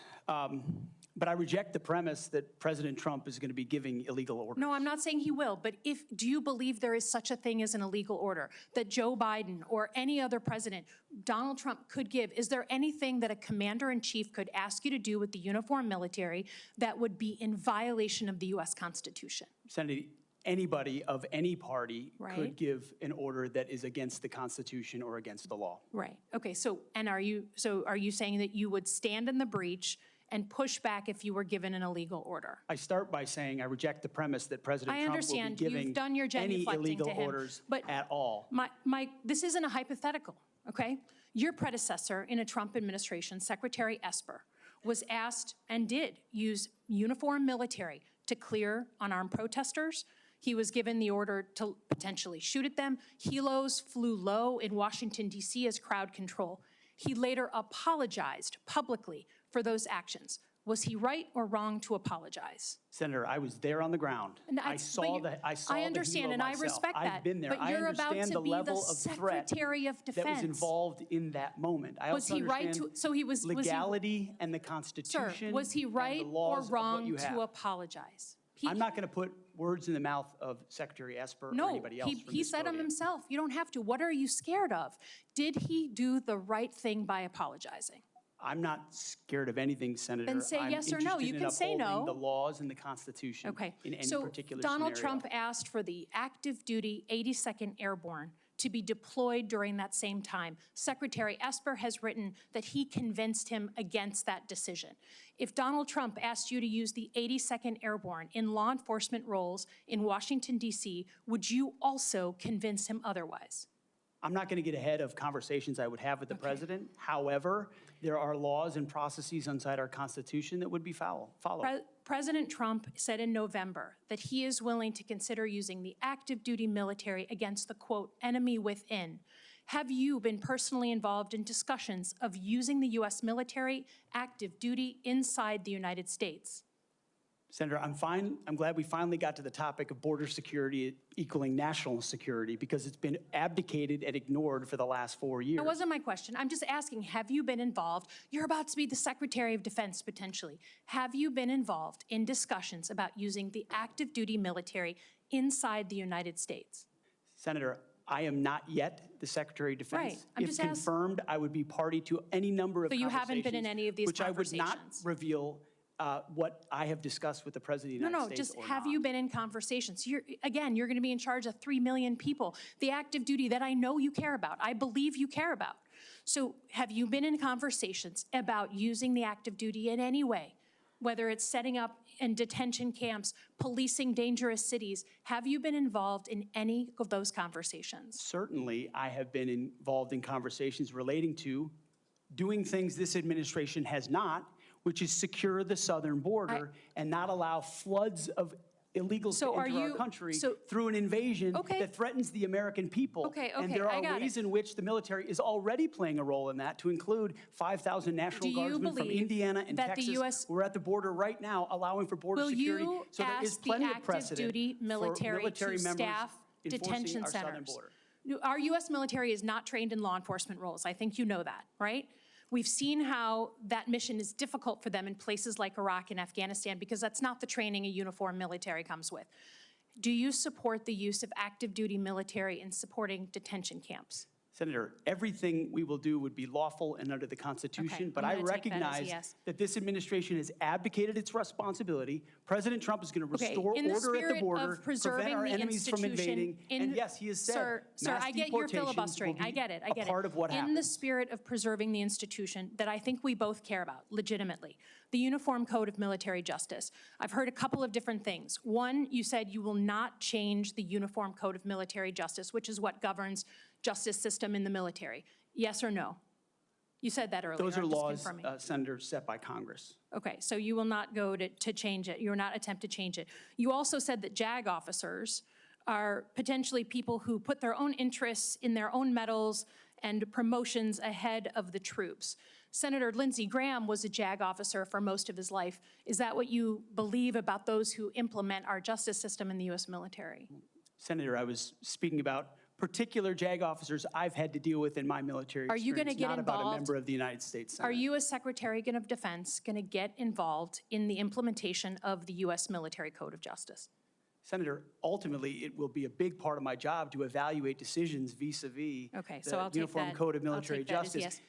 But I reject the premise that President Trump is going to be giving illegal orders. No, I'm not saying he will, but do you believe there is such a thing as an illegal order that Joe Biden or any other president, Donald Trump, could give? Is there anything that a commander-in-chief could ask you to do with the uniformed military that would be in violation of the U.S. Constitution? Senator, anybody of any party Right. could give an order that is against the Constitution or against the law. Right. Okay. So are you saying that you would stand in the breach and push back if you were given an illegal order? I start by saying I reject the premise that President I Trump will understand. be giving You've done your any genuflecting illegal to him, orders but at all. This isn't a hypothetical, okay? Your predecessor in a Trump administration, Secretary Esper, was asked and did use uniformed military to clear unarmed protesters. He was given the order to potentially shoot at them. Helos flew low in Washington, D.C. as crowd control. He later apologized publicly for those actions. Was he right or wrong to apologize? Senator, I was there on the ground. I saw the I understand, and I respect that. I've been there. But you're about to be the Secretary of Defense. That was involved in that moment. I Was also he right understand to? So he was legality and the Constitution. Sir, was he right and the or laws of wrong what you to have. apologize? I'm not going to put words in the mouth of Secretary Esper or No, anybody else. he said them himself. You don't have to. What are you scared of? Did he do the right thing by apologizing? I'm not scared of anything, Senator. Then say I'm yes or no. You interested in can say upholding no. the laws and the Constitution Okay. in any So particular Donald scenario. Trump asked for the active duty 82nd Airborne to be deployed during that same time. Secretary Esper has written that he convinced him against that decision. If Donald Trump asked you to use the 82nd Airborne in law enforcement roles in Washington, D.C., would you also convince him otherwise? I'm not going to get ahead of conversations I would have with the president. However, there are laws and processes inside our Constitution that would be followed. President Trump said in November that he is willing to consider using the active duty military against the, quote, enemy within. Have you been personally involved in discussions of using the U.S. military active duty inside the United States? Senator, I'm glad we finally got to the topic of border security equaling national security because it's been abdicated and ignored for the last 4 years. That wasn't my question. I'm just asking, have you been involved? You're about to be the Secretary of Defense, potentially. Have you been involved in discussions about using the active duty military inside the United States? Senator, I am not yet the Secretary of Defense. Right. I'm if just confirmed, I would be party to any number of So you conversations. haven't been in any of these which conversations? I would not reveal what I have discussed with the President of the United States. Just have you been in conversations? You're going to be in charge of 3 million people. The active duty that I know you care about, I believe you care about. So have you been in conversations about using the active duty in any way? Whether it's setting up in detention camps, policing dangerous cities, have you been involved in any of those conversations? Certainly, I have been involved in conversations relating to doing things this administration has not, which is secure the southern border and not allow floods of illegals to enter our country through an invasion that threatens the American people. And there are ways in which the military is already playing a role in that, to include 5,000 National Guardsmen from Indiana and Texas. We're at the border right now allowing for border security. So there is plenty of precedent duty military for military to members staff detention our southern centers? border. Our U.S. military is not trained in law enforcement roles. I think you know that, right? We've seen how that mission is difficult for them in places like Iraq and Afghanistan because that's not the training a uniformed military comes with. Do you support the use of active duty military in supporting detention camps? Senator, everything we will do would be lawful and under the Constitution, but I recognize that this administration has abdicated its responsibility. President Trump is going to restore order at the border, prevent our enemies from invading, and yes, he has said Sir, I get your filibustering. I get it. Part of what happens. In the spirit of preserving the institution that I think we both care about, legitimately, the Uniform Code of Military Justice. I've heard a couple of different things. One, you said you will not change the Uniform Code of Military Justice, which is what governs justice system in the military. Yes or no? You said that earlier. Those are I'm just laws, confirming. Senator, set by Congress. Okay, so you will not go to change it. You will not attempt to change it. You also said that JAG officers are potentially people who put their own interests in their own medals and promotions ahead of the troops. Senator Lindsey Graham was a JAG officer for most of his life. Is that what you believe about those who implement our justice system in the U.S. military? Senator, I was speaking about particular JAG officers I've had to deal with in my military Are you experience, gonna get not about a involved? member of the United States Senate. Are you, as Secretary of Defense, going to get involved in the implementation of the U.S. Military Code of Justice? Senator, ultimately, it will be a big part of my job to evaluate decisions vis-a-vis Okay, so the I'll take Uniform that. Code of I'll Military take that as Justice. yes.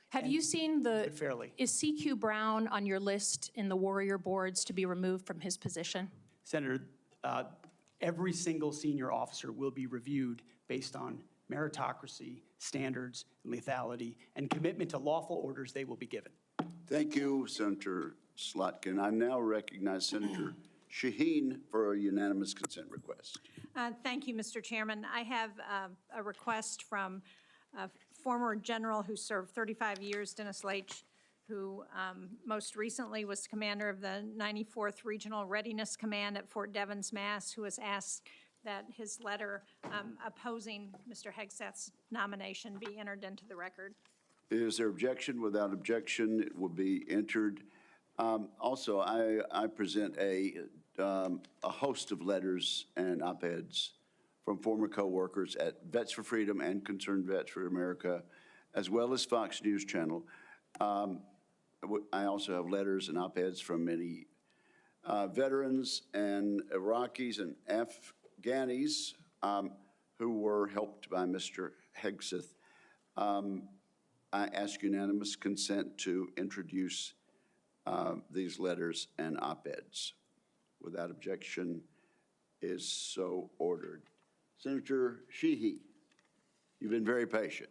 Have you seen it fairly. is CQ Brown on your list in the Warrior Boards to be removed from his position? Senator, every single senior officer will be reviewed based on meritocracy, standards, lethality, and commitment to lawful orders they will be given. Thank you, Senator Slotkin. I now recognize Senator Shaheen for a unanimous consent request. Thank you, Mr. Chairman. I have a request from a former general who served 35 years, Dennis Leitch, who most recently was commander of the 94th Regional Readiness Command at Fort Devens, Mass., who has asked that his letter opposing Mr. Hegseth's nomination be entered into the record. Is there objection? Without objection, it will be entered. Also, I present a host of letters and op-eds from former co-workers at Vets for Freedom and Concerned Vets for America, as well as Fox News Channel. I also have letters and op-eds from many veterans and Iraqis and Afghanis who were helped by Mr. Hegseth. I ask unanimous consent to introduce these letters and op-eds. Without objection, is so ordered. Senator Sheehy, you've been very patient.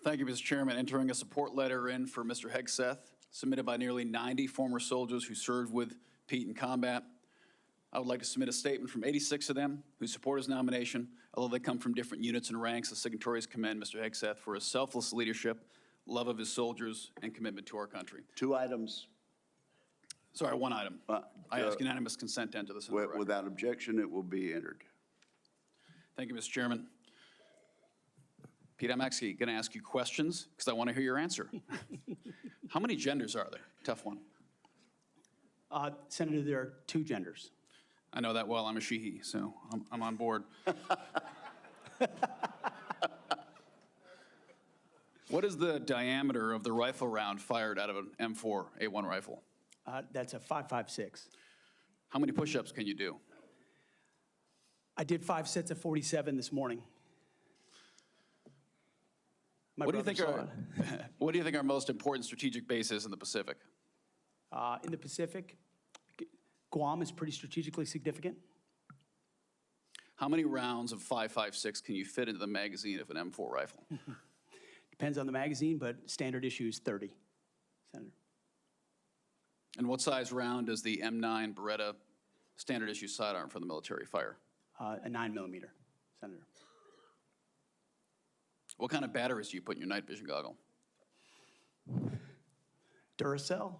Thank you, Mr. Chairman. Entering a support letter in for Mr. Hegseth, submitted by nearly 90 former soldiers who served with Pete in combat. I would like to submit a statement from 86 of them who support his nomination, although they come from different units and ranks. The signatories commend Mr. Hegseth for his selfless leadership, love of his soldiers, and commitment to our country. 2 items. Sorry, 1 item. I ask unanimous consent to enter this into the record. Without objection, it will be entered. Thank you, Mr. Chairman. Pete, I'm actually going to ask you questions because I want to hear your answer. How many genders are there? Tough one. Senator, there are 2 genders. I know that well. I'm a she-he, so I'm on board. What is the diameter of the rifle round fired out of an M4A1 rifle? That's a 5.56. How many push-ups can you do? I did 5 sets of 47 this morning. What do you think our most important strategic base is in the Pacific? In the Pacific, Guam is pretty strategically significant. How many rounds of 5.56 can you fit into the magazine of an M4 rifle? Depends on the magazine, but standard issue is 30, Senator. And what size round does the M9 Beretta standard issue sidearm for the military fire? A 9mm, Senator. What kind of batteries do you put in your night vision goggle? Duracell.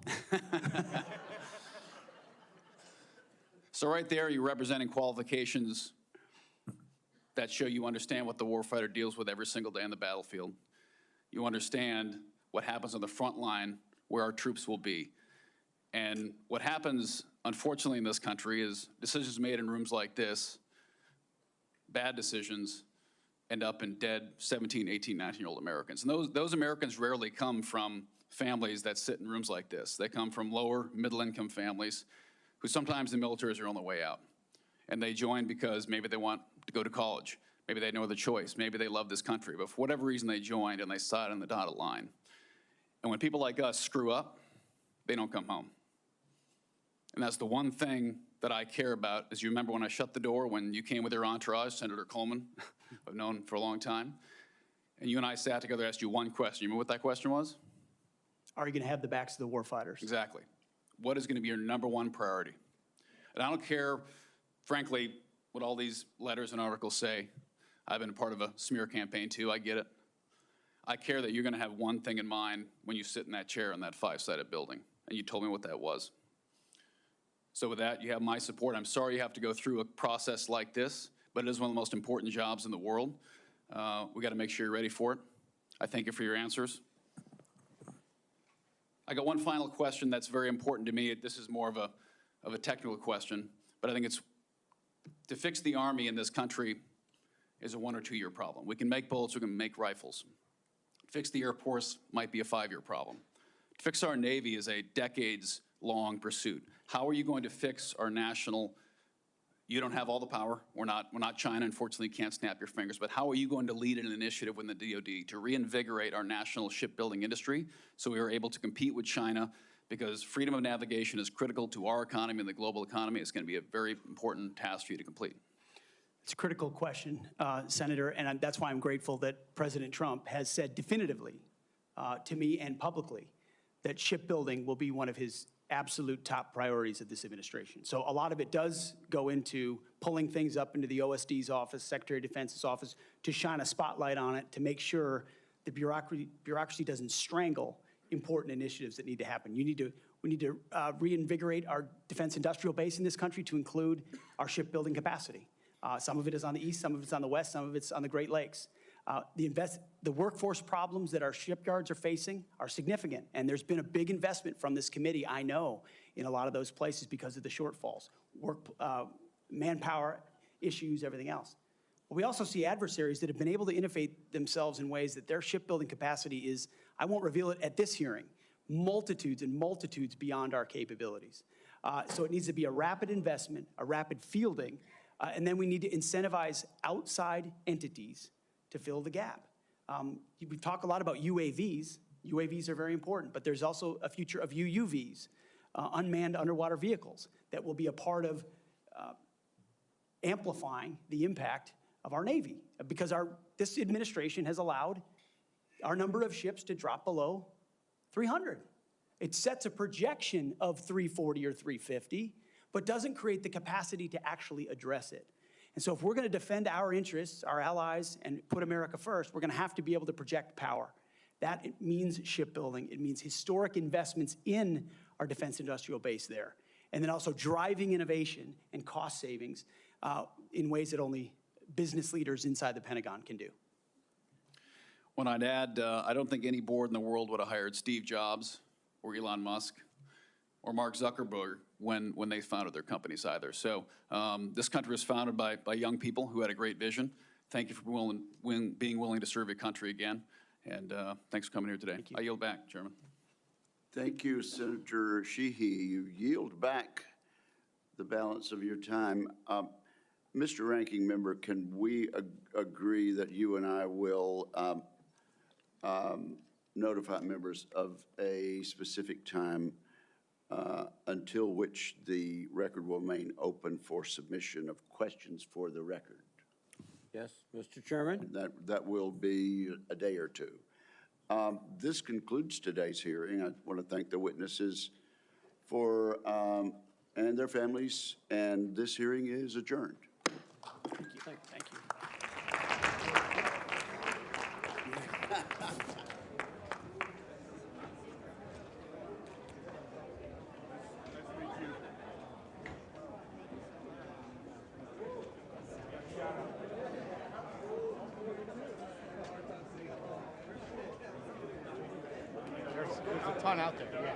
So right there, you're representing qualifications that show you understand what the warfighter deals with every single day on the battlefield. You understand what happens on the front line where our troops will be. And what happens, unfortunately, in this country is decisions made in rooms like this, bad decisions, end up in dead 17, 18, 19-year-old Americans. And those Americans rarely come from families that sit in rooms like this. They come from lower, middle-income families who sometimes the military is their only way out. And they join because maybe they want to go to college. Maybe they had no other choice. Maybe they love this country. But for whatever reason, they joined and they sat on the dotted line. And when people like us screw up, they don't come home. And that's the one thing that I care about. As you remember when I shut the door, when you came with your entourage, Senator Coleman, I've known for a long time, and you and I sat together, asked you one question. You remember what that question was? Are you going to have the backs of the warfighters? Exactly. What is going to be your #1 priority? And I don't care, frankly, what all these letters and articles say. I've been a part of a smear campaign too, I get it. I care that you're going to have one thing in mind when you sit in that chair in that 5-sided building, and you told me what that was. So with that, you have my support. I'm sorry you have to go through a process like this, but it is one of the most important jobs in the world. We got to make sure you're ready for it. I thank you for your answers. I got one final question that's very important to me. This is more of a technical question, but I think it's to fix the Army in this country is a 1 or 2 year problem. We can make bullets, we can make rifles. Fix the Air Force might be a 5-year problem. To fix our Navy is a decades-long pursuit. How are you going to fix our national? You don't have all the power. We're not China. Unfortunately, you can't snap your fingers. But how are you going to lead an initiative within the DoD to reinvigorate our national shipbuilding industry so we are able to compete with China? Because freedom of navigation is critical to our economy and the global economy. It's going to be a very important task for you to complete. It's a critical question, Senator, and that's why I'm grateful that President Trump has said definitively to me and publicly that shipbuilding will be one of his absolute top priorities of this administration. So a lot of it does go into pulling things up into the OSD's office, Secretary of Defense's office, to shine a spotlight on it, to make sure the bureaucracy doesn't strangle important initiatives that need to happen. We need to reinvigorate our defense industrial base in this country to include our shipbuilding capacity. Some of it is on the east, some of it's on the west, some of it's on the Great Lakes. The workforce problems that our shipyards are facing are significant, and there's been a big investment from this committee, I know, in a lot of those places because of the shortfalls, manpower issues, everything else. But we also see adversaries that have been able to innovate themselves in ways that their shipbuilding capacity is, I won't reveal it at this hearing, multitudes and multitudes beyond our capabilities. So it needs to be a rapid investment, a rapid fielding, and then we need to incentivize outside entities to fill the gap. We talk a lot about UAVs. UAVs are very important, but there's also a future of UUVs, unmanned underwater vehicles, that will be a part of amplifying the impact of our Navy, because this administration has allowed our number of ships to drop below 300. It sets a projection of 340 or 350, but doesn't create the capacity to actually address it. And so if we're going to defend our interests, our allies, and put America first, we're going to have to be able to project power. That means shipbuilding. It means historic investments in our defense industrial base there. And then also driving innovation and cost savings in ways that only business leaders inside the Pentagon can do. When I'd add, I don't think any board in the world would have hired Steve Jobs or Elon Musk or Mark Zuckerberg when they founded their companies either. So this country was founded by young people who had a great vision. Thank you for being willing to serve your country again. And thanks for coming here today. I yield back, Chairman. Thank you, Senator Sheehy. You yield back the balance of your time. Mr. Ranking Member, can we agree that you and I will notify members of a specific time until which the record will remain open for submission of questions for the record? Yes, Mr. Chairman. That will be a day or two. This concludes today's hearing. I want to thank the witnesses and their families, and this hearing is adjourned. Thank you. Thank you. There's a ton out there, yeah.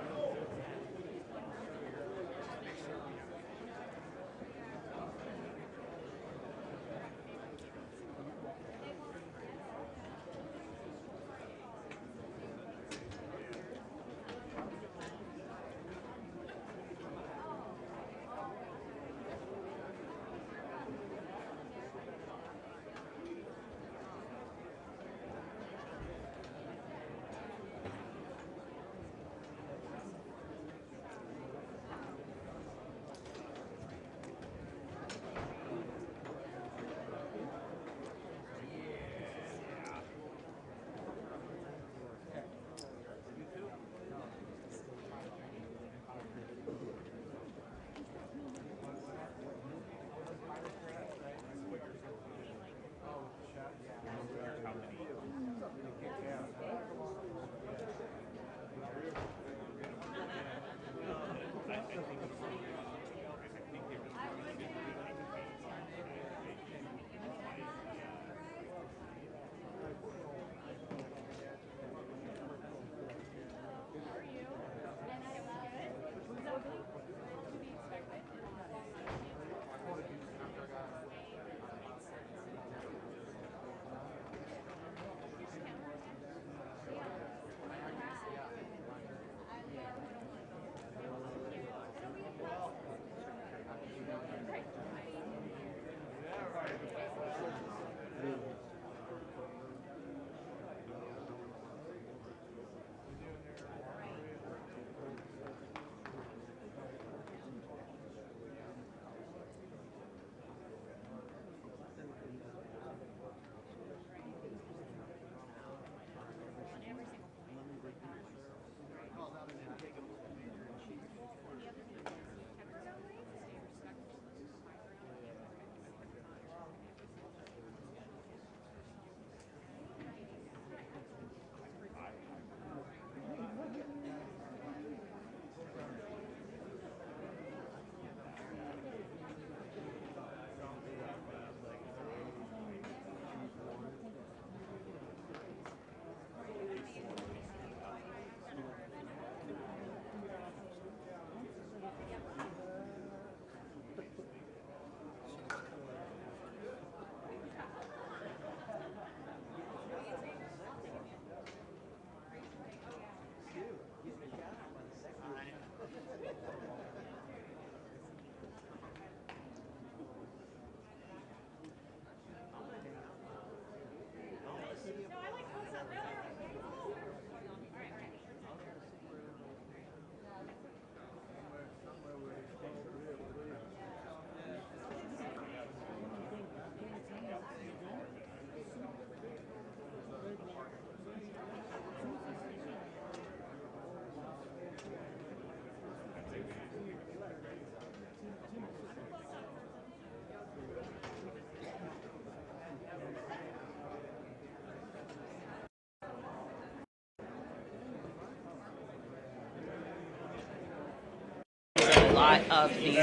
lot of these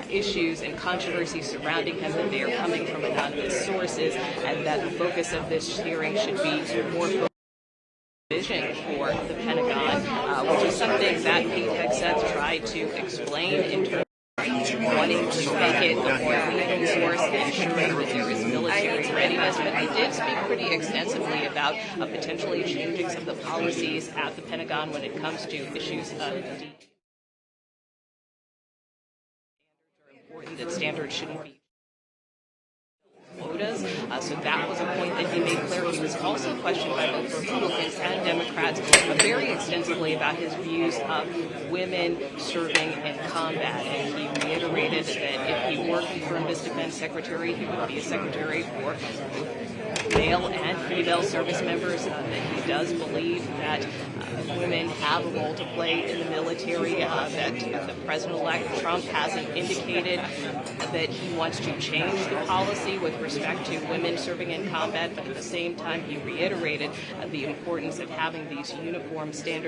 issues and controversies surrounding him, that they are coming from anonymous sources, and that the focus of this hearing should be more vision for the Pentagon, which is something that Pete Hegseth tried to explain in terms of wanting to make it a more leading source and ensuring that there is military readiness. But he did speak pretty extensively about potentially changing some of the policies at the Pentagon when it comes to issues of important that standards shouldn't be quotas. So that was a point that he made clear. He was also questioned by both Republicans and Democrats very extensively about his views of women serving in combat. And he reiterated that if he were confirmed as defense secretary, he would be a secretary for male and female service members, that he does believe that women have a role to play in the military, that the President-elect Trump hasn't indicated that he wants to change the policy with respect to women serving in combat, but at the same time he reiterated the importance of having these uniform standards